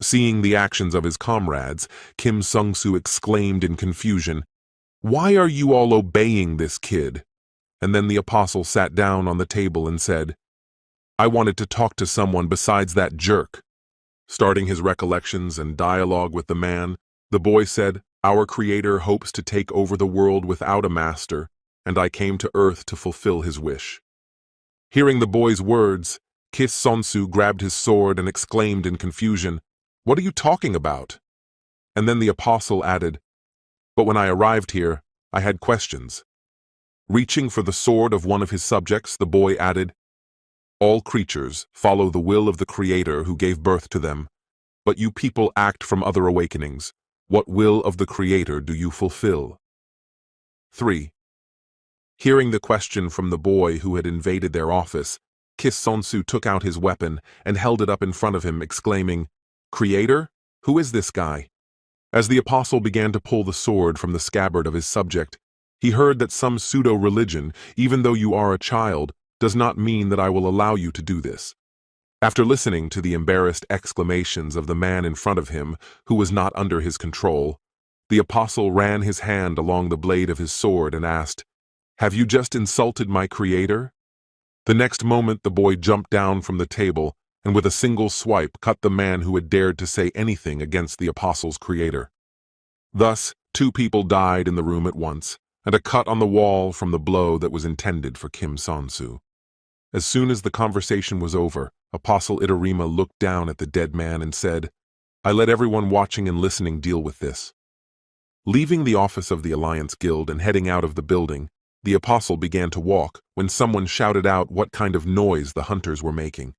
Seeing the actions of his comrades, Kim Sung-soo exclaimed in confusion, "Why are you all obeying this kid?" And then the apostle sat down on the table and said, "I wanted to talk to someone besides that jerk." Starting his recollections and dialogue with the man, the boy said, "Our Creator hopes to take over the world without a master, and I came to Earth to fulfill his wish." Hearing the boy's words, Kim Sung-soo grabbed his sword and exclaimed in confusion, "What are you talking about?" And then the apostle added, "But when I arrived here, I had questions." Reaching for the sword of one of his subjects, the boy added, "All creatures follow the will of the Creator who gave birth to them, but you people act from other awakenings. What will of the Creator do you fulfill?" 3. Hearing the question from the boy who had invaded their office, Kim Sung-soo took out his weapon and held it up in front of him, exclaiming, "Creator? Who is this guy?" As the apostle began to pull the sword from the scabbard of his subject, he heard that some pseudo-religion, even though you are a child, does not mean that I will allow you to do this. After listening to the embarrassed exclamations of the man in front of him, who was not under his control, the apostle ran his hand along the blade of his sword and asked, "Have you just insulted my Creator?" The next moment the boy jumped down from the table and with a single swipe cut the man who had dared to say anything against the apostle's Creator. Thus, 2 people died in the room at once, and a cut on the wall from the blow that was intended for Kim Sung-soo. As soon as the conversation was over, Apostle Itarima looked down at the dead man and said, "I let everyone watching and listening deal with this." Leaving the office of the Alliance Guild and heading out of the building, the apostle began to walk when someone shouted out what kind of noise the hunters were making.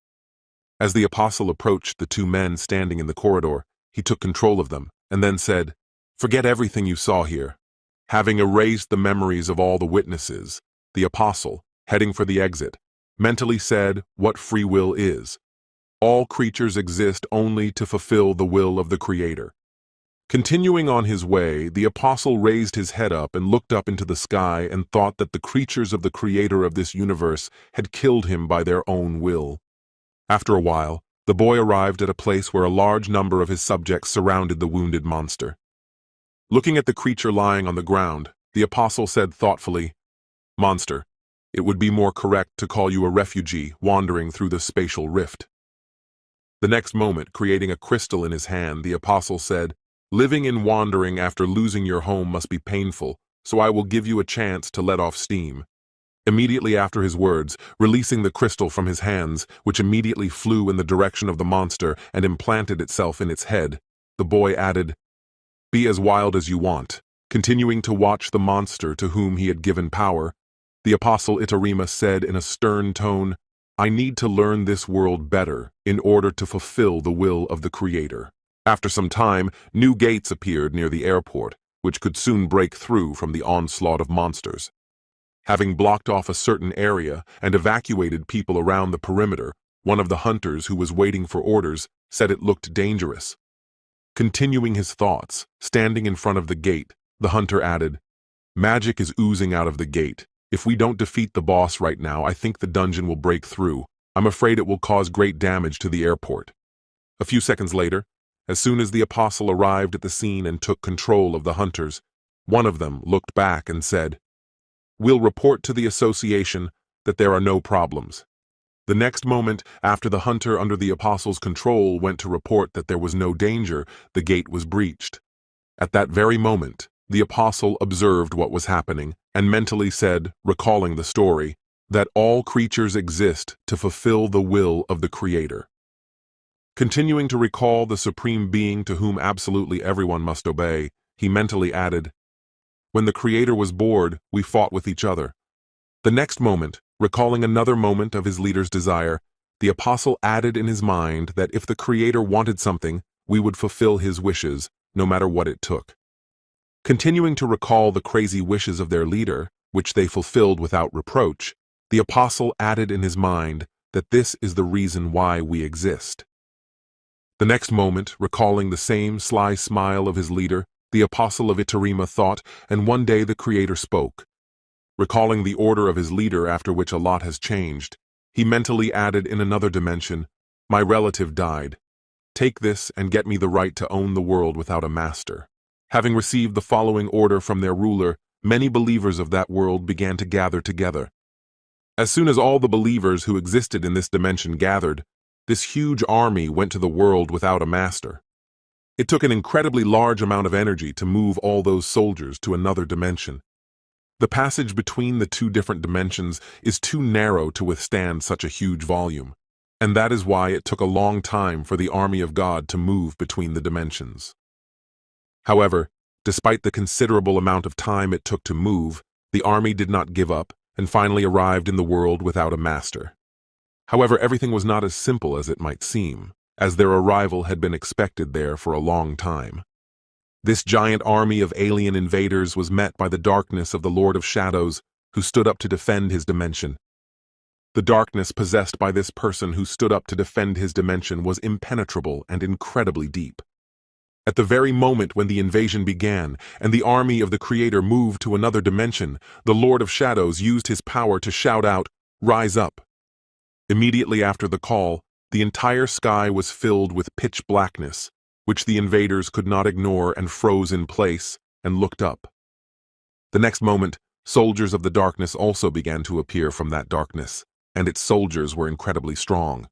As the apostle approached the 2 men standing in the corridor, he took control of them and then said, "Forget everything you saw here." Having erased the memories of all the witnesses, the apostle, heading for the exit, mentally said what free will is. All creatures exist only to fulfill the will of the Creator. Continuing on his way, the apostle raised his head up and looked up into the sky and thought that the creatures of the Creator of this universe had killed him by their own will. After a while, the boy arrived at a place where a large number of his subjects surrounded the wounded monster. Looking at the creature lying on the ground, the apostle said thoughtfully, "Monster, it would be more correct to call you a refugee wandering through the spatial rift." The next moment, creating a crystal in his hand, the apostle said, "Living and wandering after losing your home must be painful, so I will give you a chance to let off steam." Immediately after his words, releasing the crystal from his hands, which immediately flew in the direction of the monster and implanted itself in its head, the boy added, "Be as wild as you want." Continuing to watch the monster to whom he had given power, the apostle Itarima said in a stern tone, "I need to learn this world better in order to fulfill the will of the Creator." After some time, new gates appeared near the airport, which could soon break through from the onslaught of monsters. Having blocked off a certain area and evacuated people around the perimeter, one of the hunters who was waiting for orders said it looked dangerous. Continuing his thoughts, standing in front of the gate, the hunter added, "Magic is oozing out of the gate. If we don't defeat the boss right now, I think the dungeon will break through. I'm afraid it will cause great damage to the airport." A few seconds later, as soon as the apostle arrived at the scene and took control of the hunters, one of them looked back and said, "We'll report to the association that there are no problems." The next moment, after the hunter under the apostle's control went to report that there was no danger, the gate was breached. At that very moment, the apostle observed what was happening and mentally said, recalling the story, that all creatures exist to fulfill the will of the Creator. Continuing to recall the Supreme Being to whom absolutely everyone must obey, he mentally added, "When the Creator was bored, we fought with each other." The next moment, recalling another moment of his leader's desire, the apostle added in his mind that if the Creator wanted something, we would fulfill his wishes, no matter what it took. Continuing to recall the crazy wishes of their leader, which they fulfilled without reproach, the apostle added in his mind that this is the reason why we exist. The next moment, recalling the same sly smile of his leader, the apostle of Itarima thought, and one day the Creator spoke. Recalling the order of his leader after which a lot has changed, he mentally added in another dimension, "My relative died. Take this and get me the right to own the world without a master." Having received the following order from their ruler, many believers of that world began to gather together. As soon as all the believers who existed in this dimension gathered, this huge army went to the world without a master. It took an incredibly large amount of energy to move all those soldiers to another dimension. The passage between the two different dimensions is too narrow to withstand such a huge volume, and that is why it took a long time for the army of God to move between the dimensions. However, despite the considerable amount of time it took to move, the army did not give up and finally arrived in the world without a master. However, everything was not as simple as it might seem, as their arrival had been expected there for a long time. This giant army of alien invaders was met by the darkness of the Lord of Shadows, who stood up to defend his dimension. The darkness possessed by this person who stood up to defend his dimension was impenetrable and incredibly deep. At the very moment when the invasion began and the army of the Creator moved to another dimension, the Lord of Shadows used his power to shout out, "Rise up!" Immediately after the call, the entire sky was filled with pitch blackness, which the invaders could not ignore and froze in place and looked up. The next moment, soldiers of the darkness also began to appear from that darkness, and its soldiers were incredibly strong.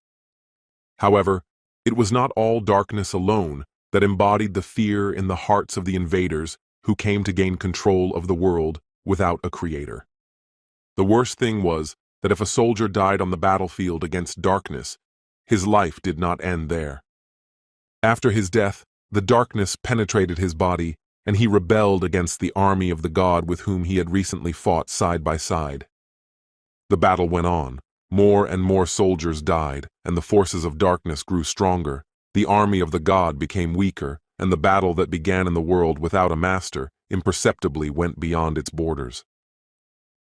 However, it was not all darkness alone that embodied the fear in the hearts of the invaders who came to gain control of the world without a creator. The worst thing was that if a soldier died on the battlefield against darkness, his life did not end there. After his death, the darkness penetrated his body, and he rebelled against the army of the God with whom he had recently fought side by side. The battle went on. More and more soldiers died, and the forces of darkness grew stronger. The army of the God became weaker, and the battle that began in the world without a master imperceptibly went beyond its borders.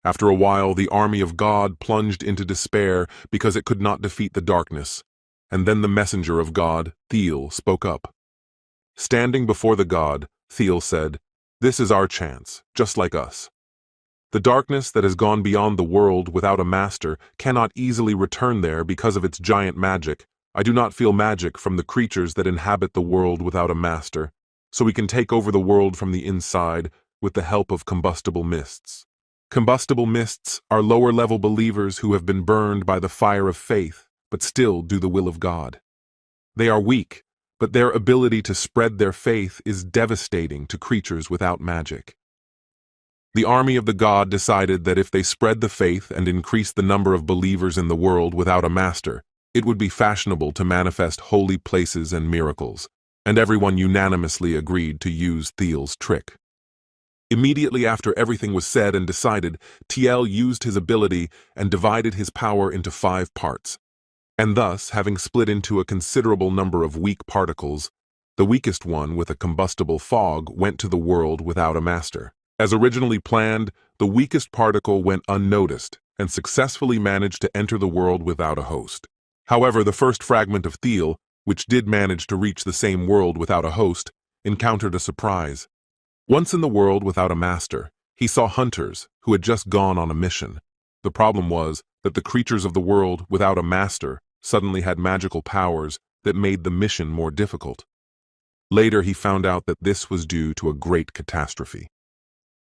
After a while, the army of God plunged into despair because it could not defeat the darkness, and then the messenger of God, Thiel, spoke up. Standing before the God, Thiel said, "This is our chance, just like us. The darkness that has gone beyond the world without a master cannot easily return there because of its giant magic. I do not feel magic from the creatures that inhabit the world without a master, so we can take over the world from the inside with the help of combustible mists. Combustible mists are lower-level believers who have been burned by the fire of faith, but still do the will of God. They are weak, but their ability to spread their faith is devastating to creatures without magic. The army of the God decided that if they spread the faith and increased the number of believers in the world without a master, it would be fashionable to manifest holy places and miracles, and everyone unanimously agreed to use Thiel's trick. Immediately after everything was said and decided, Thiel used his ability and divided his power into 5 parts, and thus, having split into a considerable number of weak particles, The weakest one, with a combustible fog, went to the world without a master. As originally planned, the weakest particle went unnoticed and successfully managed to enter the world without a host. However, the first fragment of Thiel, which did manage to reach the same world without a host, encountered a surprise. Once in the world without a master, he saw hunters who had just gone on a mission. The problem was that the creatures of the world without a master suddenly had magical powers that made the mission more difficult. Later, he found out that this was due to a great catastrophe.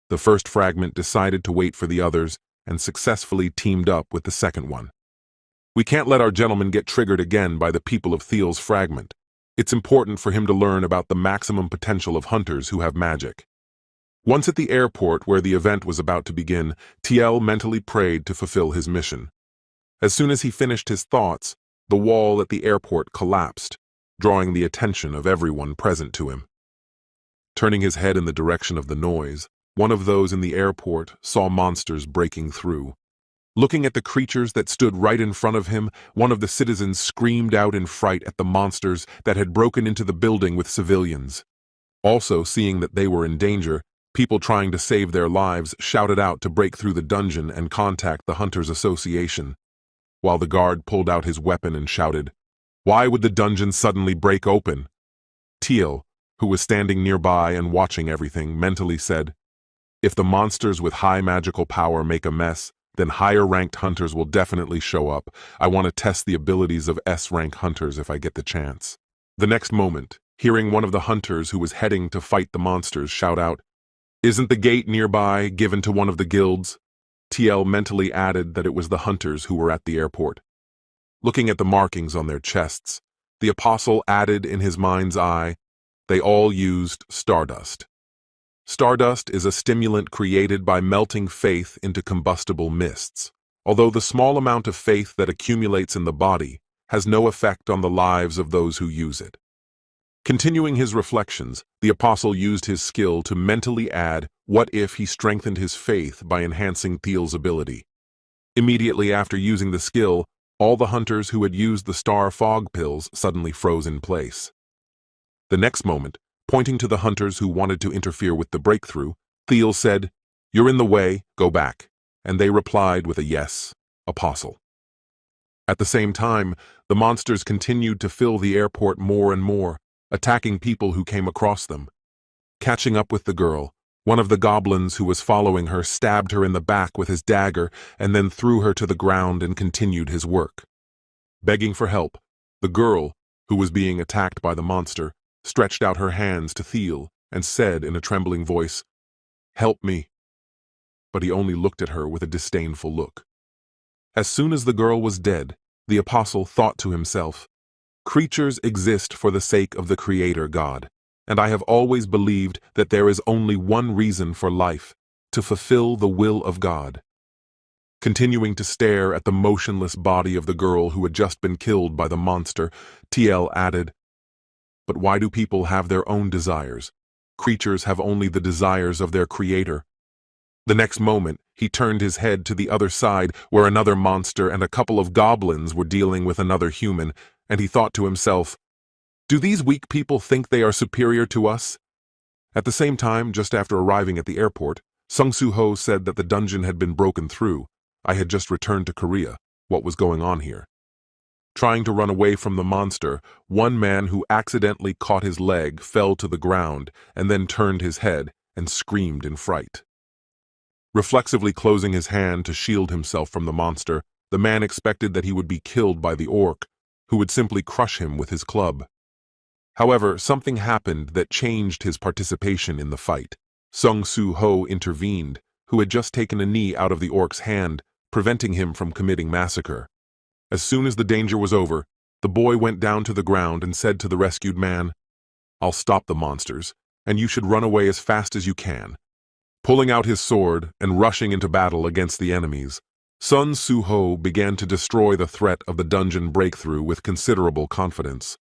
The first fragment decided to wait for the others and successfully teamed up with the second one. We can't let our gentleman get triggered again by the people of Thiel's fragment. It's important for him to learn about the maximum potential of hunters who have magic. Once at the airport where the event was about to begin, Thiel mentally prayed to fulfill his mission. As soon as he finished his thoughts, the wall at the airport collapsed, drawing the attention of everyone present to him. Turning his head in the direction of the noise, one of those in the airport saw monsters breaking through. Looking at the creatures that stood right in front of him, one of the citizens screamed out in fright at the monsters that had broken into the building with civilians. Also, seeing that they were in danger, people trying to save their lives shouted out to break through the dungeon and contact the Hunters Association, while the guard pulled out his weapon and shouted, "Why would the dungeon suddenly break open?" Thiel, who was standing nearby and watching everything, mentally said, "If the monsters with high magical power make a mess, then higher-ranked hunters will definitely show up. I want to test the abilities of S-rank hunters if I get the chance." The next moment, hearing one of the hunters who was heading to fight the monsters shout out, "Isn't the gate nearby given to one of the guilds?" Thiel mentally added that it was the hunters who were at the airport. Looking at the markings on their chests, the apostle added in his mind's eye, they all used stardust. Stardust is a stimulant created by melting faith into combustible mists. Although the small amount of faith that accumulates in the body has no effect on the lives of those who use it. Continuing his reflections, the apostle used his skill to mentally add, what if he strengthened his faith by enhancing Thiel's ability? Immediately after using the skill, all the hunters who had used the star fog pills suddenly froze in place. The next moment, pointing to the hunters who wanted to interfere with the breakthrough, Thiel said, "You're in the way, go back." And they replied with a yes, apostle. At the same time, the monsters continued to fill the airport more and more, attacking people who came across them. Catching up with the girl, one of the goblins who was following her stabbed her in the back with his dagger and then threw her to the ground and continued his work. Begging for help, the girl, who was being attacked by the monster, stretched out her hands to Thiel and said in a trembling voice, "Help me." But he only looked at her with a disdainful look. As soon as the girl was dead, the apostle thought to himself, "Creatures exist for the sake of the Creator God, and I have always believed that there is only one reason for life, to fulfill the will of God." Continuing to stare at the motionless body of the girl who had just been killed by the monster, Thiel added, "But why do people have their own desires? Creatures have only the desires of their Creator." The next moment, he turned his head to the other side where another monster and a couple of goblins were dealing with another human, and he thought to himself, "Do these weak people think they are superior to us?" At the same time, just after arriving at the airport, Sung-Soo-ho said that the dungeon had been broken through. "I had just returned to Korea. What was going on here?" Trying to run away from the monster, one man who accidentally caught his leg fell to the ground and then turned his head and screamed in fright. Reflexively closing his hand to shield himself from the monster, the man expected that he would be killed by the orc, who would simply crush him with his club. However, something happened that changed his participation in the fight. Sung-Soo-ho intervened, who had just taken a knee out of the orc's hand, preventing him from committing massacre. As soon as the danger was over, the boy went down to the ground and said to the rescued man, "I'll stop the monsters, and you should run away as fast as you can." Pulling out his sword and rushing into battle against the enemies, Sung-Soo-ho began to destroy the threat of the dungeon breakthrough with considerable confidence.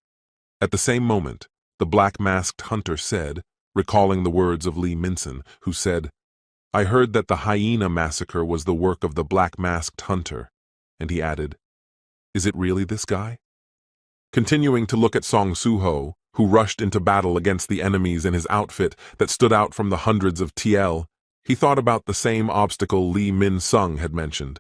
At the same moment, the black-masked hunter said, recalling the words of Lee Minson, who said, "I heard that the hyena massacre was the work of the black-masked hunter," and he added, "Is it really this guy?" Continuing to look at Sung-Soo-ho, who rushed into battle against the enemies in his outfit that stood out from the hundreds of TL. He thought about the same obstacle Lee Min-sung had mentioned.